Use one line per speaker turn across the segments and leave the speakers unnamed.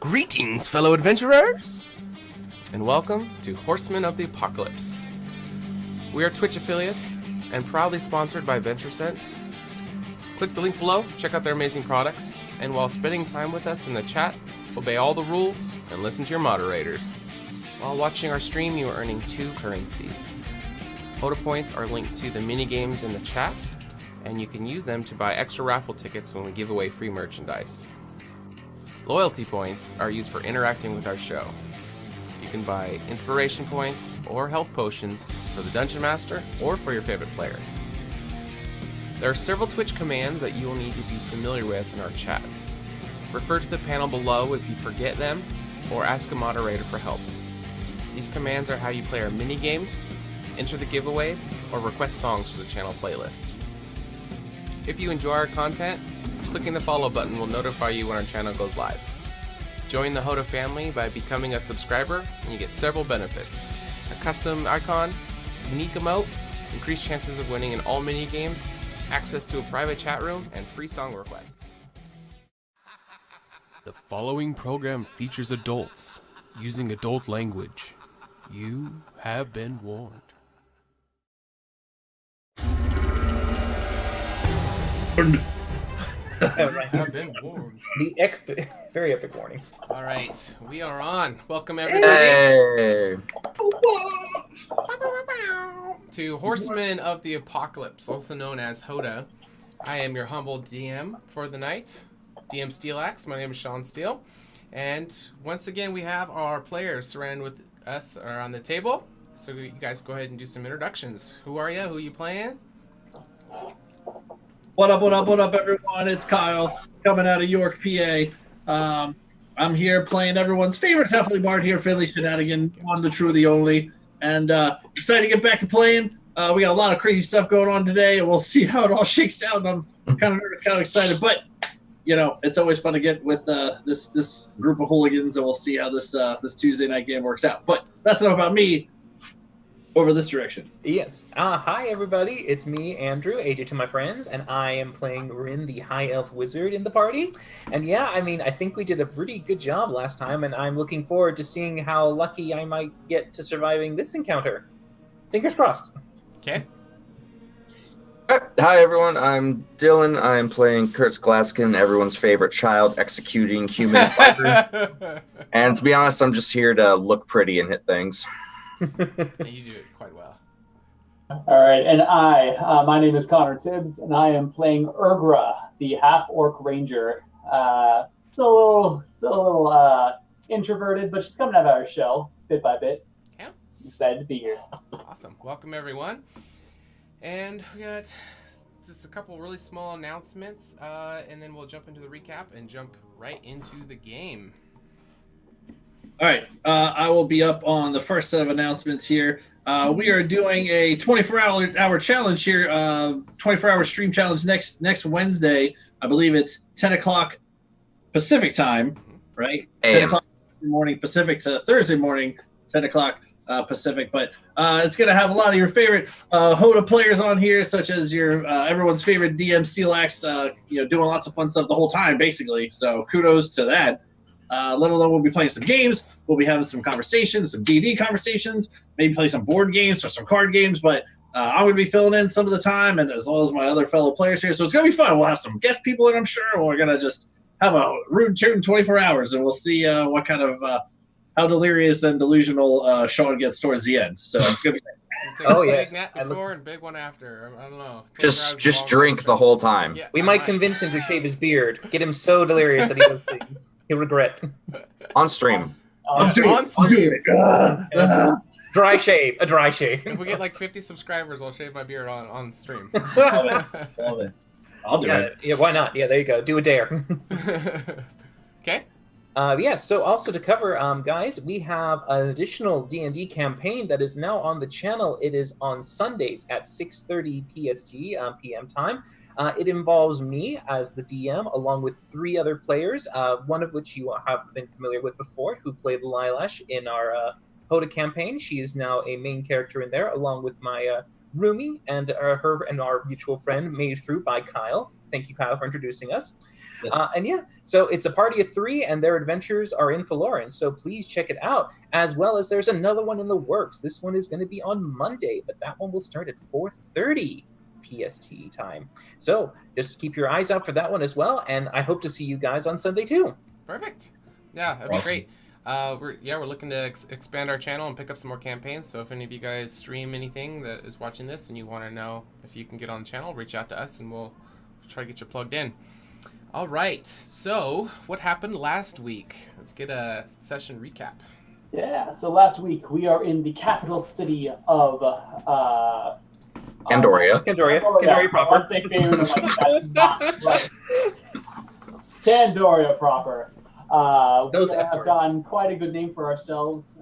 Greetings, fellow adventurers, and welcome to Horsemen of the Apocalypse. We are Twitch affiliates and proudly sponsored by VentureSense. Click the link below, check out their amazing products, and while spending time with us in the chat, obey all the rules and listen to your moderators. While watching our stream, you are earning 2 currencies. HotA points are linked to the minigames in the chat, and you can use them to buy extra raffle tickets when we give away free merchandise. Loyalty points are used for interacting with our show. You can buy inspiration points or health potions for the Dungeon Master or for your favorite player. There are several Twitch commands that you will need to be familiar with in our chat. Refer to the panel below if you forget them, or ask a moderator for help. These commands are how you play our mini-games, enter the giveaways, or request songs for the channel playlist. If you enjoy our content, clicking the follow button will notify you when our channel goes live. Join the HotA family by becoming a subscriber, and you get several benefits. A custom icon, unique emote, increased chances of winning in all mini-games, access to a private chat room, and free song requests. The following program features adults using adult language. You have been warned. I've been warned.
The very epic warning.
All right, we are on. Welcome everybody to Horsemen of the Apocalypse, also known as HotA. I am your humble DM for the night, DM Steelaxe. My name is Sean Steele, and once again we have our players surrounded with us around the table. So you guys go ahead and do some introductions. Who are you? Who are you playing?
What up, everyone? It's Kyle, coming out of York, PA. I'm here playing everyone's favorite Heffley Bard here, Philly Shenanigan, one, the true, the only. And excited to get back to playing. We got a lot of crazy stuff going on today, and we'll see how it all shakes out. I'm kind of nervous, kind of excited. But, you know, it's always fun to get with this group of hooligans, and we'll see how this Tuesday night game works out. But that's enough about me. over this direction.
Yes. Hi, everybody. It's me, Andrew, AJ to my friends, and I am playing Rin, the High Elf Wizard in the party. And yeah, I mean, I think we did a pretty good job last time, and I'm looking forward to seeing how lucky I might get to surviving this encounter. Fingers crossed.
Okay.
Hi everyone, I'm Dylan. I'm playing Kurtz Glaskin, everyone's favorite child executing human fighter. And to be honest, I'm just here to look pretty and hit things.
You do it quite well.
All right, and my name is Connor Tibbs, and I am playing Urgra, the half-orc ranger. Still a little introverted, but she's coming out of our shell bit by bit.
Yeah.
Excited to be here.
Awesome. Welcome, everyone. And we got just a couple really small announcements, and then we'll jump into the recap and jump right into the game.
All right, I will be up on the first set of announcements here. We are doing a 24-hour challenge here, 24-hour stream challenge next Wednesday. I believe it's 10 o'clock Pacific time, right? 10 o'clock in the morning Pacific to Thursday morning, 10 o'clock Pacific. But it's going to have a lot of your favorite HotA players on here, such as your everyone's favorite DM Steelax, doing lots of fun stuff the whole time, basically. So kudos to that. Let alone we'll be playing some games. We'll be having some conversations, some D&D conversations, maybe play some board games or some card games. But I'm going to be filling in some of the time, and as well as my other fellow players here. So it's going to be fun. We'll have some guest people in, I'm sure. And we're going to just have a rude tune 24 hours, and we'll see what kind of how delirious and delusional Sean gets towards the end. So it's going to be
Big nap before and big one after. I don't know.
Just drink the whole time.
Yeah,
We might convince him to shave his beard, get him so delirious that he does things he'll regret.
On stream.
On stream.
Dry shave. A dry shave.
If we get like 50 subscribers, I'll shave my beard on stream.
Love it. I'll do it.
Yeah, why not? Yeah, there you go. Do a dare.
Okay.
So also to cover, guys, we have an additional D&D campaign that is now on the channel. It is on Sundays at 6:30 PST PM time. It involves me as the DM, along with 3 other players, one of which you have been familiar with before, who played Lilash in our HotA campaign. She is now a main character in there, along with my roomie and her and our mutual friend, made through by Kyle. Thank you, Kyle, for introducing us. Yes. So it's a party of 3, and their adventures are in Faloran, so please check it out, as well as there's another one in the works. This one is going to be on Monday, but that one will start at 4:30 PST time. So just keep your eyes out for that one as well, and I hope to see you guys on Sunday too.
Perfect. Yeah, that'd be great. We're looking to expand our channel and pick up some more campaigns. So if any of you guys stream anything that is watching this and you want to know if you can get on the channel, reach out to us and we'll try to get you plugged in. All right. So what happened last week? Let's get a session recap.
Yeah, so last week we are in the capital city of
Candoria.
Candoria proper.
Candoria proper.
Those
We
F
have
words.
gotten quite a good name for ourselves.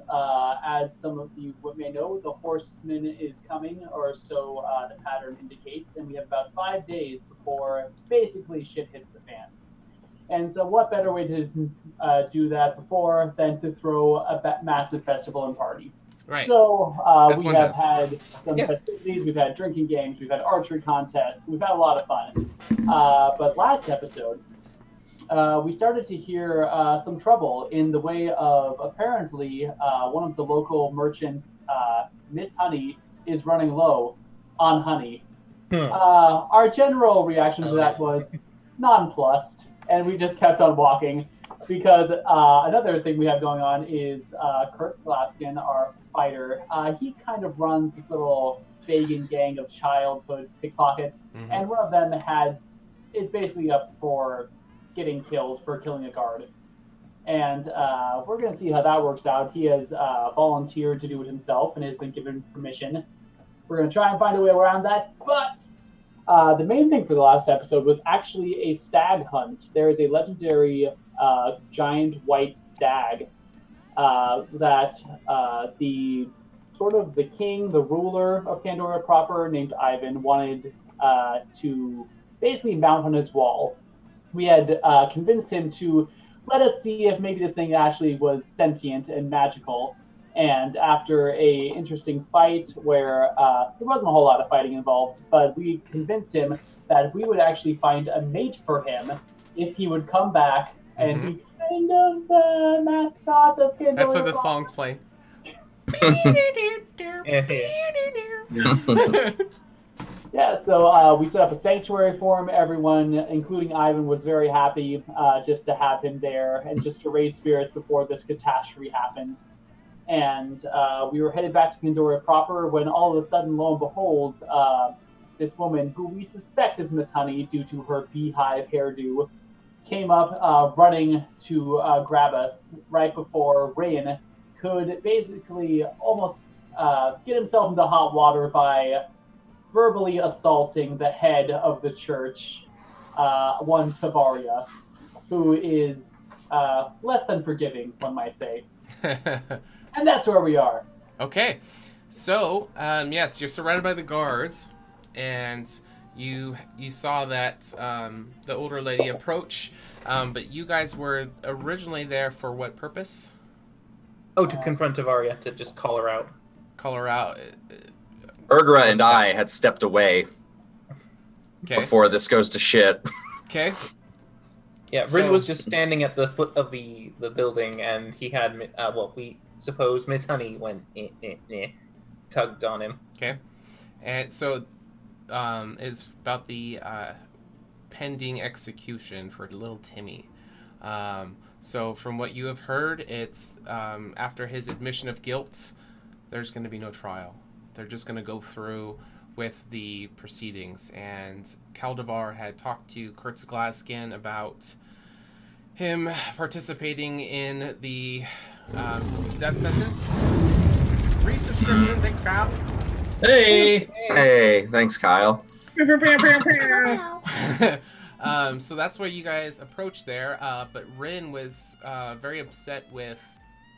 As some of you may know, the Horsemen is coming, or so the pattern indicates, and we have about 5 days before basically shit hits the fan. And so what better way to do that before than to throw a massive festival and party?
Right.
So
That's
we
one
have
does.
had some festivities, we've had drinking games, we've had archery contests, we've had a lot of fun. But last episode, we started to hear some trouble in the way of apparently one of the local merchants, Miss Honey, is running low on honey. Our general reaction to that was nonplussed, and we just kept on walking because another thing we have going on is Kurtz Glaskin, our fighter. He kind of runs this little pagan gang of childhood pickpockets, and one of them is basically up for getting killed for killing a guard. And we're going to see how that works out. He has volunteered to do it himself and has been given permission. We're going to try and find a way around that. But the main thing for the last episode was actually a stag hunt. There is a legendary giant white stag that the king, the ruler of Candoria proper, named Ivan, wanted to basically mount on his wall. We had convinced him to let us see if maybe this thing actually was sentient and magical. And after a interesting fight where there wasn't a whole lot of fighting involved, but we convinced him that we would actually find a mate for him if he would come back and be kind of the mascot of Pandora.
That's what the song's playing.
Yeah, so we set up a sanctuary for him. Everyone, including Ivan, was very happy just to have him there and just to raise spirits before this catastrophe happened. And we were headed back to Pandora proper when all of a sudden, lo and behold, this woman, who we suspect is Miss Honey due to her beehive hairdo, came up running to grab us right before Rain could basically almost get himself into hot water by verbally assaulting the head of the church, one Tavaria, who is less than forgiving, one might say. And that's where we are.
Okay. So, yes, you're surrounded by the guards, and you saw that the older lady approach, but you guys were originally there for what purpose?
Oh, to confront Tavaria, to just call her out.
Call her out.
Urgra and I had stepped away
Okay.
before this goes to shit.
Okay.
Yeah,
So-
Rin was just standing at the foot of the building, and he had, we suppose Miss Honey went, tugged on him.
Okay. And so, it's about the pending execution for little Timmy. So from what you have heard, it's after his admission of guilt, there's going to be no trial. They're just going to go through with the proceedings. And Caldivar had talked to Kurtz Glaskin about him participating in the death sentence. Resubscription. Thanks, Kyle.
Hey!
Hey, thanks, Kyle.
So that's where you guys approached there, but Rin was very upset with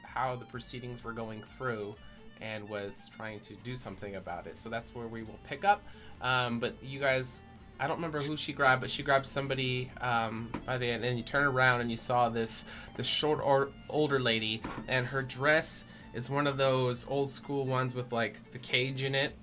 how the proceedings were going through and was trying to do something about it. So that's where we will pick up. But you guys, I don't remember who she grabbed, but she grabbed somebody by the end, and you turn around and you saw this short older lady, and her dress is one of those old school ones with like the cage in it.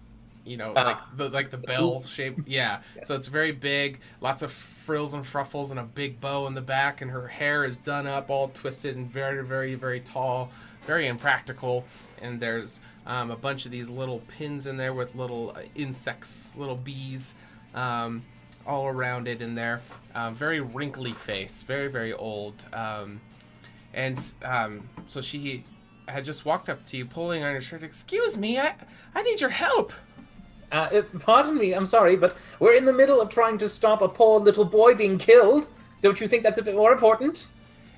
You know, like the bell shape. Yeah. So it's very big, lots of frills and fruffles and a big bow in the back, and her hair is done up, all twisted and very, very, very tall, very impractical. And there's a bunch of these little pins in there with little insects, little bees, all around it in there. Very wrinkly face, very, very old. So she had just walked up to you, pulling on your shirt. "Excuse me, I need your help."
Pardon me, I'm sorry, but we're in the middle of trying to stop a poor little boy being killed. Don't you think that's a bit more important?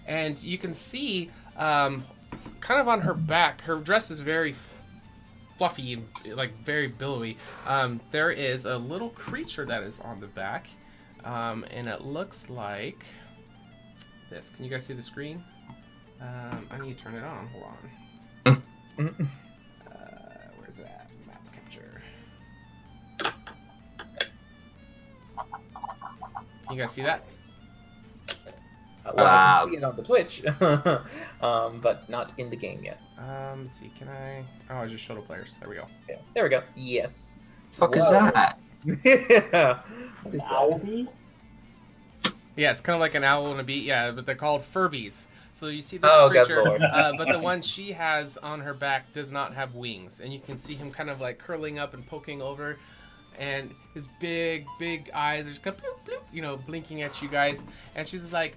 And you can see, kind of on her back, her dress is very fluffy and like very billowy. There is a little creature that is on the back, and it looks like this. Can you guys see the screen? I need to turn it on. Hold on. Where's that map capture? You guys see that?
Well, I can see it on the Twitch, but not in the game yet.
Let's see, can I? Oh, I just showed the players. There we go.
Yeah, there we go. Yes.
Fuck is that?
Yeah. What is that?
Owlbee?
Yeah, it's kind of like an owl and a bee. Yeah, but they're called Furbies. So you see this
Oh, good
creature,
lord.
but the one she has on her back does not have wings, and you can see him kind of like curling up and poking over, and his big, big eyes are just kind of bloop, bloop, you know, blinking at you guys. And she's like,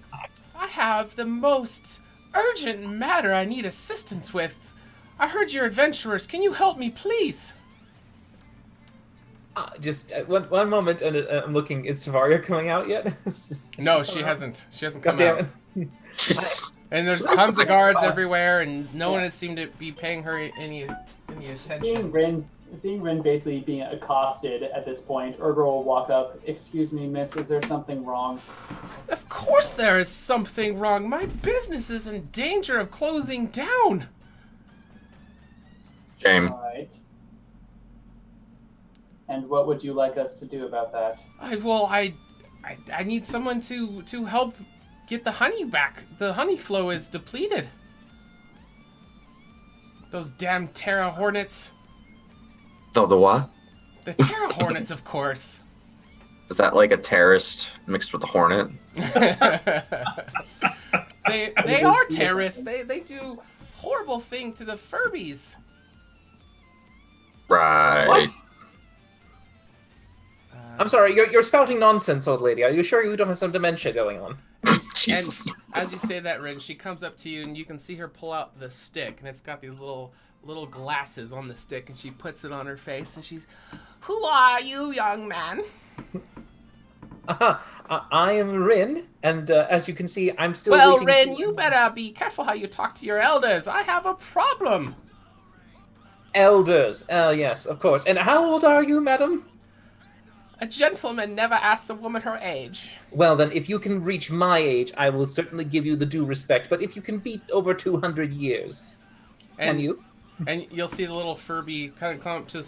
"I have the most urgent matter I need assistance with. I heard you're adventurers. Can you help me, please?"
Just one moment, and I'm looking. Is Tavaria coming out yet?
No, she hasn't. She hasn't come
God damn
out.
it.
And there's tons of guards everywhere, and no one has seemed to be paying her any attention.
Seeing Rin basically being accosted at this point, Urgra will walk up. "Excuse me, miss, is there something wrong?"
Of course there is something wrong. My business is in danger of closing down.
Shame.
All right. And what would you like us to do about that?
I need someone to help get the honey back. The honey flow is depleted. Those damn Terra Hornets.
The what?
The Terra Hornets, of course.
Is that like a terrorist mixed with a hornet?
They are terrorists. They do horrible thing to the Furbies.
Right.
What? I'm sorry, you're spouting nonsense, old lady. Are you sure you don't have some dementia going on?
Jesus.
And as you say that, Rin, she comes up to you, and you can see her pull out the stick, and it's got these little glasses on the stick, and she puts it on her face, and she's, "Who are you, young man?"
I am Rin, and as you can see, I'm still
Well,
waiting
Rin, you better be careful how you talk to your elders. I have a problem.
Elders. Yes, of course. And how old are you, madam?
A gentleman never asks a woman her age.
Well, then, if you can reach my age, I will certainly give you the due respect. But if you can beat over 200 years, can you?
And you'll see the little Furbee kind of come up to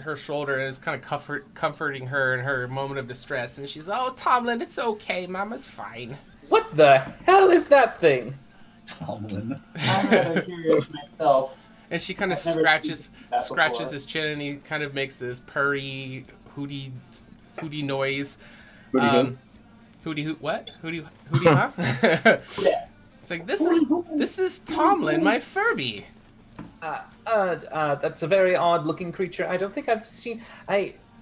her shoulder, and is kind of comforting her in her moment of distress. And she's, "Oh, Tomlin, it's okay. Mama's fine."
What the hell is that thing?
Tomlin.
I'm rather curious myself.
And she kind of
I've never seen that
scratches
before.
his chin, and he kind of makes this purry, hooty noise.
Hooty hoo?
Hooty hoot what? Hooty huh?
Yeah.
It's like, this is Tomlin, my Furbee.
That's a very odd-looking creature. I don't think I've seen.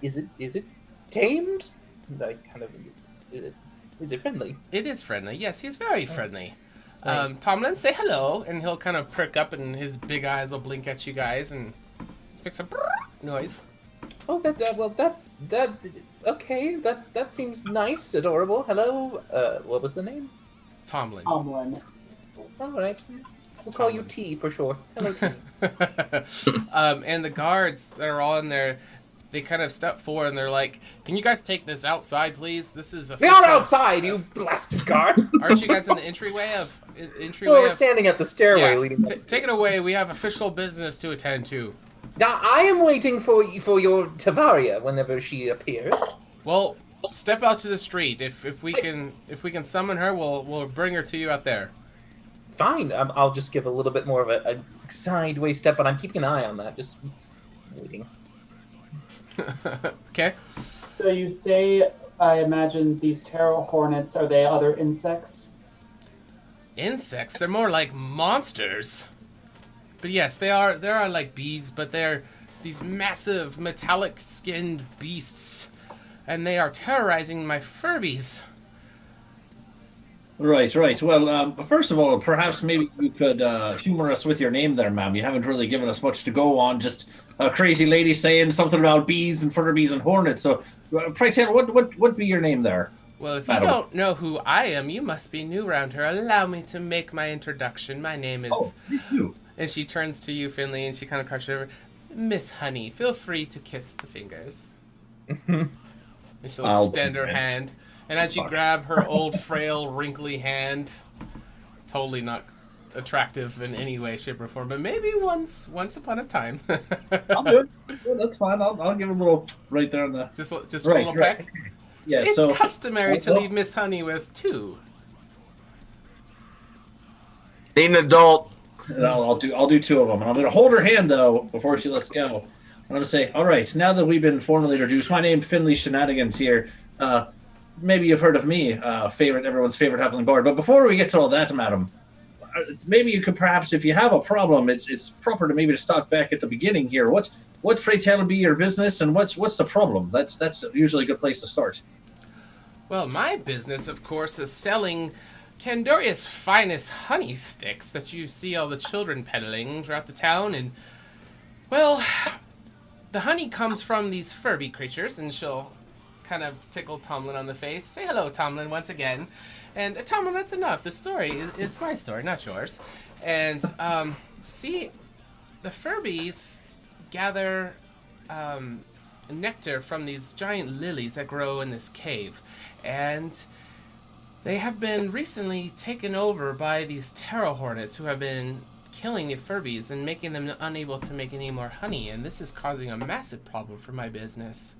Is it tamed? Like, kind of. Is it friendly?
It is friendly. Yes, he's very friendly.
Right.
Tomlin, say hello, and he'll kind of perk up, and his big eyes will blink at you guys, and just makes a noise.
Oh, that's okay. That seems nice, adorable. Hello. What was the name?
Tomlin.
Tomlin.
All right. We'll call you T for sure. Hello, T.
And the guards that are all in there, they kind of step forward, and they're like, "Can you guys take this outside, please? This is
We are outside, you blasted guard.
Aren't you guys in the entryway of?
Well, we're standing at the stairway leading.
Take it away. We have official business to attend to.
I am waiting for your Tavaria whenever she appears.
Well, step out to the street. If we can summon her, we'll bring her to you out there.
Fine. I'll just give a little bit more of a sideways step, but I'm keeping an eye on that. Just waiting.
Okay.
So you say, I imagine these Terra Hornets, are they other insects?
Insects? They're more like monsters. But yes, they are like bees, but they're these massive metallic-skinned beasts, and they are terrorizing my Furbies.
Right. Well, first of all, perhaps maybe you could humor us with your name there, ma'am. You haven't really given us much to go on. Just a crazy lady saying something about bees and Furbies and hornets. So, pray tell, what be your name there?
Well, if you don't know who I am, you must be new around here. Allow me to make my introduction. My name is...
Oh, you.
And she turns to you, Finley, and she kind of crushes over. "Miss Honey, feel free to kiss the fingers." And she'll extend her hand. And as you grab her old, frail, wrinkly hand, totally not attractive in any way, shape, or form, but maybe once upon a time.
I'll do it. Yeah, that's fine. I'll give a little right there on the...
Just a little peck.
Yeah,
It's customary to leave Miss Honey with 2.
Need an adult.
I'll do 2 of them. And I'm going to hold her hand, though, before she lets go. I'm going to say, all right, now that we've been formally introduced, my name Finley Shenanigans here. Maybe you've heard of me, everyone's favorite halfling bard. But before we get to all that, madam, maybe you could perhaps, if you have a problem, it's proper to maybe to start back at the beginning here. What pray tell be your business, and what's the problem? That's usually a good place to start.
Well, my business, of course, is selling Kandoria's finest honey sticks that you see all the children peddling throughout the town. And, well, the honey comes from these Furbee creatures, and she'll kind of tickle Tomlin on the face. Say hello, Tomlin, once again. And, Tomlin, that's enough. The story is my story, not yours. And, see, the Furbies gather nectar from these giant lilies that grow in this cave. And they have been recently taken over by these Terra Hornets who have been killing the Furbies and making them unable to make any more honey. And this is causing a massive problem for my business.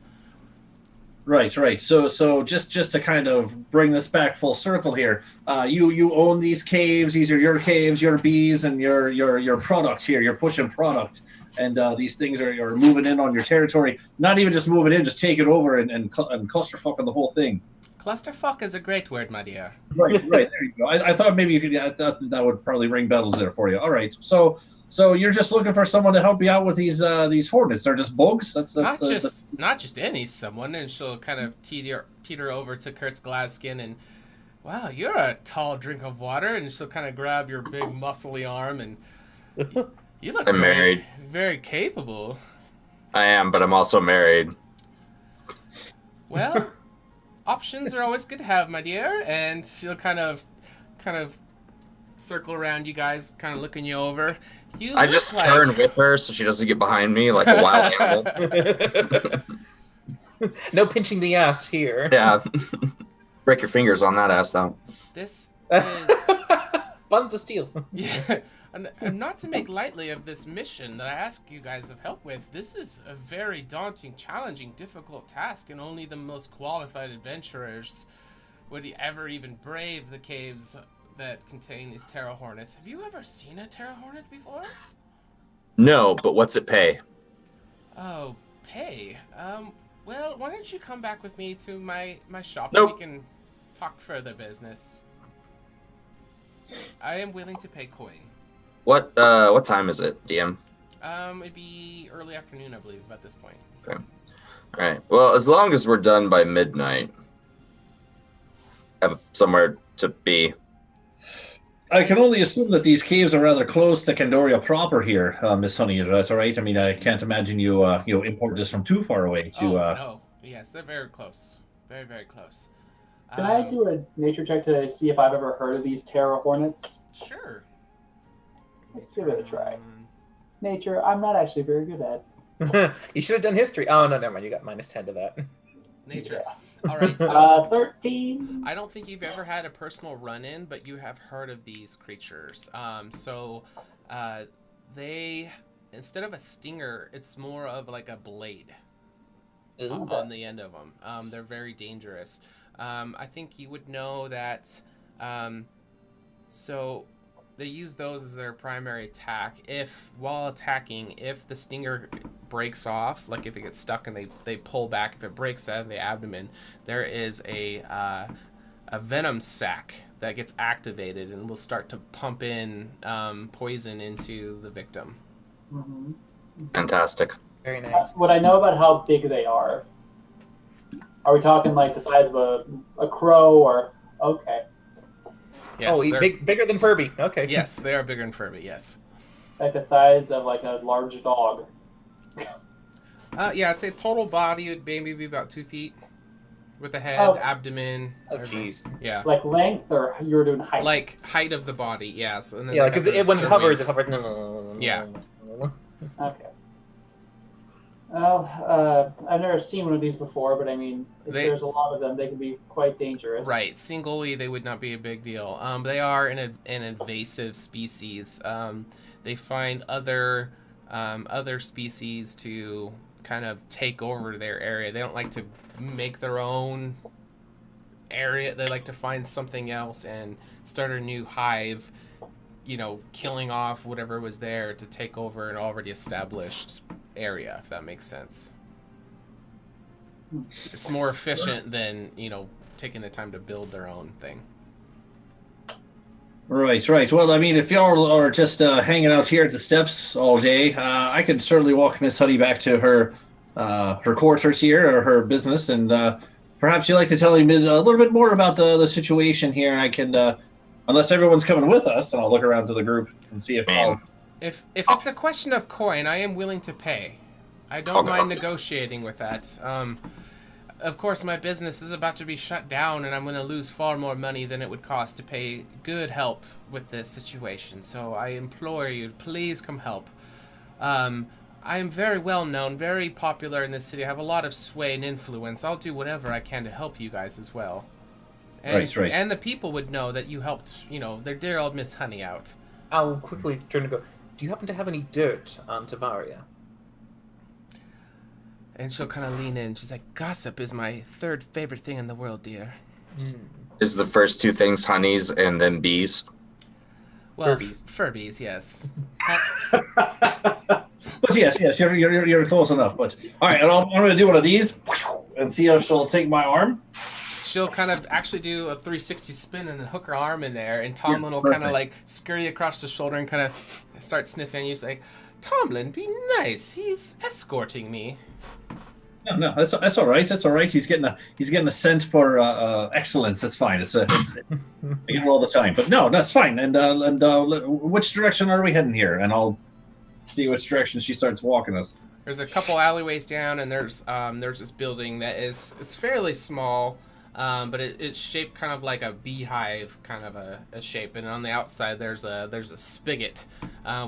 Right. So just to kind of bring this back full circle here, you own these caves. These are your caves, your bees, and your product here. You're pushing product, and these things are moving in on your territory. Not even just moving in, just taking over and clusterfucking the whole thing.
Clusterfuck is a great word, my dear.
Right. There you go. I thought maybe you could. I thought that would probably ring bells there for you. All right. So you're just looking for someone to help you out with these hornets. They're just bugs. That's
not just any someone. And she'll kind of teeter over to Kurt's Gladskin and, wow, you're a tall drink of water. And she'll kind of grab your big muscly arm and you look
I'm married.
Very capable.
I am, but I'm also married.
Well, options are always good to have, my dear. And she'll kind of circle around you guys, kind of looking you over.
I just turn with her so she doesn't get behind me like a wild animal.
No pinching the ass here.
Yeah. Break your fingers on that ass, though.
This is...
Buns of steel.
Yeah. And not to make lightly of this mission that I ask you guys of help with, this is a very daunting, challenging, difficult task, and only the most qualified adventurers would ever even brave the caves that contain these Terra Hornets. Have you ever seen a Terra Hornet before?
No, but what's it pay?
Oh, pay? Well, why don't you come back with me to my shop
Nope.
and we can talk further business. I am willing to pay coin.
What time is it, DM?
It'd be early afternoon, I believe, at this point.
Okay. All right. Well, as long as we're done by midnight, have somewhere to be.
I can only assume that these caves are rather close to Candoria proper here, Miss Honey. That's all right. I mean, I can't imagine you import this from too far away to.
No. Yes, they're very close. Very, very close.
Can I do a nature check to see if I've ever heard of these Terra Hornets?
Sure.
Let's give it a try. Nature, I'm not actually very good at.
You should have done history. Oh, no, never mind. You got -10 to that. Nature.
Yeah.
All right, so
13.
I don't think you've ever had a personal run-in, but you have heard of these creatures. They, instead of a stinger, it's more of like a blade on the end of them. They're very dangerous. I think you would know that. So they use those as their primary attack. While attacking, if the stinger breaks off, like if it gets stuck and they pull back, if it breaks out of the abdomen, there is a venom sac that gets activated and will start to pump in poison into the victim.
Mm-hmm.
Fantastic.
Very nice.
Would I know about how big they are? Are we talking like the size of a crow or... Okay.
Yes,
bigger than Furbee. Okay.
Yes, they are bigger than Furbee, yes.
Like the size of like a large dog.
Yeah, I'd say total body would maybe be about 2 feet. With the head, abdomen.
Oh, jeez.
Yeah.
Like length, or you were doing height?
Like height of the body, yes. And then
Yeah, because when it hovers, it hovers.
Yeah.
Okay. Well, I've never seen one of these before, but I mean, if there's a lot of them, they can be quite dangerous.
Right. Singly, they would not be a big deal. They are an invasive species. They find other species to kind of take over their area. They don't like to make their own area. They like to find something else and start a new hive, killing off whatever was there to take over an already established area, if that makes sense. It's more efficient than, taking the time to build their own thing.
Right. Well, I mean, if y'all are just hanging out here at the steps all day, I could certainly walk Miss Honey back to her quarters here, or her business, and perhaps you'd like to tell me a little bit more about the situation here, and I can, unless everyone's coming with us, and I'll look around to the group and see if I'll...
If it's a question of coin, I am willing to pay. I don't mind negotiating with that. Of course, my business is about to be shut down, and I'm going to lose far more money than it would cost to pay good help with this situation. So I implore you, please come help. I am very well known, very popular in this city. I have a lot of sway and influence. I'll do whatever I can to help you guys as well. And,
Right.
And the people would know that you helped, their dear old Miss Honey out.
I'll quickly turn to go. Do you happen to have any dirt on Tavaria?
And she'll kind of lean in. She's like, gossip is my third favorite thing in the world, dear.
Is the first two things honeys and then bees?
Well,
Furbies.
Furbies, yes.
But yes, you're close enough. But all right, I'm going to do one of these and see how she'll take my arm.
She'll kind of actually do a 360 spin and then hook her arm in there, and Tomlin will kind of like scurry across the shoulder and kind of start sniffing. You say, Tomlin, be nice. He's escorting me.
No, that's all right. That's all right. He's getting a scent for excellence. That's fine. I get it all the time. But no, that's fine. And which direction are we heading here? And I'll see which direction she starts walking us.
There's a couple alleyways down, and there's this building that it's fairly small, but it's shaped kind of like a beehive kind of a shape. And on the outside there's a spigot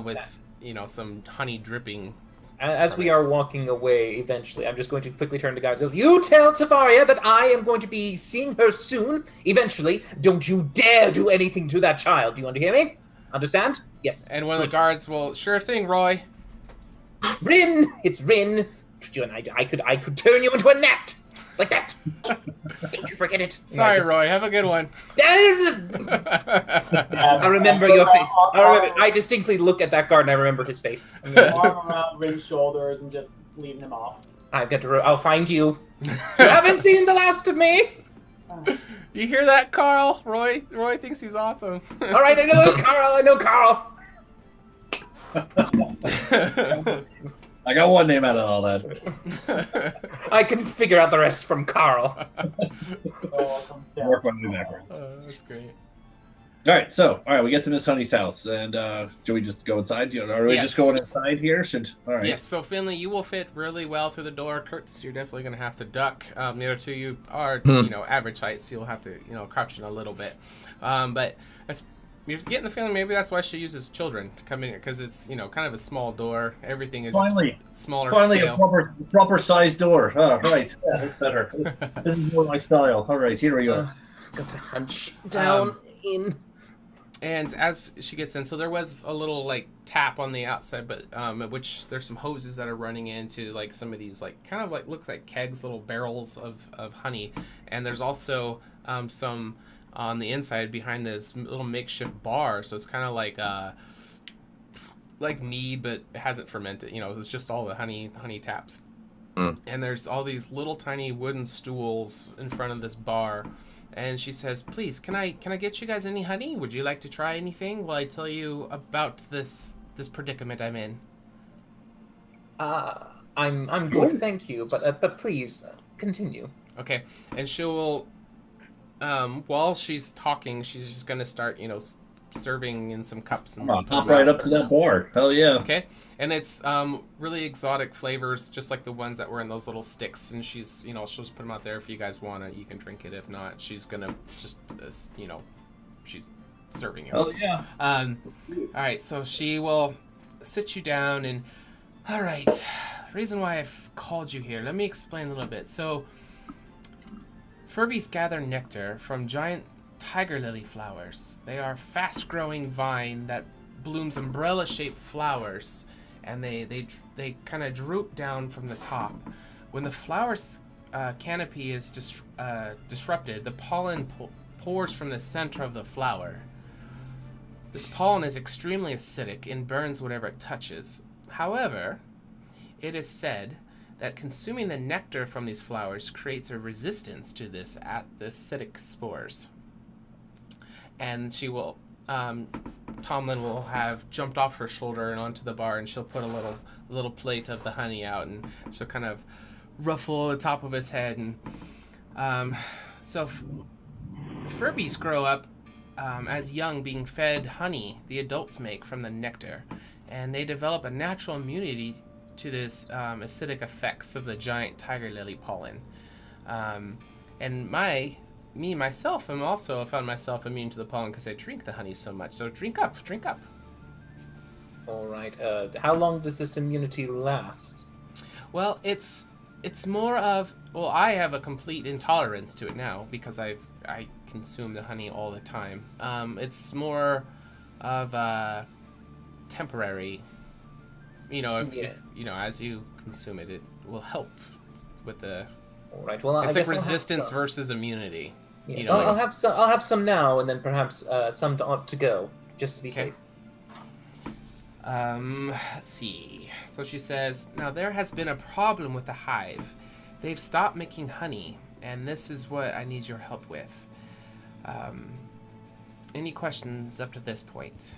with some honey dripping.
As we are walking away, eventually, I'm just going to quickly turn to guys and go, you tell Tavaria that I am going to be seeing her soon, eventually. Don't you dare do anything to that child. Do you hear me? Understand? Yes.
And one of the guards will, sure thing, Roy.
Rin! It's Rin. You and I could turn you into a gnat. Like that. Don't you forget it.
Sorry, Roy. Have a good one.
I remember your face. I distinctly look at that guard and I remember his face.
Arm around Rin's shoulders and just leading him off.
I'll find you. You haven't seen the last of me.
You hear that, Carl? Roy thinks he's awesome.
All right, I know Carl. I know Carl.
I got one name out of all that.
I can figure out the rest from Carl.
Work on new backwards.
That's great.
All right, we get to Miss Honey's house, and do we just go inside? Are we just going inside here? All right.
Yes. So Finley, you will fit really well through the door. Kurtz, you're definitely going to have to duck. The other two, you are average height, so you'll have to crouch in a little bit. But you're getting the feeling maybe that's why she uses children to come in here, because it's kind of a small door. Everything is
Finally
scale.
a proper size door. Oh, right. Yeah, that's better. This is more my style. All right, here we go.
Got to hunch down in.
And as she gets in, so there was a little tap on the outside, but at which there's some hoses that are running into some of these looks like kegs, little barrels of honey, and there's also some on the inside behind this little makeshift bar. So it's kind of like mead, but it hasn't fermented. It's just all the honey taps. And there's all these little tiny wooden stools in front of this bar. And she says, please, can I get you guys any honey? Would you like to try anything while I tell you about this predicament I'm in?
I'm good, thank you. But please continue.
Okay, and she will, while she's talking, she's just gonna start, serving in some cups and
hop right up to that bar. Hell yeah.
Okay, and it's really exotic flavors, just like the ones that were in those little sticks. And she's, she'll just put them out there if you guys want it. You can drink it. If not, she's gonna just, she's serving you.
Hell yeah.
All right, so she will sit you down and, all right, reason why I've called you here. Let me explain a little bit. So, Furbies gather nectar from giant tiger lily flowers. They are fast-growing vine that blooms umbrella-shaped flowers, and they kind of droop down from the top. When the flower's canopy is disrupted, the pollen pours from the center of the flower. This pollen is extremely acidic and burns whatever it touches. However, it is said that consuming the nectar from these flowers creates a resistance to the acidic spores. And she will, Tomlin will have jumped off her shoulder and onto the bar, and she'll put a little plate of the honey out, and she'll kind of ruffle the top of his head. And so Furbies grow up as young, being fed honey the adults make from the nectar, and they develop a natural immunity to this acidic effects of the giant tiger lily pollen. And myself, I'm also found myself immune to the pollen because I drink the honey so much. So drink up.
All right. How long does this immunity last?
Well, it's more of, I have a complete intolerance to it now because I consume the honey all the time. It's more of a temporary. If as you consume it, it will help with the.
All right. Well, I
It's
guess
like
I'll have
resistance
some.
versus immunity.
Yes,
You know,
I'll have some. I'll have some now, and then perhaps some to go, just to be
Okay.
safe.
Let's see. So she says, now there has been a problem with the hive. They've stopped making honey, and this is what I need your help with. Any questions up to this point?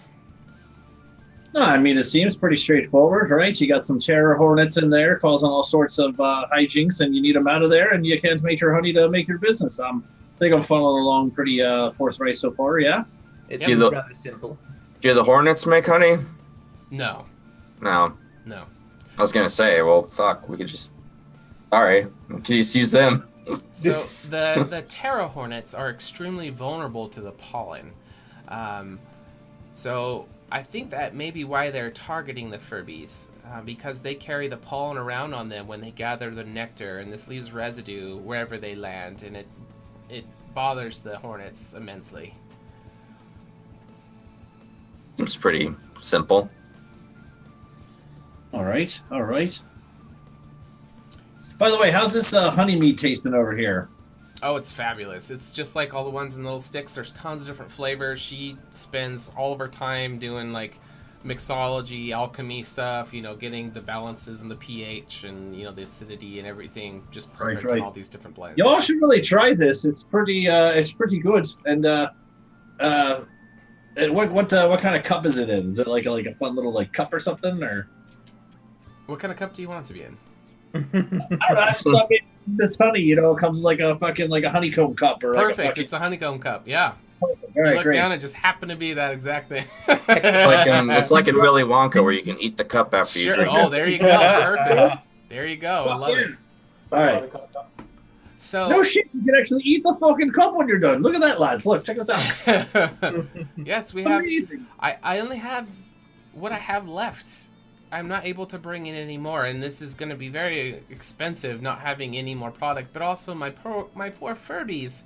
No, I mean, it seems pretty straightforward, right? You got some terror hornets in there causing all sorts of hijinks, and you need them out of there, and you can't make your honey to make your business. I think I'm following along pretty forthright so far, yeah?
It's
Yeah, look-
rather simple.
Do the hornets make honey?
No.
No.
No.
I was gonna say, well, fuck, we could just. Sorry, we could just use them.
So the terror hornets are extremely vulnerable to the pollen. So I think that may be why they're targeting the Furbies, because they carry the pollen around on them when they gather the nectar, and this leaves residue wherever they land, and it bothers the hornets immensely.
It's pretty simple.
All right. By the way, how's this honey meat tasting over here?
Oh, it's fabulous. It's just like all the ones in little sticks. There's tons of different flavors. She spends all of her time doing like mixology, alchemy stuff, getting the balances and the pH and, the acidity and everything just perfect in all these different blends.
Y'all should really try this. It's pretty good. And what kind of cup is it in? Is it like a fun little like cup or something, or?
What kind of cup do you want it to be in?
I don't know. I just thought maybe this honey, comes like a fucking like a honeycomb cup or
Perfect.
Like a fucking...
It's a honeycomb cup. Yeah.
All
You
right,
look
great.
down and just happen to be that exact thing.
It's like in Willy Wonka where you can eat the cup after you
Sure.
drink
Oh,
it.
there you go. Perfect. There you go. I love it.
All right.
So
No shit, you can actually eat the fucking cup when you're done. Look at that, lads. Look, check this out.
yes, we have.
Amazing.
I only have what I have left. I'm not able to bring in any more, and this is going to be very expensive not having any more product, but also my poor Furbies.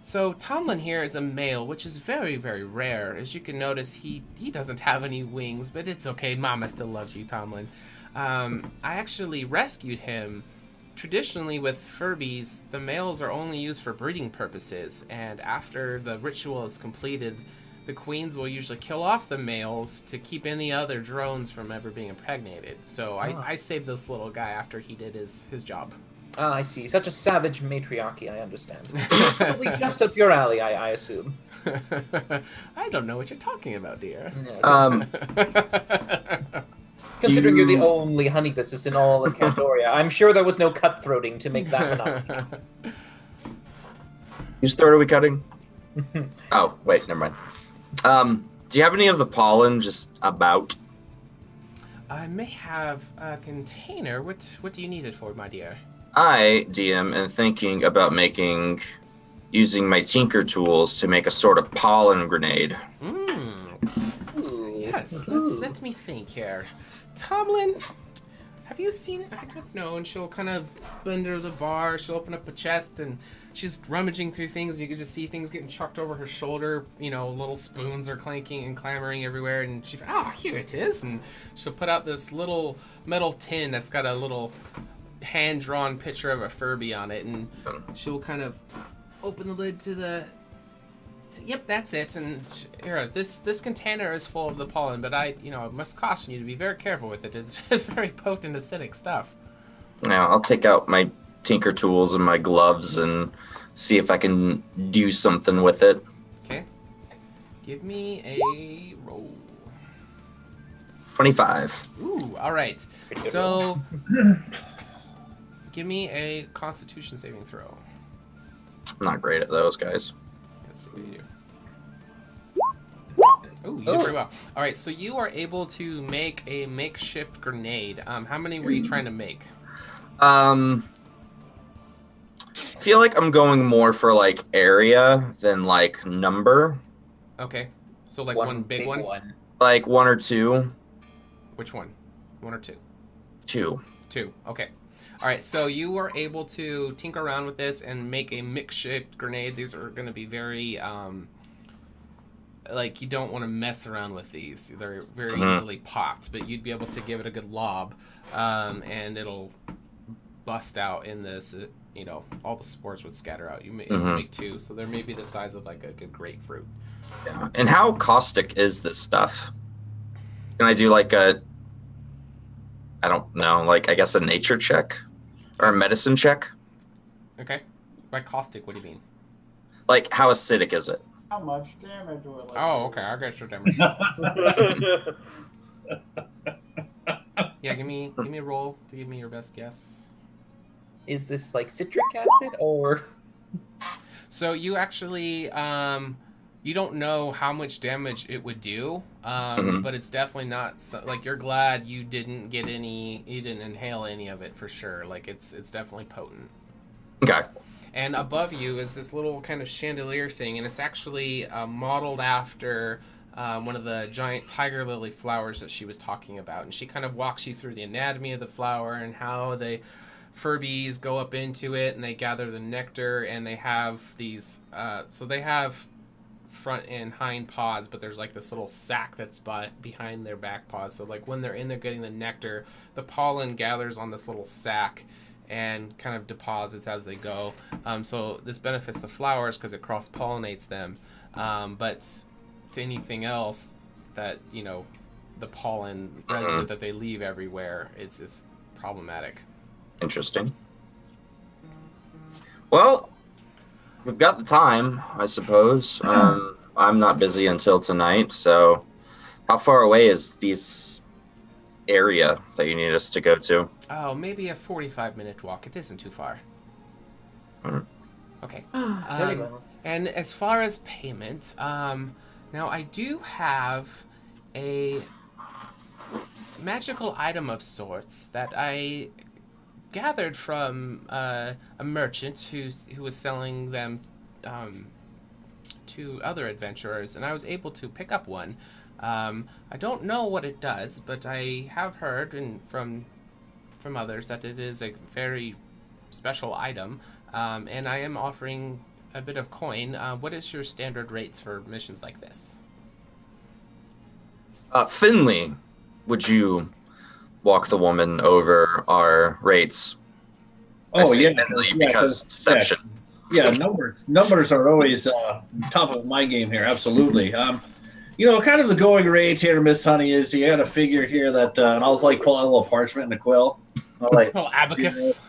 So Tomlin here is a male, which is very, very rare. As you can notice, he doesn't have any wings, but it's okay. Mama still loves you, Tomlin. I actually rescued him. Traditionally with Furbies, the males are only used for breeding purposes, and after the ritual is completed, the queens will usually kill off the males to keep any other drones from ever being impregnated. So I saved this little guy after he did his job.
Ah, I see. Such a savage matriarchy, I understand. Probably just up your alley, I assume.
I don't know what you're talking about, dear.
Considering you're the only honey business in all of Candoria, I'm sure there was no cutthroating to make that monopoly.
Whose throat are we cutting? Oh, wait, never mind. Do you have any of the pollen just about?
I may have a container. What do you need it for, my dear?
I, DM, am thinking about using my tinker tools to make a sort of pollen grenade.
Yes, let me think here. Tomlin, have you seen it? I don't know. And she'll kind of bend under the bar. She'll open up a chest and she's rummaging through things. And you can just see things getting chucked over her shoulder. Little spoons are clanking and clamoring everywhere. And here it is. And she'll put out this little metal tin that's got a little hand-drawn picture of a Furbee on it. And she'll kind of open the lid to the... Yep, that's it. And here, this container is full of the pollen, but I must caution you to be very careful with it. It's very potent acidic stuff.
Now, I'll take out my tinker tools and my gloves and see if I can do something with it.
Okay. Give me a roll.
25.
Ooh, all right. So, give me a Constitution saving throw.
I'm not great at those, guys.
Let's see what you do. Oh, you did pretty well. All right, so you are able to make a makeshift grenade. How many were you trying to make?
I feel like I'm going more for like area than like number.
Okay, so like one big one?
Like one or two.
Which one? One or two?
Two.
Two, okay. All right, so you were able to tinker around with this and make a makeshift grenade. These are going to be very, you don't want to mess around with these. They're very easily popped, but you'd be able to give it a good lob, and it'll bust out in this, all the spores would scatter out. You make 2, so they're maybe the size of like a good grapefruit.
Yeah. And how caustic is this stuff? Can I do like I don't know, like I guess a nature check or a medicine check?
Okay. By caustic, what do you mean?
Like how acidic is it?
How much damage will it?
Oh, okay. I got your damage. Yeah, give me a roll to give me your best guess.
Is this like citric acid or?
So you actually you don't know how much damage it would do, but it's definitely not like you're glad you didn't inhale any of it for sure. Like it's definitely potent.
Okay.
And above you is this little kind of chandelier thing, and it's actually modeled after one of the giant tiger lily flowers that she was talking about. And she kind of walks you through the anatomy of the flower and how the Furbies go up into it and they gather the nectar, and they have these so they have front and hind paws, but there's like this little sac that's behind their back paws. So like when they're in there getting the nectar, the pollen gathers on this little sac and kind of deposits as they go. So this benefits the flowers because it cross-pollinates them. But to anything else that, the pollen residue that they leave everywhere, it's problematic.
Interesting. Well, we've got the time, I suppose. I'm not busy until tonight, so how far away is this area that you need us to go to?
Oh, maybe a 45-minute walk. It isn't too far. Okay.
Very well.
And as far as payment, now I do have a magical item of sorts that I gathered from a merchant who was selling them to other adventurers, and I was able to pick up one. I don't know what it does, but I have heard from others that it is a very special item, and I am offering a bit of coin. What is your standard rates for missions like this?
Finley, would you walk the woman over our rates?
Oh, yeah.
Finley because deception.
Yeah, numbers are always top of my game here. Absolutely. Kind of the going rate here, Miss Honey, is you got to figure here that, and I'll like pull out a little parchment and a quill.
Abacus.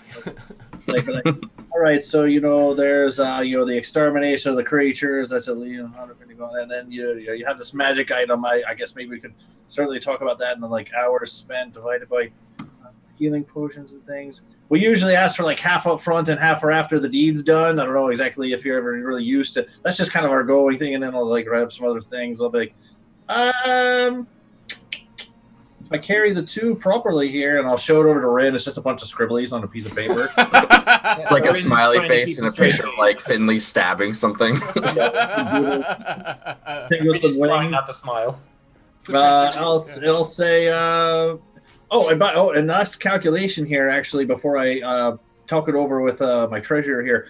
All right, so there's the extermination of the creatures. That's and then you have this magic item. I guess maybe we could certainly talk about that in the hours spent divided by healing potions and things. We usually ask for half up front and half for after the deed's done. I don't know exactly if you're ever really used to. That's just kind of our going thing, and then I'll grab some other things. I'll be if I carry the 2 properly here, and I'll show it over to Rin. It's just a bunch of scribblies on a piece of paper.
It's like a smiley face and a picture of Finley stabbing something.
Trying not to smile.
It'll say. And last calculation here, actually, before I talk it over with my treasurer here.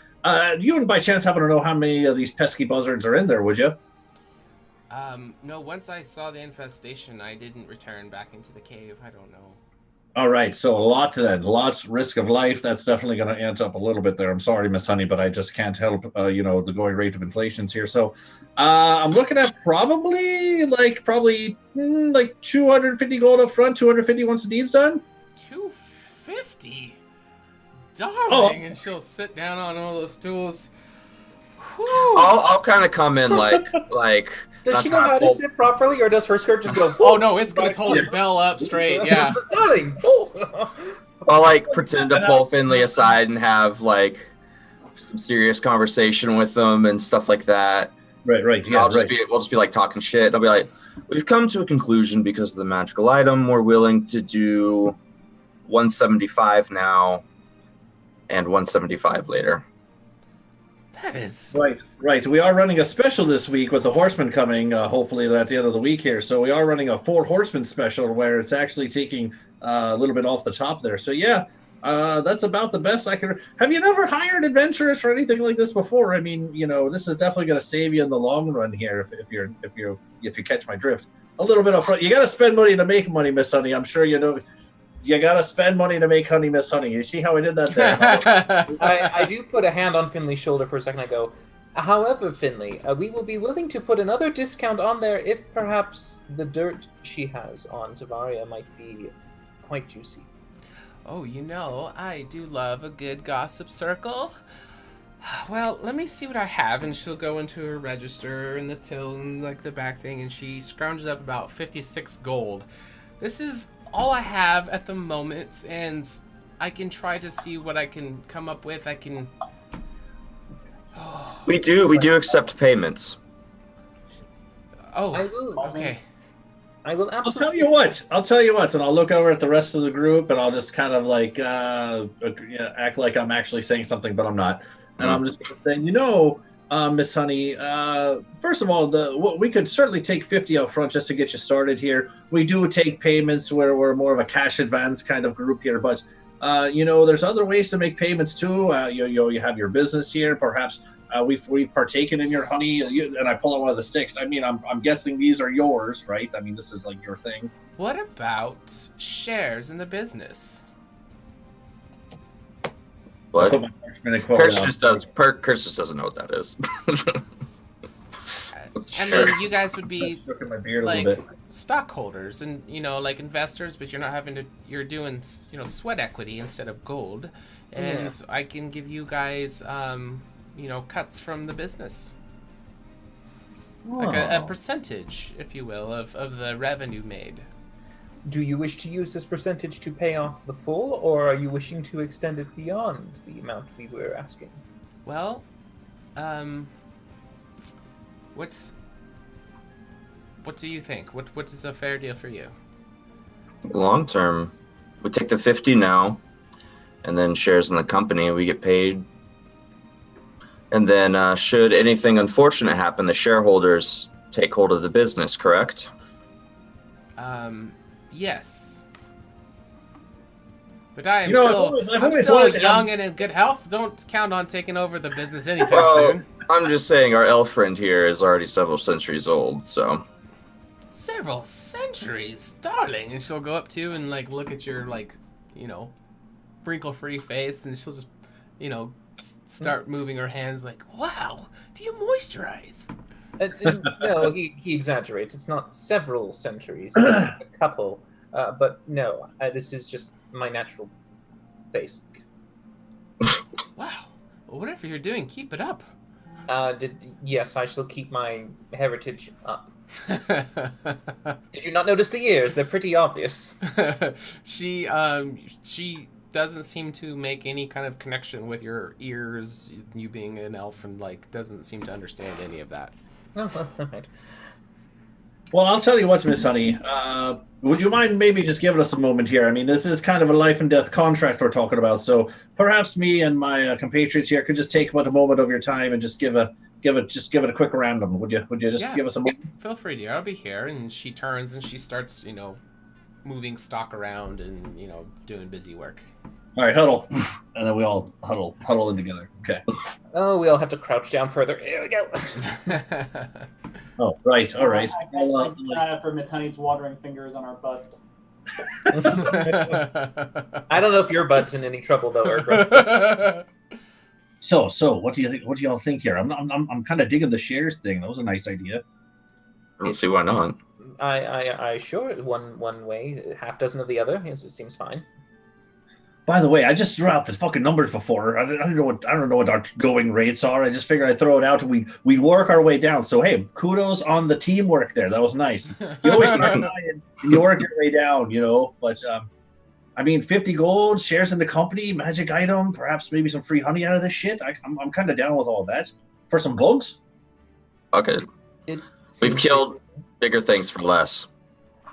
You wouldn't by chance happen to know how many of these pesky buzzards are in there, would you?
No, once I saw the infestation, I didn't return back into the cave. I don't know.
All right, so lots risk of life. That's definitely going to ant up a little bit there. I'm sorry, Miss Honey, but I just can't help, the going rate of inflation's here. So I'm looking at probably 250 gold up front, 250 once the deed's done.
250? Darling, and she'll sit down on all those stools.
I'll kind of come in like.
Does she know how to sit properly, or does her skirt just go?
Oh no, it's gonna totally bell up straight. Yeah.
Darling.
I'll pretend to pull Finley aside and have some serious conversation with them and stuff like that.
Right. Yeah,
we'll just be talking shit. I'll be like, we've come to a conclusion because of the magical item. We're willing to do 175 now and 175 later.
That is
right. We are running a special this week with the Horsemen coming. Hopefully at the end of the week here. So we are running a 4 Horsemen special where it's actually taking a little bit off the top there. So yeah, that's about the best I can. Have you never hired adventurers for anything like this before? I mean, this is definitely going to save you in the long run here if you catch my drift. A little bit up front. You got to spend money to make money, Miss Honey. I'm sure you know. you gotta spend money to make honey, Miss Honey. You see how I did that there?
I do put a hand on Finley's shoulder for a second. I go, however, Finley, we will be willing to put another discount on there if perhaps the dirt she has on Tavaria might be quite juicy.
Oh, I do love a good gossip circle. Well, let me see what I have, and she'll go into her register and the till and like the back thing, and she scrounges up about 56 gold. This is all I have at the moment, and I can try to see what I can come up with.
We do accept payments.
Oh,
I will.
okay.
I will
I'll
absolutely.
I'll tell you what, and I'll look over at the rest of the group, and I'll just kind of like act like I'm actually saying something, but I'm not. And I'm just going to say, Miss Honey, first of all, we could certainly take 50 up front just to get you started here. We do take payments where we're more of a cash advance kind of group here, but there's other ways to make payments too. You have your business here, perhaps. We've partaken in your honey, and I pull out one of the sticks. I mean, I'm guessing these are yours, right? I mean, this is like your thing.
What about shares in the business?
What?
Curse
Curse just doesn't know what that is.
I mean, you guys would be
my beard a
like
little bit.
stockholders and like investors, but you're not you're doing sweat equity instead of gold, and
Yes.
I can give you guys cuts from the business, like a percentage, if you will, of the revenue made.
Do you wish to use this percentage to pay off the full, or are you wishing to extend it beyond the amount we were asking?
Well, what do you think? What is a fair deal for you?
Long term, we take the 50 now, and then shares in the company, we get paid. And then should anything unfortunate happen, the shareholders take hold of the business, correct?
Yes. But I am
I've
I'm
always
still
wanted to
young and in good health. Don't count on taking over the business anytime
Well,
soon.
I'm just saying our elf friend here is already several centuries old, so...
Several centuries, darling. And she'll go up to you and look at your wrinkle-free face, and she'll just start moving her hands like, wow, do you moisturize?
No, he exaggerates. It's not several centuries, it's a couple. But no, this is just my natural face.
Wow. Well, whatever you're doing, keep it up.
Yes, I shall keep my heritage up. Did you not notice the ears? They're pretty obvious.
She doesn't seem to make any kind of connection with your ears, you being an elf, and doesn't seem to understand any of that.
Oh, well, all right.
Well, I'll tell you what, Miss Honey. Would you mind maybe just giving us a moment here? I mean, this is kind of a life and death contract we're talking about, so perhaps me and my compatriots here could just take about a moment of your time and just give it a quick random. Would you just give us a moment?
Feel free, dear. I'll be here. And she turns and she starts, moving stock around and doing busy work.
All right, huddle, and then we all huddle in together. Okay.
Oh, we all have to crouch down further. Here we go.
Oh, right. All right.
For Miss Honey's watering fingers on our butts.
I don't know if your butt's in any trouble though, Urgra.
So, what do you think? What do y'all think here? I'm kind of digging the shares thing. That was a nice idea.
I don't see why not.
I sure one way, half dozen of the other. Yes, it seems fine.
By the way, I just threw out the fucking numbers before. I don't know what our going rates are. I just figured I'd throw it out and we'd work our way down. So hey, kudos on the teamwork there. That was nice. You always start high and you work your way down, But I mean, 50 gold, shares in the company, magic item, perhaps maybe some free honey out of this shit. I'm kind of down with all that for some bugs.
Okay,
It
we've
seems
killed bigger things for less.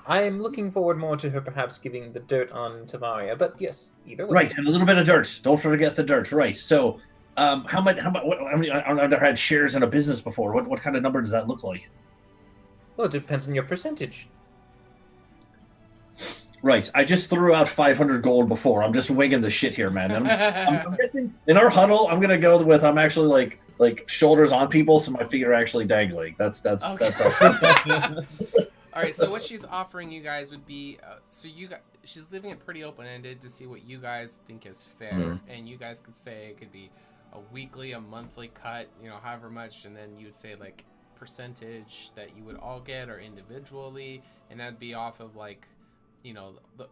I am looking forward more to her perhaps giving the dirt on Tavaria, but yes, either way.
Right, and a little bit of dirt. Don't forget the dirt. Right. So, how much? I've never had shares in a business before. What kind of number does that look like?
Well, it depends on your percentage.
Right. I just threw out 500 gold before. I'm just winging the shit here, man. I'm guessing in our huddle, I'm gonna go with I'm actually like shoulders on people, so my feet are actually dangling. That's
Okay.
all.
All right, so what she's offering you guys would be, she's leaving it pretty open-ended to see what you guys think is fair, and you guys could say it could be a weekly, a monthly cut, however much, and then you would say like percentage that you would all get or individually, and that'd be off of like,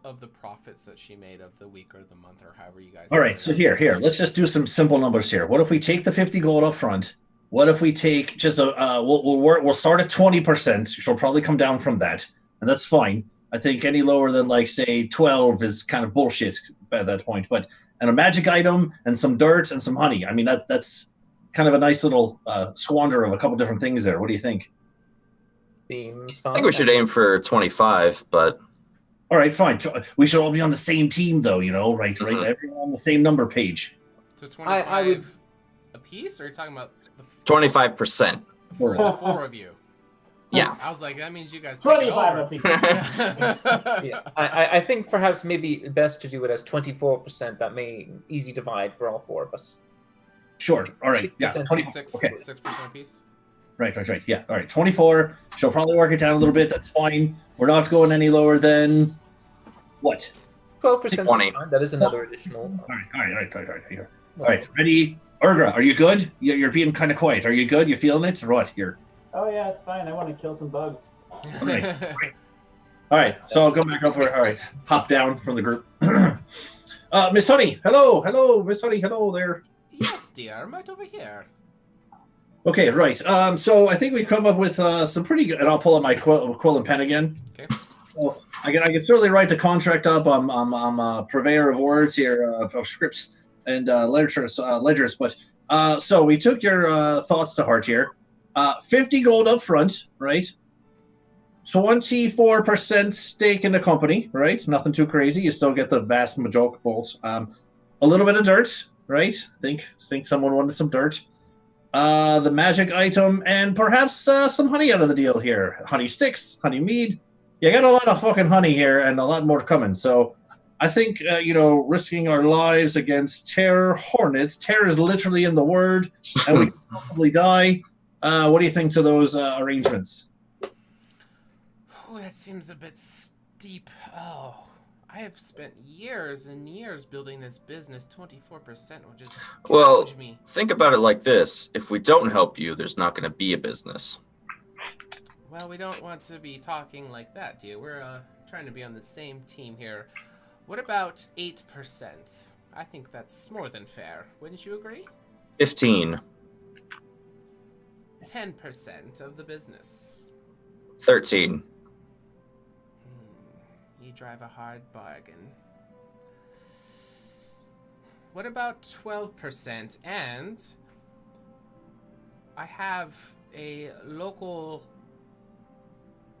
of the profits that she made of the week or the month or however you guys.
All right, so here, let's just do some simple numbers here. What if we take the 50 gold up front? What if we take just we'll start at 20%. She'll probably come down from that, and that's fine. I think any lower than like say 12 is kind of bullshit at that point. But and a magic item and some dirt and some honey. I mean that's kind of a nice little squander of a couple different things there. What do you think?
Seems
I
fine.
think we should aim for 25, but
All right, fine. We should all be on the same team though, right? Everyone on the same number page.
So 25
I would...
a piece, or are you talking about
25%.
the four of you?
Yeah.
I was like, that means you guys take it
25
over.
of people.
Yeah, I think perhaps maybe best to do it as 24%. That may easy divide for all four of us.
Sure. All right. Yeah.
6%.
20,
6%
okay.
a piece.
Right. Yeah. All right. 24. She'll probably work it down a little bit. That's fine. We're not going any lower than what?
12%
20.
is fine. That is another additional.
All right. Here. All right. Ready? Urgra, are you good? You're being kind of quiet. Are you good? You feeling it or what? Here.
Oh yeah, it's fine. I want to kill some bugs.
All right. So I'll go back up. All right. Hop down from the group. Miss Honey. Hello. Miss Honey. Hello there.
Yes, dear. I'm right over here.
Okay. Right. So I think we've come up with some pretty good. And I'll pull up my quill and pen again.
Okay.
So I can certainly write the contract up. I'm a purveyor of words here, of scripts and ledgers. But so we took your thoughts to heart here. 50 gold up front, right? 24% stake in the company, right? Nothing too crazy. You still get the vast majority of bolts. A little bit of dirt, right? Think someone wanted some dirt. The magic item, and perhaps some honey out of the deal here. Honey sticks, honey mead. You got a lot of fucking honey here, and a lot more coming. So I think, risking our lives against terror hornets. Terror is literally in the word, and we could possibly die. What do you think to those arrangements?
Oh, that seems a bit steep. Oh, I have spent years and years building this business. 24% will just gouge me.
Think about it like this. If we don't help you, there's not going to be a business.
Well, we don't want to be talking like that, dear. We're trying to be on the same team here. What about 8%? I think that's more than fair. Wouldn't you agree?
15.
10% of the business.
13.
You drive a hard bargain. What about 12%? And I have a local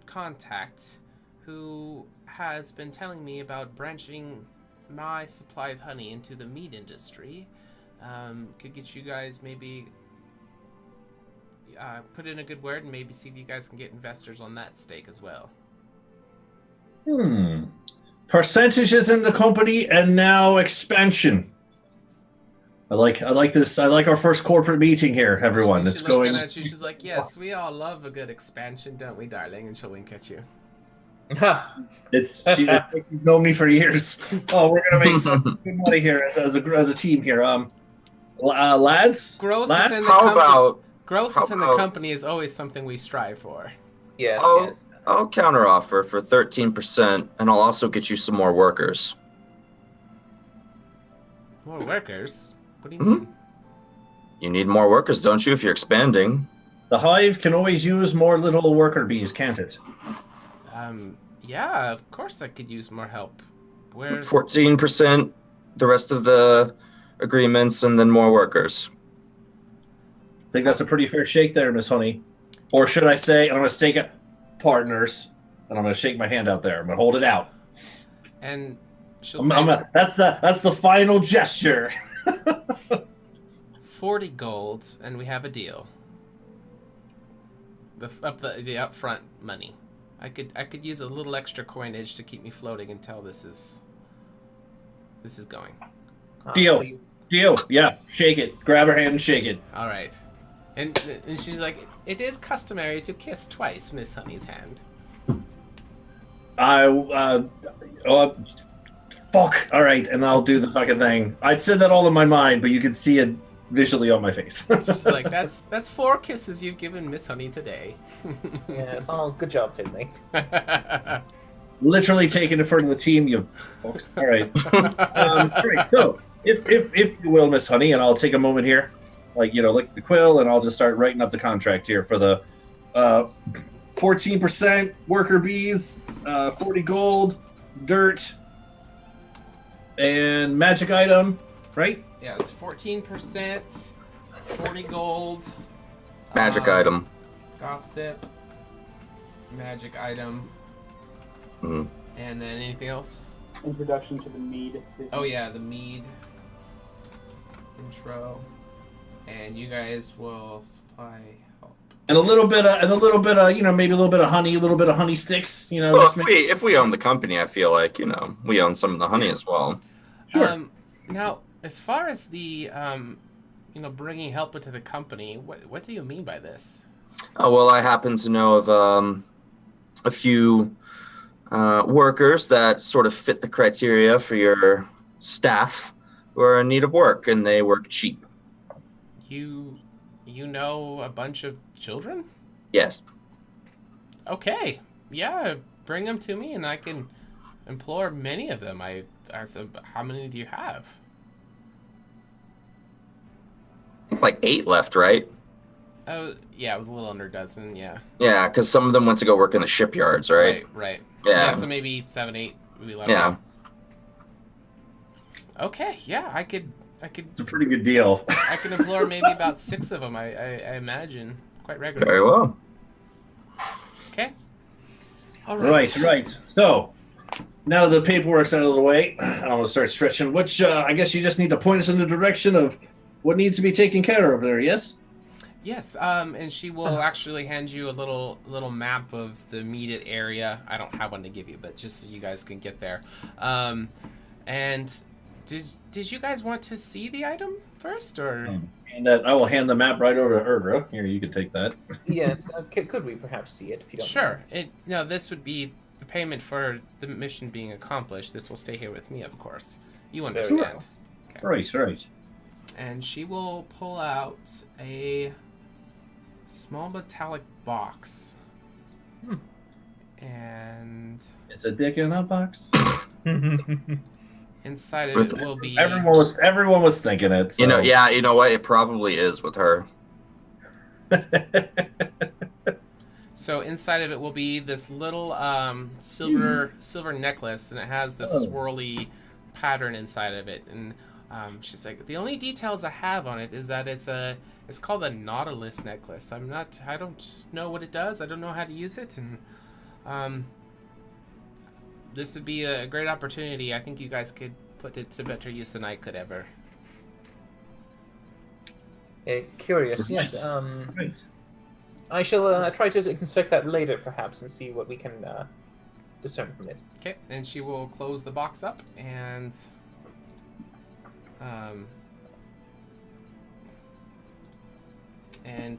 contact who has been telling me about branching my supply of honey into the meat industry. Could get you guys maybe put in a good word and maybe see if you guys can get investors on that stake as well.
Percentages in the company and now expansion. I like this. I like our first corporate meeting here, everyone. It's going.
At you, she's like, yes, we all love a good expansion, don't we, darling? And she'll wink at you.
It's you've known me for years. Oh, we're gonna make some good money here as a team here. Lads,
Growth
lads.
within the company is always something we strive for.
Yes, yes.
I'll counteroffer for 13%, and I'll also get you some more workers.
More workers? What do you mean?
You need more workers, don't you, if you're expanding?
The hive can always use more little worker bees, can't it?
Yeah, of course I could use more help.
14%, the rest of the agreements, and then more workers.
I think that's a pretty fair shake there, Miss Honey. Or should I say, I'm going to stake it partners, and I'm going to shake my hand out there. I'm going to hold it out.
And she'll say,
that's the final gesture.
40 gold, and we have a deal. The upfront money. I could use a little extra coinage to keep me floating until this is going.
Deal. Yeah, shake it. Grab her hand and shake it.
All right. And she's like, it is customary to kiss twice Miss Honey's hand.
Fuck. All right, and I'll do the fucking thing. I'd said that all in my mind, but you could see it visually on my face.
She's like, that's 4 kisses you've given Miss Honey today.
Yeah, it's all good job, Finley.
Literally taking it for the team, you folks. All right. All right. So, if you will, Miss Honey, and I'll take a moment here, like the quill, and I'll just start writing up the contract here for the 14% worker bees, 40 gold, dirt, and magic item, right?
Yes, 14%, 40 gold.
Magic item.
Gossip. Magic item.
Mm.
And then anything else?
Introduction to the mead.
Oh yeah, the mead. Intro. And you guys will supply help.
And a little bit of, maybe a little bit of honey, a little bit of honey sticks,
Well,
just
if we own the company, I feel like, we own some of the honey as well.
Sure.
Now, as far as the, bringing help into the company, what do you mean by this?
Oh, well, I happen to know of a few workers that sort of fit the criteria for your staff who are in need of work, and they work cheap.
You know a bunch of children?
Yes.
Okay. Yeah, bring them to me and I can implore many of them. I said, how many do you have?
I think like 8 left, right?
Oh, yeah, it was a little under a dozen, yeah.
Yeah, because some of them went to go work in the shipyards, right?
Right.
Yeah.
So maybe 7, 8 would be left.
Yeah.
Okay, yeah, I could
It's a pretty good deal.
I can implore maybe about 6 of them, I imagine, quite regularly.
Very well.
Okay. All right.
Right. So, now the paperwork's out of the way, I'm going to start stretching, which I guess you just need to point us in the direction of what needs to be taken care of there, yes?
Yes, and she will actually hand you a little map of the immediate area. I don't have one to give you, but just so you guys can get there. And did you guys want to see the item first, or?
And I will hand the map right over to Erdra. Here, you can take that.
Yes, could we perhaps see it if you don't
Sure.
mind?
This would be the payment for the mission being accomplished. This will stay here with me, of course. You understand. Okay.
Right.
And she will pull out a small metallic box. And
It's a dick in a box.
inside of it will be...
Everyone was thinking it. So.
You know what? It probably is with her.
So inside of it will be this little silver necklace, and it has this swirly pattern inside of it. And she's like, the only details I have on it is that it's called a Nautilus necklace. I don't know what it does. I don't know how to use it, and this would be a great opportunity. I think you guys could put it to better use than I could ever.
Curious, yes.
Right.
I shall try to inspect that later, perhaps, and see what we can discern from it.
Okay, and she will close the box up and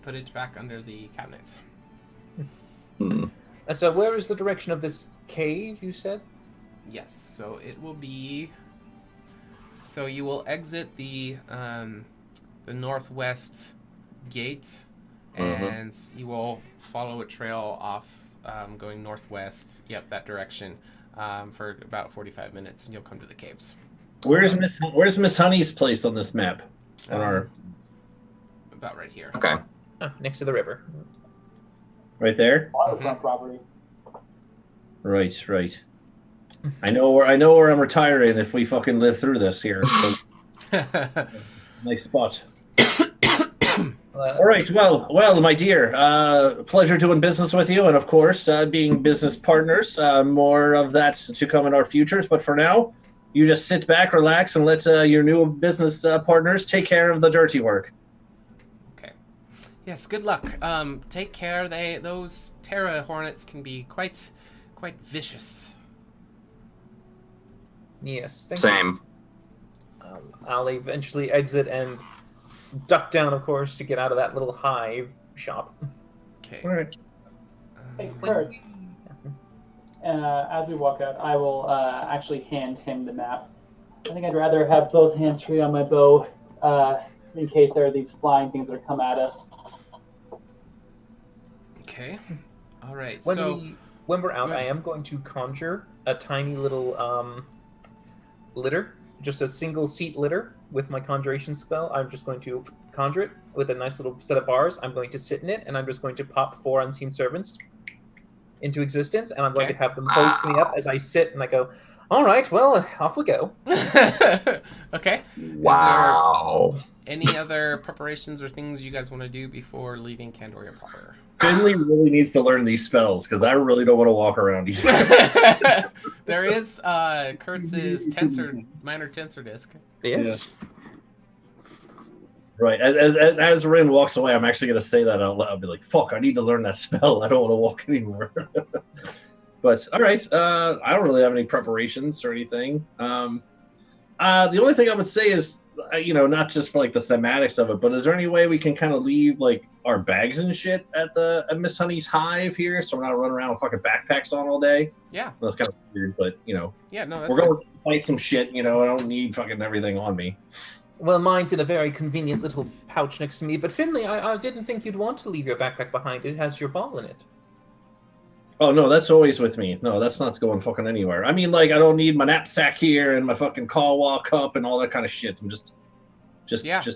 put it back under the cabinet.
So where is the direction of this cave, you said?
Yes, so it will be... So you will exit the northwest gate, and you will follow a trail off going northwest, that direction, for about 45 minutes, and you'll come to the caves.
Where's Miss Honey's place on this map?
About right here.
Okay.
Oh, next to the river.
Right there?
Waterfront property.
Right. I know where I'm retiring if we fucking live through this here. So, nice spot. All right. Well, my dear, pleasure doing business with you, and of course, being business partners. More of that to come in our futures. But for now, you just sit back, relax, and let your new business partners take care of the dirty work.
Okay. Yes. Good luck. Take care. Those Terra Hornets can be quite vicious.
Yes. Thank
Same.
you. I'll eventually exit and duck down, of course, to get out of that little hive shop.
Okay.
All right.
Hey, Kurt. as we walk out, I will actually hand him the map. I think I'd rather have both hands free on my bow in case there are these flying things that come at us.
Okay. All right.
When we're out, I am going to conjure a tiny little litter, just a single seat litter with my conjuration spell. I'm just going to conjure it with a nice little set of bars. I'm going to sit in it, and I'm just going to pop 4 unseen servants into existence, and I'm going to have them host me up as I sit, and I go, all right, well, off we go.
Okay.
Wow.
Any other preparations or things you guys want to do before leaving Candoria proper?
Finley really needs to learn these spells because I really don't want to walk around either.
There is Kurtz's minor tensor disc.
Yes.
Yeah. Right. As Rin walks away, I'm actually going to say that out loud. I'll be like, fuck, I need to learn that spell. I don't want to walk anymore. But, all right. I don't really have any preparations or anything. The only thing I would say is, not just for like the thematics of it, but is there any way we can kind of leave like our bags and shit at Miss Honey's hive here, so we're not running around with fucking backpacks on all day?
Yeah.
Well, that's kind of weird, but
Yeah, no, that's
we're going to fight some shit. I don't need fucking everything on me.
Well, mine's in a very convenient little pouch next to me, but Finley, I didn't think you'd want to leave your backpack behind. It has your ball in it.
Oh, no, that's always with me. No, that's not going fucking anywhere. I mean, like, I don't need my knapsack here and my fucking Kawa cup and all that kind of shit. I'm just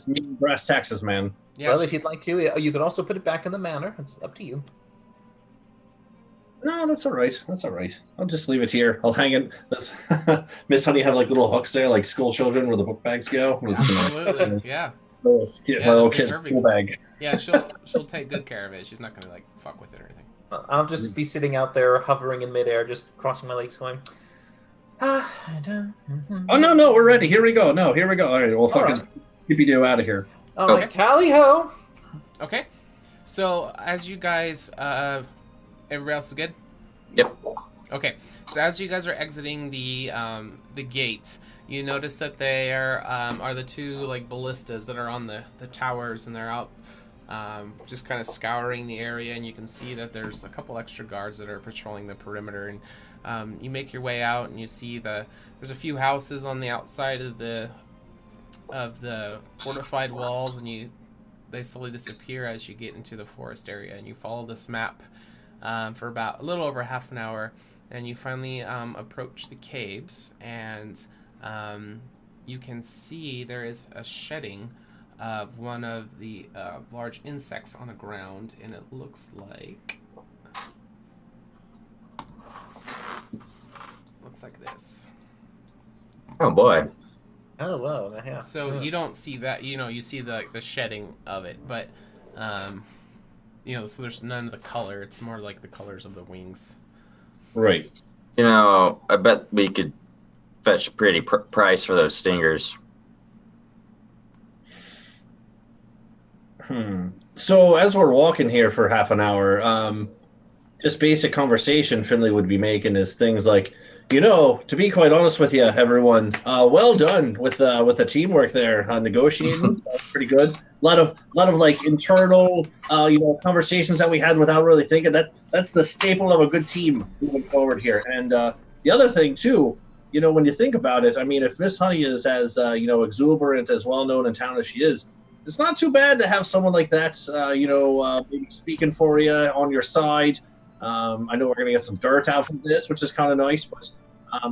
me and brass taxes, man.
Yeah,
well, if you'd like to, you could also put it back in the manor. It's up to you.
No, that's all right. That's all right. I'll just leave it here. I'll hang it. Miss Honey have like little hooks there, like school children where the book bags go.
Absolutely, yeah.
My little kid's school bag.
Yeah, she'll take good care of it. She's not gonna like fuck with it or anything.
I'll just be sitting out there hovering in midair, just crossing my legs going,
Oh, no, we're ready. Here we go. No, here we go. All right, we'll fucking skippy-doo out of here.
All right, tally-ho!
Okay. So, as you guys, everybody else is good?
Yep.
Okay. So, as you guys are exiting the gate, you notice that there are the 2, like, ballistas that are on the towers, and they're out just kind of scouring the area, and you can see that there's a couple extra guards that are patrolling the perimeter, and you make your way out, and you see there's a few houses on the outside of the fortified walls, and they slowly disappear as you get into the forest area, and you follow this map for about a little over half an hour, and you finally approach the caves, and you can see there is a shedding of one of the large insects on the ground, and it looks like this.
Oh boy.
Oh, wow. Yeah.
So you don't see that, you see the shedding of it, but so there's none of the color. It's more like the colors of the wings.
Right.
I bet we could fetch a pretty price for those stingers.
So as we're walking here for half an hour, just basic conversation Finley would be making is things like, to be quite honest with you, everyone, well done with the teamwork there, negotiating. That's pretty good. A lot of like internal, conversations that we had without really thinking. That's the staple of a good team moving forward here. And the other thing too, when you think about it, I mean, if Miss Honey is as exuberant, as well known in town as she is, it's not too bad to have someone like that, maybe speaking for you on your side. I know we're going to get some dirt out from this, which is kind of nice, but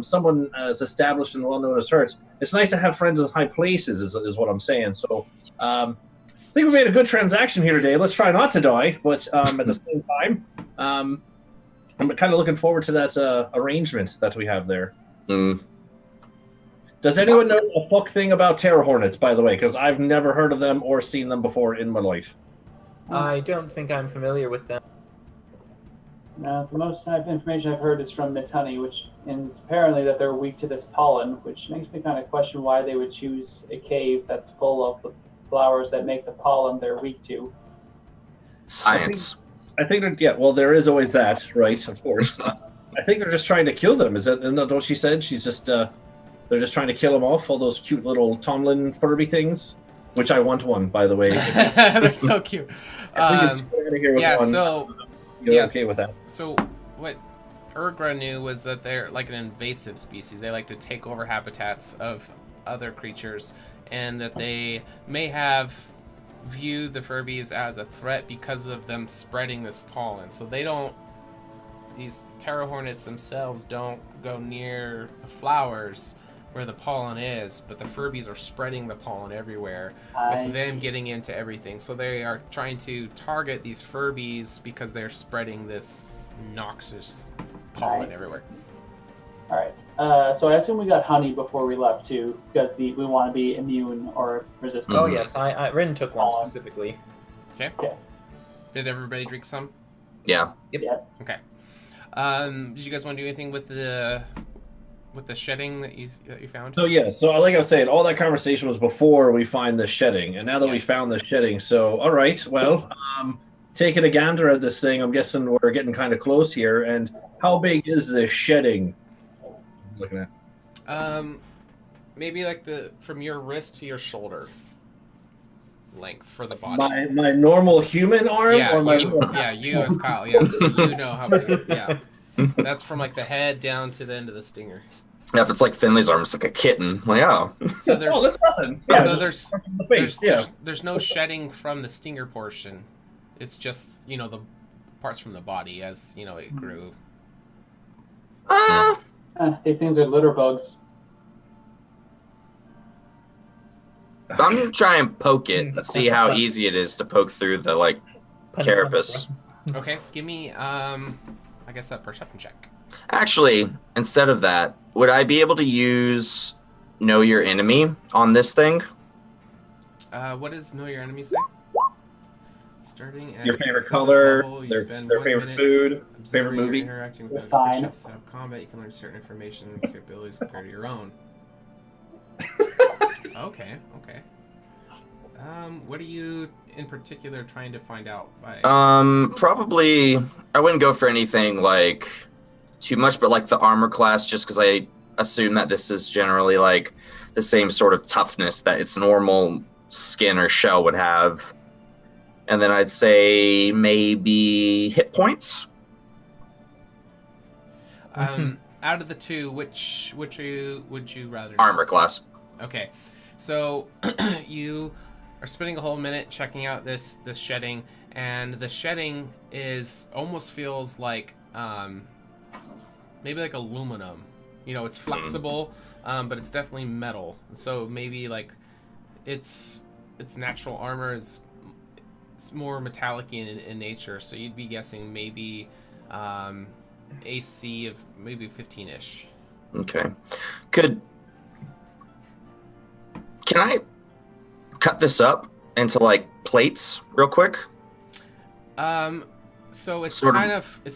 someone as established and well-known as her, it's nice to have friends in high places, is what I'm saying. So I think we made a good transaction here today. Let's try not to die, but at the same time, I'm kind of looking forward to that arrangement that we have there. Does anyone know a fuck thing about terror hornets, by the way? Because I've never heard of them or seen them before in my life.
I don't think I'm familiar with them.
No, the most information I've heard is from Miss Honey, and it's apparently that they're weak to this pollen, which makes me kind of question why they would choose a cave that's full of the flowers that make the pollen they're weak to.
Science.
I think well, there is always that, right? Of course. I think they're just trying to kill them. Is that what she said? She's just they're just trying to kill them off. All those cute little Tomlin Furbee things, which I want one, by the way.
They're so cute.
If we can square out of here with one,
so
you're okay with that.
So what Urgra knew was that they're like an invasive species. They like to take over habitats of other creatures, and that they may have viewed the Furbies as a threat because of them spreading this pollen. So they don't, these terror hornets themselves don't go near the flowers where the pollen is, but the Furbies are spreading the pollen everywhere, with them getting into everything. So they are trying to target these Furbies because they're spreading this noxious pollen everywhere.
All right. So I assume we got honey before we left too, because we want to be immune or resistant.
Oh yes, Rin took one specifically.
Okay. Did everybody drink some?
Yeah.
Yep.
Yeah.
Okay. Did you guys want to do anything with the shedding that you found?
So yeah, so like I was saying, all that conversation was before we find the shedding, and now that we
Yes.
found the shedding, so all right, well, taking a gander at this thing, I'm guessing we're getting kind of close here. And how big is this shedding? I'm looking at.
Maybe like from your wrist to your shoulder length for the body.
My normal human arm,
Yeah,
or my
you as Kyle. Yeah, so you know how big. Yeah, that's from like the head down to the end of the stinger.
Yeah, if it's like Finley's arm, it's like a kitten. Like, oh.
So there's
Oh, that's nothing. Yeah,
so
just
there's
parts of the face,
there's no shedding from the stinger portion. It's just the parts from the body as it grew.
These things are litter bugs.
I'm gonna try and poke it and see how easy it is to poke through the carapace.
Okay, give me I guess a perception check.
Actually, instead of that, would I be able to use Know Your Enemy on this thing?
What does Know Your Enemy say? Starting at
your favorite
7th
color,
level, you
their
spend 1
favorite
minute
food, favorite
observing or
movie.
interacting
The
with
sign.
other creatures outside of combat. You can learn certain information and capabilities compared to your own. Okay. What are you in particular trying to find out by?
Probably I wouldn't go for anything like too much, but like the armor class, just because I assume that this is generally like the same sort of toughness that its normal skin or shell would have. And then I'd say maybe hit points.
Out of the two, which would you rather do?
Armor class.
Okay, so you are spending a whole minute checking out this shedding, and the shedding almost feels like maybe like aluminum. It's flexible, but it's definitely metal. So maybe like its natural armor is more metallic in nature. So you'd be guessing maybe AC of maybe 15-ish.
Okay. Can I cut this up into like plates real quick?
So it's
Sort of.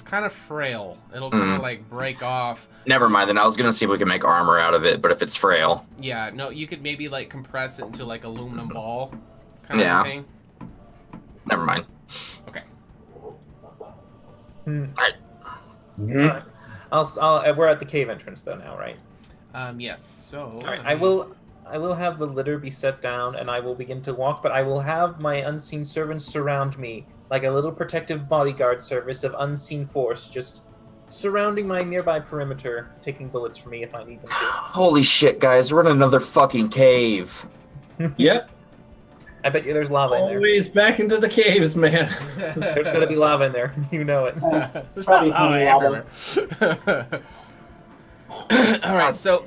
kind of frail. It'll kind of like break off.
Never mind, then I was gonna see if we could make armor out of it, but if it's frail.
Yeah, no, you could maybe like compress it into like aluminum ball kind
Yeah.
of thing.
Never mind.
Okay.
Mhm.
We're at the cave entrance though now, right?
Yes. So.
All right. I will have the litter be set down, and I will begin to walk. But I will have my unseen servants surround me like a little protective bodyguard service of unseen force, just surrounding my nearby perimeter, taking bullets for me if I need them to.
Holy shit, guys, we're in another fucking cave.
Yep.
I bet you there's lava in there.
Always back into the caves, man.
There's gonna be lava in there. You know it.
There's
Probably
not lava
honey
everywhere. All right, so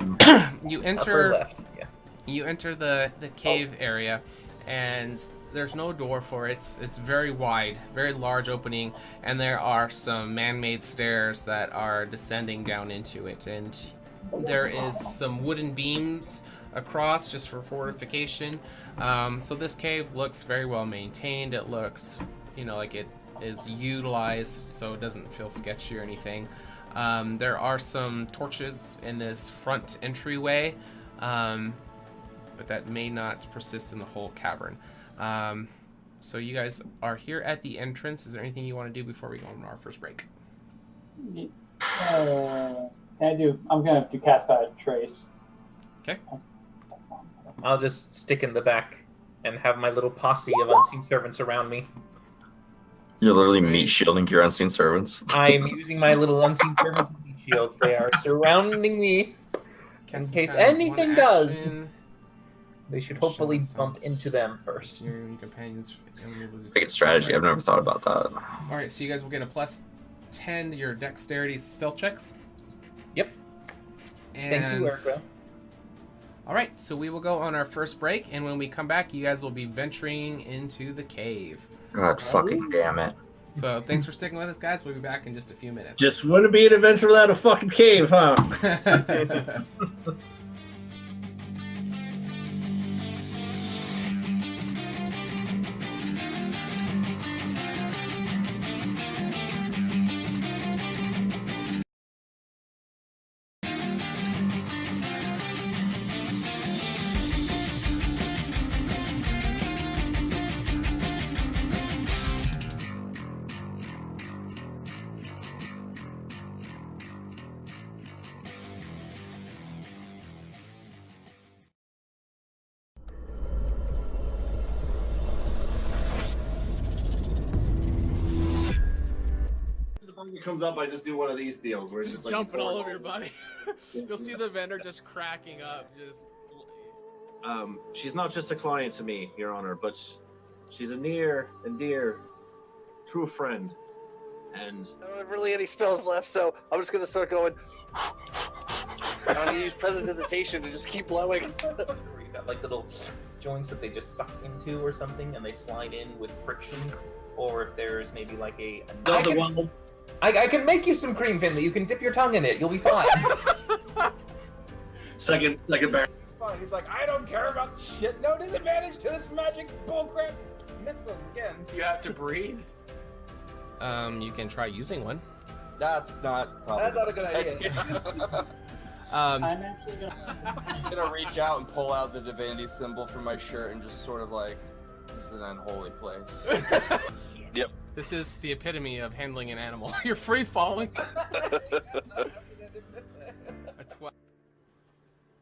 you
Upper
enter.
left. Yeah.
You enter the cave area, and there's no door for it. It's very wide, very large opening, and there are some man-made stairs that are descending down into it. And there is some wooden beams across just for fortification. So this cave looks very well maintained. It looks, like it is utilized, so it doesn't feel sketchy or anything. There are some torches in this front entryway, but that may not persist in the whole cavern. So you guys are here at the entrance. Is there anything you want to do before we go on our first break?
I'm gonna do cast trace.
Okay.
I'll just stick in the back and have my little posse of unseen servants around me.
You're literally meat shielding your unseen servants.
I'm using my little unseen servant meat shields. They are surrounding me in case anything does. They should hopefully bump into them first.
Your companions.
I think it's strategy. I've never thought about that.
All right, so you guys will get a +10 to your dexterity stealth checks.
Yep.
And...
Thank you, Erica.
All right, so we will go on our first break, and when we come back, you guys will be venturing into the cave.
God fucking damn it.
So thanks for sticking with us, guys. We'll be back in just a few minutes.
Just wouldn't be an adventure without a fucking cave, huh?
It comes up, I just do one of these deals where it's just like
jumping all over your body. You'll see the vendor just cracking up.
She's not just a client to me, Your Honor, but she's a near and dear, true friend. And
I don't have really any spells left, so I'm just gonna start going. I'm gonna use Prestidigitation to just keep blowing.
You got like little joints that they just suck into or something, and they slide in with friction. Or if there's maybe like I can make you some cream, Finley. You can dip your tongue in it. You'll be fine.
second bear.
It's fine. He's like, I don't care about shit. No disadvantage to this magic bullcrap. Missiles again.
You have to breathe. You can try using one.
That's not
a good idea.
I'm actually
gonna reach out and pull out the divinity symbol from my shirt and just sort of like, this is an unholy place.
Yep.
This is the epitome of handling an animal. You're free falling. That's what.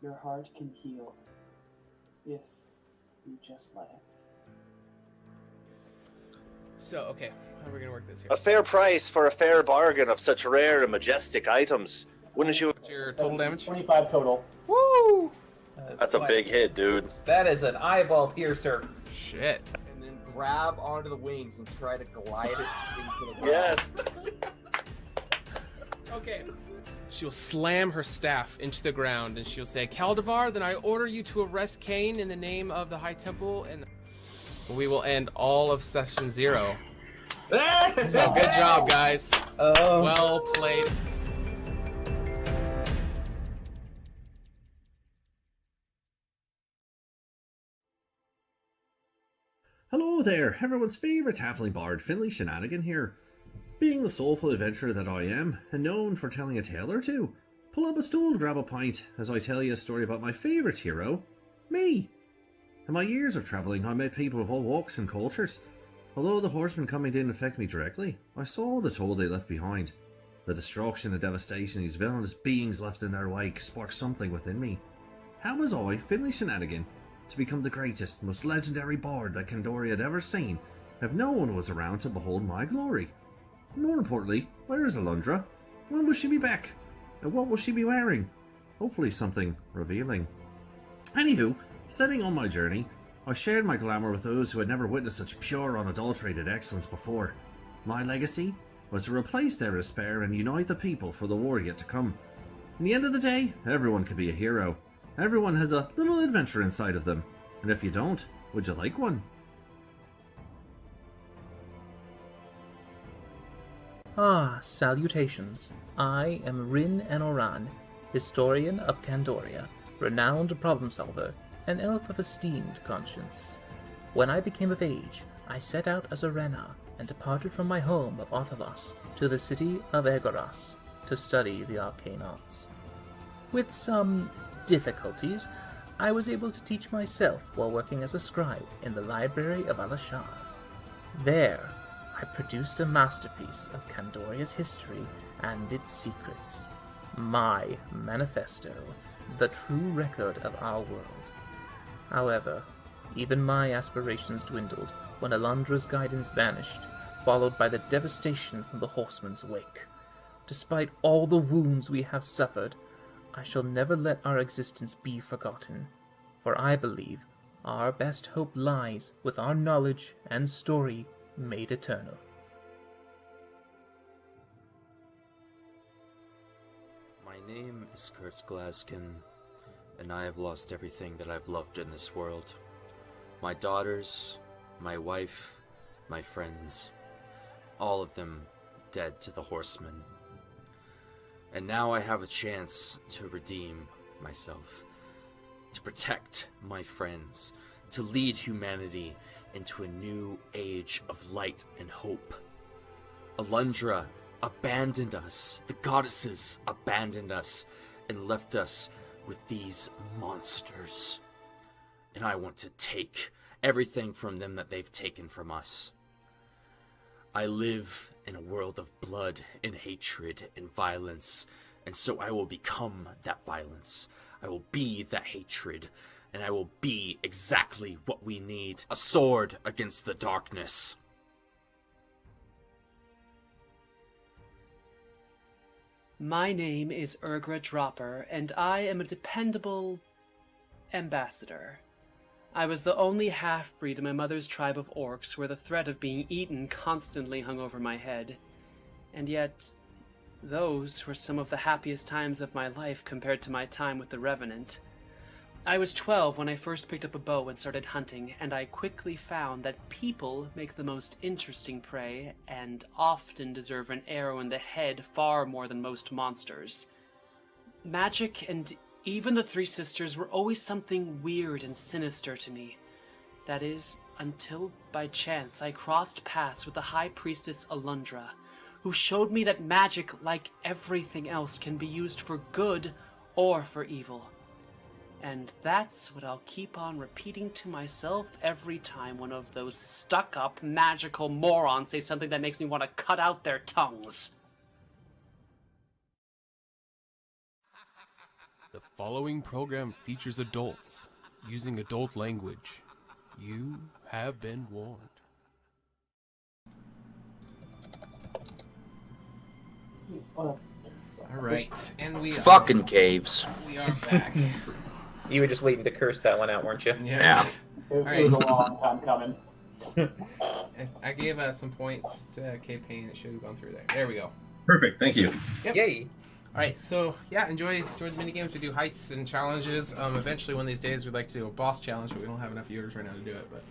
Your heart can heal if you just let it.
So, okay, how are we gonna work this here?
A fair price for a fair bargain of such rare and majestic items. Wouldn't you?
What's your total damage?
25 total.
Woo!
That's a big hit, dude.
That is an eyeball piercer.
Shit.
And then grab onto the wings and try to glide it into the ground.
Yes.
Okay. She'll slam her staff into the ground and she'll say, Caldivar, then I order you to arrest Cain in the name of the High Temple, and we will end all of session 0. So good job, guys. Well played.
Hello there, everyone's favourite halfling bard, Finley Shenanigan here. Being the soulful adventurer that I am, and known for telling a tale or two, pull up a stool to grab a pint as I tell you a story about my favourite hero, me. In my years of travelling, I met people of all walks and cultures. Although the horsemen coming didn't affect me directly, I saw the toll they left behind. The destruction and devastation these villainous beings left in their wake sparked something within me. How was I, Finley Shenanigan, to become the greatest, most legendary bard that Candoria had ever seen, if no one was around to behold my glory? More importantly, where is Alundra? When will she be back? And what will she be wearing? Hopefully something revealing. Anywho, setting on my journey, I shared my glamour with those who had never witnessed such pure, unadulterated excellence before. My legacy was to replace their despair and unite the people for the war yet to come. In the end of the day, everyone can be a hero. Everyone has a little adventure inside of them. And if you don't, would you like one?
Salutations. I am Rin Enoran, historian of Candoria, renowned problem solver, an elf of esteemed conscience. When I became of age, I set out as a Rena and departed from my home of Orthalos to the city of Egoras to study the arcane arts. With some difficulties, I was able to teach myself while working as a scribe in the library of Alashar. There, I produced a masterpiece of Candoria's history and its secrets. My manifesto, the true record of our world. However, even my aspirations dwindled when Alundra's guidance vanished, followed by the devastation from the Horsemen's wake. Despite all the wounds we have suffered, I shall never let our existence be forgotten, for I believe our best hope lies with our knowledge and story made eternal.
My name is Kurt Glaskin, and I have lost everything that I've loved in this world. My daughters, my wife, my friends, all of them dead to the Horsemen. And now I have a chance to redeem myself, to protect my friends, to lead humanity into a new age of light and hope. Alundra abandoned us, the goddesses abandoned us, and left us with these monsters. And I want to take everything from them that they've taken from us. I live in a world of blood and hatred and violence, and so I will become that violence. I will be that hatred, and I will be exactly what we need. A sword against the darkness.
My name is Urgra Dropper, and I am a dependable ambassador. I was the only half-breed in my mother's tribe of orcs where the threat of being eaten constantly hung over my head. And yet, those were some of the happiest times of my life compared to my time with the Revenant. I was 12 when I first picked up a bow and started hunting, and I quickly found that people make the most interesting prey and often deserve an arrow in the head far more than most monsters. Magic and even the Three Sisters were always something weird and sinister to me. That is, until by chance I crossed paths with the High Priestess Alundra, who showed me that magic, like everything else, can be used for good or for evil. And that's what I'll keep on repeating to myself every time one of those stuck-up magical morons say something that makes me want to cut out their tongues.
The following program features adults using adult language. You have been warned.
Well,
All right, and we
Fucking caves.
We are back.
You were just waiting to curse that one out, weren't you?
Yeah.
it
right.
was a long time coming.
I gave some points to K Payne. It should have gone through there. There we go.
Perfect. Thank you.
Yep.
Yay!
All right, so yeah, enjoy the mini games. We do heists and challenges. Eventually, one of these days, we'd like to do a boss challenge, but we don't have enough viewers right now to do it. But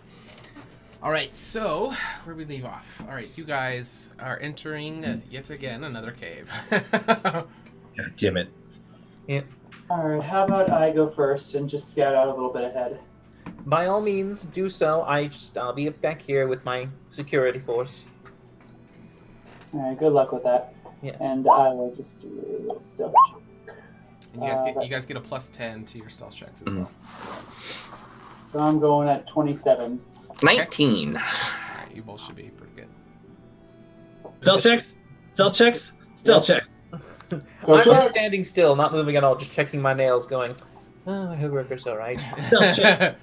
all right, so where do we leave off? All right, you guys are entering yet again another cave.
God damn it.
Yeah.
All right, how about I go first and just scout out a little bit ahead?
By all means, do so. I'll be back here with my security force.
All right, good luck with that.
Yes.
And I will just do a little stealth check.
And you guys get a +10 to your stealth checks as well.
So I'm going at 27.
19.
All right, you both should be pretty good.
Stealth checks? Stealth checks? Stealth checks.
So
I'm
check.
just standing still, not moving at all, just checking my nails, going, oh, I hope Ricker's all right.
Stealth check.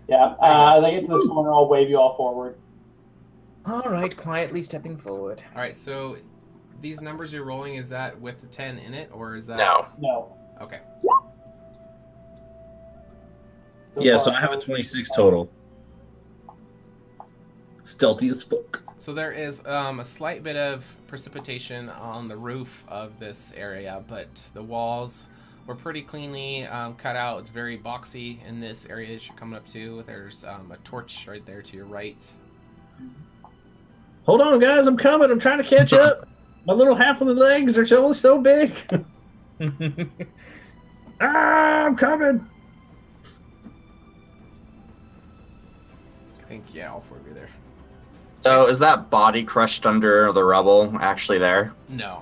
Yeah, as I get to this corner, I'll wave you all forward.
All right, quietly stepping forward.
All right, so these numbers you're rolling, is that with the 10 in it, or is that...
No.
Okay.
Yeah, so I have a 26 total. Stealthy as fuck.
So there is a slight bit of precipitation on the roof of this area, but the walls were pretty cleanly cut out. It's very boxy in this area that you're coming up to. There's a torch right there to your right.
Hold on, guys. I'm coming. I'm trying to catch up. My little half of the legs are so big. I'm coming.
I think, yeah, all four of you there.
So is that body crushed under the rubble actually there?
No.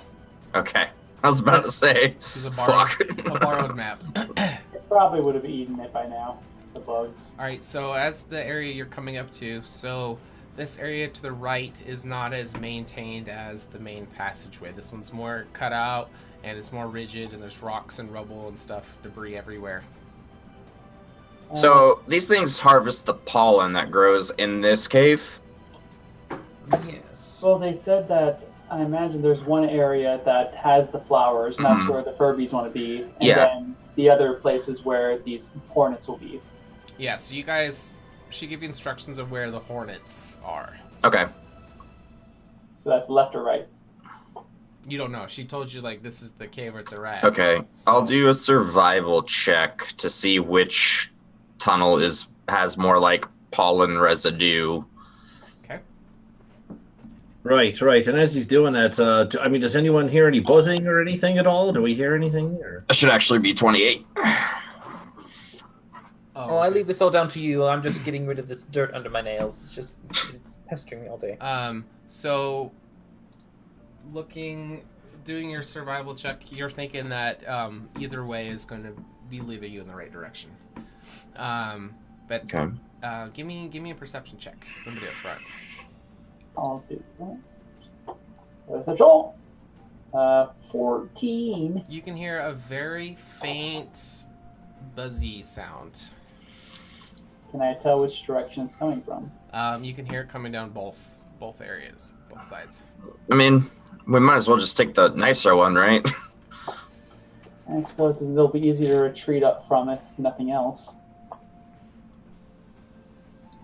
Okay. I was about to say.
This is a borrowed map.
It probably would have eaten it by now, the bugs.
All right, so as the area you're coming up to, so this area to the right is not as maintained as the main passageway. This one's more cut out, and it's more rigid, and there's rocks and rubble and stuff, debris everywhere.
So these things harvest the pollen that grows in this cave?
Yes.
Well, they said that I imagine there's one area that has the flowers, and that's where the Furbies want to be, and then the other places where these hornets will be.
Yeah, so you guys, she gave you instructions of where the hornets are.
Okay.
So that's left or right?
You don't know. She told you, like, this is the cave where they're at.
Okay.
So,
I'll do a survival check to see which tunnel has more, like, pollen residue.
Okay.
Right. And as he's doing that, does anyone hear any buzzing or anything at all? Do we hear anything? Or?
That should actually be 28.
Oh, I leave this all down to you. I'm just getting rid of this dirt under my nails. It's just pestering me all day.
So, doing your survival check, you're thinking that either way is going to be leading you in the right direction. But
okay.
Give me a perception check. Somebody up front.
I'll do that. With a Joel. 14.
You can hear a very faint, buzzy sound.
Can I tell which direction it's coming from?
You can hear it coming down both areas, both sides.
I mean, we might as well just take the nicer one, right?
I suppose it'll be easier to retreat up from if nothing else.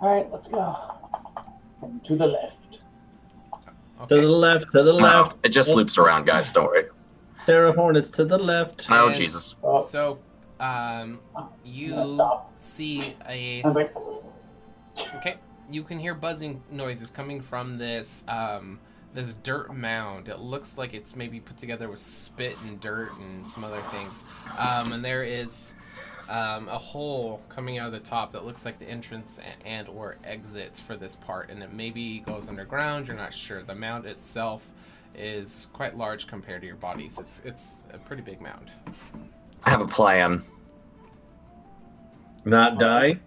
Alright, let's go. And to the left.
Okay.
To the left.
It just loops around, guys. Don't worry.
There are hornets to the left.
Oh,
And
Jesus.
So, you see a... Okay, you can hear buzzing noises coming from this this dirt mound. It looks like it's maybe put together with spit and dirt and some other things. And there is a hole coming out of the top that looks like the entrance and or exits for this part, and it maybe goes underground. You're not sure. The mound itself is quite large compared to your bodies. It's a pretty big mound.
I have a plan.
Not die?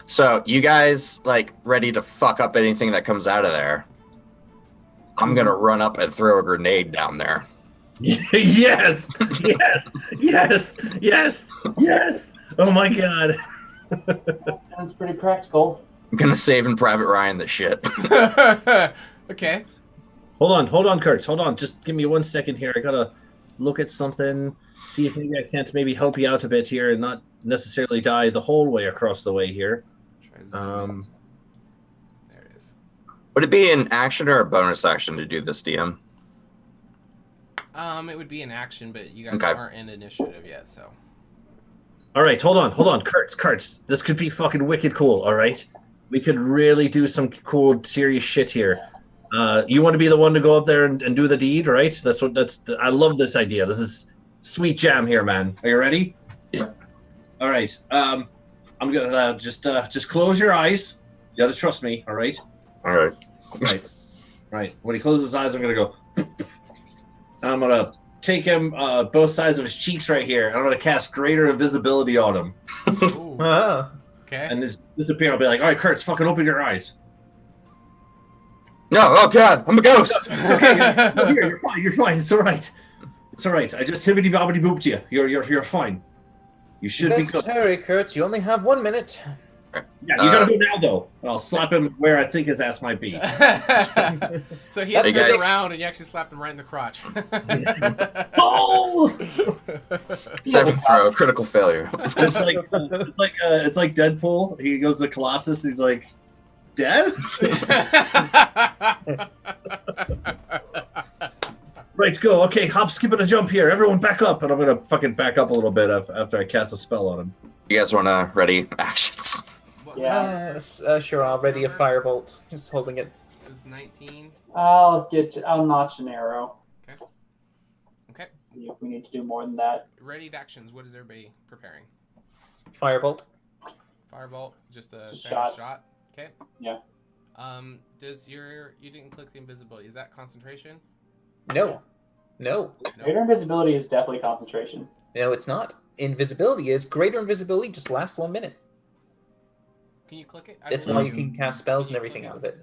So, you guys, like, ready to fuck up anything that comes out of there? I'm gonna run up and throw a grenade down there.
Yes! Oh my god.
Sounds pretty practical.
I'm gonna save in Private Ryan the shit.
Okay.
Hold on, Kurtz. Hold on. Just give me 1 second here. I gotta look at something, see if maybe I can't maybe help you out a bit here and not necessarily die the whole way across the way here.
There it is.
Would it be an action or a bonus action to do this, DM?
It would be an action, but you guys
Okay.
aren't in initiative yet, so.
All right, hold on. Kurtz. This could be fucking wicked cool, all right? We could really do some cool, serious shit here. You want to be the one to go up there and do the deed, right? I love this idea. This is sweet jam here, man. Are you ready?
Yeah.
All right. I'm gonna just close your eyes. You gotta trust me, all right?
All right.
Right. When he closes his eyes, I'm gonna go. I'm gonna take him both sides of his cheeks right here. And I'm gonna cast greater invisibility on him.
Ooh. Okay.
And just disappear. I'll be like, all right, Kurtz, fucking open your eyes.
No, oh god, I'm a ghost.
No, you're fine. It's all right. I just hibbity bobbity booped you. You're fine. You should be good.
Hurry, Kurt. You only have 1 minute.
Yeah, you gotta go now though. I'll slap him where I think his ass might be.
So he had
Hey,
turned
guys.
around and you actually slapped him right in the crotch.
Oh!
Saving throw, critical failure.
It's like Deadpool. He goes to Colossus. He's like, Dad? Right, go. Okay, hop, skip, and a jump here. Everyone back up. And I'm going to fucking back up a little bit after I cast a spell on him.
You guys want to ready actions?
Yeah.
Sure, I'll ready a firebolt. Just holding it.
It was 19.
I'll notch an arrow.
Okay.
See if we need to do more than that.
Readied actions. What is everybody preparing?
Firebolt.
Firebolt. Just a
Shot.
shot. Okay.
Yeah.
Does you didn't click the invisibility? Is that concentration?
No.
Greater invisibility is definitely concentration.
No, it's not. Invisibility is. Greater invisibility just lasts 1 minute.
Can you click it?
That's why you can cast spells and everything out of it.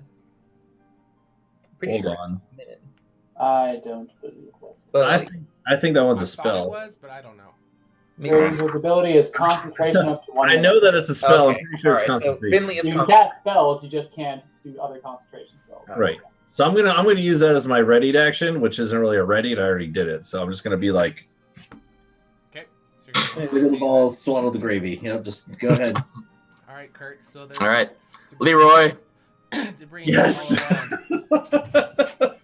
Pretty
Hold
sure.
on.
It's a minute.
I don't believe that.
But
I think that one's
I
a
thought it
spell.
was, but I don't know.
His ability is concentration up to 1
I
minute.
know that it's a spell.
Okay.
I'm pretty sure it's
Alright, so
concentration.
Finley is
You can
concentration.
cast spells, you just can't do other concentration spells.
Right. So I'm gonna use that as my readied action, which isn't really a readied. I already did it, so I'm just gonna be like,
Okay. So you're
hey,
gonna
little balls, swallow the gravy. Just go ahead.
All right, Kurt. So there's
All right, Leroy.
debris
Yes.
all around.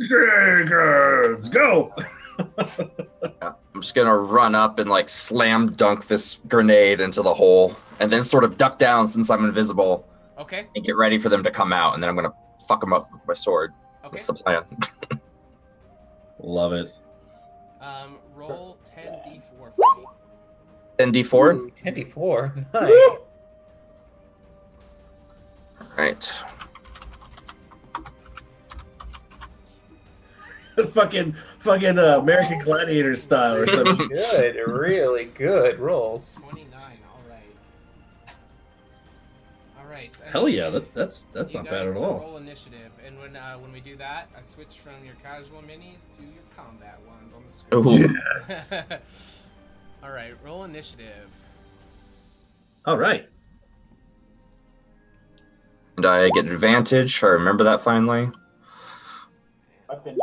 Dragons, go!
I'm just gonna run up and like slam dunk this grenade into the hole, and then sort of duck down since I'm invisible,
Okay.
and get ready for them to come out, and then I'm gonna fuck them up with my sword.
Okay.
That's the plan.
Love it.
Roll 10d4 for me.
Then D4.
Ooh, 10d4. Nice.
All right.
fucking American Gladiator style or something.
Good, really good rolls.
29. All right. All right. and
Hell yeah, that's
you
not bad
guys
at
to
all.
Roll initiative, and when we do that, I switch from your casual minis to your combat ones on the screen.
Ooh.
Yes.
All right. Roll initiative.
All right.
And I get advantage. I remember that finally.
Weapon.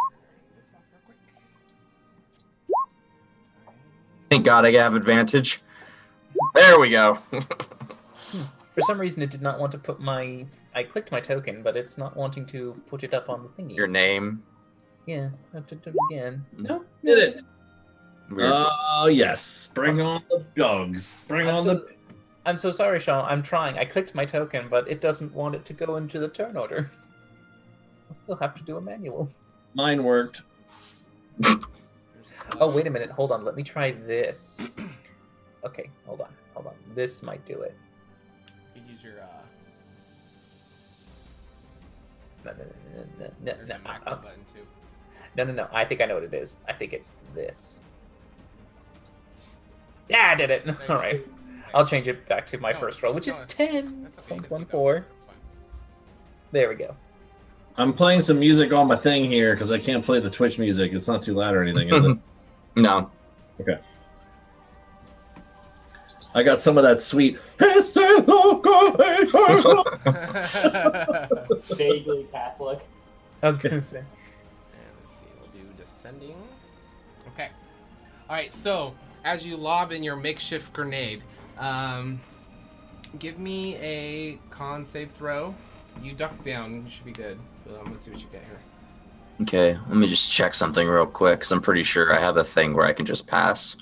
This off real quick.
Thank God I have advantage. There we go.
For some reason, it did not want to put my... I clicked my token, but it's not wanting to put it up on the thingy.
Your name.
Yeah, I have to do it again. No,
Did it.
Weird.
Oh, yes. Bring on the dogs. Bring on the...
I'm so sorry, Sean. I'm trying. I clicked my token, but it doesn't want it to go into the turn order. We'll have to do a manual.
Mine worked.
Oh, wait a minute. Hold on. Let me try this. Okay, hold on. This might do it.
You use your
No.
there's a macro button too.
No. I think I know what it is. I think it's this. Yeah, I did it.
There you
All
go.
right. I'll change it back to my
No,
first roll, which is
no,
10.
That's okay. Just keep
1.14.
going. That's fine.
There we go.
I'm playing some music on my thing here because I can't play the Twitch music. It's not too loud or anything, is it?
No.
Okay. I got some of that sweet.
Vaguely Catholic.
I was going to say.
And let's see, we'll do descending. Okay. All right. So as you lob in your makeshift grenade, give me a con save throw. You duck down. You should be good. Let's see what you get here.
Okay, let me just check something real quick, because I'm pretty sure I have a thing where I can just pass.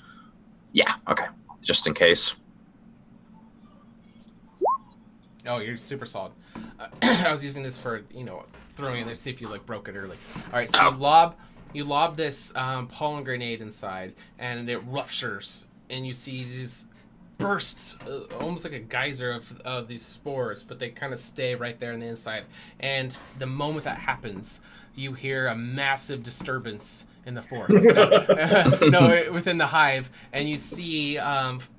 Yeah, okay. Just in case.
Oh, you're super solid. I was using this for, throwing it there, see if you broke it early. All right, so you lob this pollen grenade inside, and it ruptures, and you see these bursts, almost like a geyser of these spores, but they kind of stay right there on the inside. And the moment that happens, you hear a massive disturbance in the force. Within the hive, and you see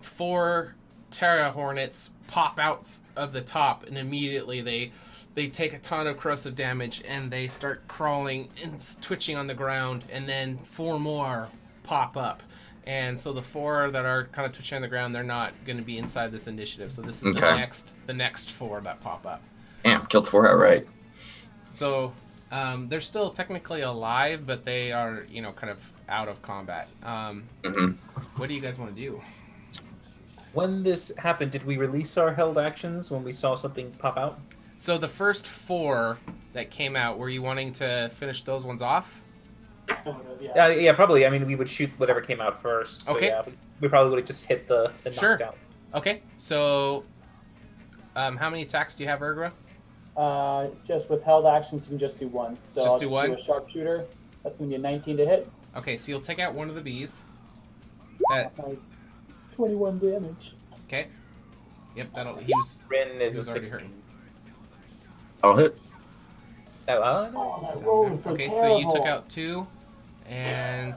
4 Terra Hornets pop out of the top, and immediately they take a ton of corrosive damage, and they start crawling and twitching on the ground, and then 4 more pop up. And so the 4 that are kind of twitching on the ground, they're not going to be inside this initiative. So this is the next 4 that pop up.
Damn, killed 4 outright.
So they're still technically alive, but they are, kind of out of combat. What do you guys want to do?
When this happened, did we release our held actions when we saw something pop out?
So the first 4 that came out, were you wanting to finish those ones off?
Yeah, probably. I mean, we would shoot whatever came out first. So
Okay.
Yeah, we probably would have just hit the
Sure.
knockdown.
Okay, so how many attacks do you have, Urgra?
Just with held actions, you can just do 1. So
Just
I'll
do 1?
do a sharpshooter. That's going to be a 19 to hit.
Okay, so you'll take out one of the bees.
21 damage.
Okay. Yep,
Rin is
he was
a
already
16.
hurting.
I'll hit.
That roll was so
Okay, so you took
terrible.
out 2, and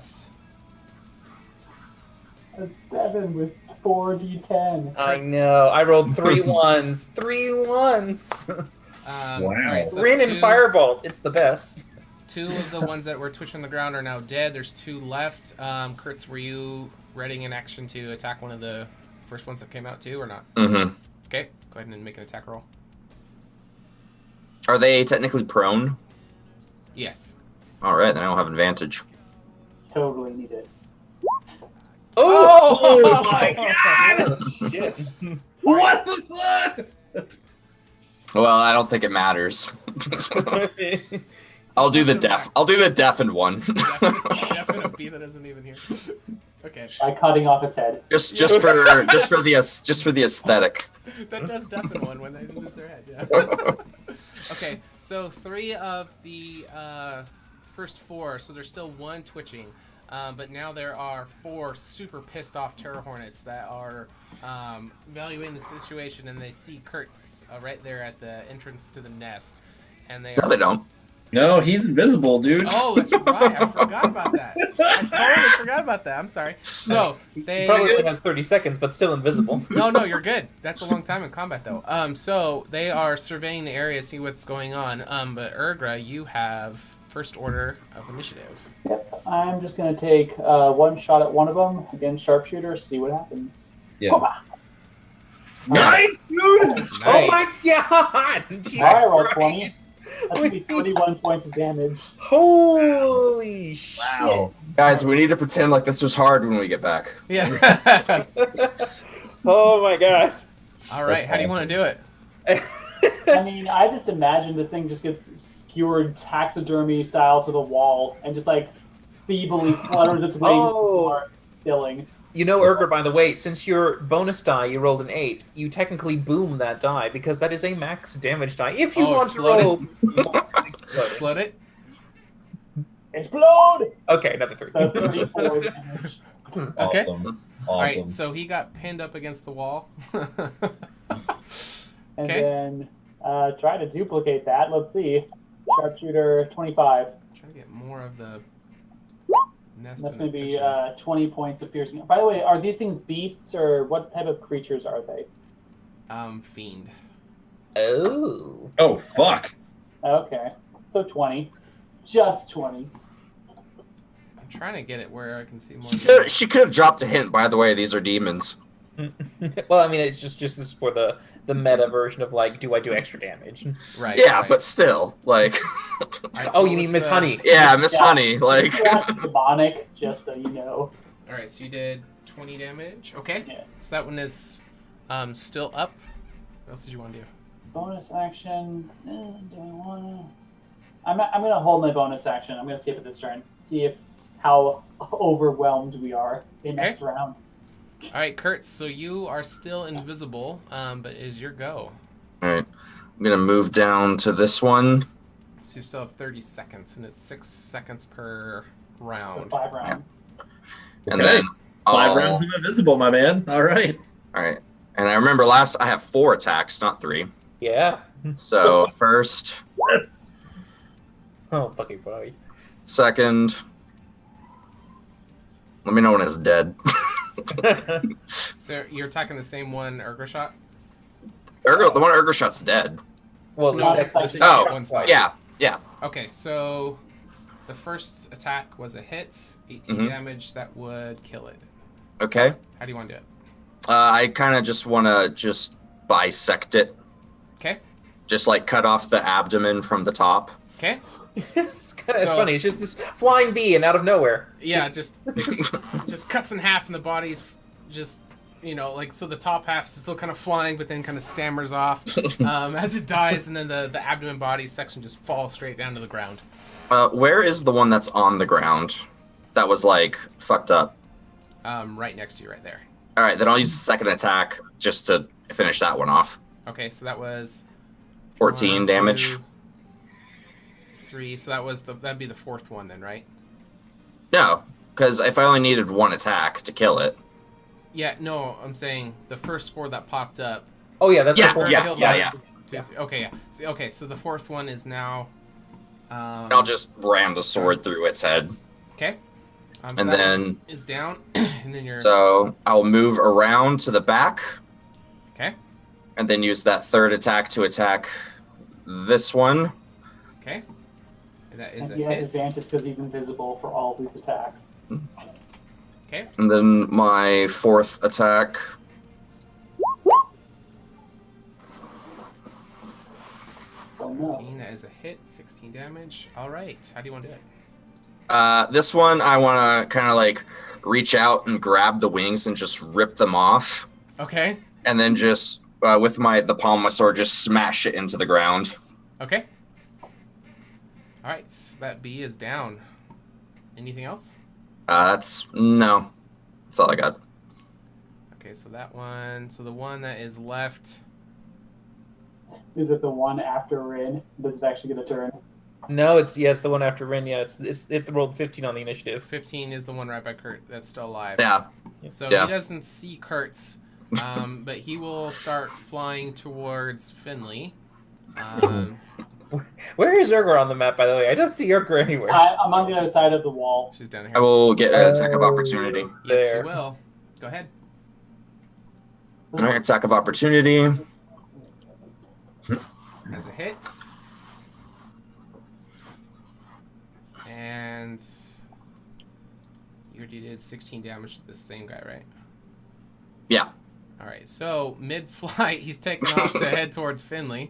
A 7 with 4d10.
I know. I rolled 3 ones. 3 ones.
all right, so that's
Rin and
2.
Firebolt. It's the best.
2 of the ones that were twitching on the ground are now dead. There's 2 left. Kurtz, were you readying an action to attack one of the first ones that came out too, or not?
Mm-hmm.
Okay, go ahead and make an attack roll.
Are they technically prone?
Yes.
All right, then I don't have advantage.
Totally need it.
Oh my
God! Shit.
What the fuck?
Well, I don't think it matters. I'll do the deaf. I'll do the deafened one.
Definite B that isn't even here. Okay.
By cutting off its head.
just for the aesthetic.
That does deafen one when they lose their head. Yeah. Okay, so 3 of the first 4, so there's still 1 twitching, but now there are 4 super pissed off terror hornets that are evaluating the situation, and they see Kurtz right there at the entrance to the nest, and they.
No, they don't.
No, he's invisible, dude.
Oh, that's right. I forgot about that. I totally forgot about that. I'm sorry. So they
Probably only has 30 seconds, but still invisible.
No, you're good. That's a long time in combat, though. So they are surveying the area, see what's going on. But Urgra, you have first order of initiative.
Yep. I'm just gonna take 1 shot at one of them. Again, sharpshooter. See what happens.
Yeah.
Hoppa.
Nice, dude.
Nice.
Oh my god! Jesus
All right, roll
Christ.
20. That's gonna be 31 points of damage.
Holy shit!
Wow.
Guys, we need to pretend like this was hard when we get back.
Yeah.
Oh my god!
All right. How do you want to do it?
I mean, I just imagine the thing just gets skewered taxidermy style to the wall and just like feebly flutters its way into filling.
You know, Urgra, by the way, since your bonus die, you rolled an 8, you technically boom that die, because that is a max damage die. If you want
explode
to roll...
Explode it.
Explode!
Okay, another 3.
So 34 damage.
Okay.
Awesome.
All right. So he got pinned up against the wall.
And
Okay.
then try to duplicate that. Let's see. Sharpshooter 25.
Trying to get more of the nest.
That's
in
going
the
to be
picture.
20 points of piercing. By the way, are these things beasts or what type of creatures are they?
Fiend.
Oh.
Oh, fuck.
Okay. So 20. Just 20.
I'm trying to get it where I can see more.
She could have dropped a hint. By the way, these are demons.
Well, I mean, it's just this for the meta version of like, do I do extra damage?
Right.
Yeah,
right.
but still, like.
Alright, so
Oh,
what
you
was
mean Miss
the-
Honey?
Yeah, Miss Honey, like.
Demonic, just so you know.
All right, so you did 20 damage. Okay.
Yeah.
So that one is still up. What else did you want to do?
Bonus action. Do I want to? I'm going to hold my bonus action. I'm going to skip it this turn. See how overwhelmed we are in next round.
All right, Kurt. So you are still invisible, but is your go?
All right, I'm gonna move down to this one.
So you still have 30 seconds, and it's 6 seconds per round.
5 rounds.
And
Okay.
then
5 rounds of invisible, my man. All right.
All right. And I remember I have 4 attacks, not 3.
Yeah.
So first,
Oh, fucking boy.
second. Let me know when it's dead.
So you're attacking the same one, Urgra shot?
The one Urgra shot's dead.
Well,
No, the second one's not.
Yeah.
Okay, so the first attack was a hit, 18
Mhm.
damage. That would kill it.
Okay.
How do you want to do it?
I kind of just want to bisect it.
Okay.
Just like cut off the abdomen from the top.
Okay.
It's kind of
So-
funny. It's just this flying bee and out of nowhere.
Yeah, just cuts in half, and the body's just, like, so the top half is still kind of flying, but then kind of stammers off as it dies, and then the abdomen body section just falls straight down to the ground.
Where is the one that's on the ground? That was like fucked up.
Right next to you, right there.
All right, then I'll use the second attack just to finish that one off.
Okay, so that was
14
1,
damage.
2, 3. So that'd be the fourth one then, right?
No, because if I only needed 1 attack to kill it.
Yeah, no, I'm saying the first 4 that popped up.
Oh yeah, that's
Yeah,
the fourth.
yeah.
Okay, yeah. Okay, so the fourth one is now.
I'll just ram the sword through its head.
Okay. So
And
that
then-
one is down, and then you're.
So I'll move around to the back.
Okay.
And then use that third attack to attack this one.
Okay. That is
And
a
he has
hit.
advantage because he's invisible for all of these attacks.
Okay.
And then my 4th attack.
Oh, no.
17, that is a hit. 16 damage. All right. How do you want to do it?
This one, I want to kind of like reach out and grab the wings and just rip them off.
Okay.
And then just, with the palm of my sword, just smash it into the ground.
Okay. All right. So that bee is down. Anything else?
No. That's all I got.
Okay, so that one. So the one that is left.
Is it the one after Rin? Does it actually get a turn?
No, it's the one after Rin. Yeah, it rolled 15 on the initiative.
15 is the one right by Kurt that's still alive.
Yeah.
So
Yeah.
he doesn't see Kurtz, but he will start flying towards Finley.
Where is Urgra on the map, by the way? I don't see Urgra anywhere.
I'm on the other side of the wall.
She's down
I
here.
will get an attack of opportunity.
Yes,
there.
you will. Go ahead.
All right, attack of opportunity.
Has a hit. And you already did 16 damage to this same guy, right?
Yeah.
All right, so mid-flight, he's taking off to head towards Finley.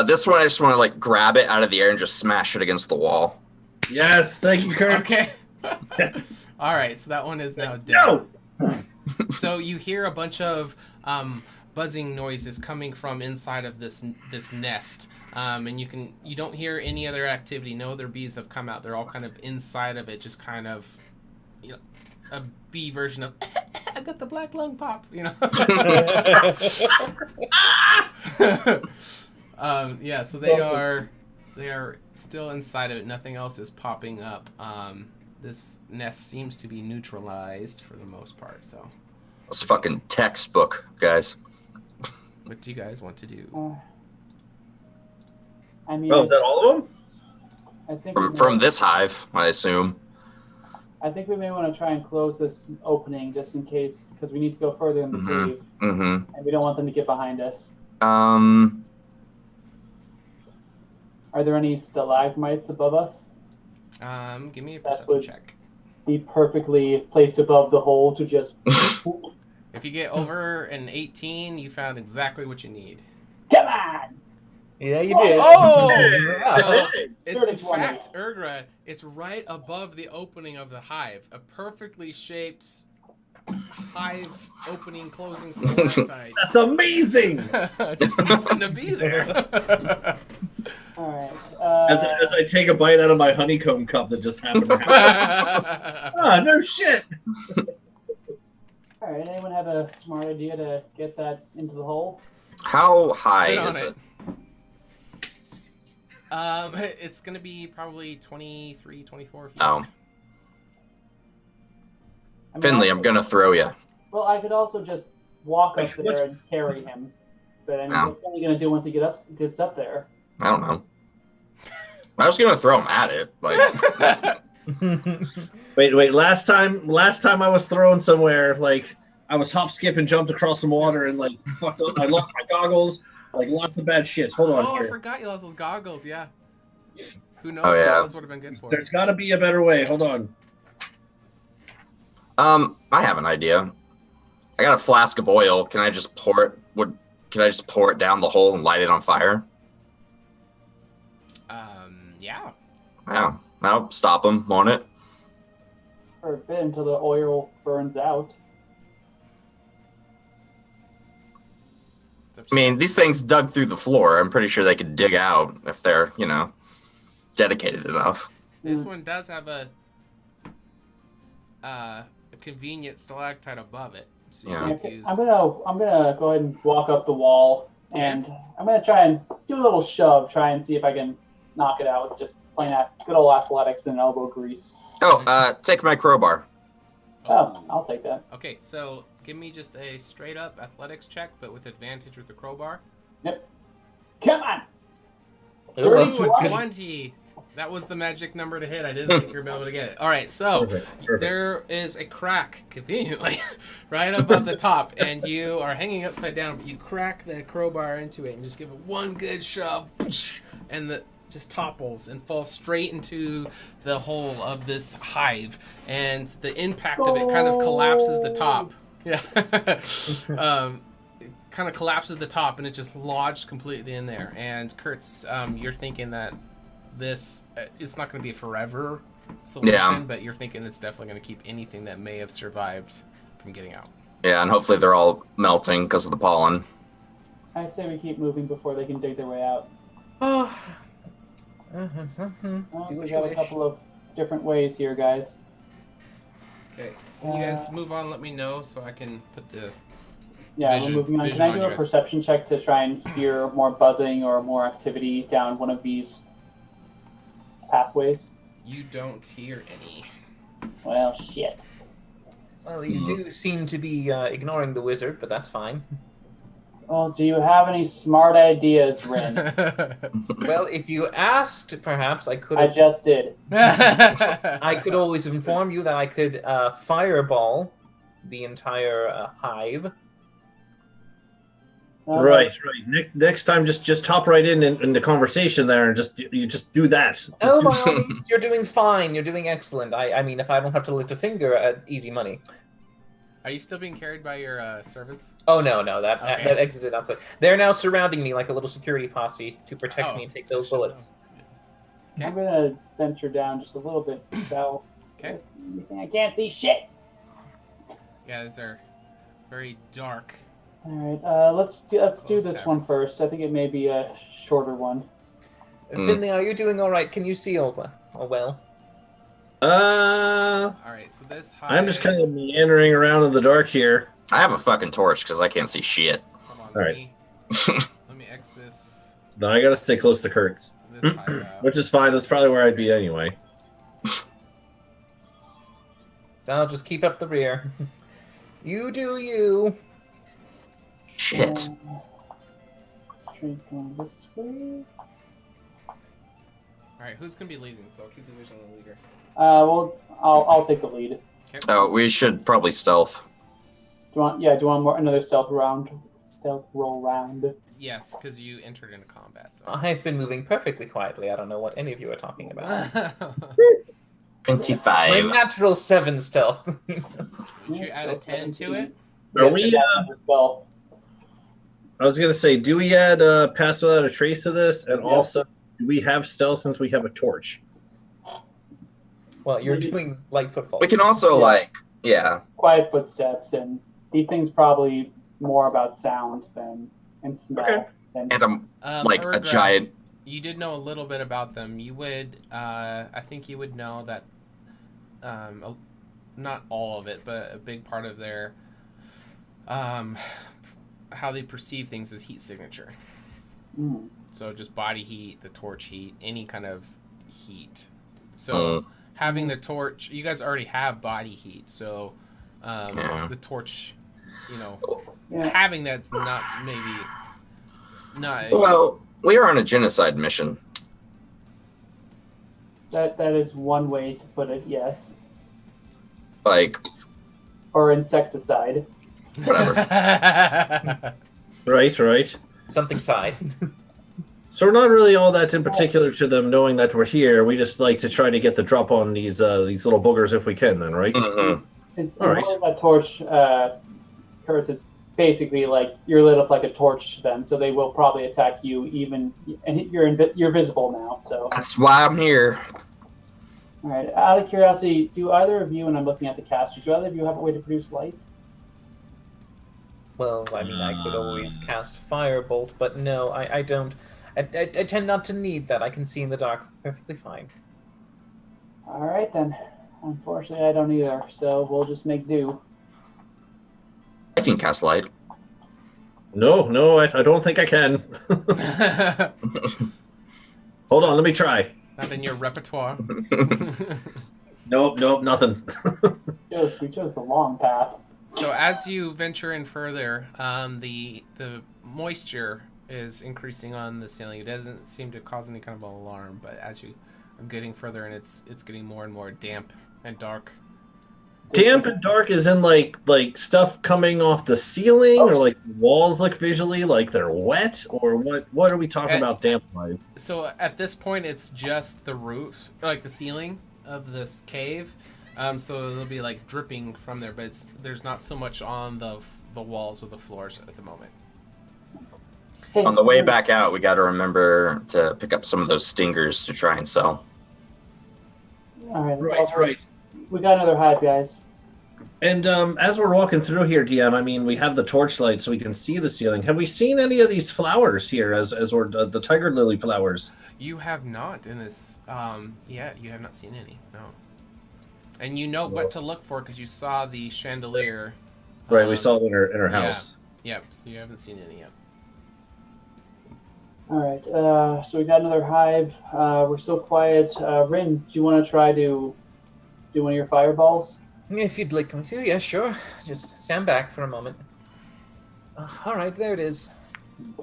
This one, I just want to like grab it out of the air and just smash it against the wall.
Yes, thank you, Kurt.
Okay. All right, so that one is now dead.
No.
So you hear a bunch of buzzing noises coming from inside of this nest, and you don't hear any other activity. No other bees have come out. They're all kind of inside of it, just kind of, a bee version of I got the black lung pop, Yeah, so they are still inside of it. Nothing else is popping up. This nest seems to be neutralized for the most part. So,
It's a fucking textbook, guys.
what do you guys want to do?
I mean,
Oh, is that all of them?
I think
From this hive, I assume.
I think we may want to try and close this opening just in case, because we need to go further in the cave,
Mm-hmm.
and we don't want them to get behind us.
Um,
Are there any stalagmites above us?
Give me a
That
perception
would-
check.
Be perfectly placed above the hole to just
If you get over an 18, you found exactly what you need.
come on.
Yeah, you did.
Oh!
Yeah.
So it's in
30, 20.
fact, Urgra, it's right above the opening of the hive. A perfectly shaped hive opening, closing stalactite.
That's amazing.
Just happened to be there.
All right.
As I take a bite out of my honeycomb cup that just happened to happen. Oh, no shit.
All right. Anyone have a smart idea to get that into the hole?
how high
Spit on
is it?
It's going to be probably 23, 24 feet.
Oh.
I mean,
Finley, I'm gonna throw you.
Well, I could also just walk up there and carry him. But I mean,
Oh.
what's Finley gonna do once he gets up there?
I don't know. I was gonna throw him at it. Like,
Wait. Last time I was thrown somewhere, like I was hop, skip, and jumped across some water and like fucked up. I lost my goggles. Like lots of bad shit. Hold on
Oh, I
here.
forgot you lost those goggles. Yeah. Who knows
Oh,
what
yeah.
those would have been good for?
There's got to be a better way. Hold on.
I have an idea. I got a flask of oil. Can I just pour it? Can I just pour it down the hole and light it on fire?
Yeah.
Yeah, that'll stop them, won't it?
For a bit until the oil burns out.
It's up
I
to
mean,
you.
these things dug through the floor. I'm pretty sure they could dig out if they're, dedicated enough.
This one does have a convenient stalactite above it. So you
Yeah.
could use...
I'm gonna go ahead and walk up the wall, and I'm gonna try and do a little shove, try and see if I can knock it out. Just playing at good old athletics and elbow grease.
Oh, take my crowbar.
Oh, I'll take that.
Okay, so give me just a straight up athletics check, but with advantage with the crowbar.
Yep. Come on.
Ooh,
Ooh, a 20. That was the magic number to hit. I didn't think you were able to get it. All right, so
Perfect.
there is a crack, conveniently, right above the top, and you are hanging upside down. But you crack the crowbar into it and just give it one good shove, and the just topples and falls straight into the hole of this hive, and the impact of it kind of collapses the top. Yeah. It kind of collapses the top, and it just lodged completely in there. And Kurtz, you're thinking that this it's not going to be a forever solution, but you're thinking it's definitely going to keep anything that may have survived from getting out.
Yeah, and hopefully they're all melting because of the pollen.
I say we keep moving before they can dig their way out.
Oh.
Well, we got a couple of different ways here, guys.
Okay. When you guys move on, let me know so I can put the
Yeah, we're moving on. Can I do a perception check to try and hear more buzzing or more activity down one of these pathways?
You don't hear any.
Well, shit.
Well, you do seem to be ignoring the wizard, but that's fine.
Well, do you have any smart ideas, Rin?
Well, if you asked, perhaps I could.
I just did.
I could always inform you that I could fireball the entire hive.
Right. Next time, just hop right in the conversation there, and you just do that.
Oh, by all means, you're doing fine. You're doing excellent. I mean, if I don't have to lift a finger, easy money.
Are you still being carried by your servants?
Oh no, that exited outside. They're now surrounding me like a little security posse to protect me and take those bullets.
Okay.
I'm gonna venture down just a little bit, so.
Okay.
I can't see shit.
Yeah, these are very dark.
All right, let's do this one first. I think it may be a shorter one.
Finley, are you doing all right? Can you see all well?
All right, so this hive...
I'm just kind of meandering around in the dark here.
I have a fucking torch because I can't see shit.
Hold on,
all right.
Let me X this.
No, I gotta stay close to Kurtz. Which is fine. That's probably where I'd be anyway.
I'll just keep up the rear. You do you.
Shit.
Straight going this way.
Alright, who's gonna be leading? So I'll keep the vision on the leader.
Well, I'll take the lead.
Okay.
Oh, we should probably stealth.
Do you want another stealth roll round?
Yes, because you entered into combat. So.
I've been moving perfectly quietly. I don't know what any of you are talking about.
25.
My natural 7 stealth.
Would you add a 10 to it?
Are we? I was gonna say, do we add pass without a trace to this, and also do we have stealth since we have a torch?
Well, you're doing light footfalls.
We can also
quiet footsteps, and these things probably more about sound than and smell.
Okay.
Than...
And a giant.
You did know a little bit about them. You would, I think you would know that, not all of it, but a big part of their, how they perceive things is heat signature.
Mm.
So just body heat, the torch heat, any kind of heat. So having the torch, you guys already have body heat. So the torch, having that's not maybe not.
Well, we are on a genocide mission.
That is one way to put it. Yes.
Like.
Or insecticide.
Whatever.
Right.
Something side.
So we're not really all that in particular to them knowing that we're here. We just like to try to get the drop on these little boogers if we can, then, right?
Mm-hmm.
It's all right. That torch, Kurtz, it's basically like you're lit up like a torch to them, so they will probably attack you and you're visible now. So
that's why I'm here.
All right. Out of curiosity, do either of you, and I'm looking at the casters, do either of you have a way to produce light?
Well, I mean, I could always cast Firebolt, but no, I don't. I tend not to need that. I can see in the dark perfectly fine.
All right, then. Unfortunately, I don't either, so we'll just make do.
I can cast light.
No, I don't think I can. Hold on, let me try.
Not in your repertoire.
Nope, nothing.
We chose the long path.
So as you venture in further, the moisture is increasing on the ceiling. It doesn't seem to cause any kind of alarm, but as you are getting further, and it's getting more and more damp and dark.
damp and dark is in like stuff coming off the ceiling, or like walls look visually like they're wet, or what are we talking about damp wise?
So at this point, it's just the roof, like the ceiling of this cave. So it'll be like dripping from there, but there's not so much on the walls or the floors at the moment.
On the way back out, we got to remember to pick up some of those stingers to try and sell.
All right.
Right.
We got another hive, guys.
And as we're walking through here, DM, I mean, we have the torchlight so we can see the ceiling. Have we seen any of these flowers here as we're the tiger lily flowers?
You have not in this. Yeah, you have not seen any. No. And you know what to look for because you saw the chandelier.
Right, we saw it in her house.
Yeah. Yep. So you haven't seen any yet.
All right. So we got another hive. We're still quiet. Rin, do you want to try to do one of your fireballs?
If you'd like me to, yeah, sure. Just stand back for a moment. All right, there it is. And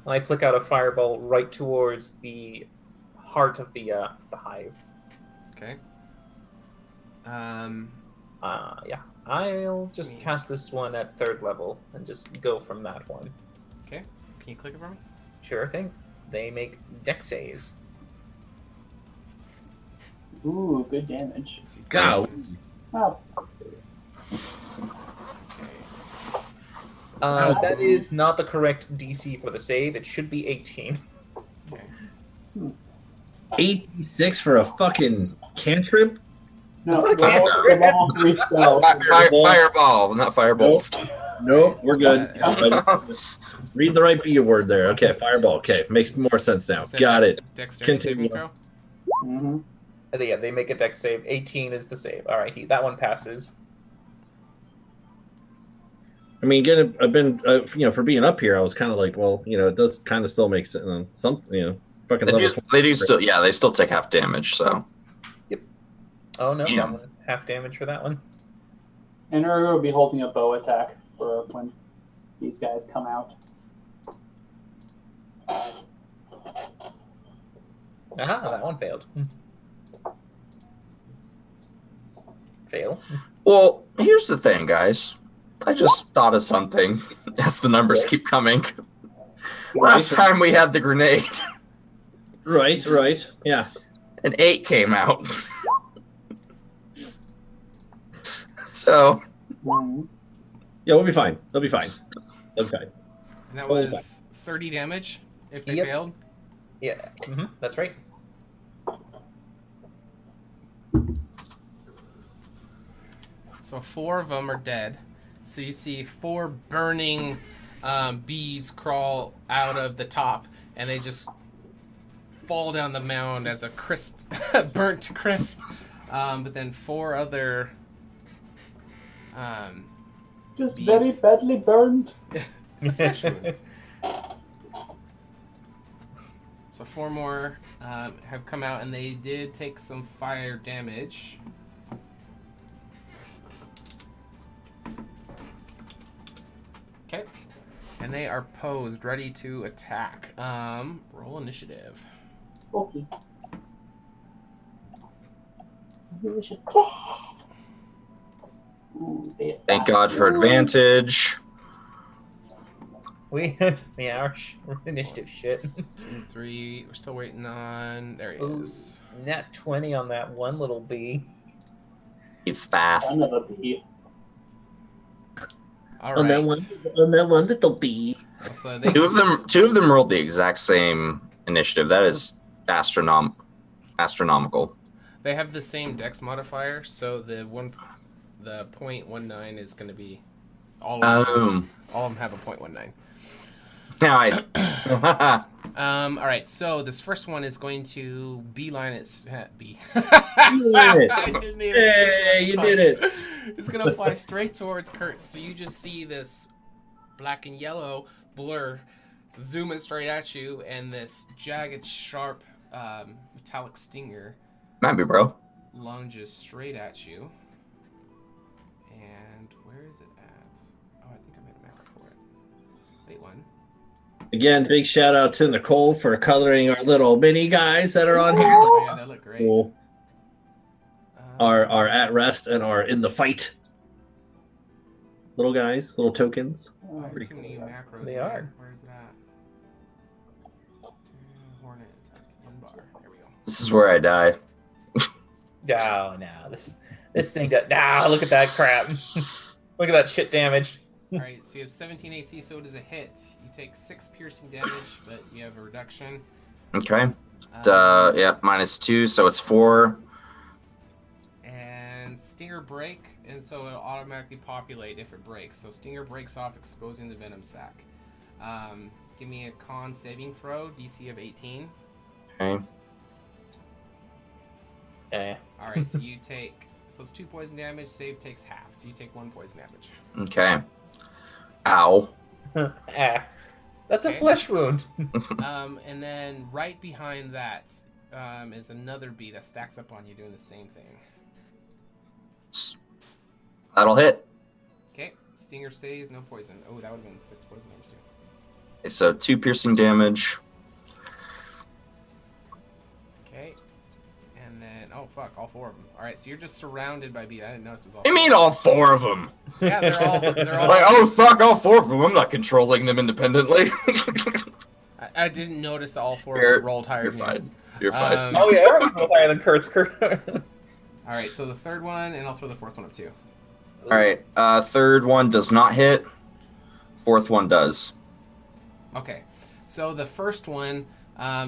I flick out a fireball right towards the heart of the hive.
Okay.
Yeah. I'll just cast this one at 3rd level and just go from that one.
Okay. Can you click it for me?
Sure thing. They make dex saves.
Ooh, good damage.
Go.
Oh.
That is not the correct DC for the save. It should be 18.
Okay.
86 for a fucking cantrip?
No, level 3 spell.
Fireball, not firebolt.
Nope, we're good. Read the right B word there. Okay, fireball. Okay, makes more sense now. Got it.
Dexterity saving
Continue.
throw.
Mm-hmm.
Yeah, they make a dex save. 18 is the save. All right, that one passes.
I mean, again, I've been, for being up here, I was kind of like, well, it does kind of still make sense. Something, fucking
They do still, yeah, they still take half damage, so.
Yep. Oh, no,
Yeah.
half damage for that one.
And Urgo will be holding a bow attack for when these guys come out.
Aha, that one failed. Fail.
Well, here's the thing, guys. I just thought of something as the numbers keep coming. Last time we had the grenade.
Right, yeah.
An 8 came out. So.
Yeah, we'll be fine. They'll be fine. Okay.
And that was 30 damage if they failed?
Yeah, that's right.
So 4 of them are dead. So you see 4 burning bees crawl out of the top, and they just fall down the mound as a crisp, burnt crisp. But then 4 other
just
bees.
very badly burned.
It's a flesh wound. So 4 more have come out, and they did take some fire damage. Okay. And they are posed, ready to attack. Roll initiative.
Okay.
Thank God for advantage.
Our initiative shit.
2, 3. We're still waiting on. There he is.
Nat 20 on that one little bee.
He's fast.
Another bee.
All
on
right.
that one little bee.
So
Two of them rolled the exact same initiative. That is astronomical.
They have the same dex modifier, so the 0.19 is going to be all of them. All of them have a 0.19.
Nice.
All right, so this first one is going to beeline its bee.
I didn't even. Hey, you did it!
It's gonna fly straight towards Kurt. So you just see this black and yellow blur zooming straight at you, and this jagged, sharp, metallic stinger.
Might be, bro.
Lunges straight at you. And where is it at? Oh, I think I made a map for it. Wait, one.
Again, big shout out to Nicole for coloring our little mini guys that are on here.
Oh, yeah, that look great.
Cool. are at rest and are in the fight. Little guys, little tokens.
Pretty too many macros.
They
man.
are.
Where's it at? Hornet attack in bar. Here we go.
This is where I die.
Oh no, this thing does. Nah, look at that crap. Look at that shit damage.
All right, so you have 17 AC, so it is a hit. You take 6 piercing damage, but you have a reduction.
Okay. Yeah, -2, so it's 4.
And Stinger break, and so it'll automatically populate if it breaks. So Stinger breaks off, exposing the venom sac. Give me a con saving throw, DC of 18.
Okay.
Yeah.
All right, so you take, so it's 2 poison damage. Save takes half, so you take 1 poison damage.
Okay. Ow.
That's
Okay.
a flesh wound.
And then right behind that is another bee that stacks up on you, doing the same thing.
That'll hit.
Okay, Stinger stays, no poison. Oh, that would have been 6 poison damage too.
Okay, so 2 piercing damage.
Okay, and then oh fuck, all 4 of them. All right, so you're just surrounded by bees. I didn't notice it was all.
You mean all 4 of them?
Yeah, they're all.
Like, oh fuck, all 4 of them. I'm not controlling them independently.
I didn't notice all 4
You're-
rolled higher.
You're
than you.
fine. You're fine.
Oh yeah, everyone's rolled higher than Kurt's.
All right, so the third one, and I'll throw the fourth one up too.
All right. Third one does not hit. Fourth one does.
Okay, so the first one,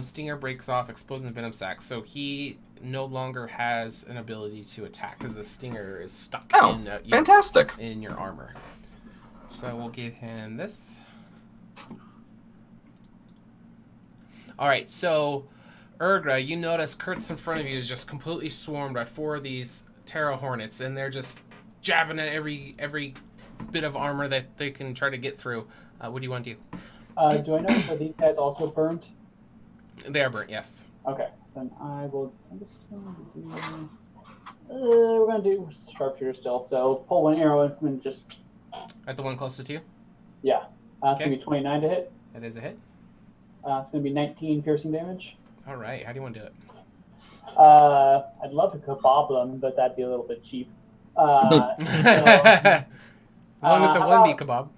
Stinger breaks off, exposing the venom sac. So he no longer has an ability to attack because the Stinger is stuck in
fantastic.
in your armor. So we'll give him this. All right, so Urgra, you notice Kurtz in front of you is just completely swarmed by 4 of these Terra Hornets, and they're just jabbing at every bit of armor that they can try to get through. What do you want to do?
Do I know that these guys also burnt?
They are burnt, yes.
Okay, then I will. I'm just going to do. We're going to do sharpshooter still. So pull one arrow and just.
At the one closest to you?
Yeah. It's
Okay.
going to be 29 to hit.
That is a hit.
It's going to be 19 piercing damage.
All right, how do you want to do it?
I'd love to kebab them, but that'd be a little bit cheap.
As long as it's a
how
one beat
about-
kebab.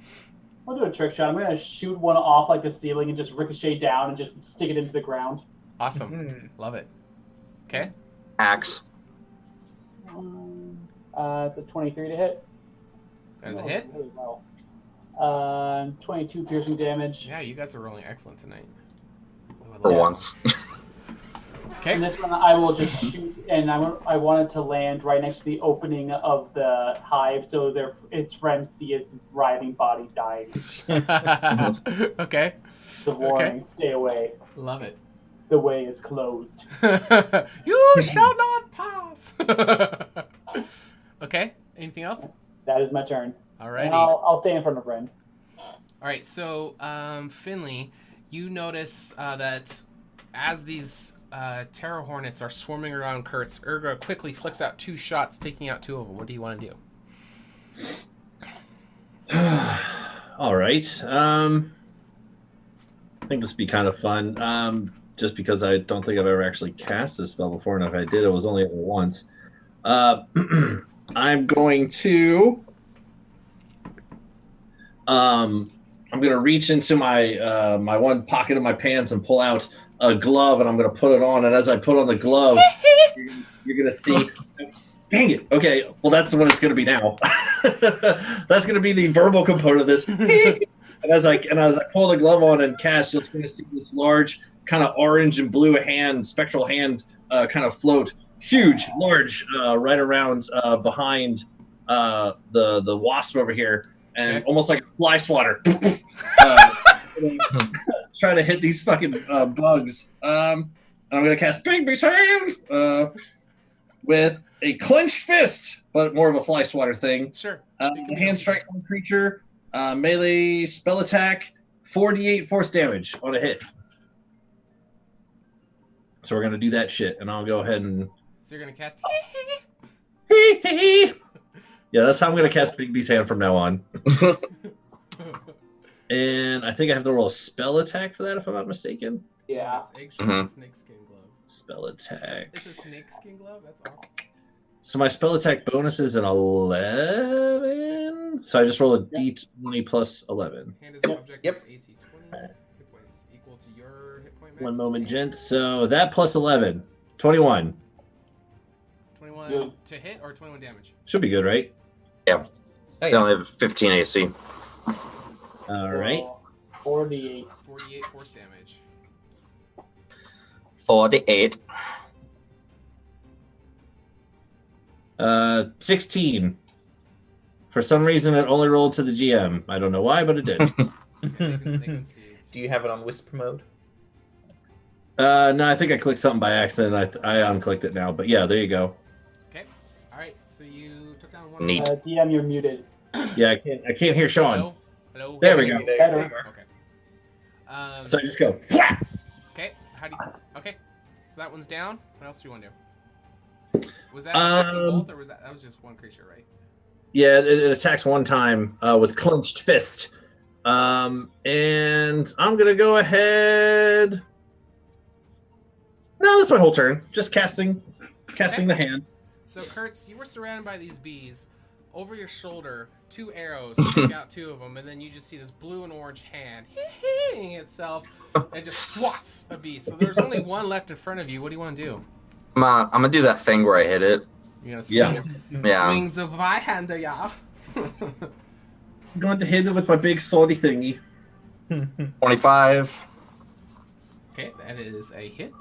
I'll do a trick shot. I'm going to shoot one off like the ceiling and just ricochet down and just stick it into the ground.
Awesome. Love it. Okay.
Axe.
It's a 23 to hit.
That's a hit?
Really well. 22 piercing damage.
Yeah, you guys are rolling excellent tonight. Ooh, I
For
love
once.
Okay.
And this one I will just shoot, and I want it to land right next to the opening of the hive, so its friends see its writhing body dying.
Okay.
The warning: stay away.
Love it.
The way is closed.
You shall not pass. Okay. Anything else?
That is my turn.
Alrighty.
And I'll stay in front of Ren.
All right. So, Finley, you notice that as these Terror Hornets are swarming around Kurtz, Urgra quickly flicks out 2 shots, taking out 2 of them. What do you want to do?
All right. I think this would be kind of fun. Just because I don't think I've ever actually cast this spell before, and if I did, it was only ever once. I'm going to. I'm going to reach into my my one pocket of my pants and pull out a glove, and I'm going to put it on. And as I put on the glove, you're going to see. Dang it! Okay, well that's what it's going to be now. That's going to be the verbal component of this. And as I pull the glove on and cast, you're just going to see this large kind of orange and blue hand, spectral hand, kind of float, huge, large, right around behind the wasp over here, and almost like a fly swatter. Trying to hit these fucking bugs. And I'm going to cast Big Beast Hand with a clenched fist, but more of a fly swatter thing.
Sure.
Hand strike on creature, melee spell attack, 4d8 force damage on a hit. So we're going to do that shit, and I'll go ahead and...
So you're going to cast...
Yeah, that's how I'm going to cast Bigby's Hand from now on. And I think I have to roll a spell attack for that, if I'm not mistaken.
Yeah.
It's eggshell snakeskin glove.
Spell attack.
It's a snakeskin glove? That's awesome.
So my spell attack bonus is an 11. So I just roll a d20 plus 11.
Hand is an object.
Yep.
AC 20. Hit points equal to your hit point max.
One moment, gents. So that plus 11. 21.
21 to hit or 21 damage?
Should be good, right?
Yeah.
Oh,
They
yeah.
only have 15 AC.
All right.
48.
48 force damage.
48.
16. For some reason, it only rolled to the GM. I don't know why, but it did.
They can see.
Do you have it on whisper mode?
No, I think I clicked something by accident. I unclicked it now, but yeah, there you go.
Okay. All right. So you took down one.
Neat.
DM, you're muted.
Yeah, I can't hear Sean.
Hello. Hello.
There we go.
Better.
Okay.
So I just go. Flap!
Okay. How do you? Okay. So that one's down. What else do you want to do? Was that attacking both, or was that was just one creature, right?
Yeah, it attacks one time with clenched fist. And I'm gonna go ahead. No, that's my whole turn. Just casting the hand.
So Kurtz, you were surrounded by these bees. Over your shoulder, 2 arrows stick out 2 of them, and then you just see this blue and orange hand hitting itself and just swats a bee. So there's only one left in front of you. What do you want to do?
I'm gonna do that thing where I hit it.
You're gonna
Yeah.
swing the Zweihander, yeah.
I'm going to hit it with my big salty thingy.
25.
Okay, that is a hit.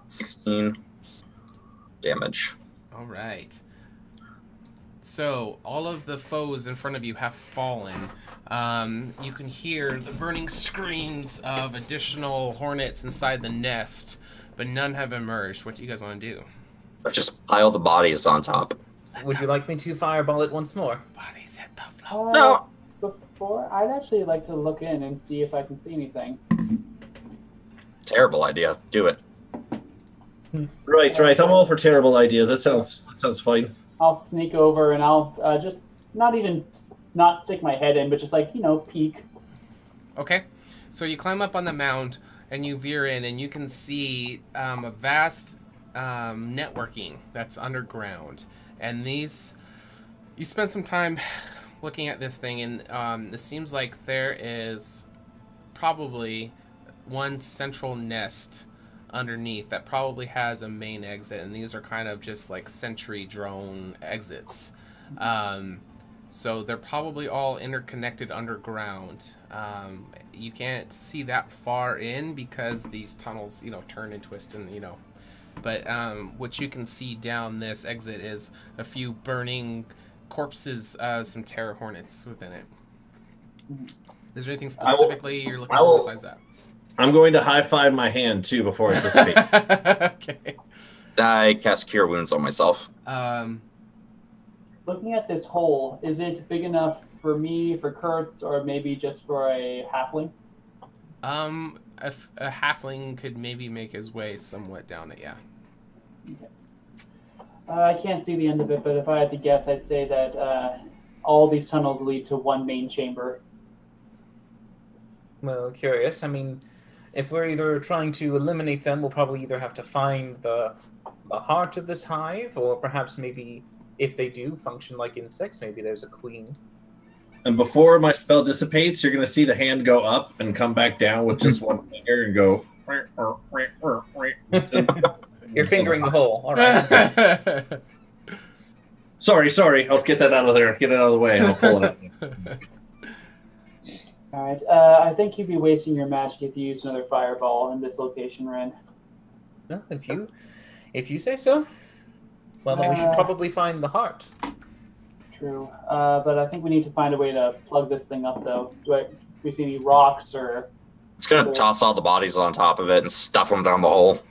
16 damage.
All right. So all of the foes in front of you have fallen. You can hear the burning screams of additional hornets inside the nest, but none have emerged. What do you guys want to do?
Just pile the bodies on top.
Would you like me to fireball it once more?
Bodies hit the floor.
No.
Before, I'd actually like to look in and see if I can see anything.
Terrible idea. Do it.
Right. I'm all for terrible ideas. That sounds fine.
I'll sneak over and I'll just not stick my head in, but just peek.
Okay. So you climb up on the mound and you veer in, and you can see a vast networking that's underground. And you spend some time looking at this thing, and it seems like there is probably one central nest underneath that probably has a main exit, and these are kind of just like sentry drone exits. So they're probably all interconnected underground. You can't see that far in because these tunnels, turn and twist and, But what you can see down this exit is a few burning corpses, some terror hornets within it. Is there anything specifically you're looking for besides that?
I'm going to high five my hand too before it dissipates.
Okay.
I cast Cure Wounds on myself.
Looking at this hole, is it big enough for me, for Kurtz, or maybe just for a halfling?
If a halfling could maybe make his way somewhat down it, yeah.
Okay. I can't see the end of it, but if I had to guess, I'd say that all these tunnels lead to one main chamber.
Well, curious. I mean, if we're either trying to eliminate them, we'll probably either have to find the heart of this hive, or perhaps maybe if they do function like insects, maybe there's a queen.
And before my spell dissipates, you're going to see the hand go up and come back down with just one finger and go.
You're fingering the hole. All right.
Sorry. I'll get that out of there. Get it out of the way. I'll pull it up.
All right. I think you'd be wasting your magic if you used another fireball in this location, Ren.
Well, if you say so. Well, then we should probably find the heart.
True. But I think we need to find a way to plug this thing up, though. Do we see any rocks or...
It's going to toss all the bodies on top of it and stuff them down the hole.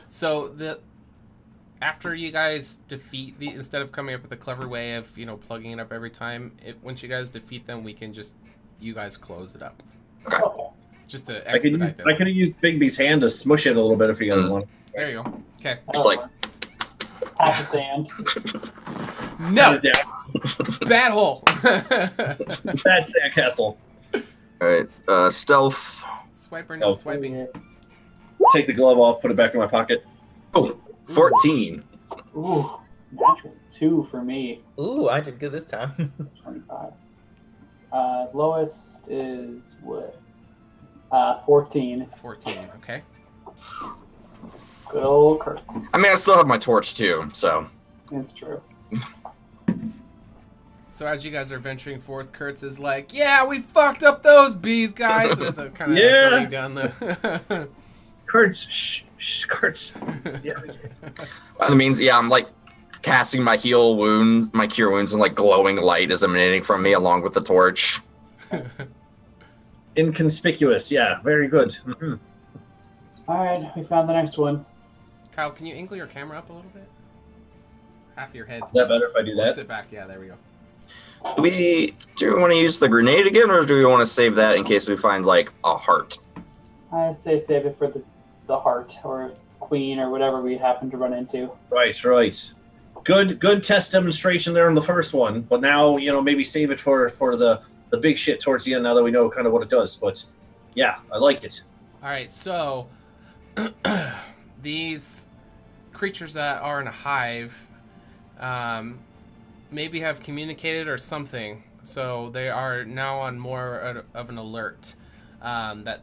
So after you guys defeat instead of coming up with a clever way of plugging it up every time, once you guys defeat them, we can just you guys close it up.
Okay.
Just to expedite this.
I could have used Bigby's hand to smush it a little bit if you guys want.
There you go. Okay.
Just like
half a sand.
No. Bad hole.
Bad sandcastle.
All right. Stealth.
Swiper, no swiping.
Take the glove off. Put it back in my pocket.
Oh, 14.
Ooh. Natural 2 for me.
Ooh, I did good this time.
25. Lowest is what? 14.
14. Okay.
Good old Kurt.
I mean, I still have my torch too, so.
It's true.
So as you guys are venturing forth, Kurtz is like, "Yeah, we fucked up those bees, guys." There's a kind of going down the.
Kurtz, Kurtz. Yeah.
That means, yeah, I'm like casting my cure wounds, and like glowing light is emanating from me along with the torch.
Inconspicuous, yeah, very good. Mm-hmm.
All right, we found the next one.
Kyle, can you angle your camera up a little bit? Half your head.
Is that better if I do that?
Sit back. Yeah, there we go.
Do we want to use the grenade again, or do we want to save that in case we find like a heart?
I say save it for the heart or queen or whatever we happen to run into.
Right. Good test demonstration there in the first one, but now maybe save it for the big shit towards the end. Now that we know kind of what it does, but yeah, I like it.
All right, so these creatures that are in a hive maybe have communicated or something, so they are now on more of an alert that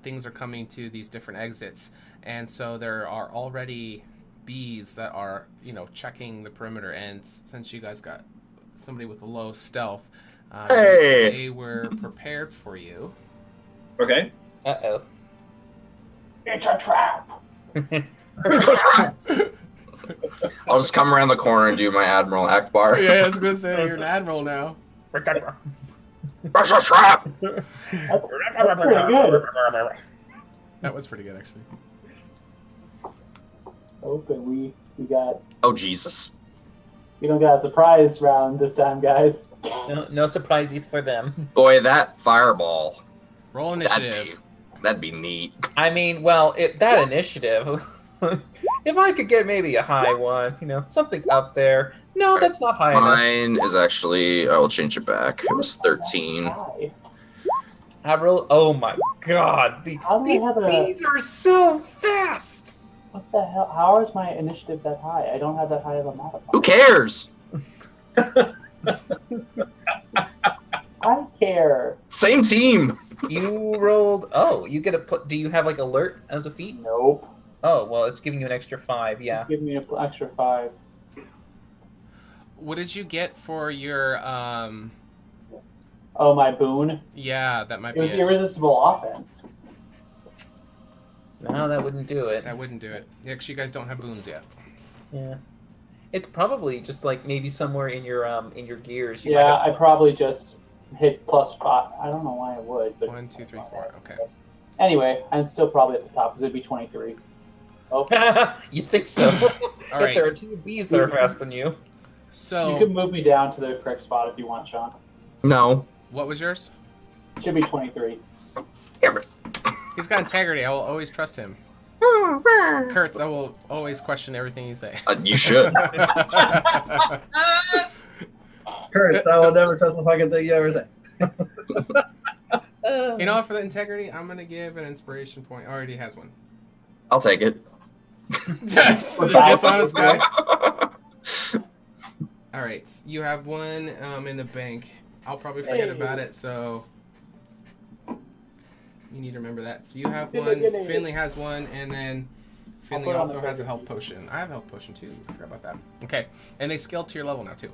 things are coming to these different exits, and so there are already bees that are checking the perimeter. And since you guys got somebody with a low stealth, they were prepared for you.
Okay.
Uh-oh.
It's a trap.
I'll just come around the corner and do my Admiral Akbar.
Yeah, I was gonna say you're an admiral now.
That's a trap!
That's pretty good.
That was pretty good, actually.
Open. We got.
Oh Jesus!
We don't got a surprise round this time, guys.
No surprises for them.
Boy, that fireball.
Roll initiative.
That'd be neat.
I mean, well, that initiative. If I could get maybe a high one, something up there. No, that's not high enough.
Mine is actually. I will change it back. It was 13.
I rolled. Oh my god! These are so fast.
What the hell? How is my initiative that high? I don't have that high of a modifier.
Who cares?
I care.
Same team.
You rolled. Oh, you get a. Do you have like alert as a feat?
Nope.
Oh well, it's giving you an extra 5. Yeah.
Give me an extra 5.
What did you get for your
Oh, my boon.
Yeah, that might be.
It was irresistible offense.
No, that wouldn't do it.
That wouldn't do it. Yeah, because you guys don't have boons yet.
Yeah. It's probably just like maybe somewhere in your gears.
Yeah, I probably just hit +5. I don't know why I would. But
1, 2, 3, 4. Okay.
Anyway, I'm still probably at the top because it'd be 23. Oh.
You think so?
All right.
If there are 2 bees that are faster than you.
So
you can move me down to the correct spot if you want, Sean.
No.
What was yours?
Should be 23.
He's got integrity. I will always trust him. Kurtz, I will always question everything you say.
You should.
Kurtz, I will never trust the fucking thing you ever say.
You know what? For the integrity, I'm gonna give an inspiration point. Already has one.
I'll take it.
Dishonest guy. All right, you have one in the bank. I'll probably forget about it, so you need to remember that. So you have one. Finley has one, and then Finley also has a health potion. I have a health potion too. I forgot about that. Okay, and they scale to your level now too.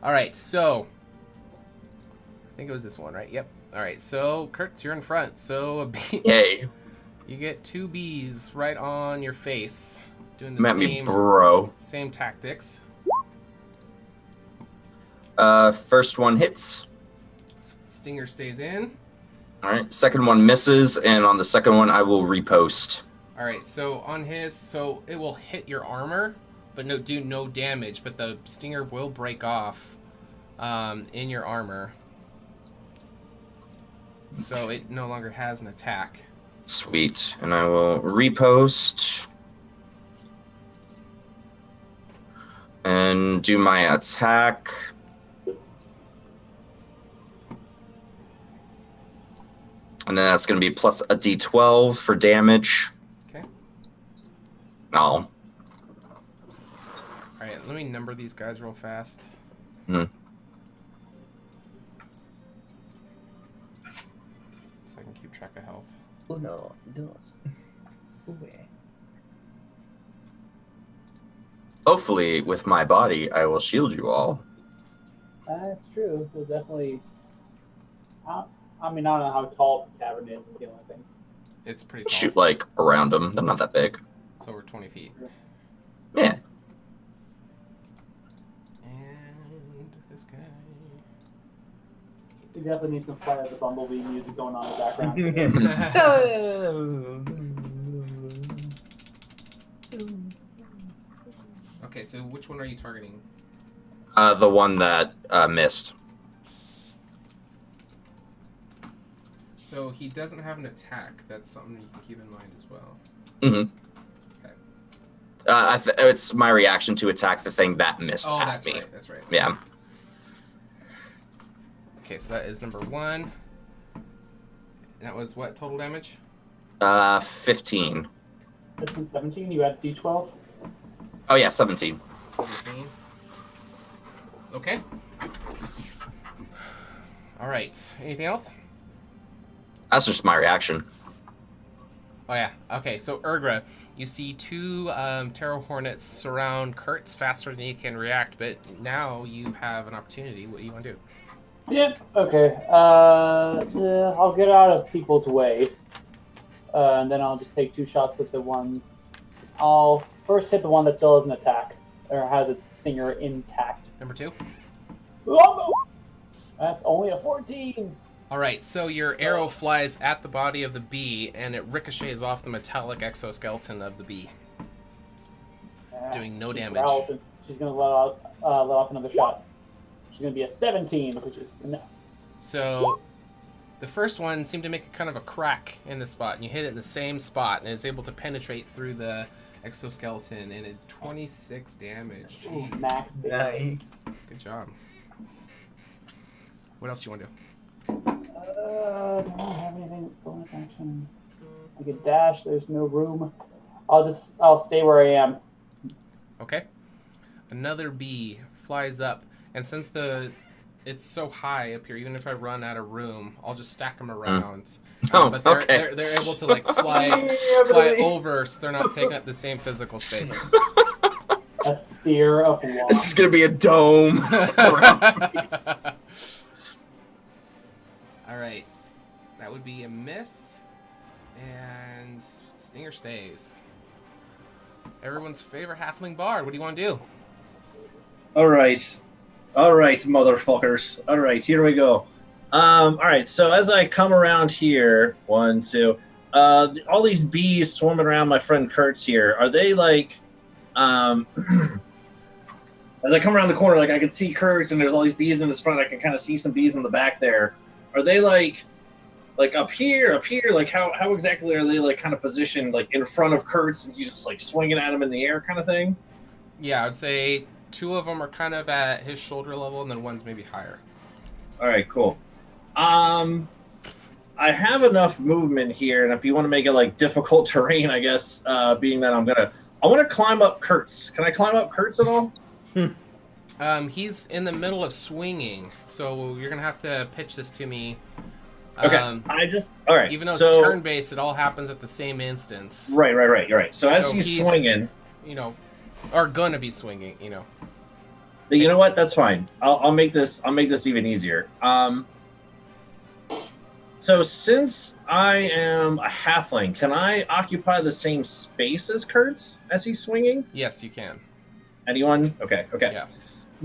All right, so I think it was this one, right? Yep. All right, so Kurtz, you're in front. So a bee.
Yay.
You get 2 bees right on your face, doing the
Met me, bro.
Same tactics.
First one hits.
Stinger stays in.
All right. Second one misses, and on the second one, I will repost.
All right. So on his, so it will hit your armor, but do no damage. But the stinger will break off in your armor, so it no longer has an attack.
Sweet. And I will repost and do my attack. And then that's going to be plus a d12 for damage.
Okay.
Oh.
All Alright, let me number these guys real fast.
Hmm.
So I can keep track of health.
Uno, dos.
Hopefully, with my body, I will shield you all.
That's true. We'll definitely. I mean, I don't know how tall the cavern is the only thing.
It's pretty tall.
Shoot, like, around them. They're not that big.
It's over 20 feet.
Yeah.
And this guy...
We definitely need some Fire the Bumblebee music going on in the background.
Okay, so which one are you targeting?
The one that missed.
So he doesn't have an attack. That's something you can keep in mind as well.
Mm-hmm.
Okay.
It's my reaction to attack the thing that missed
Oh,
at
that's
me.
right. That's right.
Yeah.
Okay, so that is number 1. That was what total damage?
15.
This one's 17. You had D12.
Oh yeah, 17.
17. Okay. All right. Anything else?
That's just my reaction.
Oh yeah. Okay. So Urgra, you see 2 Terror Hornets surround Kurtz faster than he can react, but now you have an opportunity. What do you want to do?
Yep. Okay. Yeah, I'll get out of people's way, and then I'll just take 2 shots at the ones. I'll first hit the one that still has an attack or has its stinger intact.
Number 2.
That's only a 14.
All right. So your arrow flies at the body of the bee, and it ricochets off the metallic exoskeleton of the bee, doing no damage.
She's gonna let off another shot. She's gonna be a 17, which is enough.
So the first one seemed to make kind of a crack in the spot, and you hit it in the same spot, and it's able to penetrate through the exoskeleton, and it 26 damage.
Ooh, max damage.
Nice.
Good job. What else do you want to do?
Don't I have anything bonus action? I could dash. There's no room. I'll stay where I am.
Okay. Another bee flies up, and since it's so high up here, even if I run out of room, I'll just stack them around.
Oh,
but
okay.
they're able to like fly over, so they're not taking up the same physical space.
A sphere of law.
This is gonna be a dome.
All right, that would be a miss, and Stinger stays. Everyone's favorite halfling bard. What do you want to do?
All right, motherfuckers. All right, here we go. All right, so as I come around here, 1, 2, all these bees swarming around my friend Kurtz here. Are they like, as I come around the corner, like I can see Kurtz, and there's all these bees in his front. I can kind of see some bees in the back there. Are they like up here? Like how exactly are they like kind of positioned like in front of Kurtz, and he's just like swinging at him in the air kind of thing?
Yeah, I'd say 2 of them are kind of at his shoulder level, and then one's maybe higher.
All right, cool. I have enough movement here, and if you want to make it like difficult terrain, I guess, being that I want to climb up Kurtz. Can I climb up Kurtz at all?
He's in the middle of swinging, so you're gonna have to pitch this to me.
Okay. All right.
Even though it's turn-based, it all happens at the same instance.
Right. You're right. So as he's swinging,
are gonna be swinging,
You know what? That's fine. I'll make this even easier. So since I am a halfling, can I occupy the same space as Kurtz as he's swinging?
Yes, you can.
Anyone? Okay.
Yeah.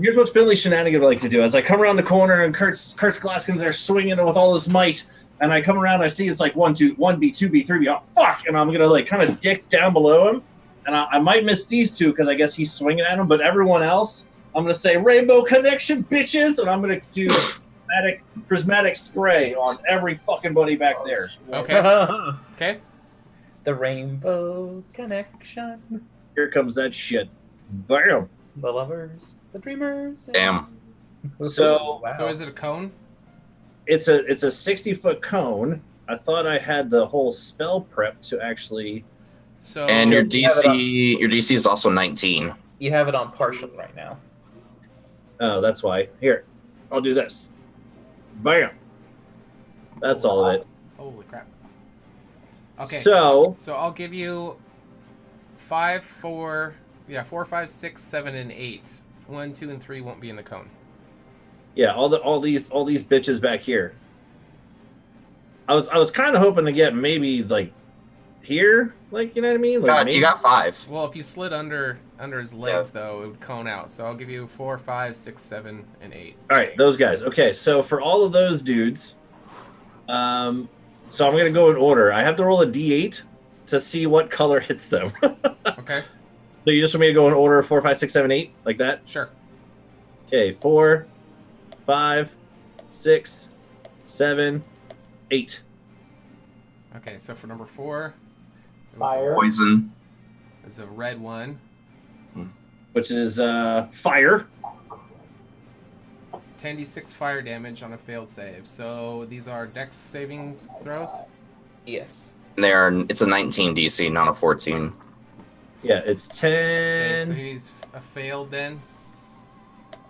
Here's what Finley Shenanigan would like to do. As I come around the corner and Kurtz Glaskin's there swinging with all his might, and I come around, I see it's like 1B, 2B, 3B. Oh, fuck! And I'm gonna like kind of dick down below him, and I might miss these 2 because I guess he's swinging at him. But everyone else, I'm gonna say Rainbow Connection, bitches, and I'm gonna do prismatic spray on every fucking buddy back there.
Okay. Okay.
The Rainbow Connection.
Here comes that shit. Bam.
The lovers, the dreamers.
Damn.
So,
So is it a cone?
It's a 60-foot cone. I thought I had the whole spell prep to actually.
So
And your DC is also 19.
You have it on partial right now.
Oh, that's why. Here, I'll do this. Bam. That's all of it.
Holy crap. Okay.
So
I'll give you 5, 4, 5, 6, 7, and 8. 1, 2, and 3 won't be in the cone.
yeah, all these bitches back here. I was kind of hoping to get maybe like here, like you know what I mean? Like
You got 5.
Well, if you slid under his legs, though, it would cone out. So I'll give you 4, 5, 6, 7, and 8.
All right, those guys. Okay, so for all of those dudes, so I'm gonna go in order. I have to roll a d8 to see what color hits them.
Okay.
So you just want me to go in order 4, 5, 6, 7, 8, like that?
Sure.
Okay, 4, 5, 6, 7, 8.
Okay, so for number 4,
Fire.
Poison.
it's a red one.
Which is fire.
It's 10d6 fire damage on a failed save. So these are dex saving throws?
Yes.
It's a 19 DC, not a 14.
Yeah, it's
Okay, so
10,
he's a failed then.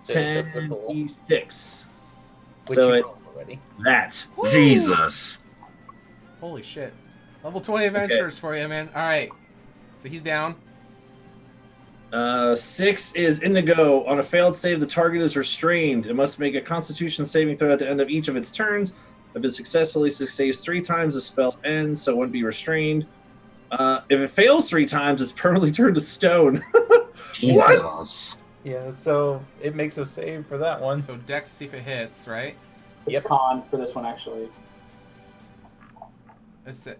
10 d6.
Which
So
you
it's
rolled already.
that.
Jesus.
Holy shit. Level 20 adventurers for you, man. Alright. So he's down.
6 is indigo. On a failed save, the target is restrained. It must make a Constitution saving throw at the end of each of its turns. If it successfully saves 3 times, the spell ends, so it won't be restrained. If it fails 3 times, it's permanently turned to stone.
Jesus.
Yeah, so it makes a save for that one.
So dex, see if it hits, right?
It's con for this one, actually.
Is it?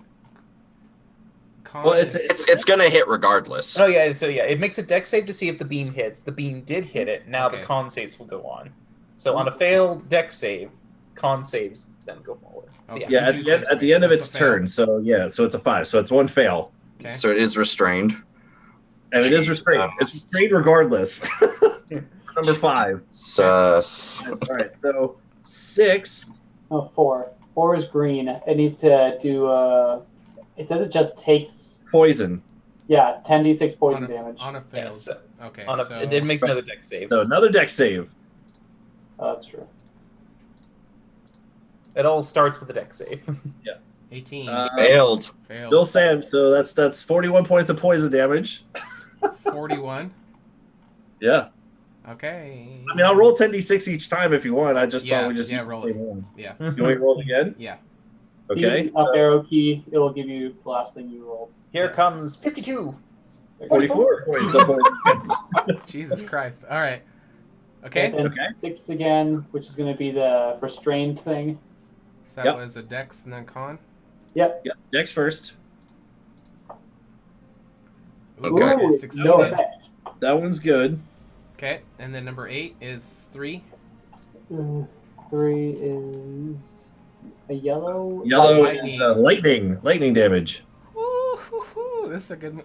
Well,
It's gonna hit regardless.
Oh yeah, so yeah, it makes a dex save to see if the beam hits. The beam did hit it. Now
Okay.
the con saves will go on. So on a failed dex save, con saves then go forward. So,
Okay.
Yeah, at the end of its turn. So yeah, so it's a 5. So it's 1 fail.
Okay.
So it is restrained.
And it is restrained. It's restrained regardless. Number 5.
Sus.
All right, so 6.
Oh, 4. 4 is green. It needs to do. It says it just takes.
Poison.
Yeah, 10d6 poison damage.
On a failed.
so-
Okay, so...
it makes another dex save.
So another dex save.
Oh, that's true.
It all starts with a dex save.
18.
Failed.
Failed.
Bill Sam, so that's 41 points of poison damage.
41.
Yeah.
Okay.
I mean, I'll roll 10d6 each time if you want. I just thought we just
roll it. Yeah.
You want me to roll it again?
Yeah.
Okay.
Use up arrow key. It will give you the last thing you rolled.
Here comes 52.
44 points of poison damage.
Jesus Christ. All right. Okay.
And then 6 again, which is going to be the restrained thing.
So that was a dex and then con.
Yep.
Yep. Dex first.
Okay.
Ooh,
Succeeded.
no effect.
That one's good.
Okay. And then number 8 is 3.
3 is a yellow.
Yellow
lightning.
is lightning damage.
Ooh, this is a good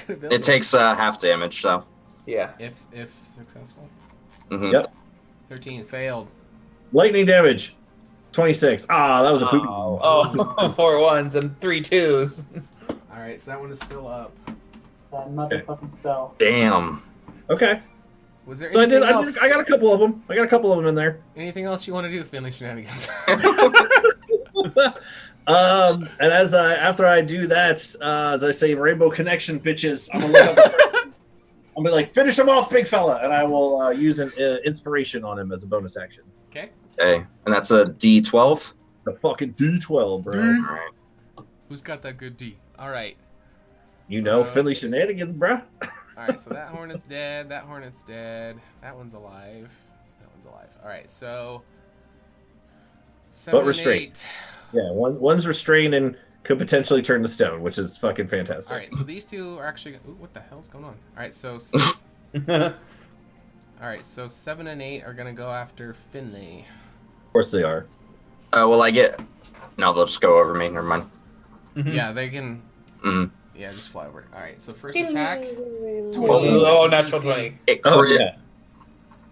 ability.
It takes half damage, though.
Yeah.
If successful.
Mhm.
Yep.
13 failed.
Lightning damage. 26. Ah, that was a poopy.
Oh, 4 1s and 3 2s.
All right, so that one is still up.
That motherfucking spell.
Damn.
Okay.
Was there
So I
anything else?
got a couple of them. I got a couple of them in there.
Anything else you want to do, Finley Shenanigans?
And as after I do that, as I say, Rainbow Connection, bitches, I'm gonna look up. I'm gonna like finish him off, big fella, and I will use an inspiration on him as a bonus action.
Okay.
Okay, and that's a D12.
The fucking D12, bro.
All right.
Who's got that good D? All right.
You know,
So-
Finley Shenanigans, bro.
All right, so that hornet's dead. That hornet's dead. That one's alive. That one's alive. All right, so 7 and
restrained.
8.
Yeah, one's restrained and could potentially turn to stone, which is fucking fantastic.
All right, so these two are actually. Ooh, what the hell's going on? All right, so. All right, so 7 and 8 are gonna go after Finley.
Of course they are.
Will I get? No, they'll just go over me. Never mind.
Yeah, they can.
Mhm.
Yeah, just fly over. All right, so first attack. 20.
Oh, natural 20.
It
Oh
crit.
yeah.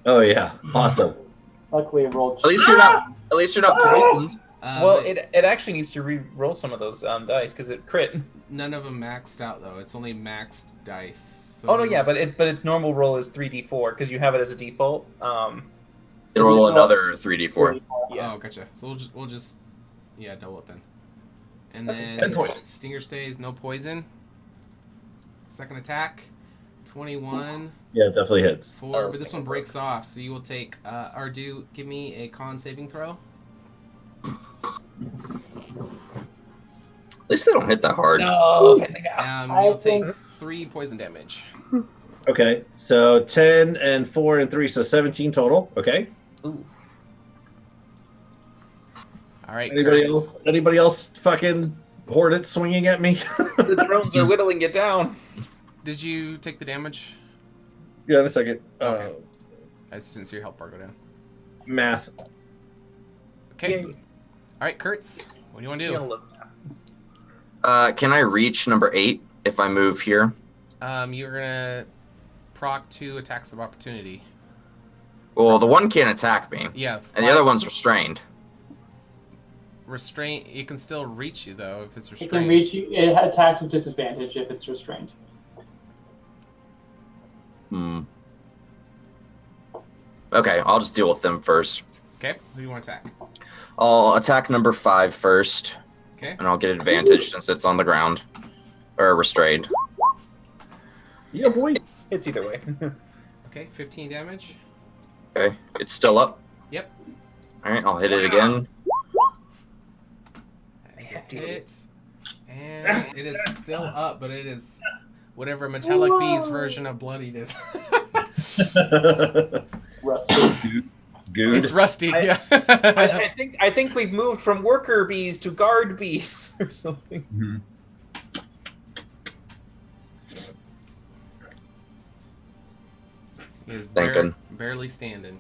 Oh yeah. Awesome.
Luckily, it rolled.
At least you're not. At least you're not poisoned.
Well, it actually needs to re-roll some of those dice because it crit.
None of them maxed out though. It's only maxed dice. So
Oh no, yeah, but its normal roll is 3d4 because you have it as a default.
It'll roll another 3d4.
Yeah.
Oh, gotcha. So we'll just double it then. And
Okay,
then
10 points.
Stinger stays, no poison. Second attack, 21.
Yeah, it definitely hits.
But this one breaks off, so you will take give me a con saving throw.
At least they don't hit that hard.
No.
You'll take 3 poison damage.
Okay, so 10 and 4 and 3, so 17 total. Okay.
Ooh.
All right.
Anybody
Curtis.
else? Anybody else? Fucking Hornet swinging at me.
The drones are whittling it down.
Did you take the damage?
Yeah, in a second.
Okay. I just didn't see your health bar go down.
Math.
Okay.
Yeah.
All right, Kurtz. What do you want to do?
Can I reach number 8 if I move here?
You're gonna proc 2 attacks of opportunity.
Well, the one can't attack me.
Yeah.
And the other one's restrained.
Restraint. It can still reach you though if it's
It
restrained.
can reach you. It attacks with disadvantage if it's restrained.
Okay, I'll just deal with them first.
Okay. Who do you want to attack?
I'll attack number 5 first.
Okay.
And I'll get advantage since it's on the ground. Or restrained.
Yeah, boy.
It's either way.
Okay. 15 damage.
Okay, it's still up.
Yep.
Alright, I'll hit it again.
That's a hit. And it is still up, but it is whatever Metallic Beast version of bloodied is.
Rusty.
Good.
It's rusty. Yeah.
I think we've moved from worker bees to guard bees or something.
Mm-hmm.
He is
Thinking.
barely standing.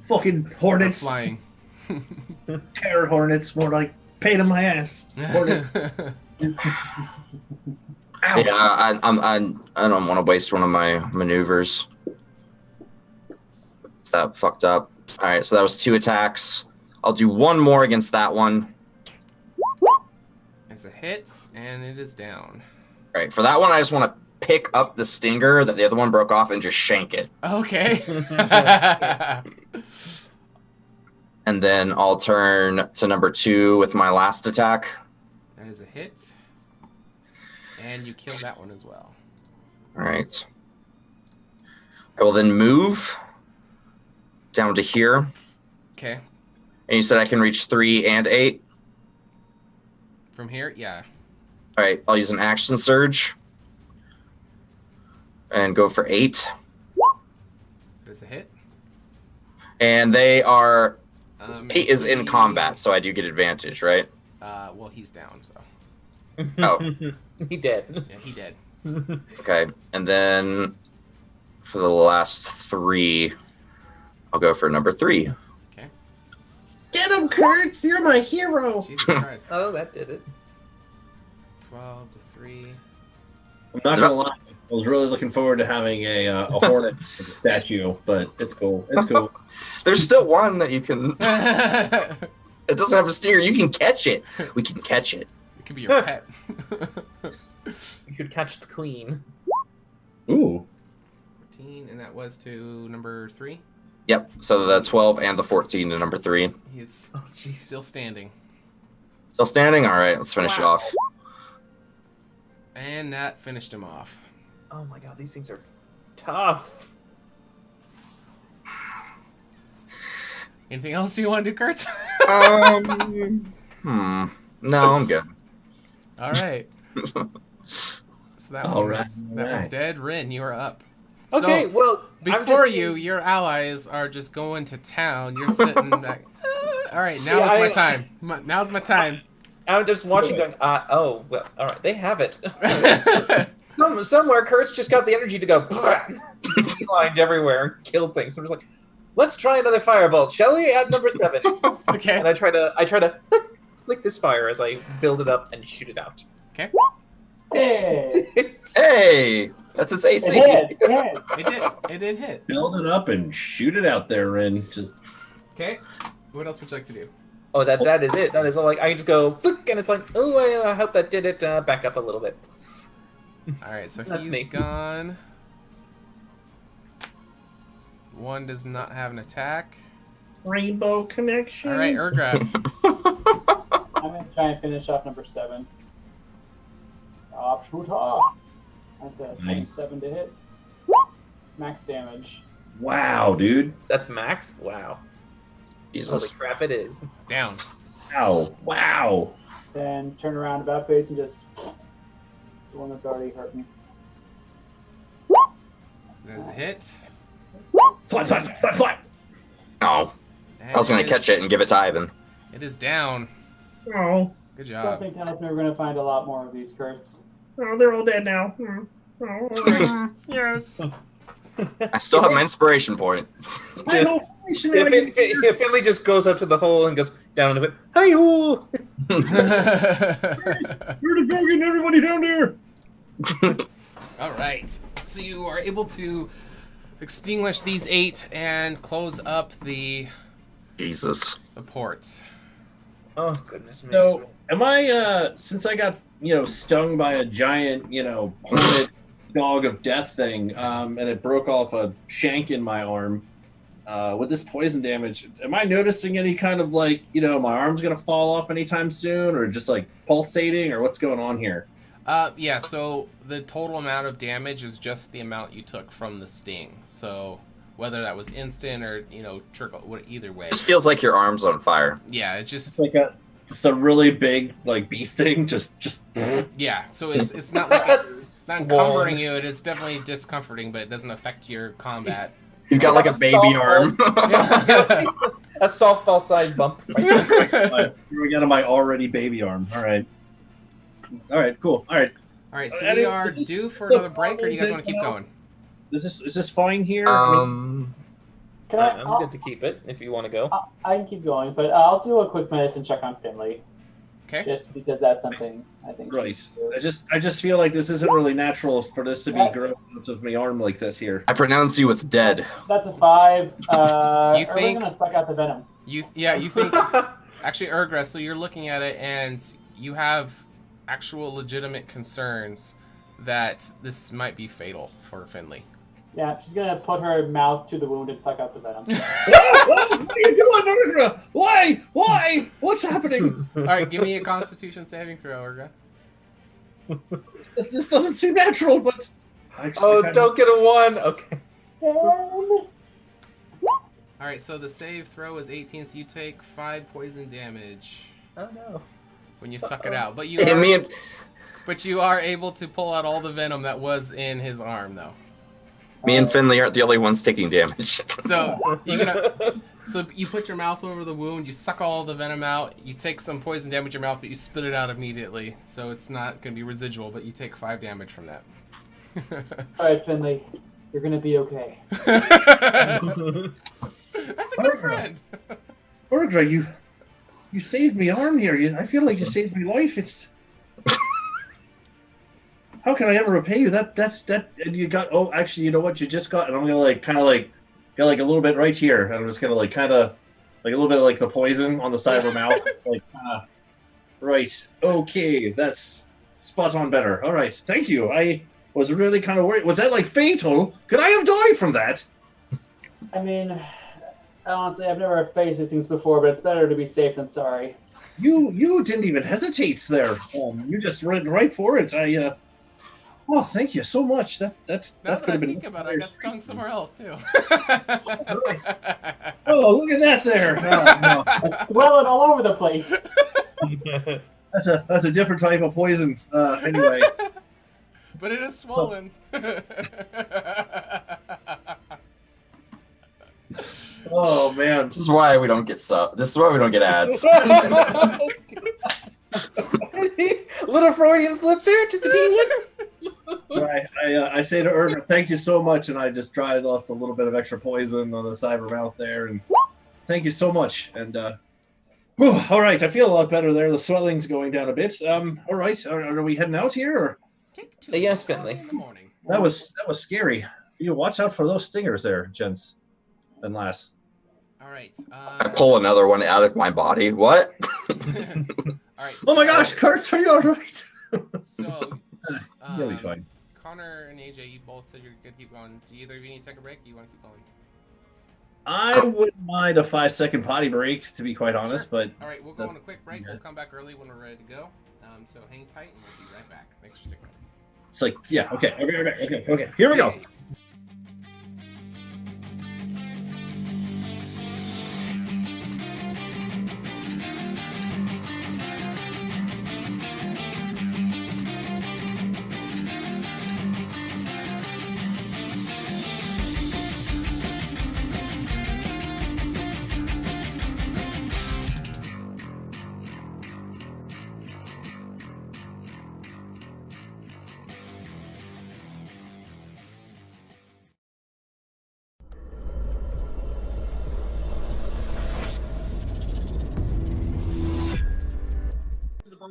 Fucking
Not
hornets.
flying.
Terror hornets. More like pain in my ass. Hornets. Ow.
Yeah, I don't want to waste one of my maneuvers. That fucked up. Alright, so that was 2 attacks. I'll do one more against that one.
It's a hit, and it is down.
Alright, for that one, I just want to pick up the stinger that the other one broke off and just shank it.
Okay.
And then I'll turn to number 2 with my last attack.
That is a hit. And you killed that one as well.
Alright. I will then move down to here.
Okay.
And you said I can reach 3 and 8?
From here? Yeah.
Alright, I'll use an action surge. And go for 8.
That's a hit.
And they are... 8 is in
he-
combat, so I do get advantage, right?
Well, he's down, so.
Oh.
He dead.
Yeah, he dead.
Okay, and then for the last 3, I'll go for number 3.
Okay.
Get him, Kurtz! You're my hero!
Jesus Christ.
Oh, that did it.
12 to 3.
I'm not gonna lie. I was really looking forward to having a hornet as a statue, but it's cool. It's cool.
There's still one that you can... It doesn't have a stinger. You can catch it. We can catch it.
It could be your pet.
You could catch the queen.
Ooh.
14, and that was to number 3.
Yep, so the 12 and the 14 to number 3.
He's still standing.
Still standing? All right, let's finish it off.
And that finished him off.
Oh my god, these things are tough.
Anything else you want to do, Kurt?
No, I'm good.
All right. So that one's dead. Rin, you are up.
Okay,
so,
well,
before your allies are just going to town. You're sitting back. All right, now is my time. Now's my time.
I'm just watching, going, oh, well, all right, they have it. Somewhere, Kurt's just got the energy to go, just beelined everywhere and kill things. So I'm just like, let's try another firebolt, shall we? At number 7.
Okay.
And I try to flick this fire as I build it up and shoot it out.
Okay.
Hey!
Hey! That's its AC.
It did hit.
Build it up and shoot it out there, Rin. Just...
Okay. What else would you like to do?
Oh, that is it. That is all. Like I just go, flick, and it's like, oh, I hope that did it. Back up a little bit.
All right, so
That's
he's
me.
gone. One does not have an attack.
Rainbow connection.
All right, Urgra.
I'm gonna try and finish off number 7. HotA. That's a
Nice.
27 to hit. Max damage.
Wow, dude.
That's max? Wow.
Jesus.
Holy crap, it is.
Down.
Wow. Wow.
Then turn around about face and just the one that's already hurt me.
There's a hit.
Flat.
No. I was going to catch it and give it to Ivan.
It is down.
Oh.
Good
Something
job.
tells me we're gonna find a lot more of these Kurtz.
Oh, they're all dead now. Oh,
Yes.
I still have my inspiration point.
I know.
If Finley just goes up to the hole and goes down a bit, hi-hoo!
Where the fuck getting everybody down there?
All right. So you are able to extinguish these 8 and close up the
Jesus.
port.
Oh, goodness me.
So, am I, since I got, stung by a giant, hornet dog of death thing, and it broke off a shank in my arm, with this poison damage, am I noticing any kind of, my arm's going to fall off anytime soon, or just, pulsating, or what's going on here?
Yeah, so the total amount of damage is just the amount you took from the sting. So whether that was instant or, trickle, either way.
It just feels like your arm's on fire.
Yeah, it's just...
It's a really big, bee sting, just...
Yeah, so it's not like it's not encumbering you, it's definitely discomforting, but it doesn't affect your combat.
You've got like a baby arm.
A softball-sized bump.
Here we got my already baby arm. All right, cool. All right,
so we are due for another break, or do you guys want to keep going?
Is this fine here?
Can
I'm good to keep it if you want to go.
I can keep going, but I'll do a quick medicine check on Finley.
Okay.
Just because that's something I think.
Right. I just feel like this isn't really natural for this to be growing up of my arm like this here.
I pronounce you with dead.
That's a 5.
You
Are we
think-
gonna suck out the venom?
You think... Actually, Urgra, so you're looking at it, and you have actual legitimate concerns that this might be fatal for Finley.
Yeah, she's gonna put her mouth to the wound and suck out the venom.
What are you doing, Urgra? Why? What's happening?
All right, give me a Constitution saving throw, Urgra.
This doesn't seem natural, but...
Don't get a 1. Okay.
All right, so the save throw is 18, so you take 5 poison damage.
Oh no.
When you suck it out, but you are able to pull out all the venom that was in his arm, though.
Me and Finley aren't the only ones taking damage.
So you put your mouth over the wound, you suck all the venom out, you take some poison damage in your mouth, but you spit it out immediately. So it's not going to be residual, but you take 5 damage from that.
All right, Finley, you're gonna be okay.
That's a good friend.
Urgra, you saved me arm here. I feel like you saved my life. It's... How can I ever repay you? That's and you got... Oh, actually, you know what? You just got... And I'm going to got a little bit right here. And I'm just going to a little bit of the poison on the side of her mouth. Right. Okay. That's spot on better. All right. Thank you. I was really kind of worried. Was that fatal? Could I have died from that?
I mean, honestly, I've never faced these things before, but it's better to be safe than sorry.
You didn't even hesitate there. You just went right for it. Oh, thank you so much. That
Now
could
that I
have been...
think about it, I got stung somewhere else, too.
Oh, look at that there. No.
It's swelling all over the place.
That's a different type of poison. Anyway.
But it is swollen.
Oh man,
This is why we don't get This is why we don't get ads.
Little Freudian slip there, just a teeny one.
I say to Urgra, thank you so much, and I just dried off a little bit of extra poison on the side of her mouth there, and thank you so much. And all right, I feel a lot better there. The swelling's going down a bit. All right, are we heading out here? Or?
Yes, Finley.
In the morning.
That was scary. You watch out for those stingers there, gents and lass.
All right.
I pull another one out of my body. What?
All right.
Oh my gosh, Kurt, are you all right?
So,
You'll be fine.
Connor and AJ, you both said you're good to keep going. Do either of you need to take a break? Or you want to keep going?
I wouldn't mind a 5-second potty break, to be quite honest,
Sure.
but
All right, we'll go on a quick break. We'll come back early when we're ready to go. So hang tight, and we'll be right back. Thanks for sticking with us.
it's like, yeah, okay. Here we go.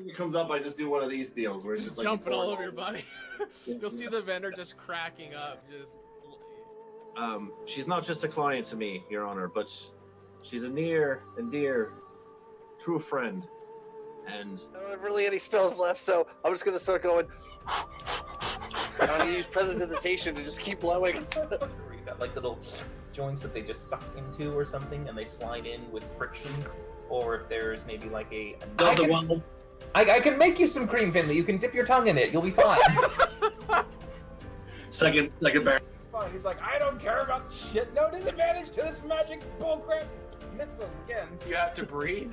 It comes up, I just do one of these deals where it's just like
dumping all over your body. You'll see the vendor just cracking up.
She's not just a client to me, Your Honor, but she's a near and dear, true friend. And
I don't have really any spells left, so I'm just gonna start going. I'm gonna use prestidigitation to just keep blowing.
You got like little joints that they just suck into or something, and they slide in with friction. Or if there's maybe like I can make you some cream, Finley. You can dip your tongue in it. You'll be fine.
second bear.
It's fine. He's like, I don't care about the shit. No disadvantage to this magic bullcrap. Missiles again.
Do you have to breathe?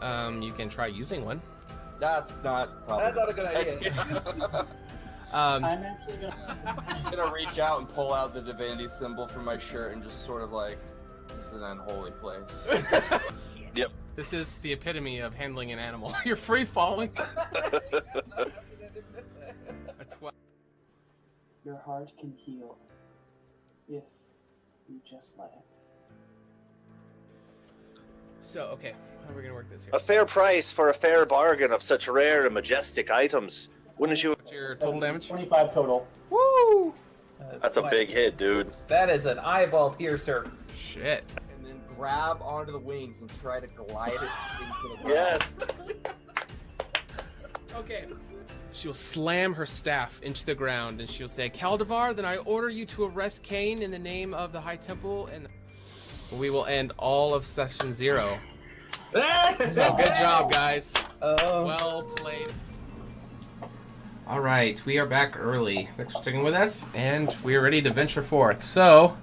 You can try using one.
That's not
a good idea.
I'm actually
gonna reach out and pull out the divinity symbol from my shirt and just sort of like, this is an unholy place.
Yep.
This is the epitome of handling an animal. You're free falling. That's what.
Your heart can heal if you just let it.
So, okay, how are we gonna work this here?
A fair price for a fair bargain of such rare and majestic items. Wouldn't you?
What's your total damage?
25 total.
Woo!
That's a big hit, dude.
That is an eyeball piercer.
Shit.
And then grab onto the wings and try to glide it into the ground.
Yes.
Okay. She'll slam her staff into the ground and she'll say, Caldivar, then I order you to arrest Cain in the name of the High Temple, and we will end all of session 0. So good job, guys. Well played. All right, we are back early. Thanks for sticking with us, and we are ready to venture forth. So,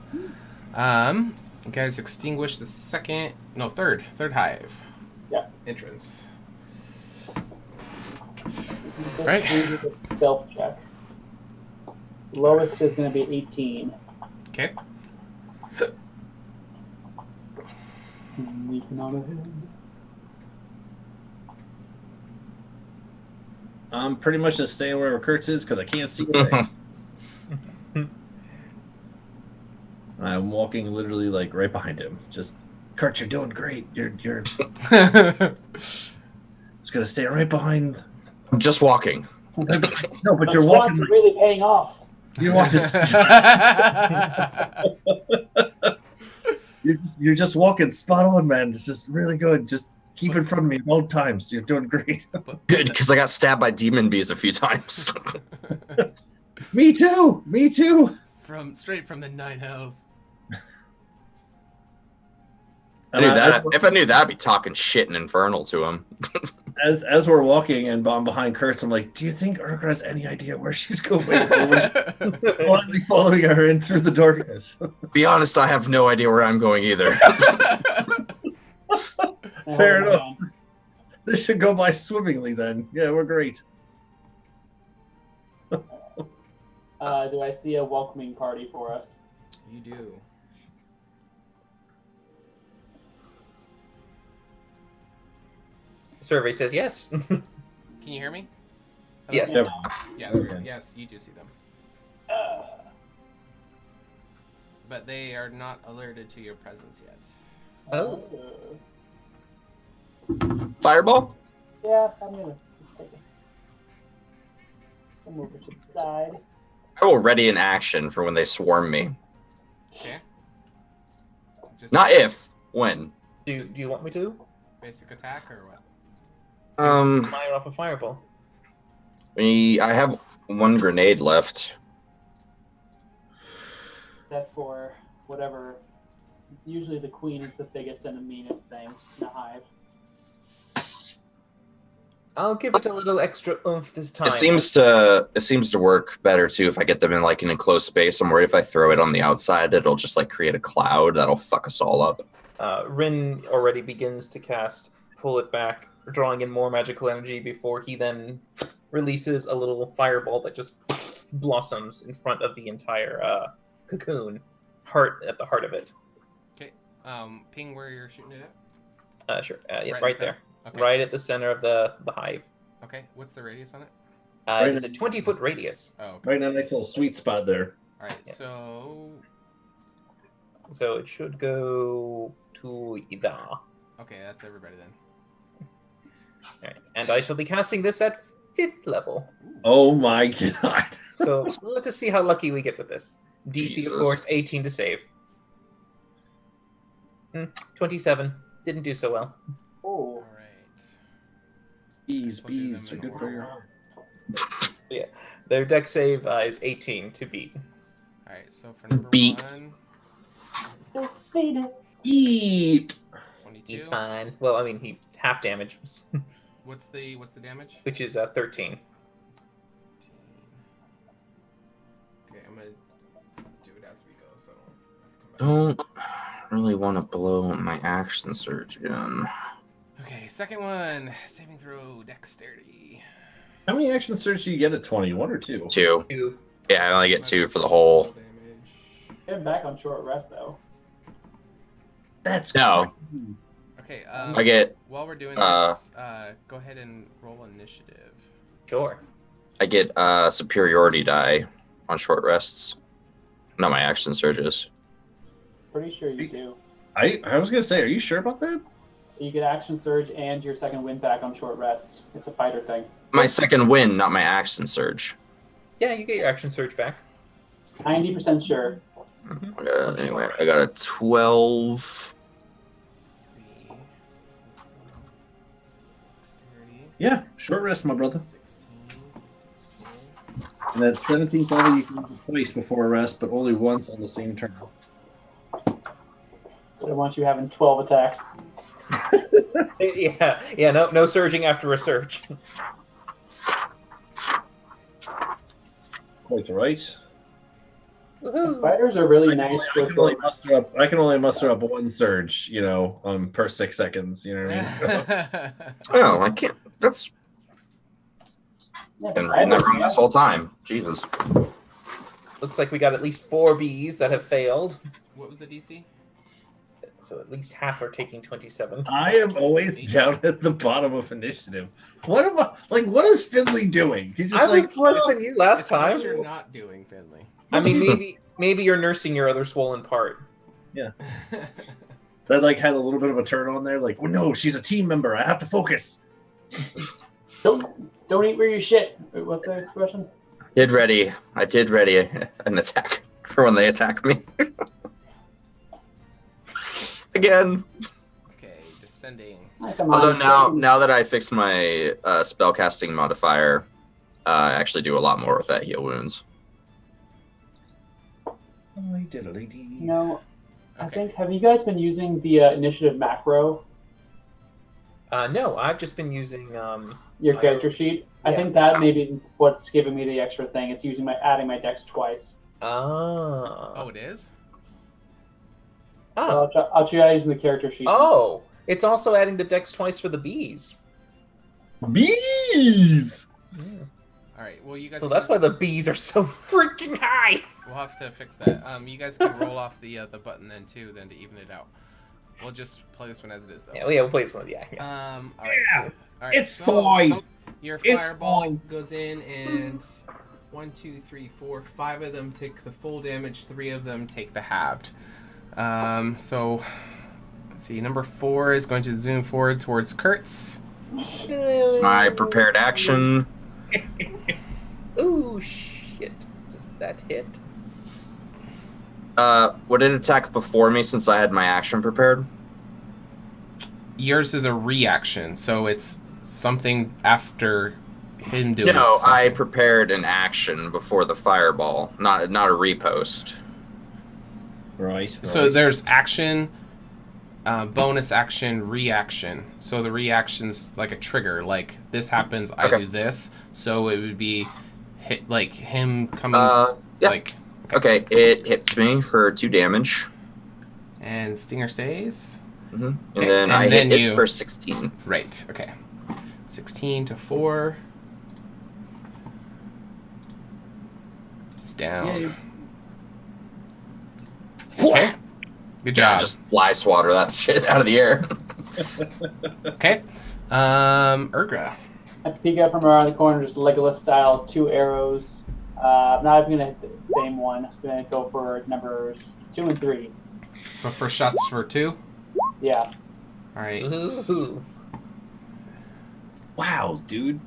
you guys extinguish the third hive entrance. Right.
Stealth check. Lowest is going to be 18.
Okay.
Sneaking on ahead.
I'm pretty much just staying wherever Kurtz is because I can't see anything. I'm walking literally like right behind him. Just, Kurt, you're doing great. You're just gonna stay right behind.
I'm just walking.
No, but
The
you're
swans
walking.
are really paying off.
You walk just. you're just walking spot on, man. It's just really good. Just keep in front of me at all times. You're doing great.
Good, because I got stabbed by demon bees a few times.
Me too. Me too.
Straight from the 9 hells.
If I knew that, I'd be talking shit and infernal to him.
As we're walking and I'm behind Kurtz, I'm like, do you think Urgra has any idea where she's going? Or we're blindly following her in through the darkness.
Be honest, I have no idea where I'm going either.
Fair enough. This should go by swimmingly then. Yeah, we're great.
Do I see a welcoming party for us?
You do.
Survey says yes.
Can you hear me?
Yes.
Yeah, there we go. Yes, you do see them. But they are not alerted to your presence yet.
Oh.
Fireball?
Yeah, I'm gonna just take it. I'll move it to the side.
I will ready in action for when they swarm me.
Okay.
Not if, when.
Do you want me to?
Basic attack or what?
Fire off a fireball.
I have one grenade left.
That for whatever. Usually the queen is the biggest and the meanest thing in a hive.
I'll give it a little extra oomph this time.
It seems to work better too if I get them in like an enclosed space. I'm worried if I throw it on the outside, it'll just like create a cloud that'll fuck us all up.
Rin already begins to cast Pull It Back, drawing in more magical energy before he then releases a little fireball that just blossoms in front of the entire cocoon, at the heart of it.
Okay. Ping where you're shooting it at?
Sure. Yeah,
Right
right there.
Okay.
Right at the center of the hive.
Okay. What's the radius on it?
It's a 20-foot radius.
Oh. Okay.
Right in a nice little sweet spot there.
All right.
Yeah.
So
it should go to Ida.
Okay, that's everybody then.
All right. And I shall be casting this at 5th level.
Oh my god.
So let us see how lucky we get with this. DC,
Jesus.
of course, 18 to save. 27. Didn't do so well.
Oh.
All right.
Bees
We'll do them
are
in
good for your
order.
Yeah. Their deck save is 18 to beat.
All right. So for number
Beat.
1,
Just beat it.
Eat.
22.
He's fine. Well, I mean, he half damage,
What's the damage?
which is 13.
Okay, I'm gonna do it as we go, so I don't have to come back.
Don't really want to blow my action surge again.
Okay, second one. Saving throw, dexterity.
How many action surges do you get at 20? 1 or 2?
2.
2.
Yeah, I only get 2 for the whole.
Damage.
Get him back on short rest though.
That's
No.
Okay.
I get
While we're doing this, go ahead and roll initiative.
Sure.
superiority die on short rests. Not my action surges.
Pretty sure you do.
I was gonna say, are you sure about that?
You get action surge and your second wind back on short rests. It's a fighter thing.
My second win, not my action surge.
Yeah, you get your action surge back.
90% sure.
Anyway, I got a 12.
Yeah, short rest, my brother.
16.
And at 17th level, you can use it twice before a rest, but only once on the same turn.
So I want you having 12 attacks.
Yeah, no surging after a surge.
Quite right.
Fighters are really nice
I
with
can only muster up one surge, per 6 seconds. You know what I mean?
Oh, I can't. That's been reading that wrong this whole time. Jesus.
Looks like we got at least 4 bees that have failed.
What was the DC?
So at least half are taking 27.
I am always down at the bottom of initiative. What is Finley doing? He's just
I was worse than you last
It's
time.
what you're not doing, Finley.
I mean, maybe you're nursing your other swollen part.
Yeah. That had a little bit of a turn on there. Like, well, no, she's a team member. I have to focus.
Don't eat where you shit. What's the expression?
I did ready an attack for when they attack me. Again.
Okay, descending.
Although now that I fixed my spellcasting modifier, I actually do a lot more with that heal wounds.
No, I think, have you guys been using the initiative macro?
No, I've just been using
Your character sheet? I think that may be what's giving me the extra thing. It's adding my dex twice.
Oh, it is?
So I'll try using the character sheet.
Oh, it's also adding the dex twice for the bees.
Bees!
All right, well, you guys.
So that's why the bees are so freaking high.
We'll have to fix that. You guys can roll off the button then too, then to even it out. We'll just play this one as it is, though.
Yeah, we'll play this one. Yeah.
All right.
Yeah,
All right.
it's fine.
Your
It's
fireball
fine.
goes in, and 1, 2, 3, 4, 5 of them take the full damage. 3 of them take the halved. So let's see. Number 4 is going to zoom forward towards Kurtz.
My prepared action.
Ooh, shit. Does that hit?
Would it attack before me since I had my action prepared?
Yours is a reaction, so it's something after him doing
No, I
something.
prepared an action before the fireball, not a repost.
Right.
So there's action, bonus action, reaction. So the reaction's like a trigger. Like this happens, I
Okay.
do this. So it would be hit like him coming.
Yeah.
Like
Okay, it hits me for 2 damage.
and Stinger stays.
And
Okay,
then
and
I
then
hit
you-
it for 16.
Right. Okay. 16 to 4. He's down.
Yay.
Okay. Good job.
Just fly swatter that shit out of the air.
Okay. Urgra.
I peek up from around the corner, just Legolas style, 2 arrows. I'm not even gonna hit the same one. I'm gonna go for numbers 2 and 3.
So first shots for 2.
Yeah.
All right.
Ooh.
Wow, dude.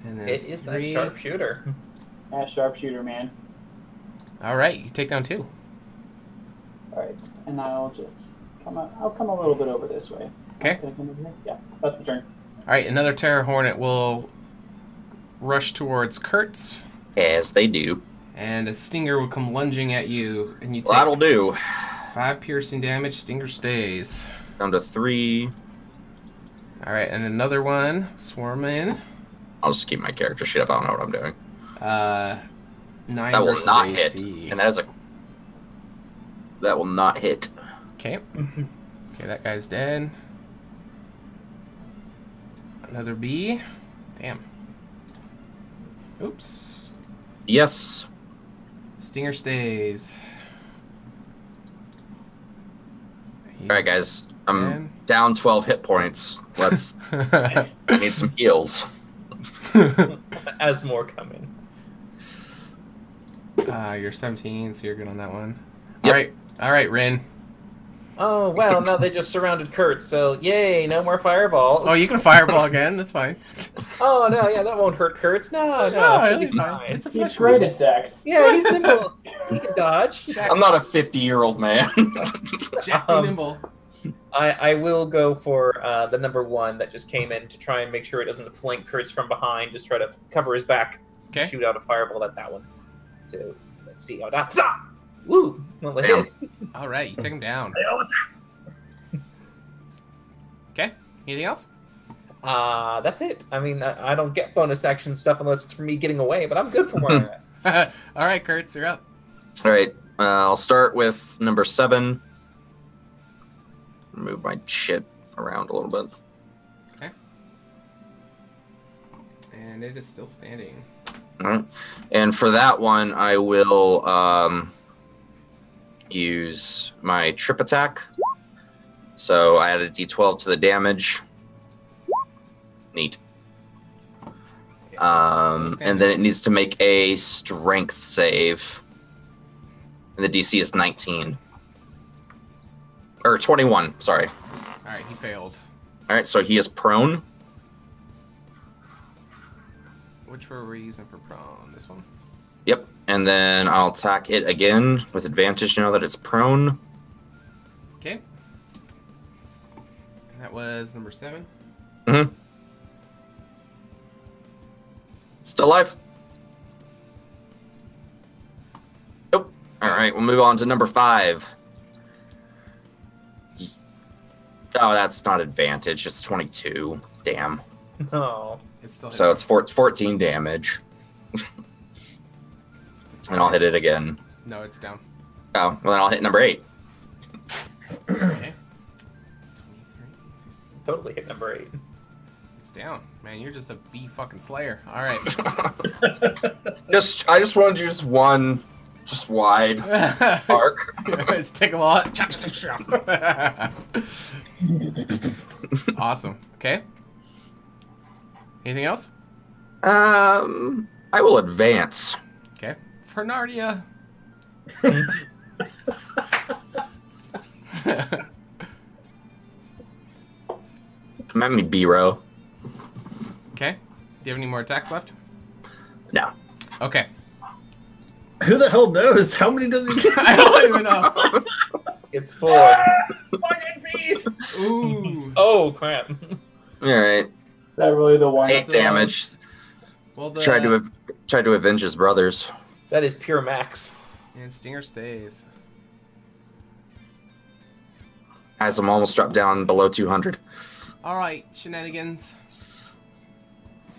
And then
It is that
3.
sharpshooter.
Yeah, sharpshooter, man.
All right. You take down 2.
All right, and I'll just come up. I'll come a little bit over this way.
Okay.
Can I come over here? Yeah, that's my turn.
All right. Another Terror Hornet will rush towards Kurtz,
As they do.
and a Stinger will come lunging at you, and you take
Well, that'll do.
5 piercing damage. Stinger stays.
Down to 3.
All right, and another one swarm in.
I'll just keep my character sheet up. I don't know what I'm doing.
9
That will
versus
not
AC.
hit. And that will not hit.
Okay. Okay, that guy's dead. Another bee. Damn. Oops.
Yes.
Stinger stays.
Alright, guys. I'm
dead.
down 12 hit points. Let's need some heals.
As more coming.
You're 17, so you're good on that one.
Yep.
All right, Rin.
Oh, well, now they just surrounded Kurt, so yay, no more fireballs.
Oh, you can fireball again. That's fine.
Oh, no, yeah, that won't hurt Kurtz. No,
it'll
he'll
be
be
fine.
fine.
It's a
He's
flesh
great
wound.
at Dex.
Yeah, he's nimble. He can dodge.
I'm not a 50-year-old man.
Jack be nimble.
I will go for the number 1 that just came in to try and make sure it doesn't flank Kurtz from behind. Just try to cover his back.
Okay.
Shoot out a fireball at that one. So let's see how that's. Woo! Well, it
Damn.
hits.
All right, you take him down. Okay. Anything else?
That's it. I mean, I don't get bonus action stuff unless it's for me getting away, but I'm good for where I'm at.
All right, Kurtz, you're up.
Alright, I'll start with number 7. Move my shit around a little bit.
Okay. And it is still standing.
Alright. And for that one, I will use my trip attack. So I add a d12 to the damage. Neat.
Okay,
And then it needs to make a strength save. And the DC is 19. Or 21, sorry.
All right, he failed.
Alright, so he is prone.
Which were we using for prone? This one?
Yep. And then I'll attack it again with advantage now that it's prone.
Okay. And that was number 7.
Mm-hmm. Still alive. Nope. Alright, we'll move on to number 5. Oh, that's not advantage. It's 22. Damn.
No.
It's still
So it's 14 damage. And I'll hit it again.
No, it's down.
Oh, well then I'll hit number 8.
Okay. 23.
Totally hit number 8.
It's down. Man, you're just a bee fucking slayer. All right.
I just wanted to use one, just wide arc.
Let's take them all out. Awesome. Okay. Anything else?
I will advance.
Okay. For Narnia.
Come at me, B-Row.
Okay. Do you have any more attacks left?
No.
Okay.
Who the hell knows? How many does he get?
I don't even know.
It's 4.
Fucking bees!
Ooh.
Oh, crap.
All right.
that really the one?
8 damage.
Well, the
Tried to avenge his brothers.
That is pure max.
and Stinger stays.
As I'm almost dropped down below 200.
All right, shenanigans.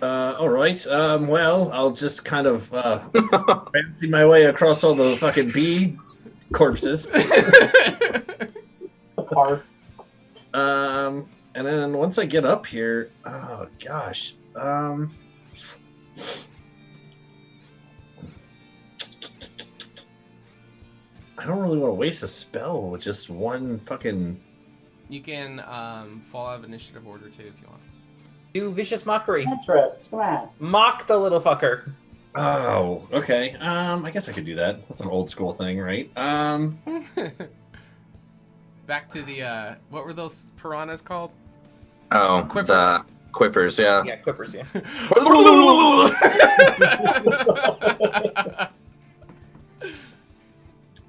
All right. Well, I'll just kind of fancy my way across all the fucking bee corpses.
Parts.
And then once I get up here, oh gosh. I don't really want to waste a spell with just one fucking.
You can fall out of initiative order too if you want.
Do vicious mockery.
Trips. Come on.
Mock the little fucker.
Oh, okay. I guess I could do that. That's an old school thing, right?
Back to the what were those piranhas called?
Oh,
Quippers.
the Quippers, yeah.
Yeah, Quippers, yeah.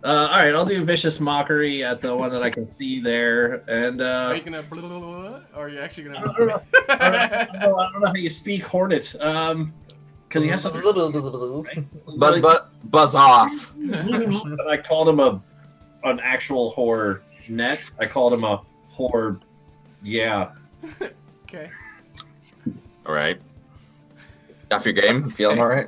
All right, I'll do vicious mockery at the one that I can see there, and
Are you gonna or are you actually gonna?
I don't know how you speak Hornet, because he has something.
Buzz off.
And I called him an actual whore net. I called him a whore. Yeah.
Okay.
All right. Off your game? You feeling all right?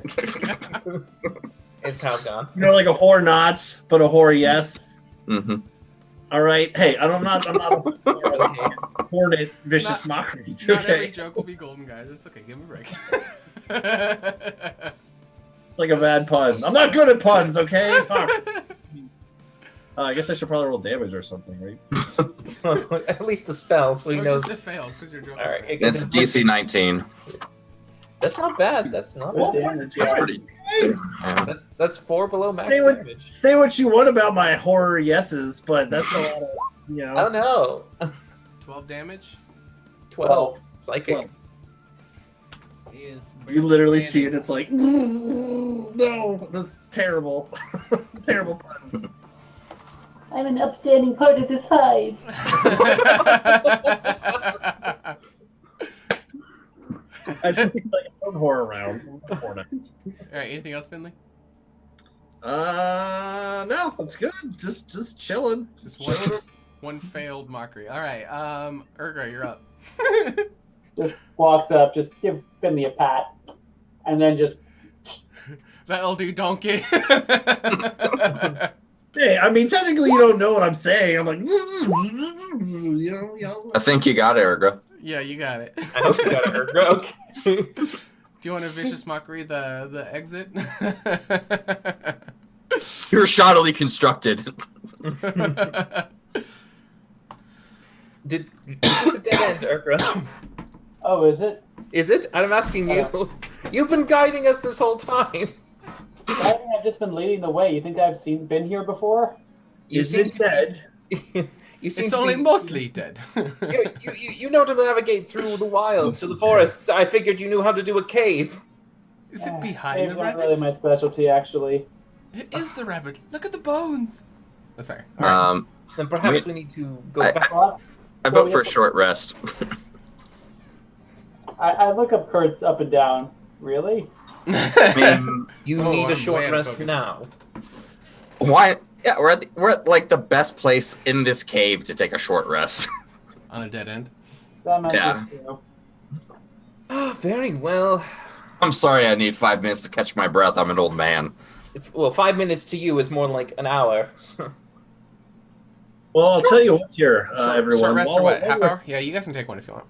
It's countdown.
You know, like a whore not, but a whore yes.
Mm-hmm.
All right. Hey, I'm not a Hornet vicious mockery. It's
Not every
okay.
joke will be golden, guys. It's okay. Give me a break.
It's like a bad pun. I'm not good at puns. Okay. Fuck. I guess I should probably roll damage or something, right?
At least the spell, so he
Or
knows.
just it fails because you're joking.
All right,
It's DC 19.
That's not bad. That's not
Good
bad.
damage.
That's
Yeah.
pretty. Yeah.
That's 4 below max
Say what,
damage.
say what you want about my horror yeses, but that's a lot of, you know.
I don't know.
12 damage.
12. Psychic.
He is
You literally see it. It's like, no, that's terrible. Terrible puns.
I'm an upstanding part of this hive.
I just think like a horror round.
All right. Anything else, Finley?
No, that's good. Just chilling.
Just
chilling.
one failed mockery. All right. Urgra, you're up.
Just walks up, just gives Finley a pat, and then just
That'll do, donkey.
Hey, I mean, technically, you don't know what I'm saying. I'm like, you know.
I think you got it, Erga.
Yeah, you got it.
I hope you got it, Ergra. Okay.
Do you want a vicious mockery? The exit.
You're shoddily constructed.
Is this a dead end, Ergra?
oh, is it?
Is it? I'm asking you. You've been guiding us this whole time.
I think I've just been leading the way. You think I've been here before?
Is it dead?
You seem
It's
to
only
be,
mostly dead.
you know to navigate through the wilds to the forests. I figured you knew how to do a cave.
Is it behind
Cave's
the
not
rabbit?
really my specialty, actually.
It is the rabbit. Look at the bones. Oh, sorry.
Then perhaps we need to go back.
I vote for a short rest.
I look up Kurt's up and down. Really?
I mean,
You
Oh,
need
I'm
a short
way out of
rest
focus.
now.
why? Yeah, we're at like the best place in this cave to take a short rest.
On a dead end.
That might
Yeah.
be true.
Oh, very well.
I'm sorry, I need 5 minutes to catch my breath. I'm an old man.
Well, 5 minutes to you is more like an hour.
Well, I'll tell you what here, everyone.
Short rest or
While-
what? Half hour? Yeah, you guys can take one if you want.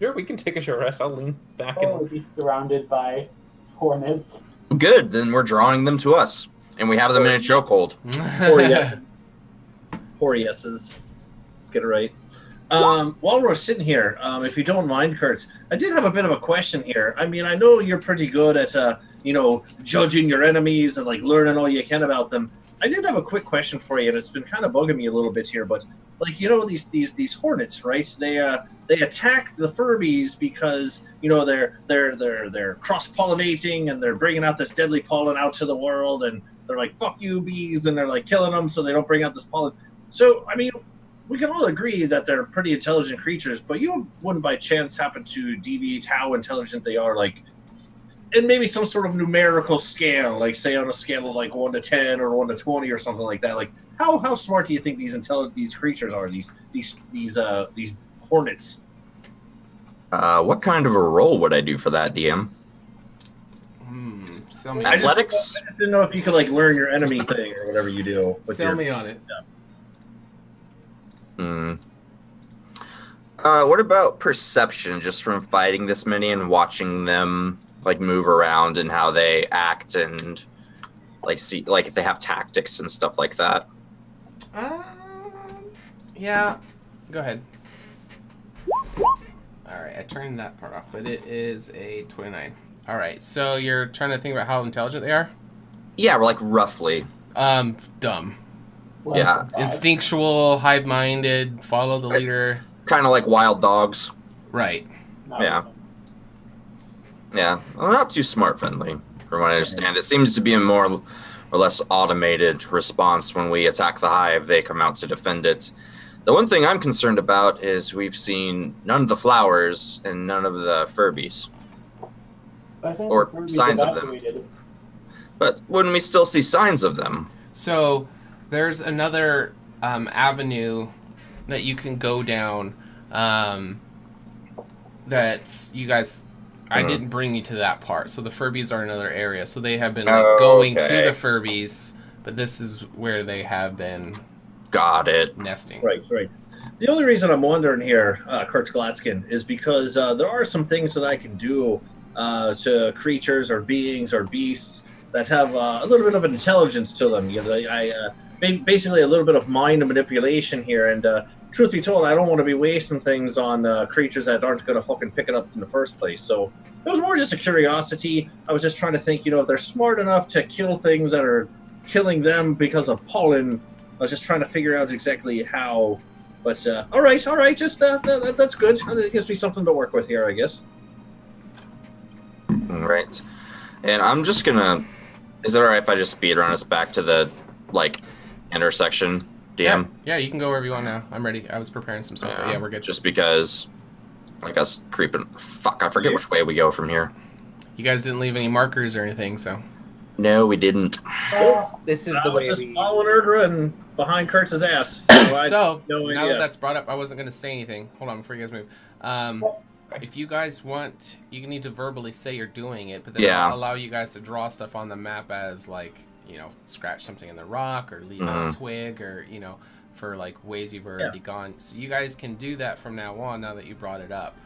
Sure, we can take a short rest. I'll lean back
Oh,
and
be surrounded by hornets.
Good, then we're drawing them to us, and we have them in a chokehold.
Four yeses. 4 yeses. Let's get it right. While we're sitting here, if you don't mind, Kurt, I did have a bit of a question here. I mean, I know you're pretty good at, judging your enemies and like learning all you can about them. I did have a quick question for you, and it's been kind of bugging me a little bit here. But like, these hornets, right? They attack the Furbies because they're cross pollinating and they're bringing out this deadly pollen out to the world, and they're like, "Fuck you, bees," and they're like killing them so they don't bring out this pollen. So I mean,
we can all agree that they're pretty intelligent creatures, but you wouldn't by chance happen to deviate how intelligent they are, like, in maybe some sort of numerical scale, like say on a scale of like 1 to 10 or 1 to 20 or something like that. Like, how smart do you think these creatures are? These hornets.
What kind of a roll would I do for that, DM?
Athletics? I just didn't know if you could like learn your enemy thing or whatever you do.
Sell me on it.
Yeah. What about perception, just from fighting this many and watching them like move around and how they act and like see like if they have tactics and stuff like that?
Yeah. Go ahead. Alright, I turned that part off, but it is a 29. Alright, so you're trying to think about how intelligent they are?
Yeah, like roughly.
Dumb.
Yeah.
Instinctual, hive-minded, follow the leader.
Kind of like wild dogs.
Right.
Yeah. Yeah. Well, not too smart friendly, from what I understand. It seems to be a more or less automated response. When we attack the hive, they come out to defend it. The one thing I'm concerned about is we've seen none of the flowers and none of the Furbies. Or signs of them. But wouldn't we still see signs of them?
So there's another avenue that you can go down that you guys... I didn't bring you to that part. So the Furbies are another area. So they have been going to the Furbies, but this is where they have been...
Got it.
Nesting.
Right. The only reason I'm wondering here, Kurtz Gladskin, is because there are some things that I can do to creatures or beings or beasts that have a little bit of intelligence to them. You know, basically a little bit of mind manipulation here. And truth be told, I don't want to be wasting things on creatures that aren't going to fucking pick it up in the first place. So it was more just a curiosity. I was just trying to think, if they're smart enough to kill things that are killing them because of pollen. I was just trying to figure out exactly how, but all right, just that's good. It gives me something to work with here, I guess.
Right, and I'm just gonna. Is it alright if I just speed run us back to the intersection, DM?
Yeah, you can go wherever you want now. I'm ready. I was preparing some stuff. But yeah, we're good.
Just because, us creeping. Fuck, I forget which way we go from here.
You guys didn't leave any markers or anything, so.
No, we didn't.
This is the way
just following Erdra and behind Kurtz's ass.
So now that that's brought up, I wasn't going to say anything. Hold on before you guys move. If you guys want, you need to verbally say you're doing it, but then I'll allow you guys to draw stuff on the map as scratch something in the rock or leave a twig or for ways you've already gone. So you guys can do that from now on. Now that you brought it up.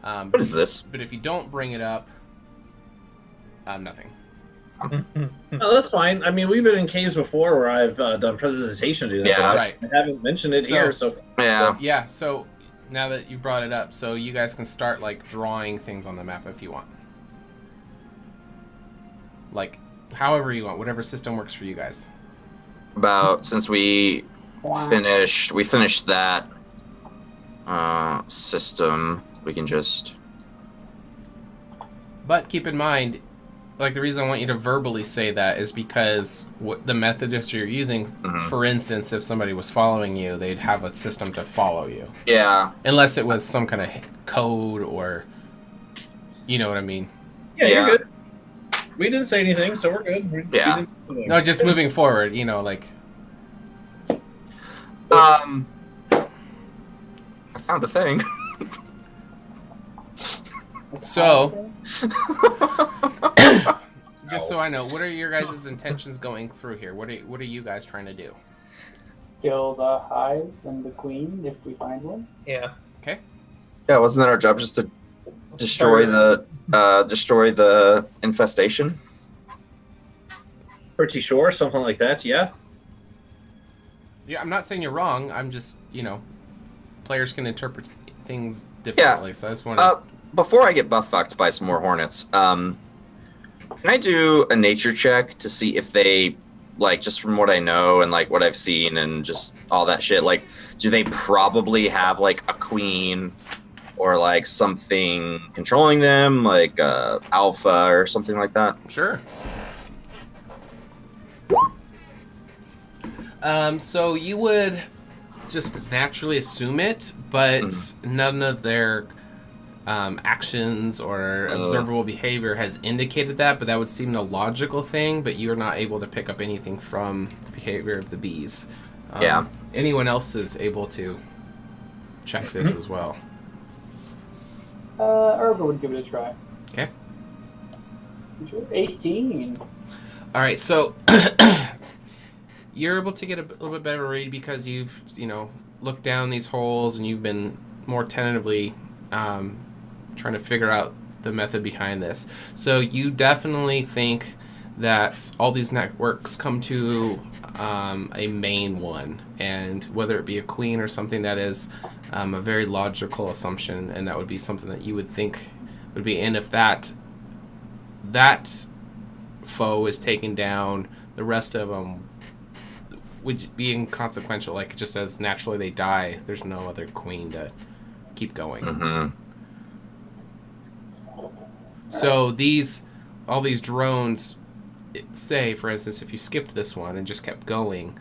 What is this?
But if you don't bring it up, nothing.
Oh, that's fine. I mean, we've been in caves before where I've done presentation to that, but I haven't mentioned it here. So
yeah.
So now that you brought it up, so you guys can start drawing things on the map if you want, however you want, whatever system works for you guys.
Since we finished that system, we can just.
But keep in mind. The reason I want you to verbally say that is because the method that you're using, for instance, if somebody was following you, they'd have a system to follow you.
Yeah.
Unless it was some kind of code or, you know what I mean?
Yeah, you're good. We didn't say anything, so we're good.
No, just moving forward,
I found a thing.
So, just so I know, what are your guys' intentions going through here? What are you guys trying to do?
Kill the hive and the queen if we find one.
Yeah.
Okay.
Yeah, wasn't that our job just to destroy the infestation?
Pretty sure, something like that. Yeah.
Yeah, I'm not saying you're wrong. I'm just players can interpret things differently. Yeah. So I just want to.
Before I get buff fucked by some more hornets, can I do a nature check to see if they, just from what I know and what I've seen and just all that shit, do they probably have a queen or something controlling them, alpha or something like that?
Sure. So you would just naturally assume it, but none of their actions or observable behavior has indicated that, but that would seem the logical thing, but you're not able to pick up anything from the behavior of the bees. Anyone else is able to check this as well.
Ergo would give it a try.
Okay.
18.
All right, so you're able to get a little bit better read because you've, looked down these holes and you've been more tentatively trying to figure out the method behind this. So you definitely think that all these networks come to a main one, and whether it be a queen or something that is a very logical assumption, and that would be something that you would think would be, and if that foe is taken down, the rest of them would be inconsequential, like just as naturally they die, there's no other queen to keep going. So all these drones, say for instance, if you skipped this one and just kept going,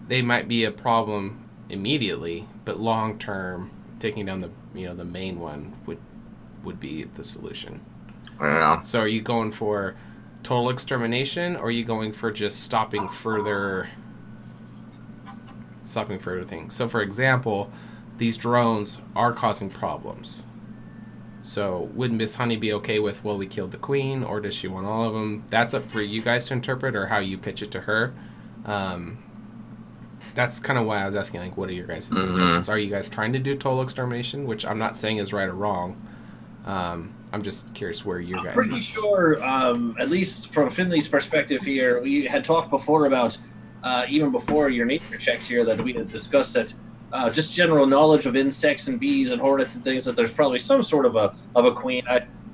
they might be a problem immediately, but long term, taking down the main one would be the solution.
Yeah.
So are you going for total extermination, or are you going for just stopping further things? So for example, these drones are causing problems. So would Miss Honey be okay with, well, we killed the queen, or does she want all of them? That's up for you guys to interpret, or how you pitch it to her. That's kind of why I was asking, like, what are your guys' intentions? Are you guys trying to do total extermination, which I'm not saying is right or wrong. I'm just curious where your guys'
pretty sure, at least from Finley's perspective here, we had talked before about, even before your nature checks here, that we had discussed that just general knowledge of insects and bees and hornets and things, that there's probably some sort of a queen.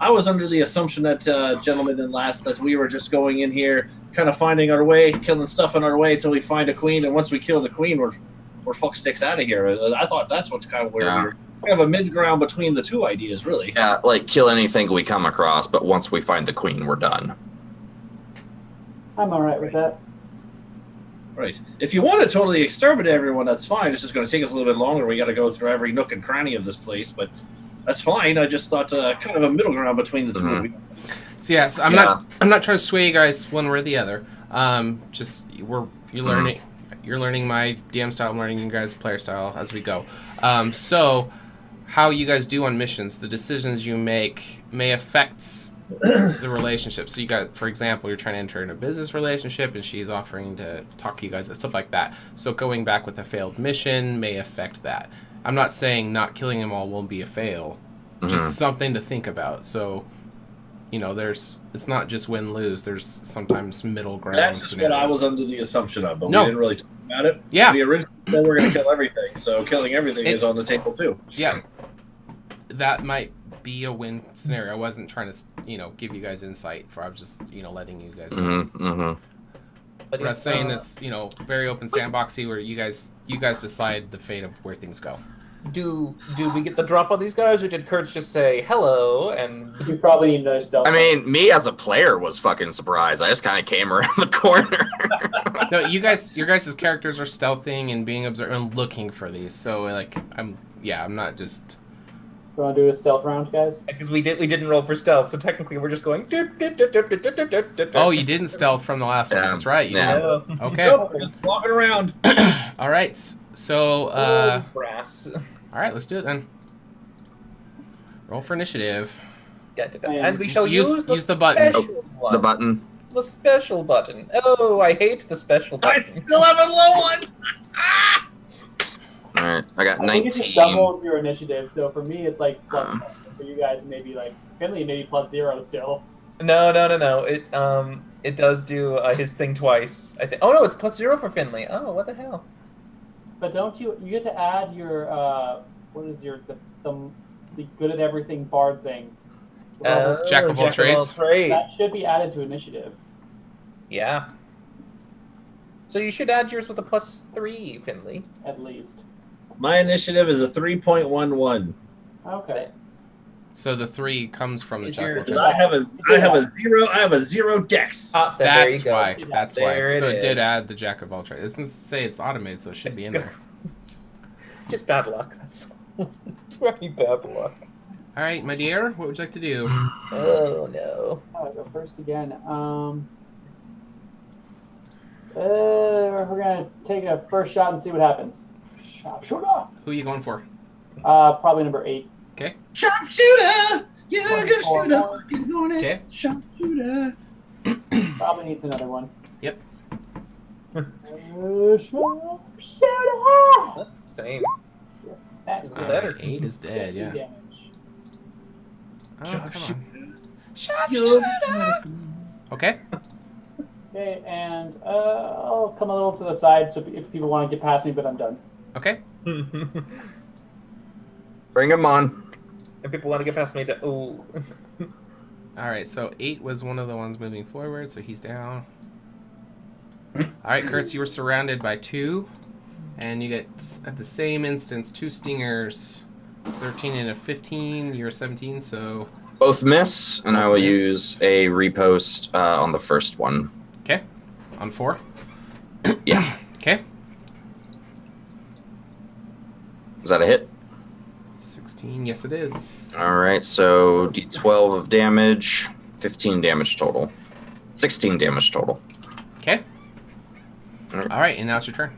I was under the assumption that, gentlemen in last, that we were just going in here, kind of finding our way, killing stuff on our way until we find a queen, and once we kill the queen, we're fuck sticks out of here. I thought that's what's kind of where we were. Kind of a mid-ground between the two ideas, really.
Yeah, like kill anything we come across, but once we find the queen, we're done.
I'm alright with that.
Right. If you want to totally exterminate everyone, that's fine. It's just going to take us a little bit longer. We got to go through every nook and cranny of this place, but that's fine. I just thought kind of a middle ground between the two.
So yes, I'm not trying to sway you guys one way or the other. Just you're learning my DM style. I'm learning you guys' player style as we go. So how you guys do on missions, the decisions you make may affect the relationship. So you got, for example, you're trying to enter in a business relationship and she's offering to talk to you guys and stuff like that. So going back with a failed mission may affect that. I'm not saying not killing them all won't be a fail, just something to think about. So, it's not just win-lose. There's sometimes middle ground.
That's just what I was under the assumption of, but we didn't really talk about it.
Yeah.
We originally said we're going to kill everything, so killing everything is on the table too.
Yeah. That might be a win scenario. I wasn't trying to, give you guys insight. I was just, letting you guys know. But I was saying it's, very open sandboxy where you guys decide the fate of where things go.
Do we get the drop on these guys, or did Kurtz just say hello? And
we probably need no stealth.
I mean, me as a player was fucking surprised. I just kind of came around the corner.
No, your guys' characters are stealthing and being observed and looking for these. So I'm not just.
You want to do a stealth round, guys?
Because we didn't roll for stealth, so technically we're just going.
Oh, you didn't stealth from the last one. That's right. Okay.
Nope, we're just walking around.
All right. So.
Brass.
All right, let's do it then. Roll for initiative.
And we shall use
the button.
The button.
The special button. Oh, I hate the special button.
I still have a low one.
All right, I got 19.
I think it just doubles your initiative. So for me, it's like plus for you guys, maybe like Finley, maybe +0 still.
No. It does do his thing twice. I think. Oh no, it's +0 for Finley. Oh, what the hell?
But don't you get to add your what is the good at everything bard thing?
Jack of all trades.
That should be added to initiative.
Yeah. So you should add yours with a +3, Finley.
At least.
My initiative is a 3.11.
Okay.
So the 3 comes from the Jack of all trades.
I have a 0 dex.
That's why. So it did add the Jack of all trades. It doesn't say it's automated, so it should be in there.
It's just bad luck. That's it's very bad luck.
All right, my dear, what would you like to do?
Oh no!
I'll go first again. We're gonna take a first shot and see what happens. Sharpshooter.
Who are you going for?
Probably number 8.
Okay.
Sharpshooter! You're gonna
24.
shoot a fucking hornet.
Okay.
Sharpshooter.
Probably needs another one.
Yep.
Sharpshooter.
Same.
That's
All right, 8 is dead. Yeah.
damage.
Oh, come on.
Sharpshooter.
Okay.
Okay, and I'll come a little to the side so if people want to get past me, but I'm done.
Okay.
Bring him on.
And people want to get past me. Oh.
All right, so 8 was one of the ones moving forward, so he's down. All right, Kurtz, you were surrounded by 2, and you get, at the same instance, 2 stingers, 13 and a 15. You're 17, so...
Both miss, and I will
miss.
use a repost on the first one.
Okay. On 4?
Yeah.
Okay.
Is that a hit?
16, yes it is.
All right, so d12 of damage, 15 damage total. 16 damage total.
Okay. All right, and now it's your turn.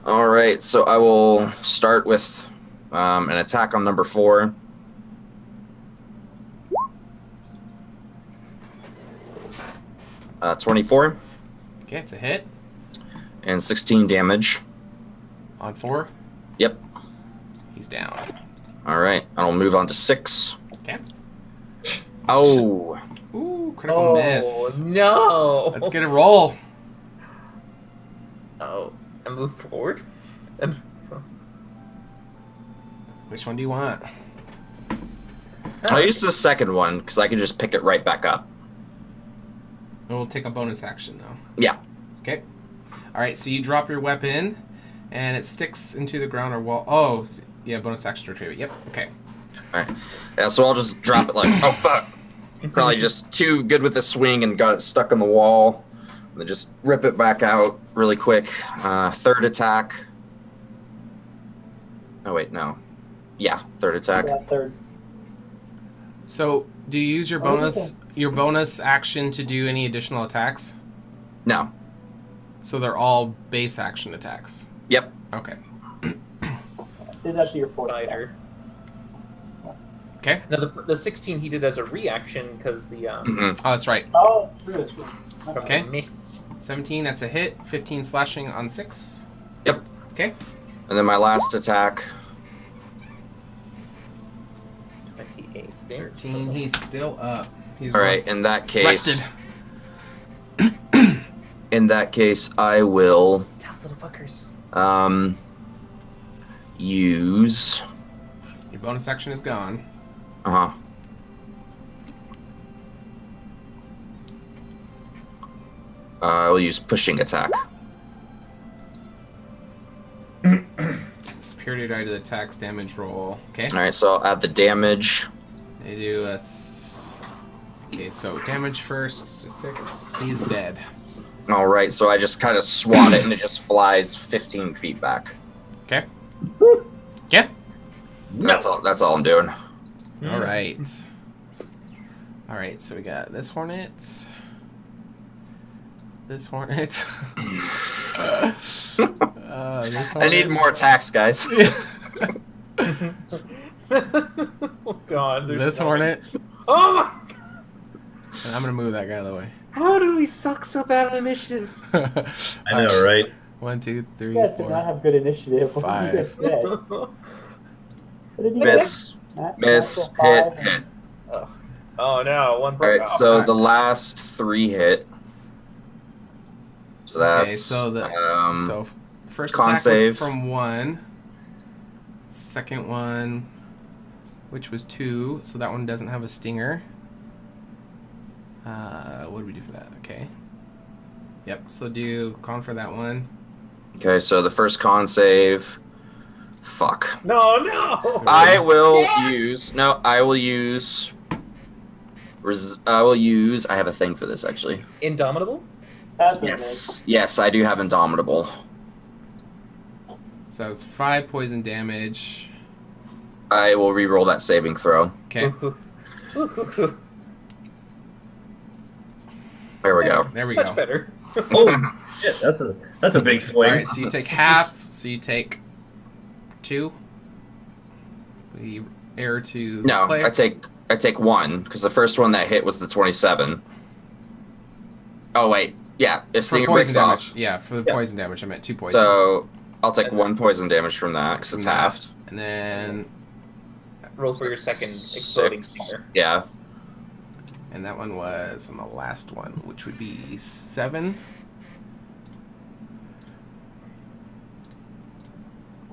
All right, so I will start with an attack on number 4. Uh, 24.
Okay, it's a hit.
And 16 damage.
On 4?
Yep.
He's down.
All right, I'll move on to 6.
Okay.
Oh.
Ooh, critical miss.
No!
Let's get a roll.
Oh, I move forward. And
Which one do you want?
I'll use the second one because I can just pick it right back up.
We'll take a bonus action though.
Yeah.
Okay. All right. So you drop your weapon, and it sticks into the ground or wall. Oh, yeah. Bonus action to retrieve it. Yep. Okay.
All right. Yeah. So I'll just drop it like, oh fuck. Probably just too good with the swing and got it stuck on the wall. And then just rip it back out really quick. Third attack. Oh wait, no. Yeah, third attack.
Yeah, third.
So do you use your bonus action to do any additional attacks?
No.
So they're all base action attacks.
Yep.
Okay.
This is actually your fourth.
Spider.
Okay.
Now the 16 he did as a reaction because the
Oh, that's right.
Oh, true. It's true.
Okay.
Miss.
17. That's a hit. 15 slashing on 6.
Yep.
Okay.
And then my last attack.
28.
13. He's still up. He's
All right. In that case.
rested.
In that case, I will
Tough little fuckers.
use.
Your bonus action is gone.
Uh-huh. I will use pushing attack.
Superior die to the attack's damage roll. Okay.
All right, so I'll add the damage.
They do a. Okay, so damage first to 6. He's dead.
All right, so I just kind of swat it and it just flies 15 feet back.
Okay. Yeah.
That's all I'm doing.
All right. All right. So we got this hornet. This hornet. This hornet.
I need more attacks, guys.
Oh god.
This hornet.
Oh my!
And I'm gonna move that guy out of the way.
How do we suck so bad on initiative?
I know, right?
1, 2, 3,
You guys do
4.
not have good initiative. What
5.
did you guys say? What did you
Miss,
guys-
miss,
Natural
hit,
5.
hit.
Oh no, one
All
broke
right,
off.
so the last 3 hit. So that's
Okay, so the so first
con
attack
save.
was from 1. Second one, which was 2, so that one doesn't have a stinger. What do we do for that? Okay. Yep. So do con for that one.
Okay, so the first con save. Fuck.
No, no.
I will use. No, I will use. I will use. I have a thing for this actually.
Indomitable?
That's what
Yes, yes, I do have Indomitable.
So that was 5 poison damage.
I will re-roll that saving throw.
Okay.
There we go.
There we
Much
go.
better.
Oh, shit, that's a big swing.
All right, so you take half. So you take 2. The error to the
No,
player.
I take 1 because the first one that hit was the 27. Oh wait, yeah, if
for
Stinger
poison
breaks
damage.
off.
Yeah, for the poison damage, I meant 2 poison.
So I'll take 1 poison damage from that because it's halved.
And then
Roll for your second exploding stinger.
Yeah.
And that one was on the last one, which would be 7.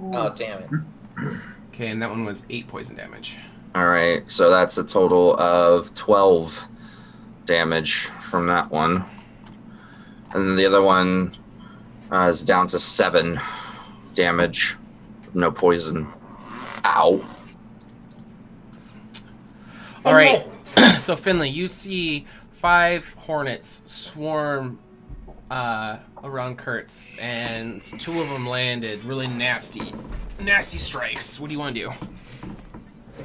Oh, damn it.
Okay, and that one was 8 poison damage.
All right, so that's a total of 12 damage from that one. And then the other one is down to 7 damage. No poison. Ow.
All right. So Finley, you see 5 hornets swarm around Kurtz, and 2 of them landed really nasty strikes. What do you want to do?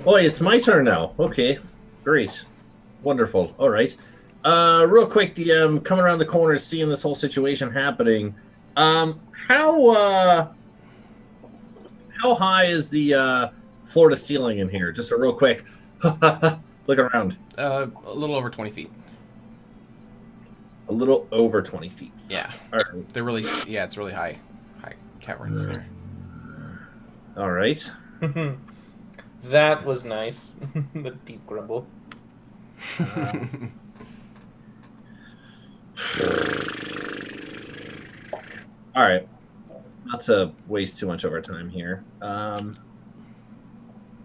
Boy, it's my turn now. Okay, great, wonderful. All right, real quick, DM, coming around the corner, seeing this whole situation happening. How high is the floor to ceiling in here? Just a real quick look around.
A little over 20 feet.
A little over 20 feet.
Yeah.
All right.
They're really, yeah, it's really high caverns here.
All right.
That was nice. The deep grumble.
All right. Not to waste too much of our time here.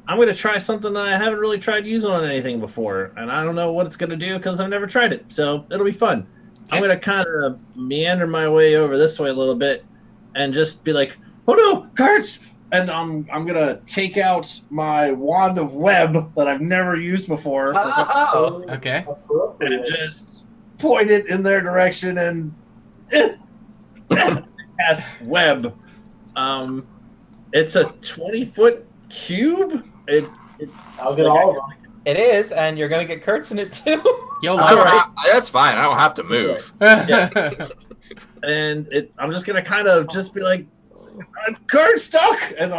I'm going to try something that I haven't really tried using on anything before, and I don't know what it's going to do because I've never tried it, so it'll be fun. I'm going to kind of meander my way over this way a little bit and just be like, oh no, Kurtz! And I'm going to take out my wand of web that I've never used before.
Oh,
okay.
And just point it in their direction and cast web. It's a 20-foot cube.
I'll get all of them.
It is, and you're gonna get Kurtz in it too.
Yo,
that's fine. I don't have to move.
Yeah. And I'm just gonna kind of just be like, Kurt's stuck, and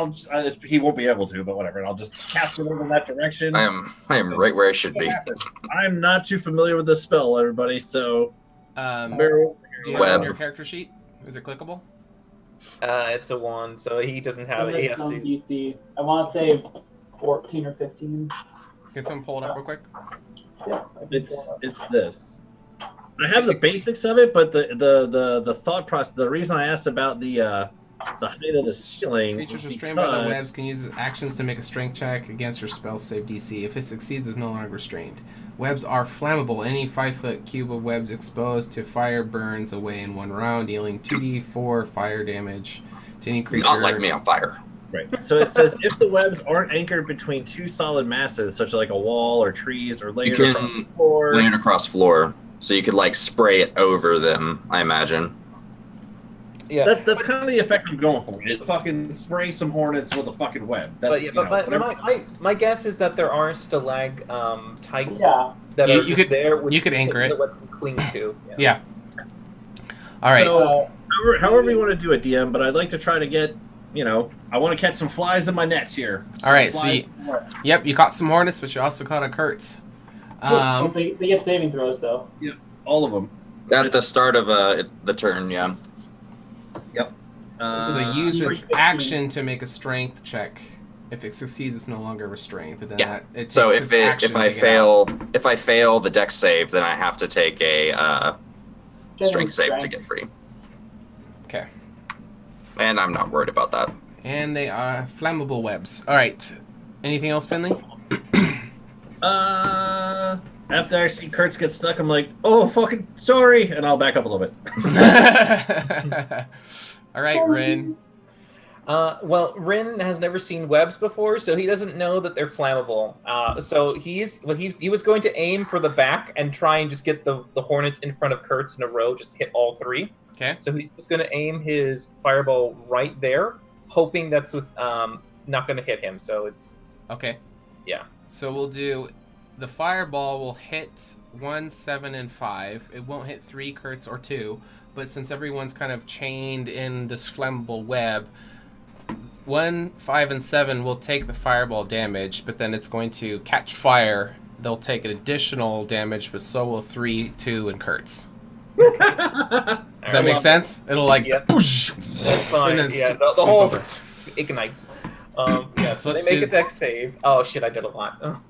he won't be able to, but whatever. And I'll just cast it over in that direction.
I am right where I should be.
I'm not too familiar with this spell, everybody. So,
do you have it on your character sheet? Is it clickable?
It's a 1, so he doesn't have it. He has to.
DC. I want to say 14 or 15.
Can someone pull it up real quick?
Yeah,
it's this. I have the basics of it, but the thought process. The reason I asked about the height of the ceiling.
Creatures restrained by the webs can use its actions to make a strength check against your spell save DC. If it succeeds, it's no longer restrained. Webs are flammable. Any 5-foot cube of webs exposed to fire burns away in 1 round, dealing 2d4 fire damage to any creature.
Not like me on fire.
Right. So it says if the webs aren't anchored between 2 solid masses, such as like a wall or trees, or layered
You
across the
can
floor.
lay it across floor, so you could like spray it over them. I imagine.
Yeah.
That's kind of the effect I'm going for. It fucking spray some hornets with a fucking web. That's,
my guess is that there are stalagmites that
You
are just
could-
there. Which
you could anchor it.
the web can cling to.
Yeah. All right.
So, however you want to do it, DM, but I'd like to try to get, I want to catch some flies in my nets here.
All right. So, you caught some hornets, but you also caught a Kurtz.
They get saving throws, though.
Yeah, all of them.
At the start of the turn, yeah.
Yep.
So use its action to make a strength check. If it succeeds, it's no longer restrained. But then it
So
takes its action
if I
to get out.
fail the dex save, then I have to take a strength save to get free.
Okay.
And I'm not worried about that.
And they are flammable webs. All right. Anything else, Finley?
After I see Kurtz get stuck, I'm like, oh, fucking sorry, and I'll back up a little bit.
All right, Rin.
Well, Rin has never seen webs before, so he doesn't know that they're flammable. So he was going to aim for the back and try and just get the hornets in front of Kurtz in a row, just hit all 3.
Okay.
So he's just going to aim his fireball right there, hoping that's with not going to hit him. So it's
Okay.
yeah.
So we'll do the fireball will hit 1, 7, and 5. It won't hit 3, Kurtz, or 2. But since everyone's kind of chained in this flammable web, 1, 5, and 7 will take the fireball damage, but then it's going to catch fire. They'll take an additional damage, but so will 3, 2, and Kurtz. Does that make sense? It'll like
That's fine.
and then
Yeah, the
swoop
whole
over.
ignites. Yeah, so
let's
they make
do-
a deck save. Oh shit, I did a lot.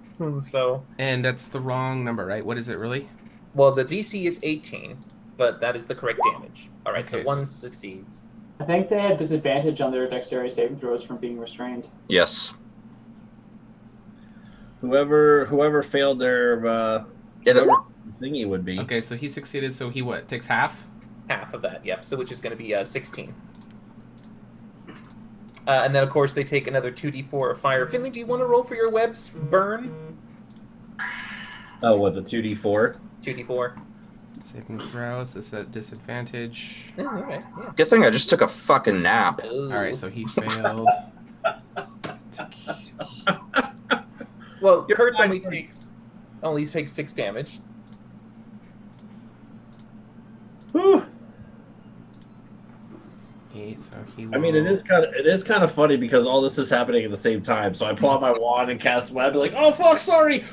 So
And that's the wrong number, right? What is it really?
well, the DC is 18, but that is the correct damage. All right,
Okay,
so
so-
1 succeeds.
I think they had disadvantage on their dexterity saving throws from being restrained.
Yes.
Whoever failed their whatever thingy would be.
Okay, so he succeeded, so he what? Takes half?
Half of that, yep. So which is going to be 16. And then of course they take another 2d4 of fire. Finley, do you want to roll for your webs burn?
Oh, what, the 2d4?
2d4.
Saving throws. This is at disadvantage.
Oh, all right. Yeah.
Good thing I just took a fucking nap.
Alright, so he failed.
Well,
You're
Kurtz
fine,
only takes 6 damage.
Whew.
8, so he
I mean, it is kind of funny because all this is happening at the same time. So I pull out my wand and cast web, be like, "Oh fuck, sorry."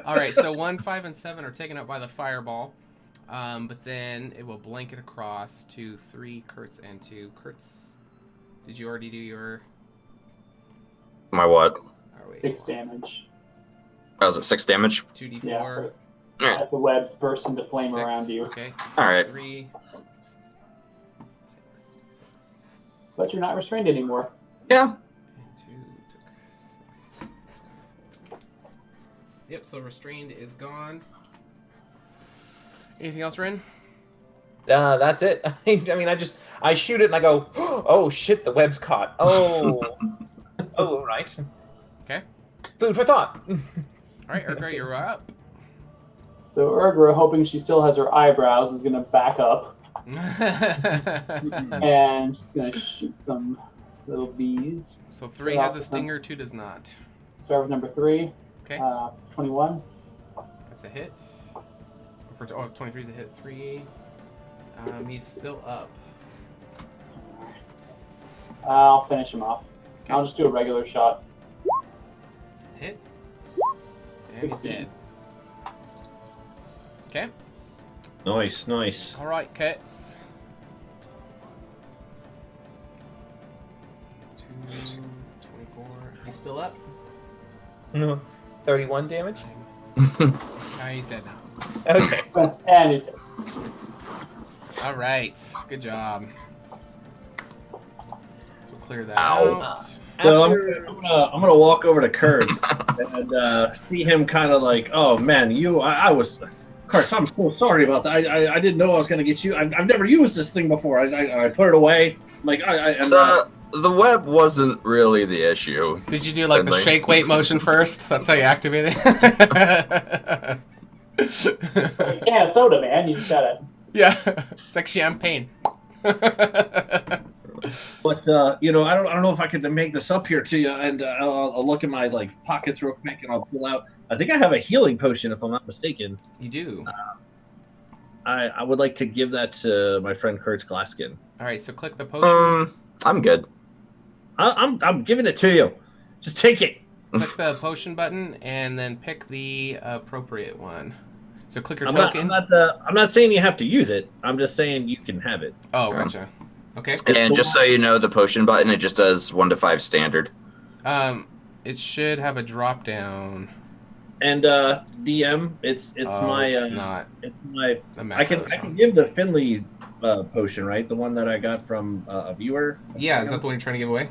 Alright, so 1, 5, and 7 are taken up by the fireball. But then it will blanket across to 3, Kurtz, and 2. Kurtz, did you already do your...
My what?
Oh, wait,
6 damage.
Oh, was it 6 damage?
2d4.
As the webs burst into flame
6,
around you.
Okay. So
All right.
3.
But you're not restrained anymore.
Yeah.
Yep, so restrained is gone. Anything else, Ren?
That's it. I mean, I shoot it and I go, oh shit, the web's caught. Oh, oh, right.
Okay.
Food for thought.
Alright, Urgra, you're up.
So Urgra, hoping she still has her eyebrows, is going to back up. And she's going to shoot some little bees.
So 3 has a stinger, 2 does not.
Start with number 3.
Okay.
21.
That's a hit. 23 is a hit. 3. He's still up.
I'll finish him off.
Okay.
I'll just do a regular shot.
Hit. And he's
16.
dead. Okay.
Nice.
Alright, Kurtz. 2, 24. He's still up.
31 damage.
He's dead now.
Okay.
And he's
Alright. Good job. So we'll clear that
Ow.
out.
So I'm gonna walk over to Kurtz and see him kind of like, "Oh man, I was." Kurtz, I'm so sorry about that. I didn't know I was going to get you. I've never used this thing before. I put it away. Like
the web wasn't really the issue.
Did you do like the shake weight motion first? That's how you activate it?
yeah, soda, man. You just gotta.
Yeah, it's like champagne.
But I don't know if I could make this up here to you. And I'll look in my like pockets real quick, and I'll pull out. I think I have a healing potion, if I'm not mistaken.
You do.
I would like to give that to my friend Kurtz Glaskin.
All right, so click the potion.
I'm good.
I'm giving it to you. Just take it.
Click the potion button and then pick the appropriate one. So click your
I'm
token.
I'm not saying you have to use it. I'm just saying you can have it.
Oh, gotcha. Okay.
And just so you know, the potion button, it just does 1 to 5 standard.
It should have a drop down.
And DM, it's my
not.
It's my.
The
I can
macros
give the Finley potion, right? The one that I got from a viewer.
Yeah, is that the one you're trying to give away?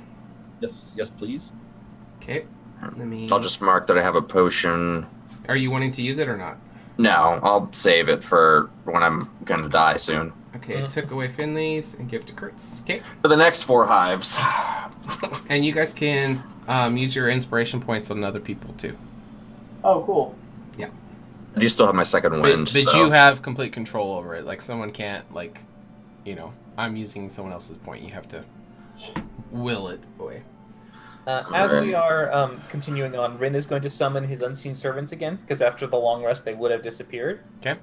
Yes, please.
Okay. Let me.
I'll just mark that I have a potion.
Are you wanting to use it or not?
No, I'll save it for when I'm gonna die soon.
Okay, took away Finley's and give to Kurtz. Okay.
For the next 4 hives.
And you guys can use your inspiration points on other people too.
Oh, cool.
Yeah.
I do still have my second wind.
But
so.
you have complete control over it. Like someone can't I'm using someone else's point. You have to will it away.
As we are continuing on, Rin is going to summon his unseen servants again, because after the long rest they would have disappeared.
Okay.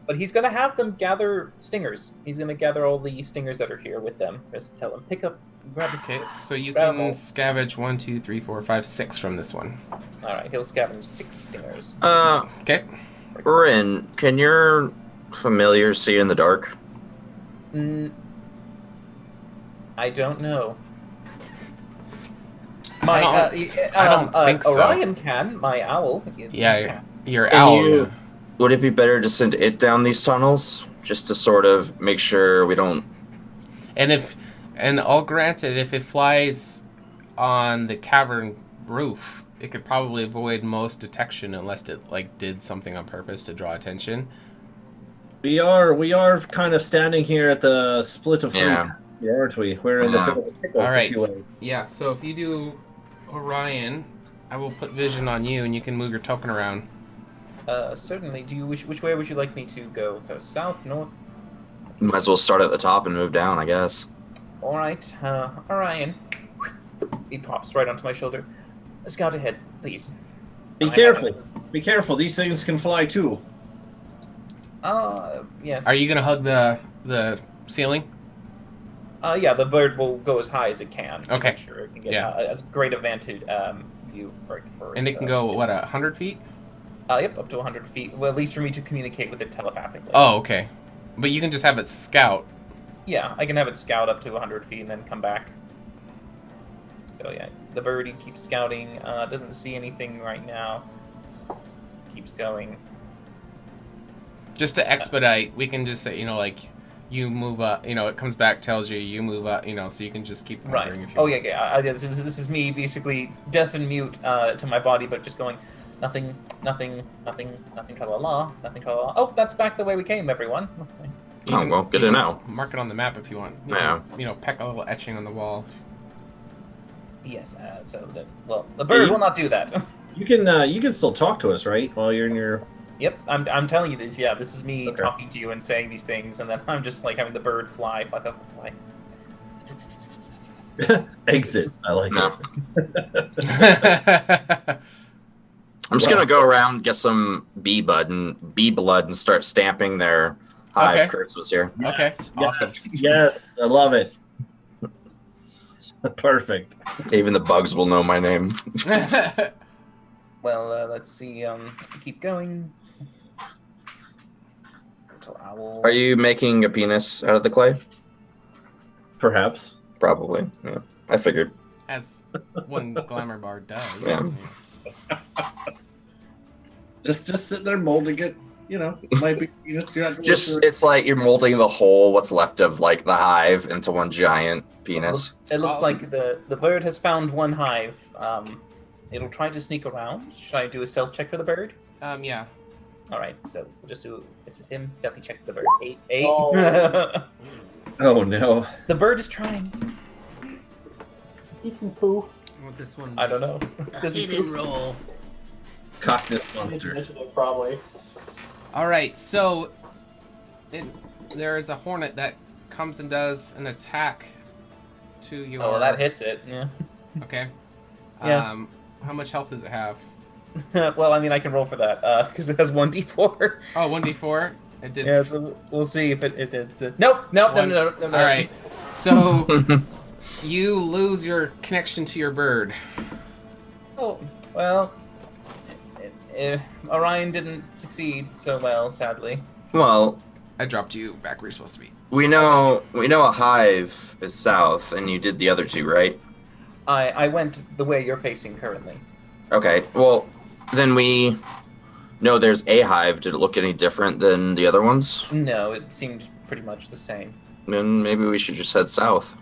But he's going to have them gather stingers. He's going to gather all the stingers that are here with them. Just tell them, grab his
Okay, so you
grab
can
all.
scavenge 1, 2, 3, 4, 5, 6 from this one.
Alright, he'll scavenge 6 stingers.
Okay.
Rin, can your familiar see in the dark?
I don't know.
I don't think so.
Orion can, my owl.
Yeah, your owl.
Would it be better to send it down these tunnels? Just to sort of make sure we don't...
And I'll grant it, if it flies on the cavern roof, it could probably avoid most detection unless it did something on purpose to draw attention.
We are kind of standing here at the split of fleet, aren't we? We're in the
Uh-huh.
middle of a pickle.
All right.
if you will.
Yeah. So if you do Orion, I will put vision on you, and you can move your token around.
Certainly. Do you which way would you like me to go? So south, north?
Might as well start at the top and move down, I guess.
All right, Orion. He pops right onto my shoulder. Scout ahead, please.
Be careful. Be careful. These things can fly too.
Yes.
Are you gonna hug the ceiling?
Yeah, the bird will go as high as it can. To
Okay.
Make sure it can get as great a vantage view for birds.
And it can go, what, 100 feet?
Yep, up to 100 feet. Well, at least for me to communicate with it telepathically.
Oh, okay. But you can just have it scout.
Yeah, I can have it scout up to 100 feet and then come back. So yeah, the bird, he keeps scouting. Doesn't see anything right now. Keeps going.
Just to expedite, we can just say, you move up, it comes back, tells you, you move up, so you can just keep wondering if you
Oh, yeah. This is me basically deaf and mute to my body, but just going, nothing, tra-la-la, nothing, tra-la-la. Oh, that's back the way we came, everyone.
Oh, well, good to know.
Mark it on the map if you want. Peck a little etching on the wall.
Yes, the bird will not do that.
You can still talk to us, right? While you're in your...
Yep, I'm telling you this. Yeah, this is me talking to you and saying these things, and then I'm just having the bird fly.
Exit. I like
it. I'm just gonna go around, get some bee blood, and start stamping their hive.
Okay.
Kurtz was here.
Yes,
Okay, awesome.
Yes, I love it. Perfect.
Even the bugs will know my name.
Well, let's see. Keep going. Owl.
Are you making a penis out of the clay?
Perhaps.
Probably. Yeah, I figured.
As one glamour bar does.
Yeah.
Just sitting there molding it. It might be.
It's like you're molding the whole what's left of the hive into one giant penis.
It looks like the bird has found one hive. It'll try to sneak around. Should I do a stealth check for the bird?
Yeah.
All right, so we'll just do. This is him. Stealthy check for the bird. 8.
Oh.
Oh no.
The bird is trying.
Eat some poo.
What this one?
I don't know. Does he poop?
Roll.
Cock this monster.
Initiative, probably.
All right, so there is a hornet that comes and does an attack to your.
Oh, that hits it. Yeah.
Okay.
Yeah.
How much health does it have?
Well, I mean, I can roll for that because it has 1d4.
Oh, 1d4. It did.
Yeah, so we'll see if it did. Nope. No.
All right. So you lose your connection to your bird.
Oh well. Orion didn't succeed so well, sadly.
Well,
I dropped you back where you're supposed to be.
we know a hive is south, and you did the other two, right?
I went the way you're facing currently.
Okay. Well, then we know there's a hive. Did it look any different than the other ones?
No, it seemed pretty much the same.
Then maybe we should just head south.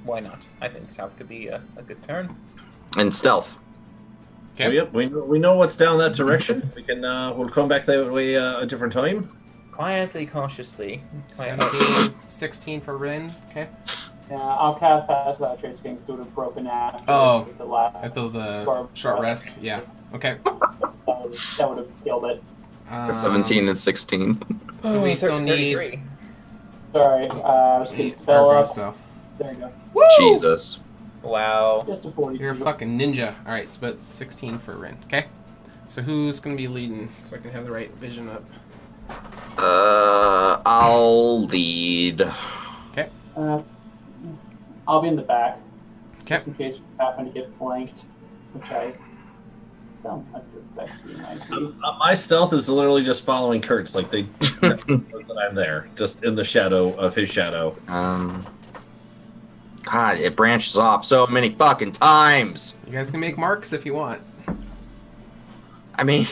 Why not? I think south could be a good turn.
And stealth.
Okay.
Yep, we know what's down that direction. We can we'll come back that way a different time.
Quietly, cautiously.
17, 16 for Rin. Okay.
Yeah, I'll cast Pass Without Trace King, so it would have broken after the last
at the short rest. Yeah. Okay.
That would have killed it.
17 and 16.
So we still need
33.
Sorry, I was getting spell up.
Stuff.
There you go.
Woo!
Jesus.
Wow.
Just a 40.
You're a fucking ninja. All right, so it's 16 for Rin. Okay. So who's gonna be leading so I can have the right vision up?
I'll lead.
Okay.
I'll be in the back.
Okay.
Just in case we happen to get flanked, which I somewhat suspect we might be.
My stealth is literally just following Kurt's. Like they knows that I'm there, just in the shadow of his shadow.
God, it branches off so many fucking times.
You guys can make marks if you want.
I mean,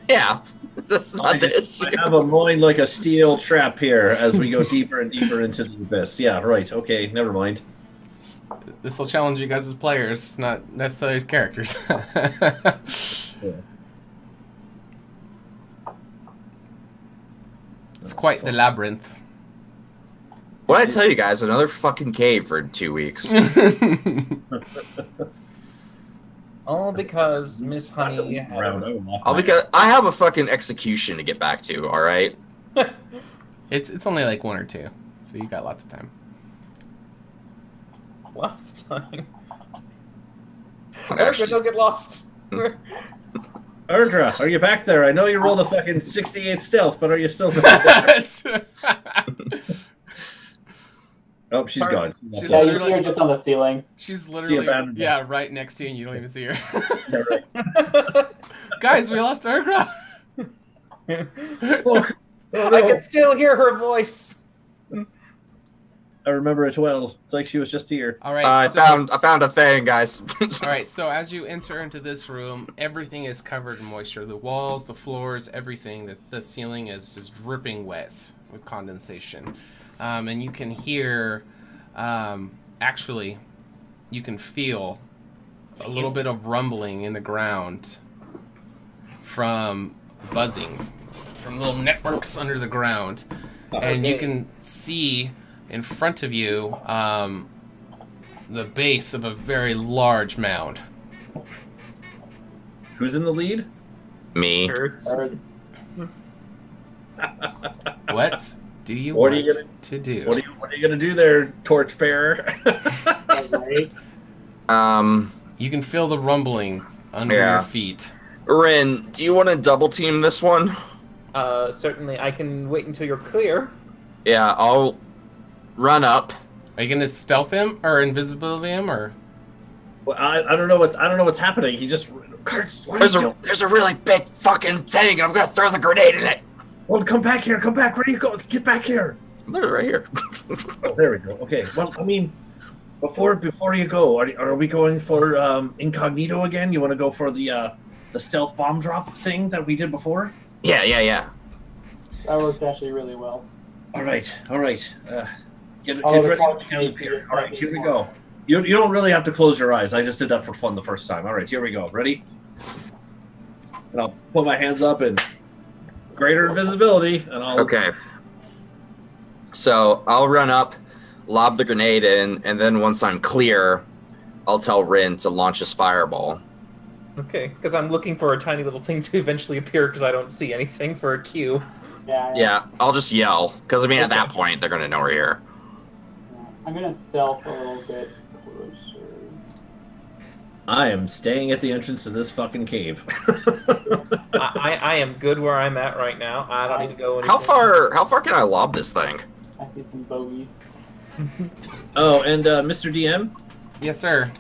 yeah. That's not the issue.
I have a loin like a steel trap here as we go deeper and deeper into the abyss. Yeah, right. Okay, never mind.
This will challenge you guys as players, not necessarily as characters.
Yeah.
It's quite the labyrinth.
What did I tell you guys? Another fucking cave for 2 weeks.
All because Miss Honey.
All because I have a fucking execution to get back to. All right.
It's only like 1 or 2, so you got lots of time.
Lots of time.
Actually,
Don't get lost.
Erdra, are you back there? I know you rolled a fucking 68 stealth, but are you still? Oh, she's gone.
She's
Yeah, you're just on the ceiling.
She's literally right next to you, and you don't even see her. Guys, we lost Urgra.
I can still hear her voice.
I remember it well. It's like she was just here.
All right,
I found a thing, guys.
All right, so as you enter into this room, everything is covered in moisture. The walls, the floors, everything. The ceiling is dripping wet with condensation. And you can hear, actually, you can feel a little bit of rumbling in the ground from buzzing, from little networks under the ground. And you can see in front of you the base of a very large mound.
Who's in the lead?
Me.
What do you want to do?
What are you gonna do there, torchbearer?
You can feel the rumbling under your feet.
Rin, do you want to double team this one?
Certainly. I can wait until you're clear.
Yeah, I'll run up.
Are you gonna stealth him or invisibility him or?
Well, I don't know what's happening. He just
There's a really big fucking thing, and I'm gonna throw the grenade in it.
Well, come back here. Come back. Where do you go? Get back here.
Literally right here.
Oh, there we go. Okay. Well, I mean, before you go, are we going for incognito again? You want to go for the stealth bomb drop thing that we did before?
Yeah.
That worked actually really well.
All right. Get ready. All right, here we go. You don't really have to close your eyes. I just did that for fun the first time. All right, here we go. Ready? And I'll put my hands up and greater invisibility, and I'll...
Okay. So I'll run up, lob the grenade in, and then once I'm clear, I'll tell Rin to launch his fireball.
Okay, because I'm looking for a tiny little thing to eventually appear because I don't see anything for a cue.
Yeah, I'll just yell, because I mean, at that point, they're going to know we're here.
I'm going to stealth a little bit closer.
I am staying at the entrance to this fucking cave.
I am good where I'm at right now. I don't need to go anywhere.
How far can I lob this thing?
I see some bogeys.
Oh, and Mr. DM?
Yes, sir.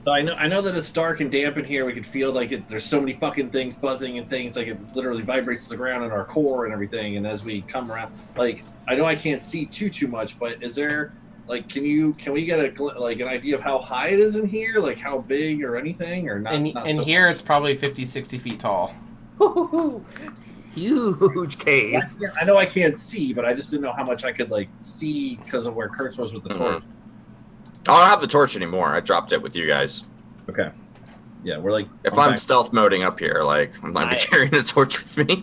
So I know that it's dark and damp in here. We can feel like there's so many fucking things buzzing and things, like it literally vibrates the ground in our core and everything. And as we come around, like, I know I can't see too much, but is there, like, can we get an idea of how high it is in here, like how big or anything, or not?
In here, it's probably 50, 60 feet tall.
Huge cave.
Yeah, I know I can't see, but I just didn't know how much I could like see because of where Kurtz was with the torch.
I don't have the torch anymore. I dropped it with you guys.
Okay. Yeah, we're like...
If I'm stealth moding up here, like, I might be carrying a torch with me.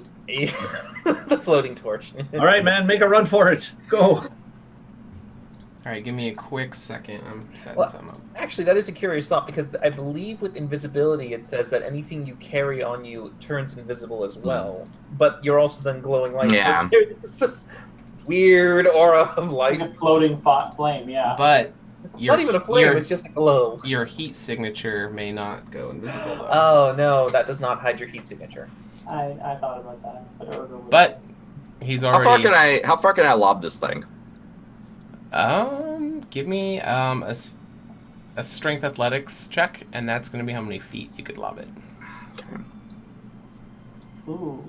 The floating torch.
All right, man, make a run for it. Go.
All right, give me a quick second. I'm setting some up.
Actually, that is a curious thought, because I believe with invisibility it says that anything you carry on you turns invisible as well. But you're also then glowing light.
Yeah.
weird aura of light.
Like a floating flame, yeah.
But
Not even a flame, it's just a glow.
Your heat signature may not go invisible, though.
Oh, no, that does not hide your heat signature.
I thought about that.
But he's already...
How far can I lob this thing?
Give me a strength athletics check, and that's going to be how many feet you could lob it.
Okay.
Ooh.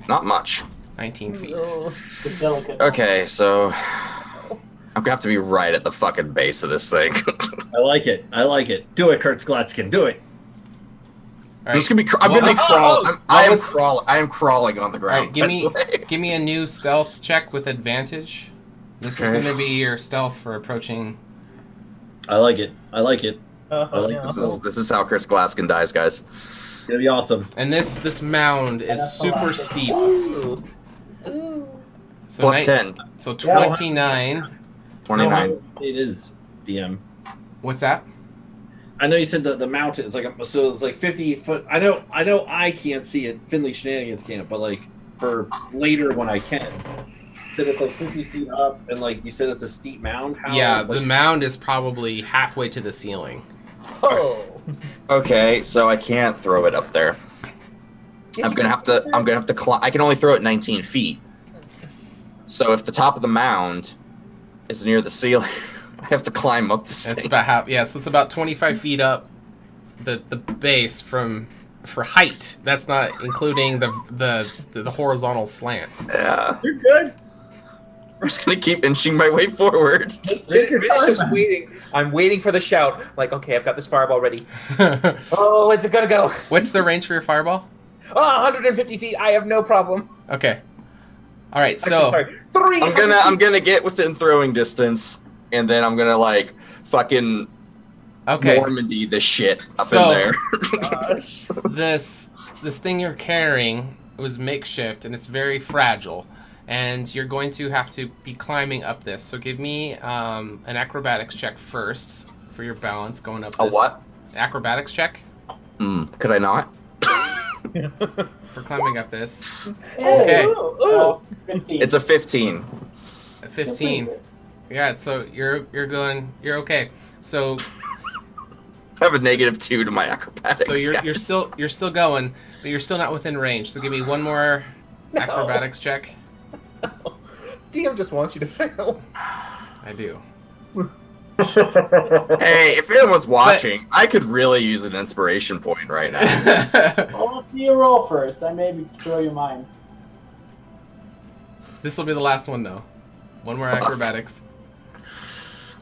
Not much.
19 feet.
Okay, so I'm gonna have to be right at the fucking base of this thing.
I like it. I like it. Do it, Kurt Sklotskin. Do it.
Right.
I'm gonna be crawling. I am crawling on the ground.
Right, give me a new stealth check with advantage. This is going to be your stealth for approaching.
I like it. I like it.
This is how Chris Glaskin dies, guys.
It's gonna be awesome.
And this mound is super steep. So
Plus 10.
So 29.
29.
It is DM.
What's that?
I know you said the mountain is so it's like 50 foot. I know I can't see it. Finley Shenanigans can't, but like for later when I can. Said it's like 50 feet up, and like you said, it's a steep mound.
The mound is probably halfway to the ceiling.
Oh.
Okay, so I can't throw it up there.
Yes,
I'm gonna have to climb. I can only throw it 19 feet. So if the top of the mound is near the ceiling, I have to climb up this thing.
It's about half. Yeah, so it's about 25 feet up. The base for height. That's not including the horizontal slant.
Yeah.
You're good.
I'm just gonna keep inching my way forward.
Just waiting. I'm waiting for the shout. Like, okay, I've got this fireball ready. Oh, it's gonna go.
What's the range for your fireball?
Oh, 150 feet. I have no problem.
Okay. All right. So
Actually, sorry,
I'm gonna get within throwing distance, and then I'm gonna like fucking Normandy this shit up in there.
this thing you're carrying was makeshift, and it's very fragile. And you're going to have to be climbing up this. So give me an acrobatics check first for your balance going up this.
A what?
Acrobatics check.
Could I not?
For climbing up this.
Hey.
Okay.
15.
It's a 15.
A 15. Yeah, so you're okay. So
I have a -2 to my acrobatics.
So you're still going, but you're still not within range. So give me one more acrobatics check.
DM just wants you to fail.
I do.
Hey, if anyone's watching, I could really use an inspiration point right now.
Well, let's see you roll first. I maybe throw your mind.
This will be the last one, though. One more acrobatics.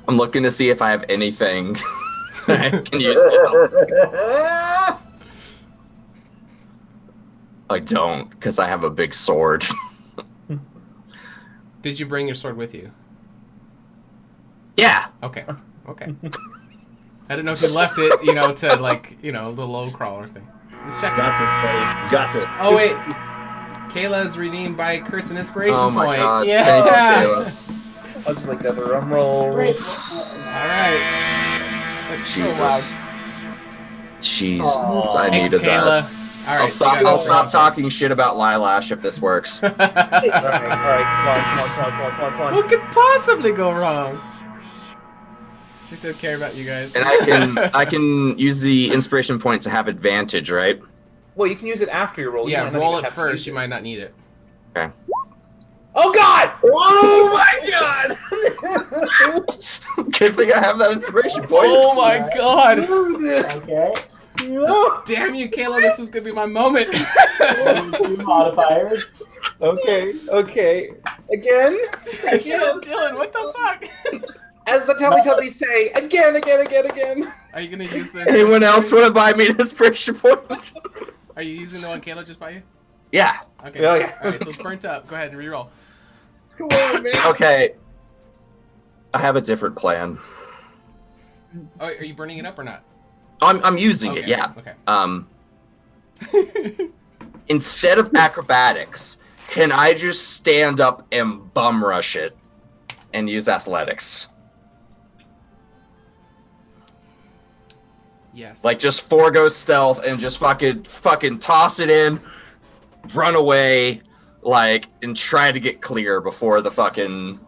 I'm looking to see if I have anything I can use to help. I don't, because I have a big sword.
Did you bring your sword with you?
Yeah.
Okay. I didn't know if you left it, to like, a little low crawler thing. Just check.
Got this, buddy. Got this.
Oh wait, Kayla is redeemed by Kurt's an inspiration
my
point.
God.
Yeah.
Thank you, Kayla.
I was just like a drum roll.
Great.
All right. That's so loud.
Jesus, I
Thanks,
needed
Kayla.
that.
All right.
I'll stop talking shit about Lilash if this works.
All right, come on.
What could possibly go wrong? She said care about you guys.
And I can use the inspiration point to have advantage, right?
Well, you can use it after your roll. You
Yeah,
might not
roll
even
it
have to
first.
use
You might not need it.
Okay.
Oh God!
Oh my God!
Good thing I have that inspiration point.
Oh my God!
Okay.
Damn you, Kayla! This is gonna be my moment.
Modifiers.
Okay. Again.
Dylan, what the fuck?
As the Teletubbies say, again.
Are you gonna use this?
Anyone else want to buy me an inspiration point?
Are you using the one Kayla just by you?
Yeah.
Okay.
Oh, yeah.
All right, so it's burnt up. Go ahead and reroll.
Come on, man.
Okay. I have a different plan.
Oh, are you burning it up or not?
I'm using it, yeah.
Okay.
Instead of acrobatics, can I just stand up and bum rush it and use athletics?
Yes.
Like just forego stealth and just fucking toss it in, run away, and try to get clear before the fucking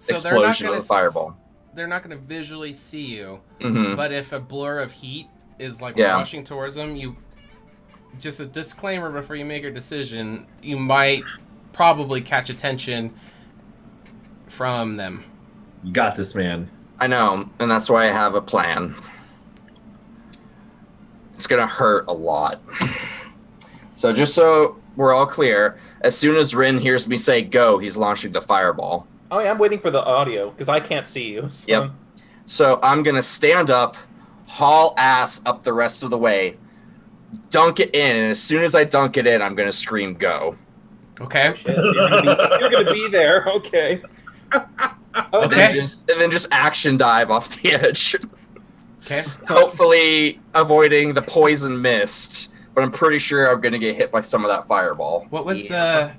explosion of the fireball.
They're not going to visually see you,
Mhm.
but if a blur of heat is
Yeah.
rushing towards them, you just a disclaimer before you make your decision, you might probably catch attention from them.
You got this, man.
I know, and that's why I have a plan. It's gonna hurt a lot. So just so we're all clear, as soon as Rin hears me say go, he's launching the fireball.
Oh yeah, I'm waiting for the audio because I can't see you. So.
Yep. So I'm gonna stand up, haul ass up the rest of the way, dunk it in, and as soon as I dunk it in, I'm gonna scream go.
Okay.
Shit, so you're gonna be there. Okay.
And then just action dive off the edge.
Okay.
Hopefully avoiding the poison mist, but I'm pretty sure I'm gonna get hit by some of that fireball.
What was the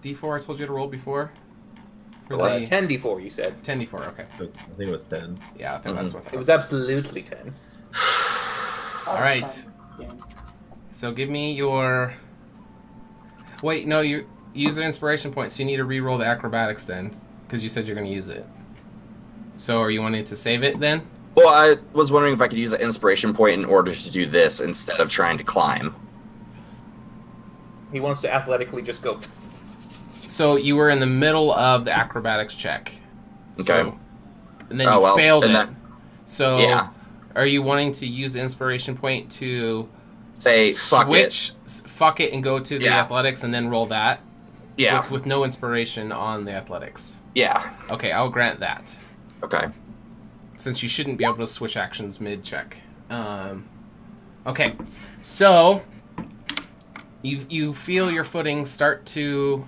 D4 I told you to roll before? For
Well,
the
10d4, you said.
10d4, okay.
I think it was 10.
Yeah, I think that's what
It was absolutely 10.
All right. So give me your... Wait, no, you use an inspiration point, so you need to re-roll the acrobatics then, because you said you're going to use it. So are you wanting to save it then?
Well, I was wondering if I could use an inspiration point in order to do this instead of trying to climb.
He wants to athletically just go.
So you were in the middle of the acrobatics check.
Okay.
So, and then you failed it.
that-
So
Yeah.
are you wanting to use the inspiration point to
Say, fuck it.
fuck it, and go to the
Yeah.
athletics and then roll that?
Yeah.
With no inspiration on the athletics.
Yeah.
Okay, I'll grant that.
Okay.
Since you shouldn't be able to switch actions mid-check. Okay, so you feel your footing start to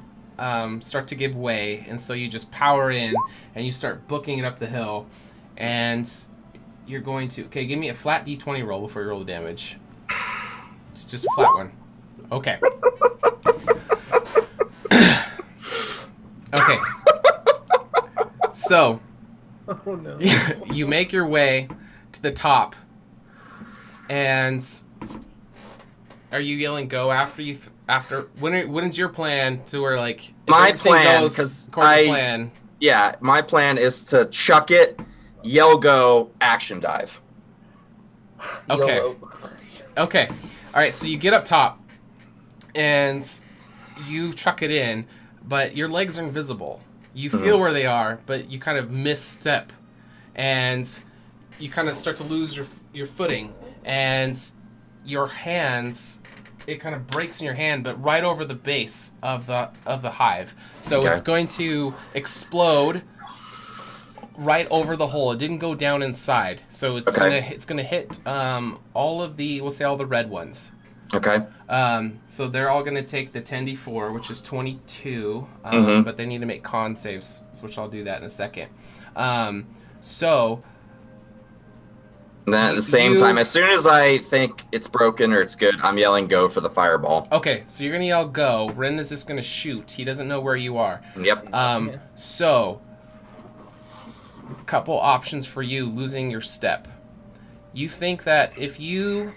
give way, and so you just power in, and you start booking it up the hill, and you're going to... Okay, give me a flat d20 roll before you roll the damage. It's just a flat one. Okay. Okay. So...
Oh no.
You make your way to the top, and are you yelling "go" after you? When's your plan to where like if
My
everything
plan,
goes
'cause
according to plan?
Yeah, my plan is to chuck it, yell go, action dive.
Okay.
YOLO.
Okay. All right. So you get up top, and you chuck it in, but your legs are invisible. You feel where they are, but you kind of misstep, and you kind of start to lose your footing, and your hands, it kind of breaks in your hand, but right over the base of the hive. So
Okay.
it's going to explode right over the hole. It didn't go down inside, so it's gonna hit all of the, we'll say all the red ones.
Okay.
So they're all going to take the 10d4, which is 22,
Mhm.
but they need to make con saves, which I'll do that in a second. So...
And then at the same time, as soon as I think it's broken or it's good, I'm yelling go for the fireball.
Okay, so you're going to yell go. Ren is just going to shoot. He doesn't know where you are.
Yep.
So, couple options for you losing your step. You think that if you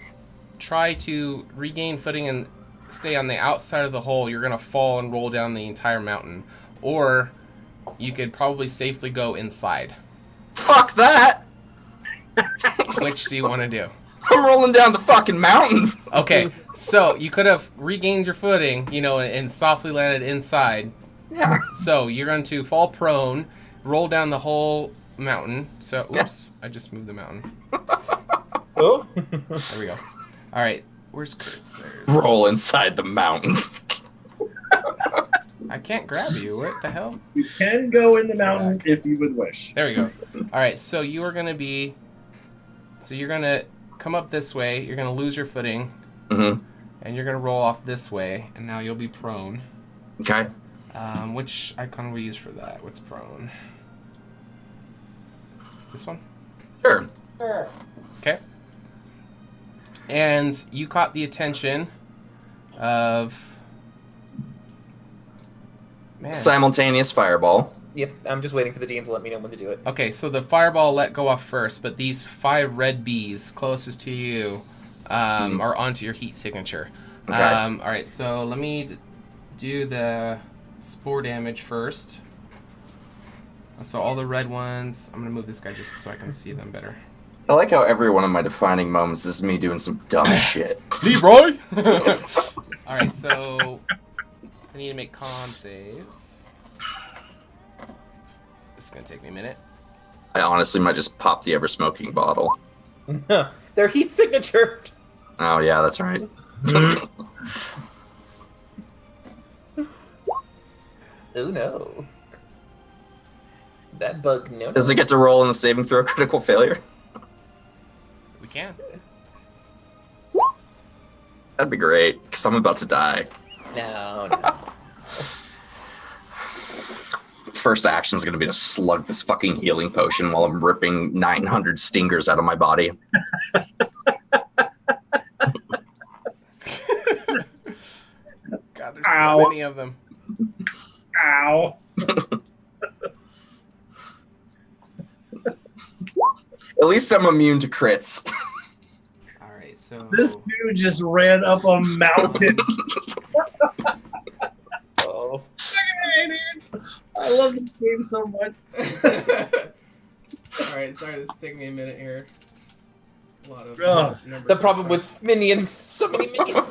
try to regain footing and stay on the outside of the hole, you're going to fall and roll down the entire mountain. Or you could probably safely go inside.
Fuck that!
Which do you want to do?
I'm rolling down the fucking mountain.
Okay, so you could have regained your footing, and softly landed inside.
Yeah.
So you're going to fall prone, roll down the whole mountain. So, oops, I just moved the mountain.
Oh.
There we go. All right, where's Kurt's? There.
Roll inside the mountain.
I can't grab you. What the hell?
You can go in the mountain if you would wish.
There we go. All right, so you are going to be... So you're going to come up this way. You're going to lose your footing.
Mm-hmm.
And you're going to roll off this way. And now you'll be prone.
Okay.
Which icon will we use for that? What's prone? This one?
Sure.
Sure.
Okay. And you caught the attention of... Man.
Simultaneous fireball.
Yep, I'm just waiting for the DM to let me know when to do it.
Okay, so the fireball let go off first, but these 5 red bees closest to you are onto your heat signature.
Okay.
All right, so let me do the spore damage first. So all the red ones, I'm going to move this guy just so I can see them better.
I like how every one of my defining moments is me doing some dumb shit.
Leroy! Alright, so I need to make con saves. This is going to take me a minute.
I honestly might just pop the ever-smoking bottle.
They're heat signatured.
Oh, yeah, that's right.
Oh, no. That bug, no.
Does it get to roll in the saving throw critical failure?
We can.
That'd be great, because I'm about to die.
No.
First action's going to be to slug this fucking healing potion while I'm ripping 900 stingers out of my body.
God, there's so many of them.
Ow.
At least I'm immune to crits.
Alright, so...
This dude just ran up a mountain.
Oh.
I love this game so much.
Alright, sorry, this is taking me a minute here. A lot of numbers.
The problem with minions, so many minions.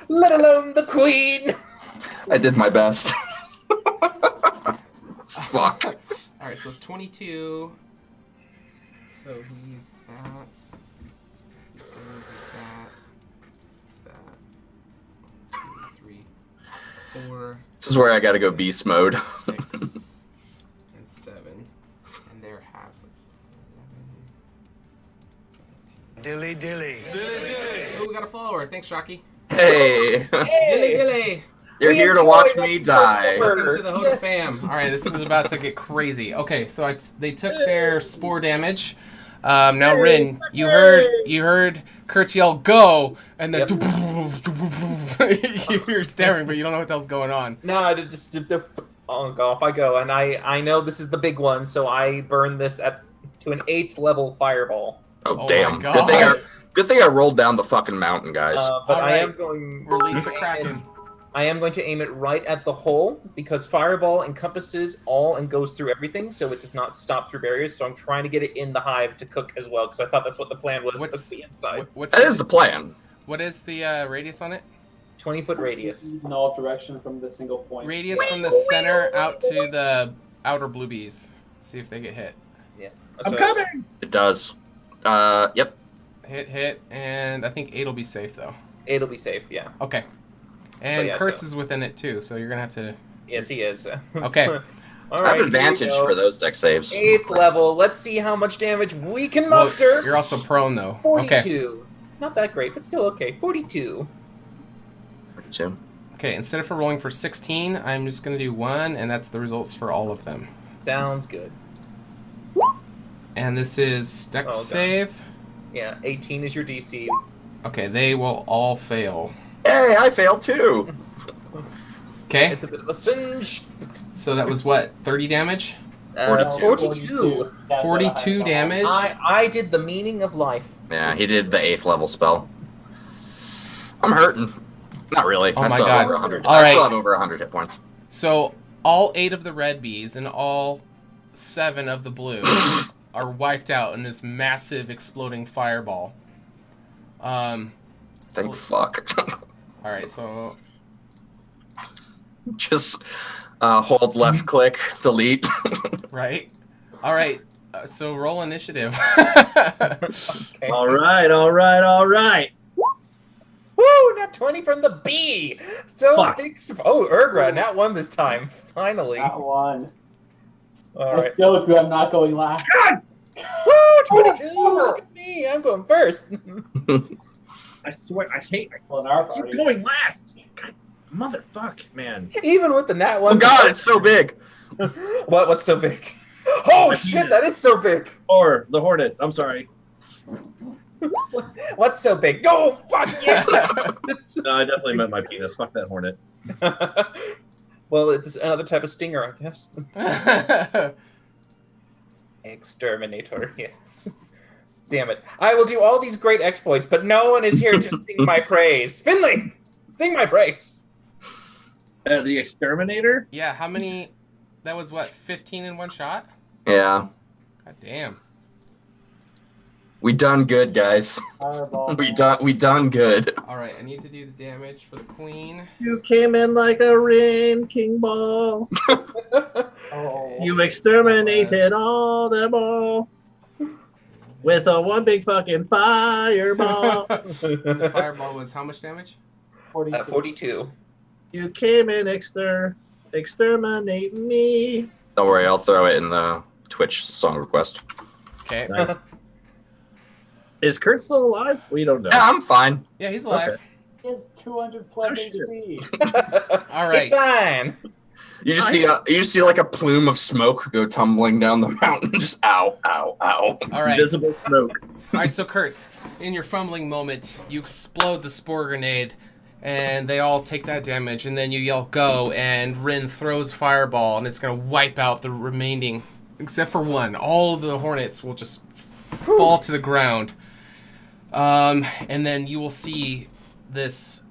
Let alone the queen.
I did my best. Fuck.
Alright, so it's 22. So he's that. He's that. He's that. 1, 2, 3, 4.
This is where I gotta go beast mode.
6 and 7. And they're halves. That's 11.
Dilly.
Oh, we got a follower. Thanks, Shocky.
Hey.
Dilly.
You're here to watch me die.
Welcome to the HotA fam. All right, this is about to get crazy. Okay, so they took their spore damage. Now, Rin, you heard Kurtz yell "Go!" and then you're staring, but you don't know what the hell's going on.
No, I just off I go, and I know this is the big one, so I burn this to an 8th level fireball.
Oh damn! Good thing I rolled down the fucking mountain, guys.
But I am going
release the Kraken.
I am going to aim it right at the hole because fireball encompasses all and goes through everything, so it does not stop through barriers. So I'm trying to get it in the hive to cook as well because I thought that's what the plan was. Cook the inside.
That is the plan.
What is the radius on it?
20-foot radius.
In all direction from the single point.
Radius from the center out to the outer blue bees. See if they get hit.
Yeah.
I'm coming.
It does. Yep.
Hit, and I think 8 will be safe though.
8 will be safe. Yeah.
Okay. And
yeah,
Kurtz is within it too, so you're gonna have to.
Yes, he is.
Okay.
All
I
right,
have advantage for those deck saves.
8th level. Let's see how much damage we can muster.
Well, you're also prone though.
42.
Okay.
Not that great, but still okay. 42.
42.
Okay, instead of rolling for 16, I'm just gonna do 1, and that's the results for all of them.
Sounds good.
And this is dex save.
Yeah, 18 is your DC.
Okay, they will all fail.
Hey, I failed too.
Okay.
It's a bit of a singe.
So that was what, 30 damage?
42.
42 damage.
I did the meaning of life.
Yeah, he did the 8th level spell. I'm hurting. Not really.
Oh
I
my
still
God.
have over 100.
All
I
right.
still have over 100 hit points.
So all 8 of the red bees and all 7 of the blue are wiped out in this massive exploding fireball.
Thank fuck.
All right, so
just hold left click, delete.
right. All right. So roll initiative.
Okay.
All right.
Woo! Not 20 from the bee. So
Fuck.
big. Oh, Urgra, not 1 this time. Finally.
Not one.
All
I'm
right.
so good. I'm not going last.
Woo! 22. Look at me. I'm going first.
I swear, I hate.
Well, in our
I keep
party.
going last. God, motherfuck, man.
Even with the nat 1.
Oh god, it's so big.
What's so big? Oh shit, that is so big.
Or the Hornet. I'm sorry.
What's so big? Oh fuck yes.
No, I definitely meant my penis. Fuck that Hornet.
Well, it's another type of stinger, I guess. Exterminator, yes. Damn it. I will do all these great exploits, but no one is here to sing my praise. Finley! Sing my praise!
The exterminator?
Yeah, how many? That was what, 15 in one shot?
Yeah.
God damn.
We done good, guys.
Fireball.
We done good.
All right, I need to do the damage for the queen.
You came in like a rain king ball.
Oh.
You exterminated all them all with a one big fucking fireball.
And the fireball was how much damage?
42.
You came in exterminating me.
Don't worry, I'll throw it in the Twitch song request.
Okay.
Nice. Is Kurt still alive? We don't know.
Yeah, I'm fine.
Yeah, he's alive.
Okay.
He has 200 plus
Oh, shit.
HP.
All right.
It's fine.
You just see like a plume of smoke go tumbling down the mountain. Just ow, ow, ow.
All right.
Invisible smoke.
All right, so Kurtz, in your fumbling moment, you explode the spore grenade, and they all take that damage, and then you yell go, and Rin throws fireball, and it's going to wipe out the remaining, except for one. All of the hornets will just fall to the ground. And then you will see this.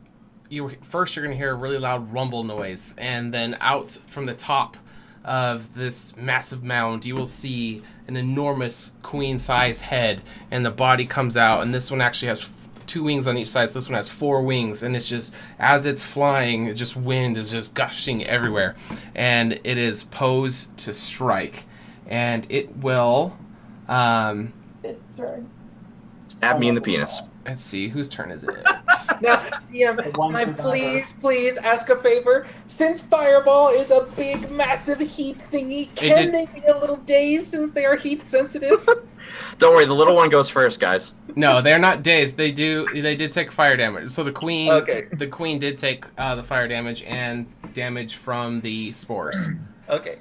First, you're going to hear a really loud rumble noise, and then out from the top of this massive mound, you will see an enormous queen-size head, and the body comes out, and this one actually has 2 wings on each side, so this one has 4 wings, and it's just, as it's flying, just wind is just gushing everywhere, and it is posed to strike, and it will,
It's turn.
Stab me in the penis.
let's see, whose turn is it?
Now, DM, can I please ask a favor? Since Fireball is a big, massive heat thingy, can they be a little dazed since they are heat sensitive?
Don't worry, the little one goes first, guys.
No, they're not dazed. They did take fire damage. So the queen did take the fire damage and damage from the spores.
Okay.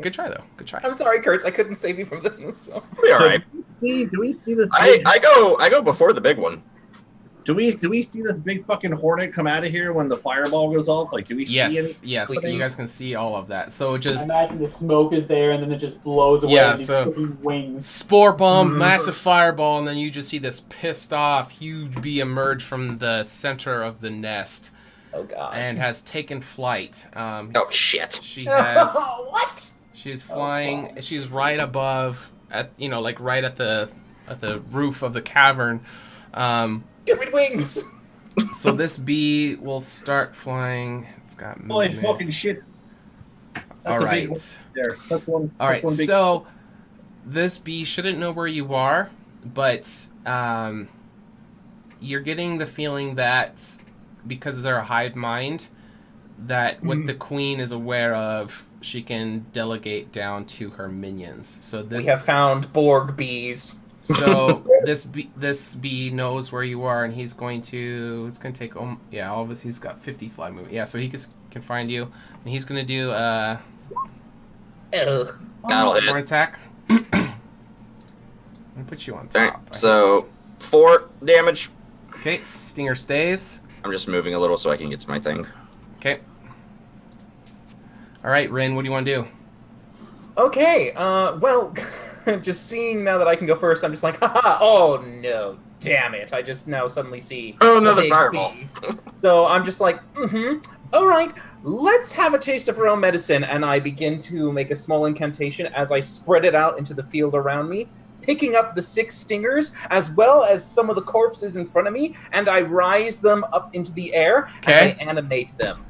Good try though. Good try.
I'm sorry, Kurtz. I couldn't save you from this. So.
Be all right.
Do we see this?
I go before the big one.
Do we see this big fucking hornet come out of here when the fireball goes off? Like, do we see any?
Yes. So you guys can see all of that. So just
I imagine the smoke is there, and then it just blows away.
Yeah,
and these
so-
fucking wings.
spore bomb, massive fireball, and then you just see this pissed off huge bee emerge from the center of the nest.
Oh god.
And has taken flight.
Oh shit.
She has.
What?
She's flying. She's right above, right at the roof of the cavern.
Different wings.
So this bee will start flying. It's got
Holy
movement.
fucking shit!
All
a
right.
big one there. That's one.
All right.
That's one big...
So this bee shouldn't know where you are, but you're getting the feeling that because they're a hive mind, that what the queen is aware of, she can delegate down to her minions. So this
We have found Borg bees.
So this bee knows where you are, and he's going to take all of us. He's got 50 fly movement. Yeah, so he can find you, and he's going to do
That'll hit.
more attack. I'm gonna put you on top.
Alright, so 4 damage.
Okay, stinger stays.
I'm just moving a little so I can get to my thing.
Okay. All right, Rin, what do you want to do?
Okay, well, just seeing now that I can go first, I'm just like, haha, oh no, damn it. I just now suddenly see
another
a big
fireball.
bee. So I'm just like, all right, let's have a taste of our own medicine. And I begin to make a small incantation as I spread it out into the field around me, picking up the 6 stingers as well as some of the corpses in front of me, and I rise them up into the air as I animate them.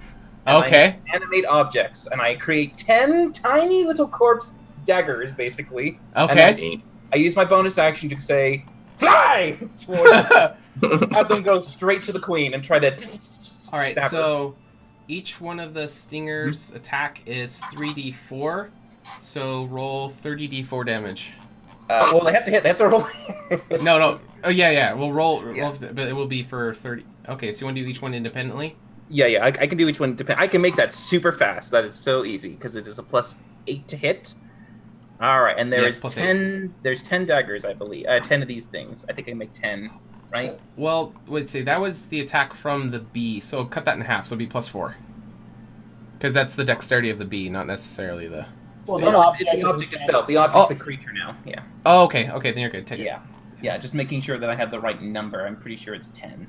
And I animate objects, and I create 10 tiny little corpse daggers, basically.
Okay.
I use my bonus action to say, fly! Have them go straight to the queen and try to
All right,
stab her.
so each one of the stingers' attack is 3d4, so roll 30d4 damage.
Well, they have to hit. They have to roll.
No. Oh, yeah. We'll roll, but it will be for 30. Okay, so you want to do each one independently?
Yeah. I can do each one. I can make that super fast. That is so easy because it is a +8 to hit. All right, and there is 10. There's 10 daggers, I believe. 10 of these things. I think I can make 10. Right?
Well, wait. See, that was the attack from the bee. So cut that in half. So it'll be +4. Because that's the dexterity of the bee, not necessarily the.
Well, it's the object itself. The object's a creature now. Yeah.
Oh, okay. Then you're good. Take it.
Yeah. Just making sure that I have the right number. I'm pretty sure it's 10.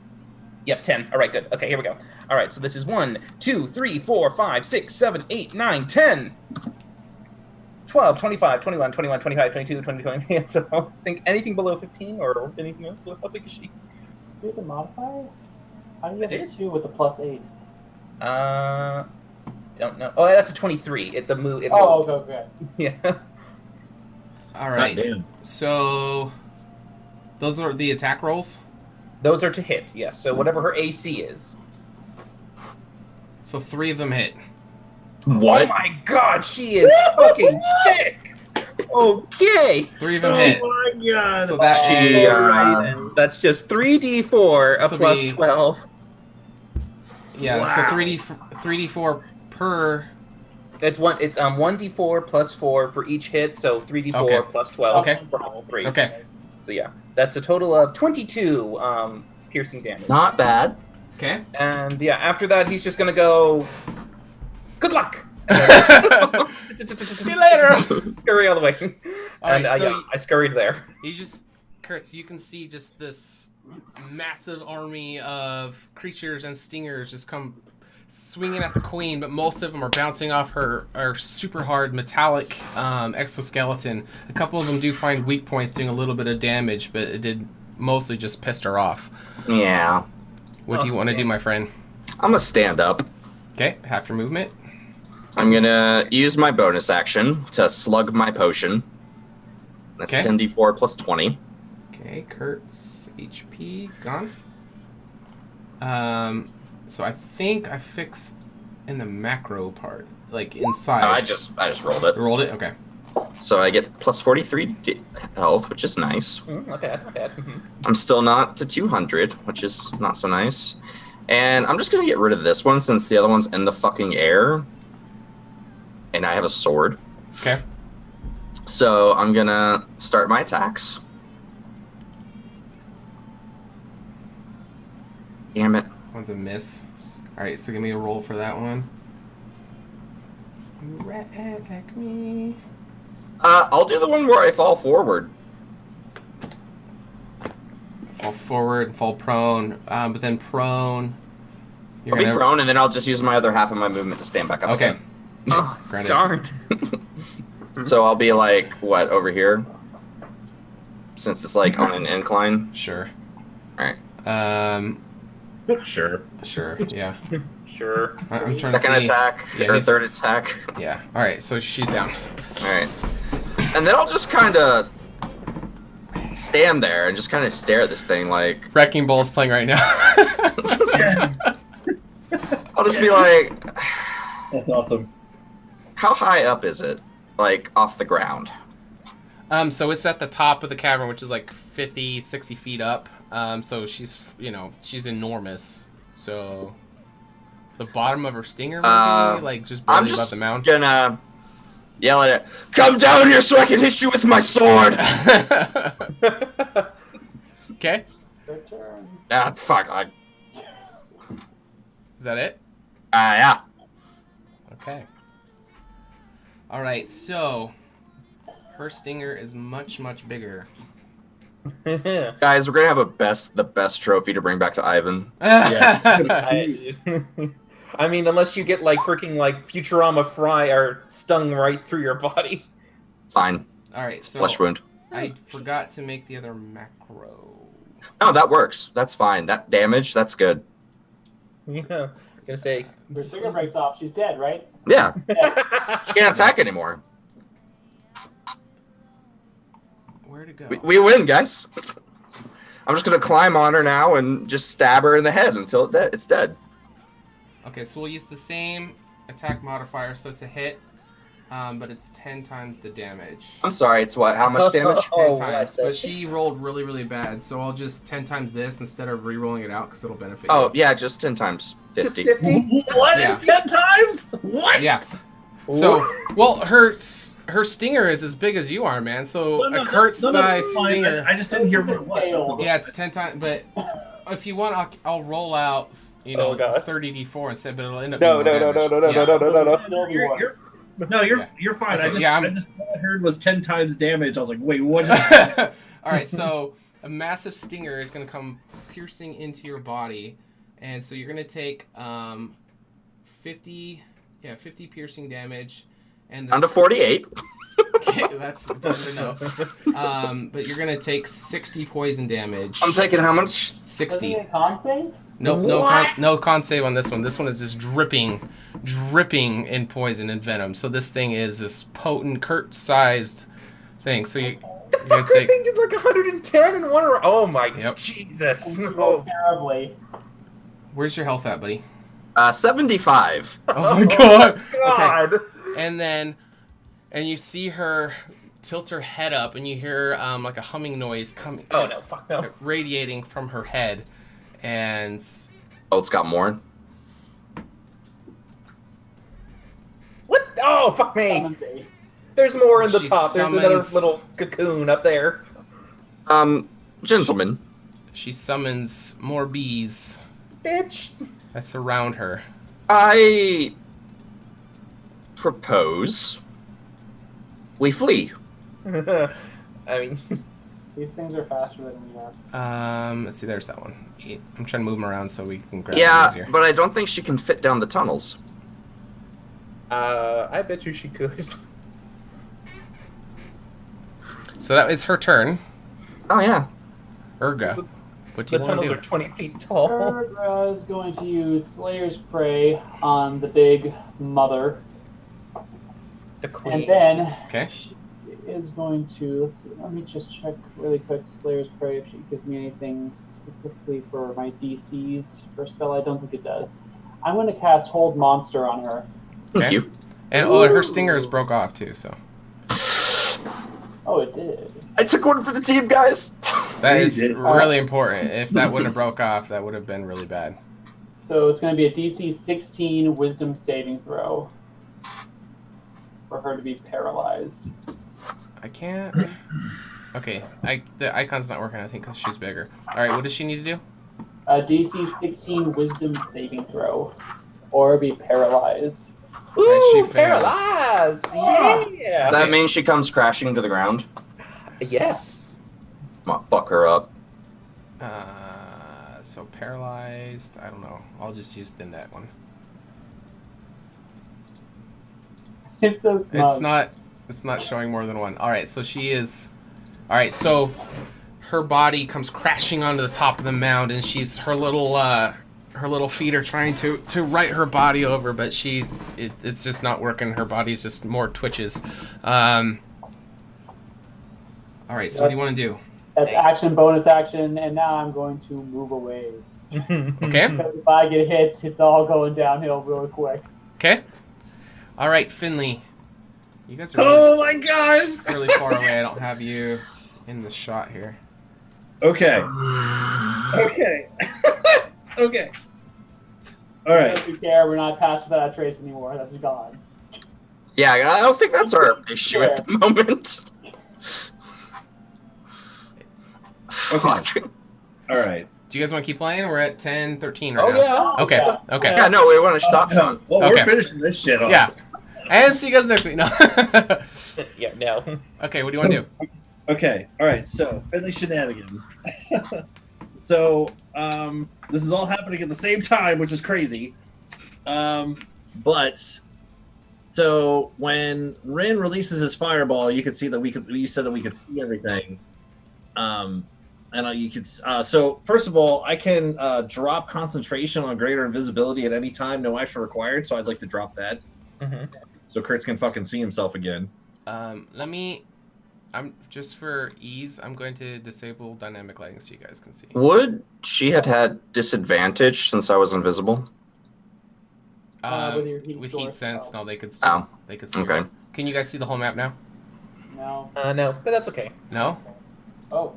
Yep, 10. All right, good. Okay, here we go. All right, so this is 1, 2, 3, 4, 5, 6, 7, 8, 9, 10, 12, 25, 21, 21, 25, 22, 23. Yeah, so I think anything below 15 or anything else. How big is she?
Do you have the modifier? How do you
I
get
did.
the 2 with the +8?
Don't know. Oh, that's a 23. The move.
Okay.
Yeah.
All right.
Goddamn.
So those are the attack rolls.
Those are to hit, yes. So whatever her AC is.
So 3 of them hit.
What?
Oh my god, she is fucking sick! Okay.
3 of them hit.
Oh my god.
So that
She,
is
that's just 3d4, a
This'll
plus
be-
12.
yeah.
Wow.
So 3d4 per.
It's 1d4 plus 4 for each hit, so 3d4
Okay.
plus 12
Okay.
for all 3.
Okay.
So yeah, that's a total of 22 piercing damage.
Not bad.
Okay.
And yeah, after that, he's just gonna go. Good luck.
See you later.
Scurry all the way.
All right,
And
so
yeah, I scurried there.
You just, Kurtz, you can see just this massive army of creatures and stingers just come swinging at the queen, but most of them are bouncing off her super hard metallic exoskeleton. A couple of them do find weak points, doing a little bit of damage, but it did mostly just pissed her off.
Yeah.
What do you want to do, my friend?
I'm gonna stand up.
Okay, half your movement.
I'm gonna use my bonus action to slug my potion. That's
Okay.
10d4 plus 20.
Okay, Kurt's HP gone. So I think I fixed in the macro part, like inside.
I just rolled it.
You rolled it? Okay.
So I get plus 43 health, which is nice.
Not bad, not bad.
I'm still not to 200, which is not so nice. And I'm just gonna get rid of this one since the other one's in the fucking air. And I have a sword.
Okay.
So I'm gonna start my attacks. Damn it.
One's a miss. Alright, so give me a roll for that one. Wreck me.
I'll do the one where I fall forward.
Fall forward, fall prone, but then prone.
I'll be prone, and then I'll just use my other half of my movement to stand back up.
Okay.
again.
Oh,
Granted.
darn.
So I'll be like, what, over here? Since it's like on an incline?
Sure.
Alright.
Sure.
Sure, yeah.
Sure.
I'm trying to
Second
see.
attack,
Yeah,
or
he's-
third attack.
Yeah. Alright, so she's down.
Alright. And then I'll just kind of stand there and just kind of stare at this thing like...
Wrecking Ball's playing right now.
Yes.
I'll just be like...
That's awesome.
How high up is it? Like, off the ground?
So it's at the top of the cavern, which is like 50, 60 feet up. So she's, she's enormous. So the bottom of her stinger, maybe, like just barely
I'm
above
just
the mound.
gonna yell at it, come down here so I can hit you with my sword!
Okay.
Your turn.
Ah, fuck.
Is that it?
Yeah.
Okay. All right. So her stinger is much, much bigger.
Guys, we're gonna have the best trophy to bring back to Ivan.
I mean, unless you get like freaking like Futurama Fry or stung right through your body.
Fine.
All right. So
Flesh wound.
I forgot to make the other macro.
No, that works. That's fine. That damage, that's good.
Yeah. I'm gonna say.
Her stinger breaks off. She's dead, right?
Yeah.
Yeah.
She can't attack anymore.
Where to go?
We win, guys. I'm just gonna climb on her now and just stab her in the head until it's dead.
Okay, so we'll use the same attack modifier, so it's a hit, but it's 10 times the damage.
I'm sorry, it's what? How much damage?
10 times, but she rolled really, really bad, so I'll just 10 times this instead of re-rolling it out, because it'll benefit
Oh,
you.
yeah, just 10 times 50.
Just 50?
What
Yeah.
is 10 times? What?
Yeah. So, well, her stinger is as big as you are, man, so a Kurt-sized
fine.
stinger...
I just didn't hear what it was. That's all.
Yeah, it's 10 times, but if you want, I'll roll out,
Oh, God.
30d4 instead, but it'll end up
No,
being
no,
more
no, no,
damage.
no, no, no, no, no, no.
It'll be worse.
No, you're fine.
Okay,
I just all I heard was 10 times damage. I was like, wait, what?
All right, so a massive stinger is going to come piercing into your body, And so you're going to take 50 piercing damage. And
Down to 48.
Okay, that's better to know. But you're going to take 60 poison damage.
I'm taking how much?
60.
Doesn't it con save?
No con save on this one. This one is just dripping in poison and venom. So this thing is this potent, Kurt-sized thing. So you're
Fuck, I think it's like 110 and one. Oh my Jesus!
Oh, terribly.
Where's your health at, buddy?
75.
Oh my god!
God.
Okay. And you see her tilt her head up, and you hear like a humming noise coming.
Oh no! Fuck no!
Radiating from her head, and
it's got more.
What? Oh fuck me! There's more in the top. There's another
summons-
little cocoon up there.
Gentlemen.
She summons more bees
Bitch.
that surround her.
I propose we flee.
I mean,
These things are faster than we are.
Let's see. There's that one. I'm trying to move them around so we can grab them
Yeah,
easier.
but I don't think she can fit down the tunnels.
I bet you she could.
So that is her turn.
Oh yeah.
Urga, what do
The
you want
tunnels
to
are
do?
20 feet tall.
Urgra is going to use Slayer's Prey on the big mother.
The queen.
And then
Okay.
she is going to, let's see, let me just check really quick Slayer's Prey if she gives me anything specifically for my DCs for spell. I don't think it does. I'm going to cast Hold Monster on her.
Thank
Okay.
you.
And her stingers broke off too. So
Oh, it did.
I took one for the team, guys.
that is really important. If that wouldn't have broke off, that would have been really bad.
So it's going to be a DC 16 Wisdom saving throw for her to be paralyzed.
I can't. Okay, the icon's not working. I think because she's bigger. All right, what does she need to do?
A DC 16 Wisdom saving throw, or be paralyzed.
Ooh, she
Ooh,
failed.
paralyzed! Yeah!
Does that mean she comes crashing to the ground?
Yes.
Come on, fuck her up.
So paralyzed. I don't know. I'll just use the net one.
It's so smug.
It's not showing more than one. All right, so she is. All right, so her body comes crashing onto the top of the mound, and her little feet are trying to right her body over, but it's just not working. Her body's just more twitches. All right, so what do you want to do?
That's action, bonus action, and now I'm going to move away.
Okay.
Because if I get hit, it's all going downhill real quick.
Okay. All right, Finley. You guys are
Oh my gosh!
really far away. I don't have you in the shot here.
Okay. Okay. Okay. All right.
Don't you care? We're not past without a trace anymore. That's gone.
Yeah, I don't think that's our issue at the moment.
Okay. All right.
Do you guys want to keep playing? We're at 10-13 right
Oh,
now.
yeah.
Okay.
Yeah.
Okay.
Yeah, no, we want to stop Sean.
Well,
Okay.
we're finishing this shit off.
Yeah. And see you guys next week. No.
Yeah, no.
Okay, what do you want to do?
Okay. All right. So Finley shenanigans. So this is all happening at the same time, which is crazy. But so when Rin releases his fireball, you could see that you said that we could see everything. And you could. So first of all, I can drop concentration on greater invisibility at any time, no action required. So I'd like to drop that.
Mm-hmm.
So Kurtz can fucking see himself again.
I'm just for ease, I'm going to disable dynamic lighting so you guys can see.
Would she had disadvantage since I was invisible?
With your heat
With
source,
heat sense,
no.
no, they could still.
Oh.
They could see.
Okay.
her. Can you guys see the whole map now?
No.
No, but that's okay.
No.
Oh.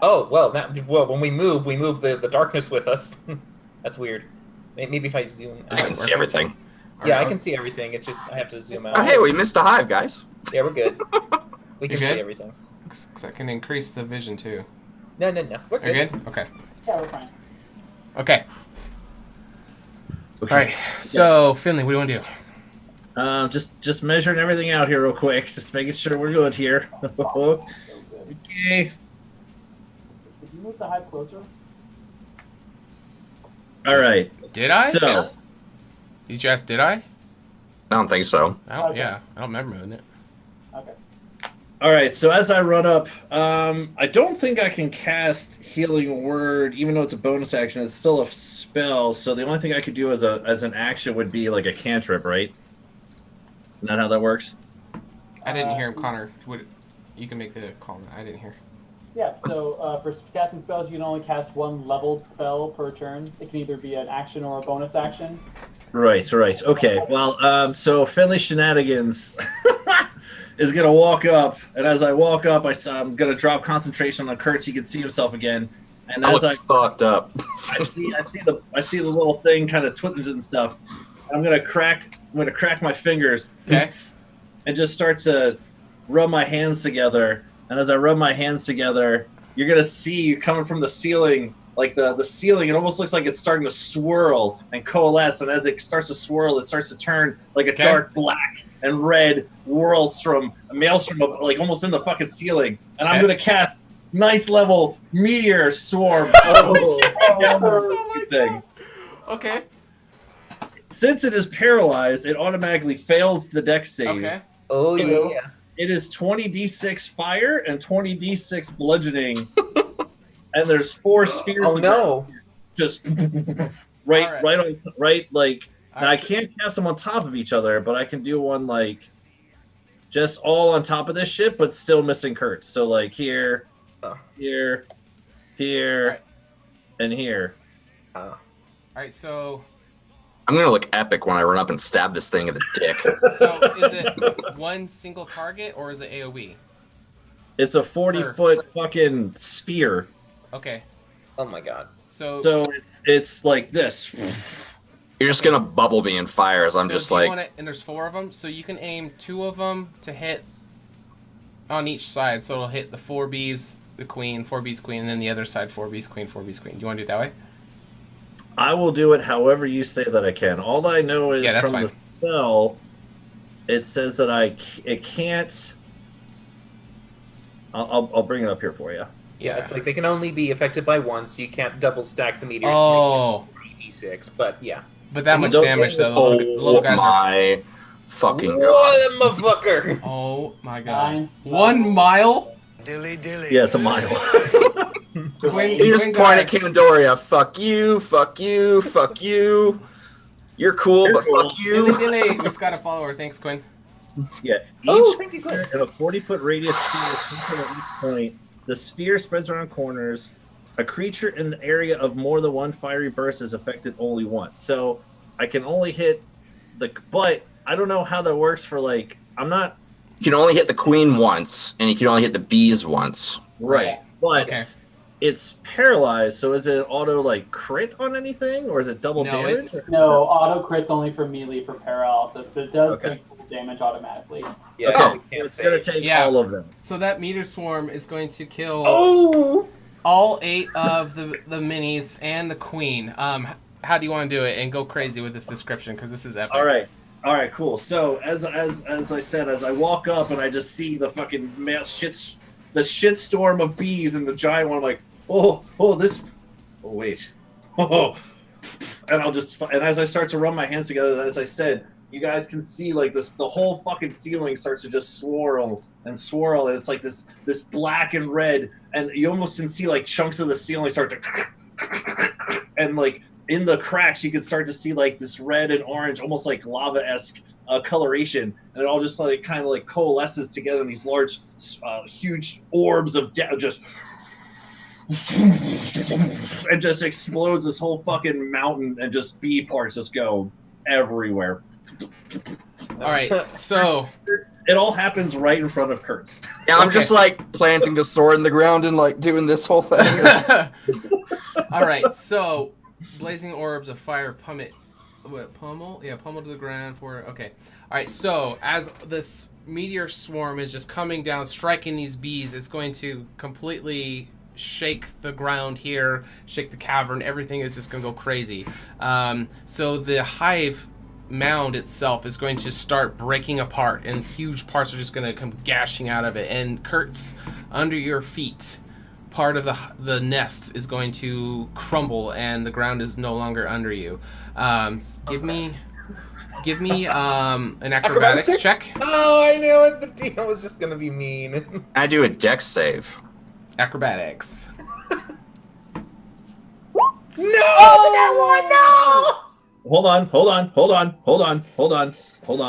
Oh, well, when we move the darkness with us. That's weird. Maybe if I zoom
I can
out.
see everything.
Yeah, I can see everything. It's just I have to zoom out.
Oh, hey, we missed a hive, guys.
Yeah, we're good. We can
You're
see
good?
everything.
Because I can increase the vision too.
No. We're
You're
good.
good? Okay.
Yeah, we're fine.
Okay. All right. So, Finley, what do you want to do?
Just measuring everything out here real quick. Just making sure we're good here. Okay.
Did you move the hive closer?
All right.
Did I?
So,
Did you ask, did I?
I don't think so.
Okay.
Yeah, I don't remember doing it.
Okay.
all right. So as I run up, I don't think I can cast Healing Word, even though it's a bonus action. It's still a spell. So the only thing I could do as an action would be like a cantrip, right? Isn't that how that works?
I didn't hear him, Connor. You can make the call. I didn't hear.
Yeah, so for casting spells, you can only cast one leveled spell per turn. It can either be an action or a bonus action.
Right. Okay. Well, so Finley Shenanigans is gonna walk up, and as I walk up, I'm gonna drop concentration on Kurt so he can see himself again. And as I
fucked up,
I see the little thing kind of twitches and stuff. I'm gonna crack my fingers,
Okay.
and just start to rub my hands together. And as I rub my hands together, you're gonna see coming from the ceiling, like the ceiling, it almost looks like it's starting to swirl and coalesce. And as it starts to swirl, it starts to turn like a dark black and red maelstrom, like almost in the fucking ceiling. And I'm gonna cast 9th level Meteor Swarm. Thing.
Okay.
Since it is paralyzed, it automatically fails the dex save.
Okay.
Oh, yeah.
It is 20d6 fire and 20d6 bludgeoning. And there's 4 spheres.
Oh, no.
Just right. Like, now I can't cast them on top of each other, but I can do one, like, just all on top of this shit, but still missing Kurt. So, like, here, and here.
All right, so...
I'm gonna look epic when I run up and stab this thing in the dick.
So is it one single target or is it AoE?
It's a 40-foot fucking sphere.
Okay.
Oh my god.
So
it's like this.
You're just gonna bubble me in fire as I'm
so
just
do you
like.
want it, and there's 4 of them, so you can aim 2 of them to hit on each side. So it'll hit the 4 bees, the queen, 4 bees, queen, and then the other side 4 bees, queen, 4 bees, queen. Do you want to do it that way?
I will do it however you say that I can. All I know is from the spell, it says that it can't. I'll bring it up here for you.
Yeah, it's like they can only be affected by one, so you can't double stack the meteors
to
make it 3d6. But yeah.
But that much damage though. The little guys
are. Fucking
what a motherfucker!
Oh my god! 1 mile?
Yeah, it's a mile.
You just point at Candoria. Fuck you, fuck you, fuck you. You're cool, but fuck you.
Dilly. We just got a follower. Thanks, Quinn.
Yeah.
Thank you, Quinn.
In a 40-foot radius sphere at each point, the sphere spreads around corners. A creature in the area of more than one fiery burst is affected only once. So I can only hit but I don't know how that works for You can
only hit the queen once, and you can only hit the bees once.
Right. But it's paralyzed, so is it auto crit on anything, or is it double damage?
No, auto crit's only for melee for paralysis, but it does take full damage automatically.
Yeah,
it's gonna take all of them.
So that meteor swarm is going to kill all 8 of the minis and the queen. How do you want to do it and go crazy with this description? Because this is epic.
All right, cool. So as I said, as I walk up and I just see the fucking shitstorm of bees and the giant one, I'm like, wait, and and as I start to rub my hands together, as I said, you guys can see the whole fucking ceiling starts to just swirl, and it's like this black and red, and you almost can see chunks of the ceiling start to, and in the cracks you can start to see this red and orange, almost like lava-esque coloration, and it all just kind of coalesces together in these large, huge orbs of just and just explodes this whole fucking mountain, and just bee parts just go everywhere.
All right, so
it all happens right in front of Kurtz.
Yeah, I'm just planting the sword in the ground and doing this whole thing.
All right, so blazing orbs of fire pummel to the ground okay. All right, so as this meteor swarm is just coming down, striking these bees, it's going to completely shake the ground here, shake the cavern. Everything is just going to go crazy. So the hive mound itself is going to start breaking apart, and huge parts are just going to come gashing out of it. And Kurtz, under your feet, part of the nest is going to crumble, and the ground is no longer under you. Give me an acrobatics check.
Oh, I knew it. The deal was just gonna be mean.
I do a dex save.
Acrobatics.
No, that one, no.
Hold on.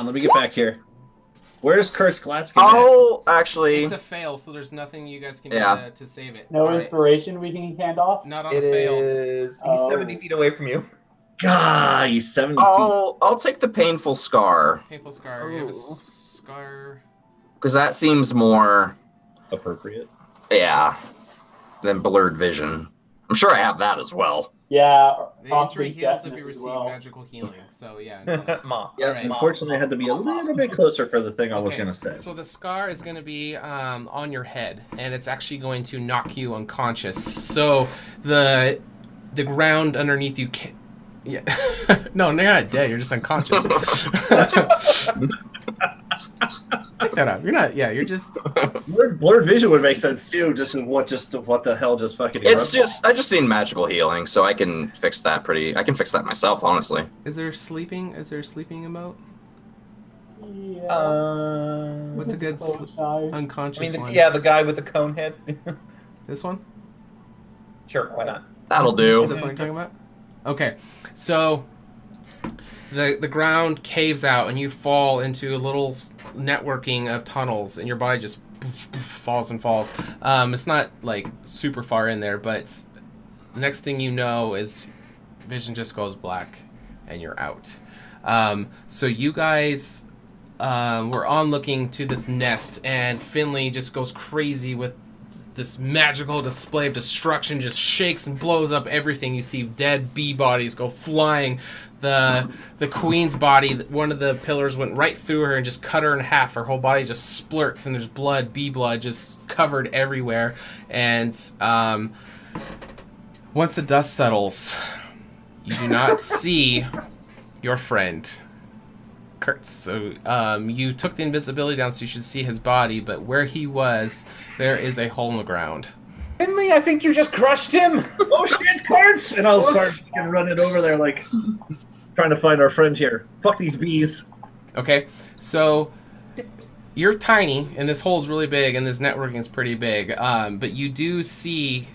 Let me get back here. Where's Kurt's Gladskin?
Oh, actually,
It's a fail, so there's nothing you guys can
Yeah.
do to save it.
No
All right.
inspiration we can hand off.
Not on
It
a fail.
is. He's
Oh.
70 feet away from you.
God, he's 70 feet.
I'll take the painful scar
Painful scar. You have a
Oh.
scar.
because that seems more,
Appropriate.
yeah, than blurred vision. I'm sure I have that as well.
Yeah.
The
possibly
injury heals if
deafness
you
as
receive
well.
magical healing. So yeah. It's fine.
Ma.
Yeah,
All right.
unfortunately, I had to be a little bit closer for the thing I was
Okay,
going to say.
So the scar is going to be on your head, and it's actually going to knock you unconscious. So the ground underneath you can. Yeah. No, you're not dead. You're just unconscious. Take that off. You're not. Yeah, you're just.
Blurred vision would make sense too. Just what the hell just fucking.
It's
erupted?
just I just need magical healing, so I can fix that I can fix that myself, honestly.
Is there sleeping? Is there a sleeping emote?
Yeah.
What's a good
Close eyes.
unconscious one?
The guy with the cone head.
This one?
Sure, why not?
That'll do.
Is that what you're talking about? Okay, so the ground caves out and you fall into a little networking of tunnels, and your body just falls and falls. It's not like super far in there, but the next thing you know is vision just goes black and you're out. So you guys were on looking to this nest, and Finley just goes crazy with this magical display of destruction, just shakes and blows up everything. You see dead bee bodies go flying. The queen's body, one of the pillars went right through her and just cut her in half. Her whole body just splurts, and there's blood, bee blood, just covered everywhere. And once the dust settles, you do not see your friend, Kurtz. So you took the invisibility down so you should see his body, but where he was, there is a hole in the ground.
Finley, I think you just crushed him.
Oh shit, Kurtz! And I'll start fucking running over there like trying to find our friend here. Fuck these bees.
Okay, so you're tiny, and this hole's really big, and this networking is pretty big, but you do see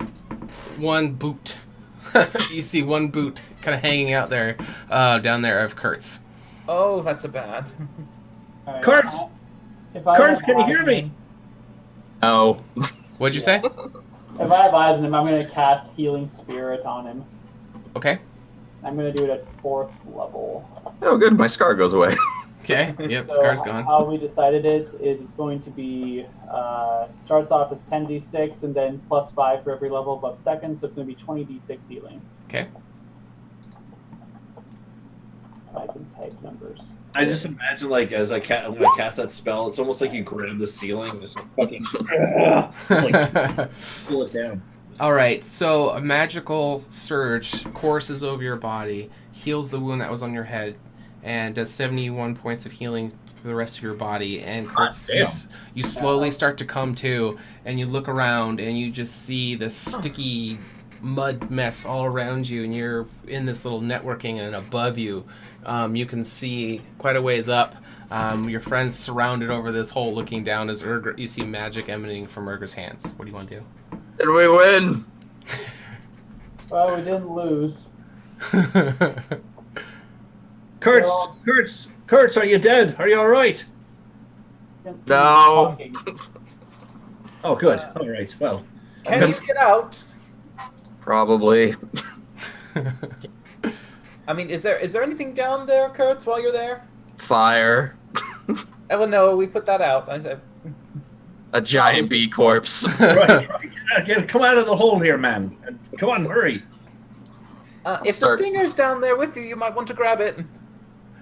one boot. You see one boot kind of hanging out there, down there of Kurtz.
Oh, that's a bad.
All right,
Kurtz!
if I
Kurtz,
have
can you
eyes
hear
on
me?
him-
Oh.
What'd you say?
If I have eyes on him, I'm going to cast Healing Spirit on him.
Okay.
I'm going to do it at 4th level.
Oh, good. My scar goes away.
Okay. Yep.
So
Scar's gone.
how we decided it is it's going to be, starts off as 10d6 and then +5 for every level above second, so it's going to be 20d6 healing.
Okay.
I can type numbers.
I just imagine when I cast that spell, it's almost like you grab the ceiling and just fucking it's like pull it down.
All right. So a magical surge courses over your body, heals the wound that was on your head, and does 71 points of healing for the rest of your body. And Kurtz, you slowly start to come to, and you look around, and you just see this sticky mud mess all around you, and you're in this little networking, and above you, you can see quite a ways up. Your friends surrounded over this hole, looking down as you see magic emanating from Urger's hands. What do you want to do?
Did we win?
Well, we didn't lose.
Kurtz, are you dead? Are you all right?
No.
Oh, good. All right. Well,
Can you get out?
Probably.
I mean, is there anything down there, Kurtz, while you're there?
Fire.
Oh, well, no, we put that out. I said,
A giant bee corpse.
right. Come out of the hole here, man. Come on, hurry.
if the stinger's down there with you, you might want to grab it.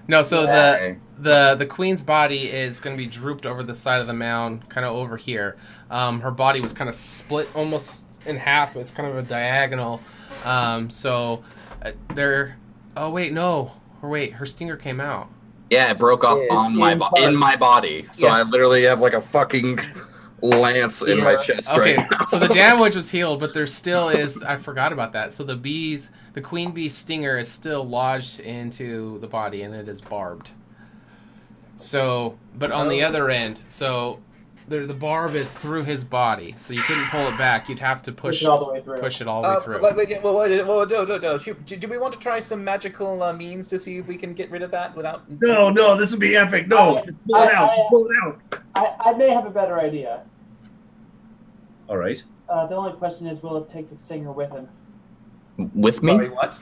No, so the queen's body is going to be drooped over the side of the mound, kind of over here. Her body was kind of split almost in half, but it's kind of a diagonal. Oh wait, no. Or wait, her stinger came out.
Yeah, it broke off in my body. So
yeah.
I literally have like a fucking lance in my chest
Okay,
right now.
so the damage was healed, but there still is. I forgot about that. So the queen bee stinger is still lodged into the body, and it is barbed. So, but on the other end, so the barb is through his body, so you couldn't pull it back. You'd have to push
it all the way through.
Push it all the way through.
Do we want to try some magical means to see if we can get rid of that without?
No, this would be epic. No, just pull it out. Pull it out.
I may have a better idea.
All right.
The only question is, will it take the stinger with him?
With me?
Sorry, what?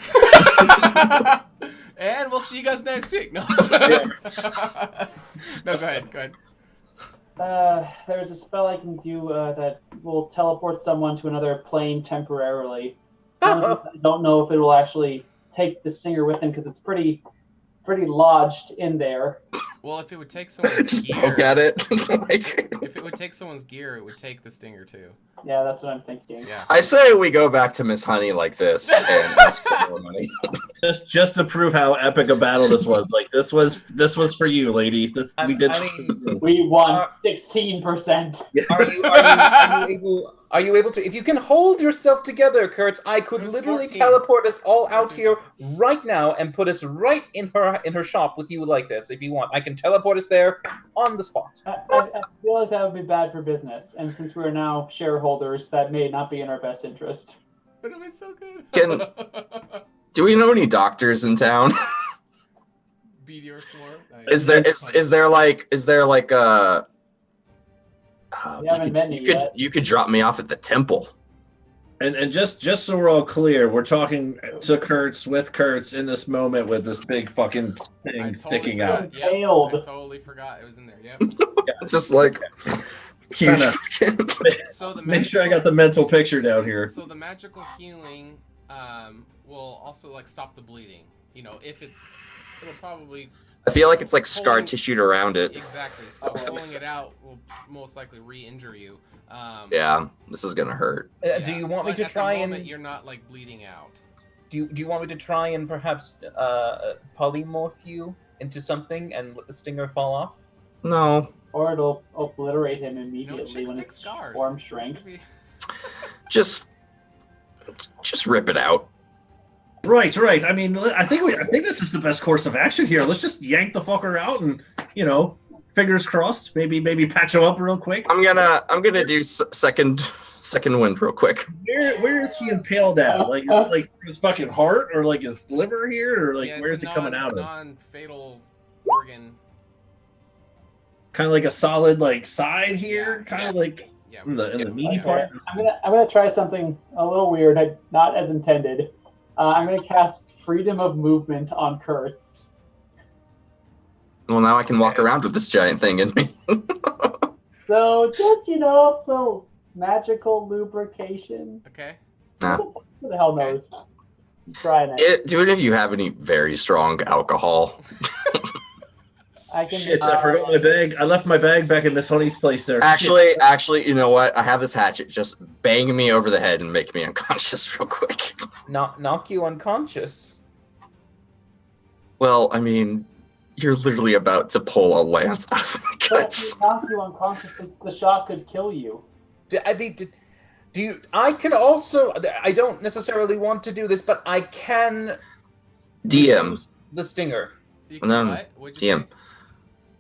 And we'll see you guys next week. No, no, go ahead.
There's a spell I can do that will teleport someone to another plane temporarily. I don't know if it will actually take the stinger with him because it's pretty lodged in there.
Well, if it would take someone's gear,
Poke at it.
if it would take someone's gear, it would take the stinger too.
Yeah, that's what I'm thinking.
Yeah.
I say we go back to Miss Honey like this and ask for more money.
Just to prove how epic a battle this was. Like this was for you, lady.
We won 16%.
Are you able to? If you can hold yourself together, Kurtz, I could literally
14.
teleport us all out here right now and put us right in her shop with you like this. If you want, I can teleport us there on the spot.
I feel like that would be bad for business, and since we're now shareholders, that may not be in our best interest.
But it was so good.
Do we know any doctors in town?
Meteor swarm.
Is there like
We haven't met any yet.
you could drop me off at the temple.
And just so we're all clear, we're talking to Kurtz with Kurtz in this moment with this big fucking thing sticking out.
Yep, I totally forgot it was in there. Yep.
Just like huge.
So the
Make sure I got the mental picture down here.
So the magical healing will also like stop the bleeding. You know, it'll probably.
I feel like it's like scar tissued around it.
Exactly. So pulling it out will most likely re-injure you.
Yeah, this is gonna hurt.
Do you want me to
at
try
the moment,
and?
You're not like bleeding out.
Do you want me to try and perhaps polymorph you into something and let the stinger fall off?
No.
Or it'll obliterate him immediately when his form shrinks.
Just rip it out.
Right. I mean, I think this is the best course of action here. Let's just yank the fucker out and, fingers crossed, maybe patch him up real quick.
I'm gonna do second wind real quick.
Where is he impaled at? Like his fucking heart or like his liver here or like where is he coming out of?
Non-fatal organ.
Kind of like a solid like side here, kind of like in the meaty part.
I'm gonna try something a little weird, not as intended. I'm gonna cast Freedom of Movement on Kurtz.
Well, now I can walk around with this giant thing in me.
So just little magical lubrication.
Okay.
Who the hell knows? I'm trying it.
Do any of you have any very strong alcohol?
I can.
Shit, I forgot my bag. I left my bag back in Miss Honey's place there.
Actually, you know what? I have this hatchet. Just bang me over the head and make me unconscious real quick.
Knock you unconscious.
Well, I mean, you're literally about to pull a lance out of my guts.
If he knocks you unconscious, the shot could kill you.
I can also. I don't necessarily want to do this, but I can.
DM
use the stinger.
No, DM.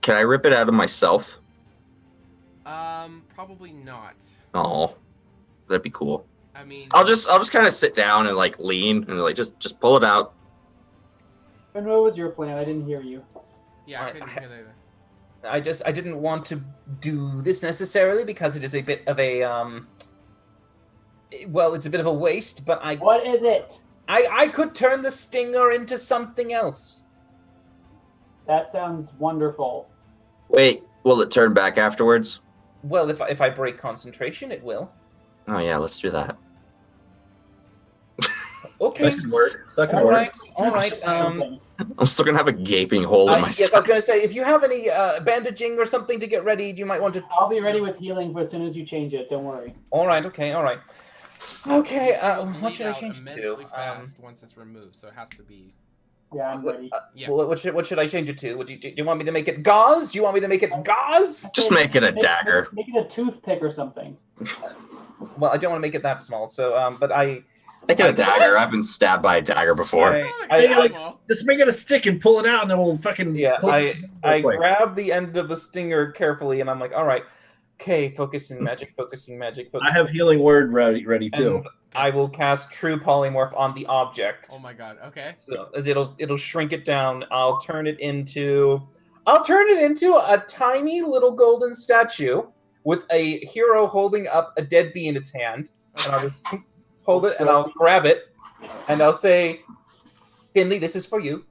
Can I rip it out of myself?
Probably not.
Oh, that'd be cool.
I mean,
I'll just kind of sit down and like lean and like just pull it out.
And what was your plan? I didn't hear you.
Yeah, I couldn't hear that either.
I didn't want to do this necessarily because it is a bit of a well, it's a bit of a waste. But
What is it?
I could turn the stinger into something else.
That sounds wonderful.
Wait, will it turn back afterwards?
Well, if I break concentration, it will.
Oh yeah, let's do that.
Okay.
That can work.
All right.
I'm still gonna have a gaping hole in my
yes, I was gonna say, if you have any bandaging or something to get ready, you might want to.
I'll be ready with healing as soon as you change it. Don't worry.
All right. Okay.
It will
what should I
bleed
change
out
to?
immensely fast once it's removed, so it has to be
Yeah, I'm ready.
Well, what should I change it to? Do you want me to make it gauze? Do you want me to make it gauze?
Just make it a dagger.
Make it a toothpick or something.
Well, I don't want to make it that small. So, but I
make it a dagger. I've been stabbed by a dagger before.
Just make it a stick and pull it out, and then we'll fucking.
Yeah, I grab the end of the stinger carefully, and I'm like, all right, okay, focusing magic.
I have healing word ready too.
And I will cast True Polymorph on the object.
Oh my god. Okay.
So as it'll shrink it down. I'll turn it into a tiny little golden statue with a hero holding up a dead bee in its hand, and I'll just hold it and I'll grab it, and I'll say, Finley, this is for you.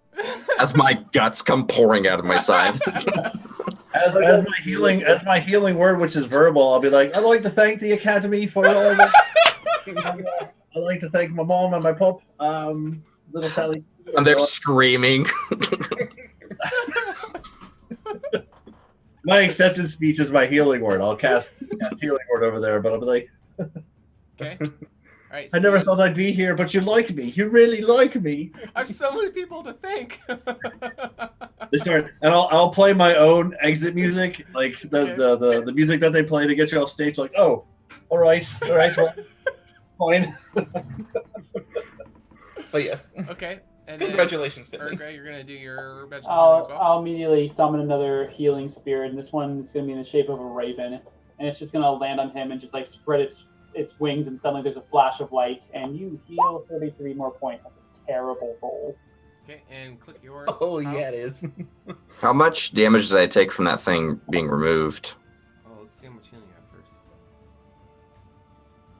As my guts come pouring out of my side.
As my healing word, which is verbal, I'll be like, I'd like to thank the Academy for all of it. I'd like to thank my mom and my pup, little Sally.
And they're screaming.
My acceptance speech is my healing word. I'll cast healing word over there, but I'll be like,
okay. All right. So
I never thought I'd be here, but you like me. You really like me.
I have so many people to thank.
And I'll play my own exit music, like the music that they play to get you off stage. Like, oh, all right, well, fine.
But yes.
Okay. And
congratulations, Finley.
Urgra, you're gonna do your magic as well.
I'll immediately summon another healing spirit, and this one's gonna be in the shape of a raven, and it's just gonna land on him and just like spread its wings, and suddenly there's a flash of light, and you heal 33 more points. That's a terrible roll.
Okay, and click yours.
Oh yeah, it is.
How much damage did I take from that thing being removed?
Oh, let's see how much healing you have first.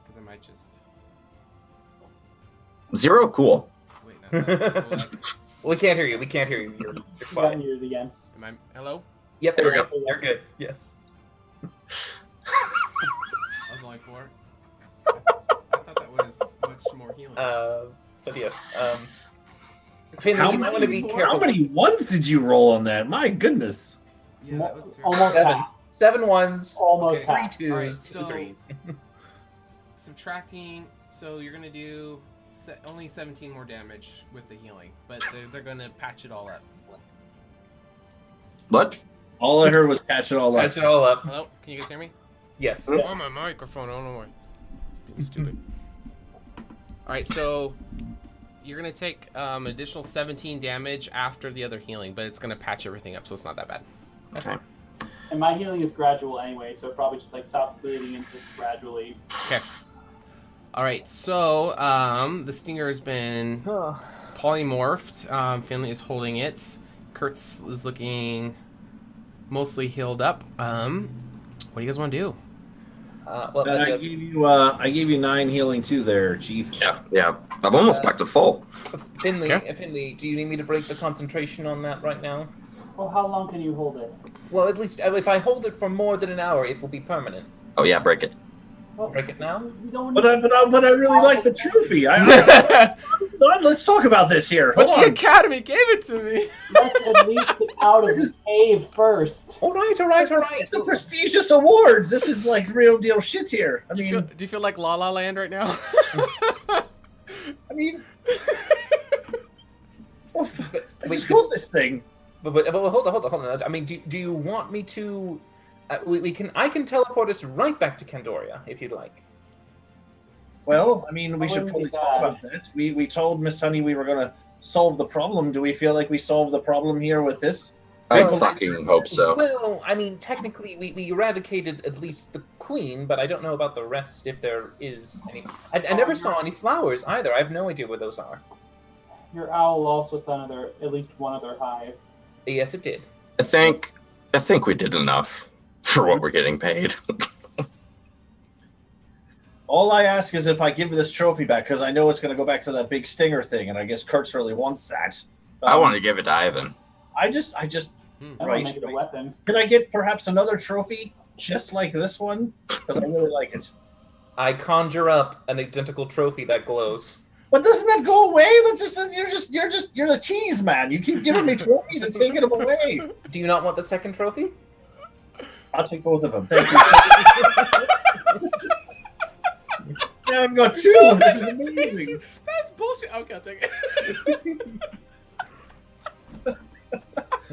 Because I might just
0. Cool.
Wait, no, that's...
We can't hear you. You're quiet.
Muted again.
Am I? Hello?
Yep,
there we go.
You're good. Yes.
That was only 4. I thought that was much more healing.
But yes. Finley, you might want to be careful.
How many ones did you roll on that? My goodness.
Yeah, that was terrible.
Almost half.
7 ones.
Almost
Okay.
half.
3 twos.
All right,
2
so-
threes.
Subtracting, so you're gonna do only 17 more damage with the healing, but they're gonna patch it all up.
What?
All I heard was patch it all up.
Patch it all up.
Hello? Can you guys hear me?
Yes.
Oh, my microphone. I don't know why. It's being stupid. All right, so you're gonna take an additional 17 damage after the other healing, but it's gonna patch everything up, so it's not that bad.
Okay.
And my healing is gradual anyway, so it probably just like stops bleeding and just gradually.
Okay. All right, so the stinger has been polymorphed. Finley is holding it. Kurtz is looking mostly healed up. What do you guys want to do?
I gave you 9 healing too there, Chief.
Yeah. I'm almost back to full.
Finley, do you need me to break the concentration on that right now?
Well, how long can you hold it?
Well, at least if I hold it for more than an hour, it will be permanent.
Oh yeah, break it.
Well,
break it now?
But I really like the trophy. Let's talk about this here.
But
Hold
the
on.
Academy gave it to me.
Let's at least get out of the cave first.
All right.
It's a prestigious award. This is like real deal shit here. I mean,
Do you feel like La La Land right now?
I just hold this thing.
But hold on. I mean, do you want me to? I can teleport us right back to Candoria if you'd like.
Well, I mean, we should probably talk about that. We told Miss Honey we were going to solve the problem. Do we feel like we solved the problem here with this?
I fucking hope so.
Well, I mean, technically, we eradicated at least the queen, but I don't know about the rest. If there is any, I never saw any flowers either. I have no idea where those are.
Your owl also saw at least one other hive.
Yes, it did.
I think we did enough for what we're getting paid.
All I ask is if I give this trophy back, because I know it's going to go back to that big stinger thing, and I guess Kurtz really wants that.
I want to give it to Ivan.
I just
I
right.
make it a weapon.
Can I get perhaps another trophy just like this one? Because I really like it.
I conjure up an identical trophy that glows.
But doesn't that go away? That's you're the tease man. You keep giving me trophies and taking them away.
Do you not want the second trophy?
I'll take both of them. Thank you. Now I've got 2. This is amazing.
That's bullshit. Okay, I'll take it.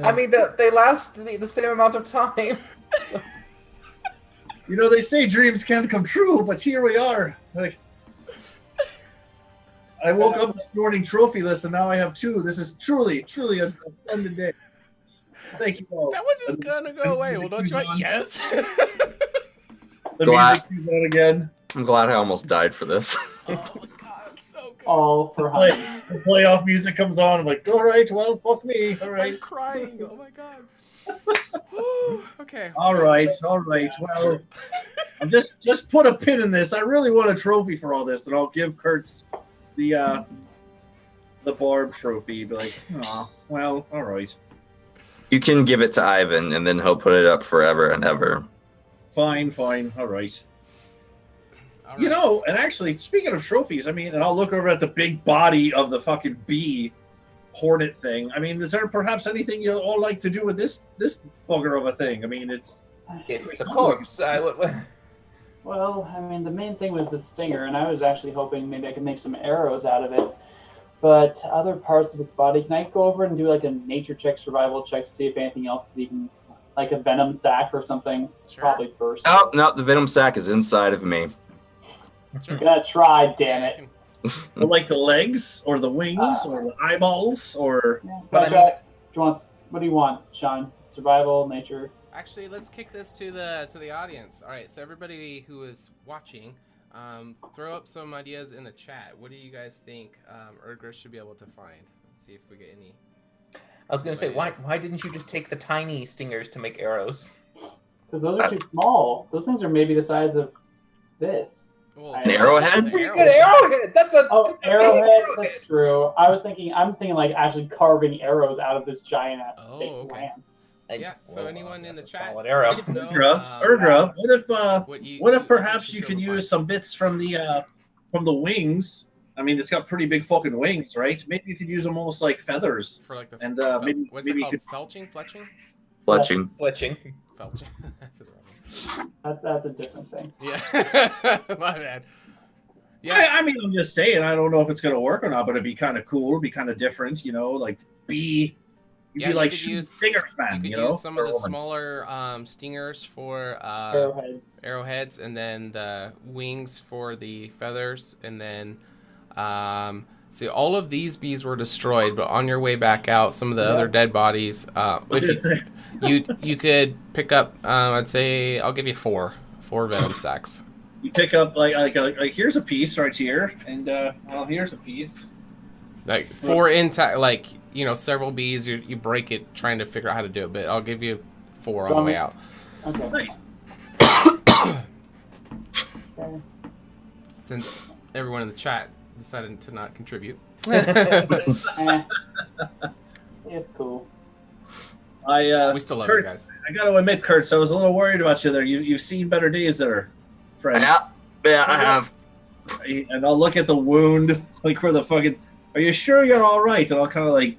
I mean, they last the same amount of time.
You know, they say dreams can come true, but here we are. Like, I woke up this morning trophyless, and now I have 2. This is truly a splendid day. Thank you all.
That was just gonna go away. Well, don't you want? Yes.
The music comes on again.
I'm glad I almost died for this.
Oh my god, it's so good.
All for
The playoff music comes on. I'm like, all right, well, fuck me. All right.
I'm crying. Oh my god. Okay.
All right. Well, I'm just put a pin in this. I really want a trophy for all this, and I'll give Kurtz the Barb trophy. Be like, oh, well, all right.
You can give it to Ivan, and then he'll put it up forever and ever.
Fine. All right. You know, and actually, speaking of trophies, I mean, and I'll look over at the big body of the fucking bee hornet thing. I mean, is there perhaps anything you all like to do with this bugger of a thing? I mean, it's
a corpse.
Well, I mean, the main thing was the stinger, and I was actually hoping maybe I could make some arrows out of it. But other parts of its body, can I go over and do like a nature check, survival check to see if anything else is even like a venom sac or something?
Sure.
Probably first.
Oh, no, the venom sac is inside of me.
Sure. Gonna try, damn it.
Well, like the legs or the wings or the eyeballs or.
Yeah, what do you want, Sean? Survival, nature.
Actually, let's kick this to the audience. All right, so everybody who is watching, throw up some ideas in the chat. What do you guys think Urgra should be able to find? Let's see if we get any.
I was gonna say, why didn't you just take the tiny stingers to make arrows?
Because those are too small. Those things are maybe the size of this.
Well,
an arrowhead?
Pretty good arrowhead. That's a
arrowhead. That's true. I'm thinking like actually carving arrows out of this giant ass stick lance.
Yeah. So anyone in the chat?
Solid arrow.
Urgra, what if perhaps you can use some bits from the wings? I mean, it's got pretty big fucking wings, right? Maybe you could use them almost like feathers.
For like the
and maybe
what's
maybe
it
you
called?
could
Fletching?
Fletching.
Felching. That's it.
That's a different thing.
Yeah. My bad.
Yeah, I mean, I'm just saying, I don't know if it's going to work or not, but it'd be kind of cool, it'd be kind of different, you know, like you'd be like stinger fan,
you could use some of the smaller stingers for arrowheads, and then the wings for the feathers, and then see, all of these bees were destroyed, but on your way back out, some of the other dead bodies, you could pick up, I'd say, I'll give you four venom sacs.
You pick up like here's a piece right here, and here's a piece.
Like 4 intact, like, you know, several bees. You break it trying to figure out how to do it, but I'll give you 4 on the way out.
Okay.
Nice.
Okay.
Since everyone in the chat decided to not contribute.
It's cool.
We
still love
Kurt,
you guys.
I got to admit, Kurt, I was a little worried about you there. You've seen better days there, friend.
Yeah, I have.
And I'll look at the wound, like where the fucking. Are you sure you're all right? And I'll kind of like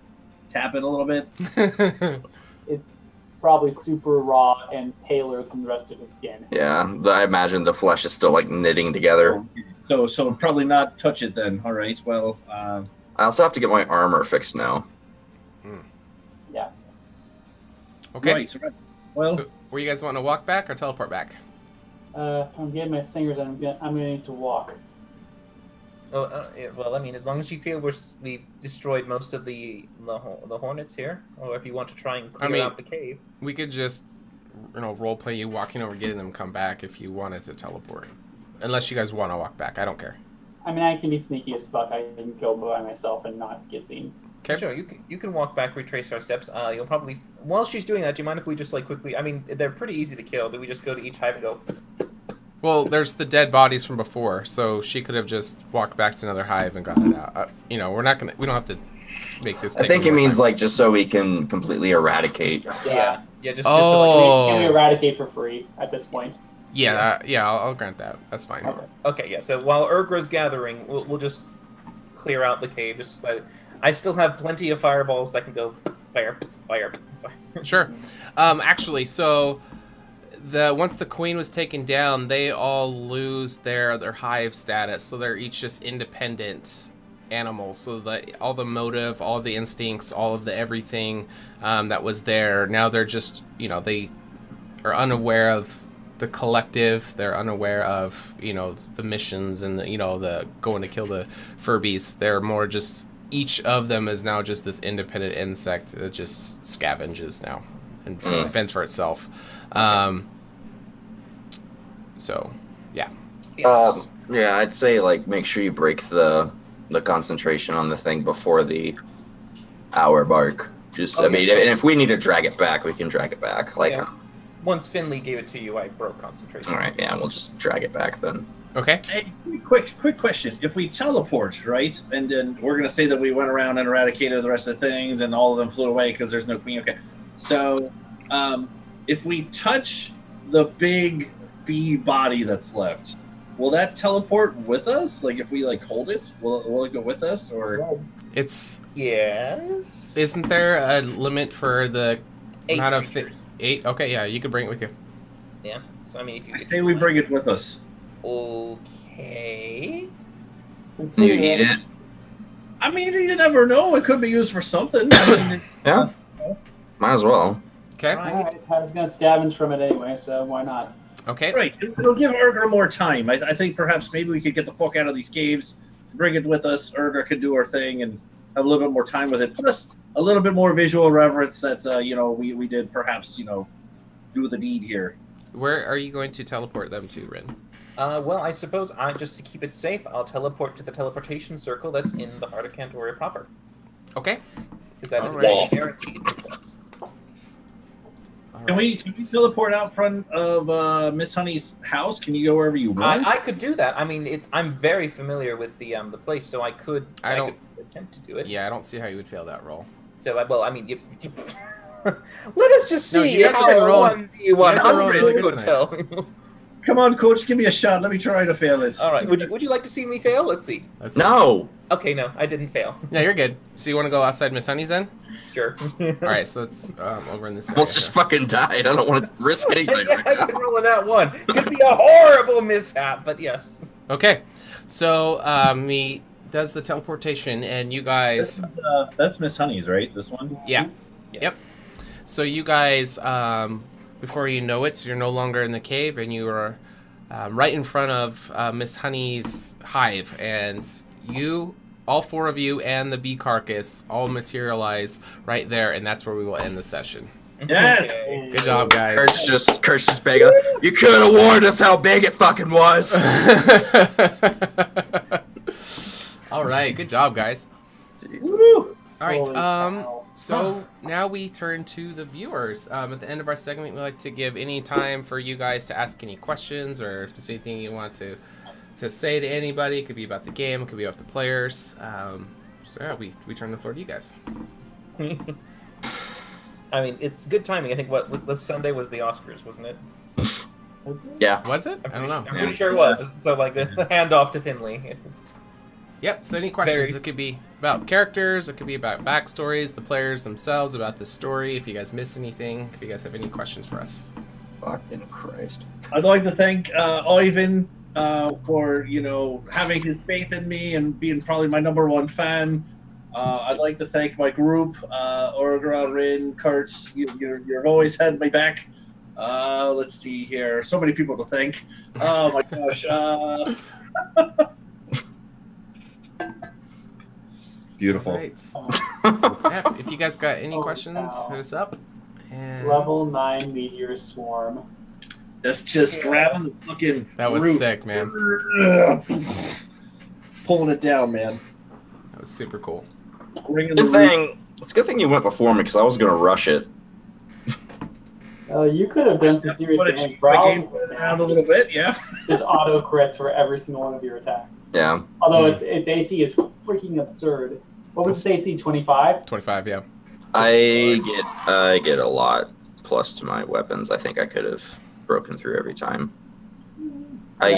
tap it a little bit.
It's probably super raw and paler than the rest of his skin.
Yeah, I imagine the flesh is still like knitting together.
So probably not touch it then. All right. Well,
I also have to get my armor fixed now.
Yeah.
Okay.
Right. Well,
so were you guys wanting to walk back or teleport back?
I'm getting my stingers. I'm gonna need to walk.
Oh, well, I mean, as long as you feel we've destroyed most of the hornets here, or if you want to try and clear out the cave,
we could just, role play you walking over, getting them come back if you wanted to teleport. Unless you guys want to walk back, I don't care.
I mean, I can be sneaky as fuck. I can go by myself and not get seen.
Okay.
Sure, you can walk back, retrace our steps. You'll probably, while she's doing that, do you mind if we just like quickly? I mean, they're pretty easy to kill. Do we just go to each hive and go?
Well, there's the dead bodies from before, so she could have just walked back to another hive and gotten it out. We don't have to make this.
I think it means like just so we can completely eradicate.
Yeah.
Just
can we eradicate for free at this point?
Yeah, I'll grant that. That's fine.
Okay, yeah. So while Urgra's gathering, we'll just clear out the cave. Just I still have plenty of fireballs that can go fire.
Sure. Actually, so once the queen was taken down, they all lose their hive status, so they're each just independent animals. So all the motive, all the instincts, all of the everything that was there. Now they're just, they are unaware of the collective. They're unaware of, the missions and the going to kill the Furbies. They're more just, each of them is now just this independent insect that just scavenges now and fends for itself. So, yeah.
Yeah, I'd say make sure you break the concentration on the thing before the hour mark. Just I mean, and if we need to drag it back, we can drag it back.
Once Finley gave it to you, I broke concentration.
All right, yeah, we'll just drag it back then.
Okay.
Hey, quick question. If we teleport, right, and then we're gonna say that we went around and eradicated the rest of the things, and all of them flew away because there's no queen. Okay. So, if we touch the big bee body that's left, will that teleport with us? If we hold it, will it go with us, or?
It's
yes.
Isn't there a limit for the
8
amount of 8? Okay, yeah, you could bring it with you.
Yeah. So I mean,
I say we bring it with us.
Okay.
You eat it?
I mean, you never know. It could be used for something.
Yeah. Might as well.
Okay.
Alright, I was going to scavenge from it anyway, so why not?
Okay.
Right. It'll give Urgra more time. I think perhaps maybe we could get the fuck out of these caves, bring it with us. Urgra could do her thing and have a little bit more time with it. Plus, a little bit more visual reverence that, we did perhaps, do the deed here.
Where are you going to teleport them to, Rin?
Well, I suppose just to keep it safe, I'll teleport to the teleportation circle that's in the heart of Cantoria proper.
Okay.
Because that is
Alright.
guaranteed success.
Can we teleport out front of Miss Honey's house? Can you go wherever you want?
I could do that. I mean, I'm very familiar with the place, so I could could attempt to do it.
Yeah, I don't see how you would fail that roll.
So, I mean, let us just
No,
see
you guys have been rolling- you guys are rolling really good
hotel.
Come on, coach, give me a shot. Let me try to fail this.
All right. Would you like to see me fail? Let's see.
No.
Okay, no, I didn't fail.
Yeah, you're good. So you want to go outside Miss Honey's then?
Sure.
All right, so let's over in this area.
Almost just fucking died. I don't want to risk anything.
Yeah, I can roll in that one. Could be a horrible mishap, but yes.
Okay, so he does the teleportation, and you guys.
That's Miss Honey's, right? This one.
Yeah.
Yes.
Yep. So you guys, before you know it, so you're no longer in the cave, and you are right in front of Miss Honey's hive, and you, all 4 of you, and the bee carcass all materialize right there, and that's where we will end the session.
Yes.
Good job, guys.
Kurt's just begging. You could have warned us how big it fucking was.
All right, good job, guys.
Woo!
All right,
Holy cow.
so now we turn to the viewers. At the end of our segment, we like to give any time for you guys to ask any questions, or if there's anything you want to say to anybody. It could be about the game, it could be about the players. So yeah, we turn the floor to you guys.
I mean, it's good timing. I think this Sunday was the Oscars, wasn't it?
Yeah.
Was it? I don't know.
I'm pretty sure it was. So like the handoff to Finley.
Yep, so any questions?
Very-
It could be about characters, it could be about backstories, the players themselves, about the story, if you guys miss anything, if you guys have any questions for us.
Fucking Christ.
I'd like to thank Ivan for having his faith in me and being probably my #1 fan. I'd like to thank my group, Urgra, Rin, Kurtz. You've always had my back. Let's see here. So many people to thank. Oh my gosh. Beautiful.
Right. Yeah, if you guys got any
Holy
questions,
cow.
hit us up. And
Level 9 meteor swarm.
Just grabbing the fucking
that was
root.
sick, man.
Pulling it down, man.
That was super cool.
Ringing the
Good
root.
thing. It's a good thing you went before me because I was gonna rush it.
You could have done some serious
Wanna
damage.
cheat my game around a little bit, yeah.
Just auto crits for every single one of your attacks.
Yeah.
Although its AC is freaking absurd. What was its AC? 25?
25, yeah.
I get a lot plus to my weapons. I think I could have broken through every time. I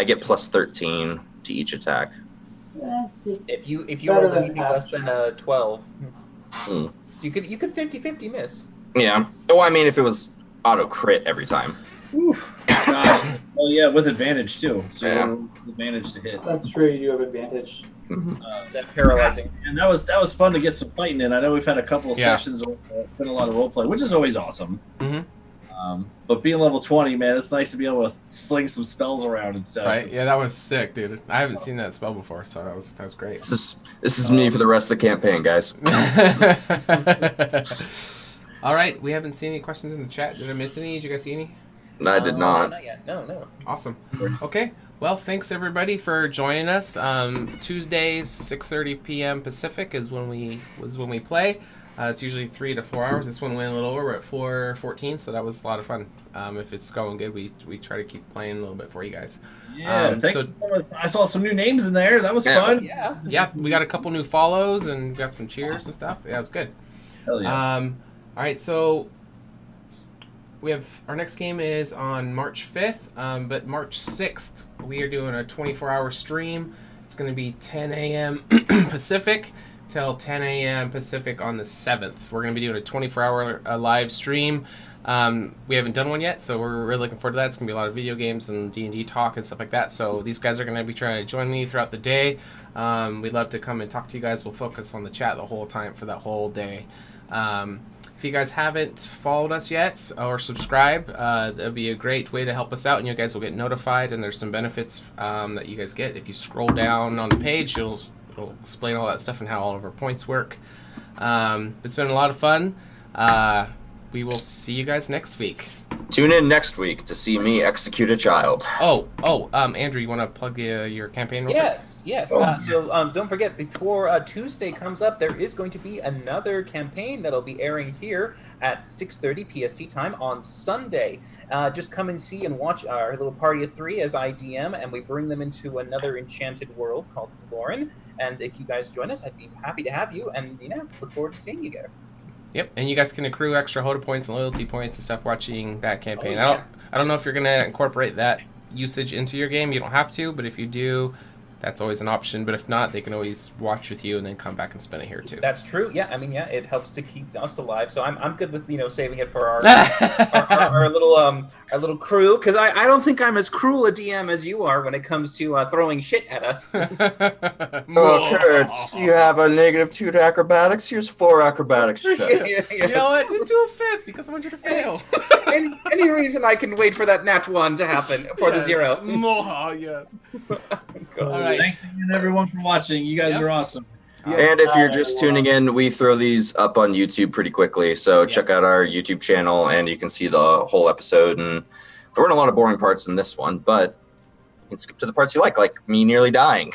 get plus 13 to each attack.
If you
Better
roll
than
anything
half.
less than a 12,
Hmm.
you could 50-50 miss.
Yeah. Oh, I mean, if it was auto crit every time.
Gosh,
Oh yeah, with advantage too. So
Yeah.
advantage to hit.
That's true. You do have advantage.
That paralyzing.
And that was fun to get some fighting in. I know we've had a couple of sessions where it's been a lot of role play, which is always awesome. But being level 20, man, it's nice to be able to sling some spells around and stuff.
Right? Yeah, that was sick, dude. I haven't seen that spell before, so that was great.
This is me for the rest of the campaign, guys.
All right, we haven't seen any questions in the chat. Did I miss any? Did you guys see any?
I did not.
Not yet. No.
Awesome. Okay. Well, thanks everybody for joining us. Tuesdays, 6:30 p.m. Pacific is when we play. It's usually 3 to 4 hours. This one went a little over. We're at 4:14, so that was a lot of fun. If it's going good, we try to keep playing a little bit for you guys.
Yeah, thanks so much. I saw some new names in there. That was fun.
Yeah, we got a couple new follows and got some cheers and stuff. Yeah, it was good.
Hell yeah.
All right, so we have our next game is on March 5th, but March 6th we are doing a 24-hour stream. It's going to be 10 a.m. Pacific till 10 a.m. Pacific on the 7th. We're going to be doing a 24-hour live stream. We haven't done one yet, so we're really looking forward to that. It's going to be a lot of video games and D&D talk and stuff like that. So these guys are going to be trying to join me throughout the day. We'd love to come and talk to you guys. We'll focus on the chat the whole time for that whole day. If you guys haven't followed us yet or subscribed, that would be a great way to help us out, and you guys will get notified, and there's some benefits that you guys get. If you scroll down on the page, it'll explain all that stuff and how all of our points work. It's been a lot of fun. We will see you guys next week.
Tune in next week to see me execute a child.
Andrew, you want to plug your campaign real quick?
Yes. So don't forget, before Tuesday comes up, there is going to be another campaign that'll be airing here at 6:30 PST time on Sunday. Just come and see and watch our little party of 3 as I DM, and we bring them into another enchanted world called Florin. And if you guys join us, I'd be happy to have you, and look forward to seeing you guys.
Yep, and you guys can accrue extra HotA points and loyalty points and stuff watching that campaign.
Oh, yeah.
I don't know if you're going to incorporate that usage into your game. You don't have to, but if you do, that's always an option. But if not, they can always watch with you and then come back and spend it here too.
That's true. Yeah, it helps to keep us alive. So I'm good with saving it for our little crew, because I don't think I'm as cruel a DM as you are when it comes to throwing shit at us.
Kurt, you have a -2 to acrobatics. Here's 4 acrobatics.
You know what? Just do a 5th because I want you to fail.
Any reason I can wait for that nat 1 to happen for the 0.
Yes.
All right. Thanks again, everyone, for watching. You guys are awesome.
And if you're just tuning in, we throw these up on YouTube pretty quickly. So check out our YouTube channel, and you can see the whole episode. And there weren't a lot of boring parts in this one, but you can skip to the parts you like me nearly dying.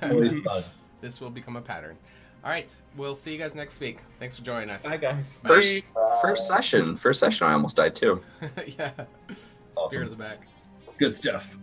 Always fun.
This will become a pattern. All right, we'll see you guys next week. Thanks for joining us.
Bye, guys.
First session, I almost died too.
Yeah.
Awesome.
Spear to the back.
Good stuff.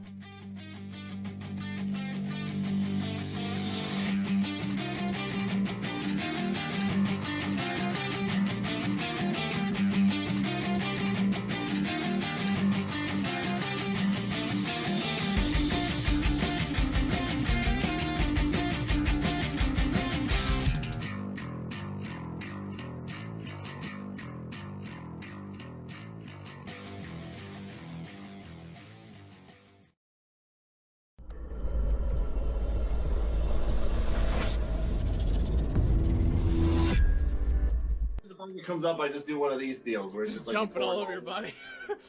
It comes up, I just do one of these deals where it's just like
dump it all over your body.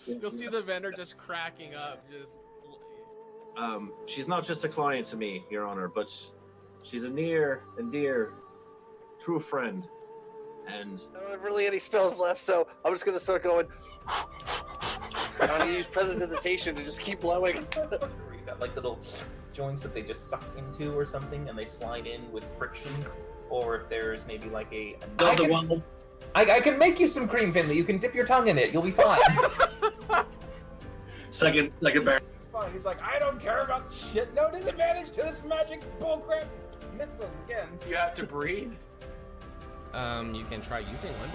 You'll see the vendor just cracking up.
She's not just a client to me, Your Honor, but she's a near and dear, true friend. And I don't have really any spells left, so I'm just gonna start going. I'm gonna use Prestidigitation to just keep blowing.
You got like little joints that they just suck into or something, and they slide in with friction. Or if there's maybe like I can make you some cream, Finley. You can dip your tongue in it. You'll be fine.
Second bear.
He's like, I don't care about shit. No disadvantage to this magic bullcrap. Missiles again.
Do you have to breathe? You can try using one.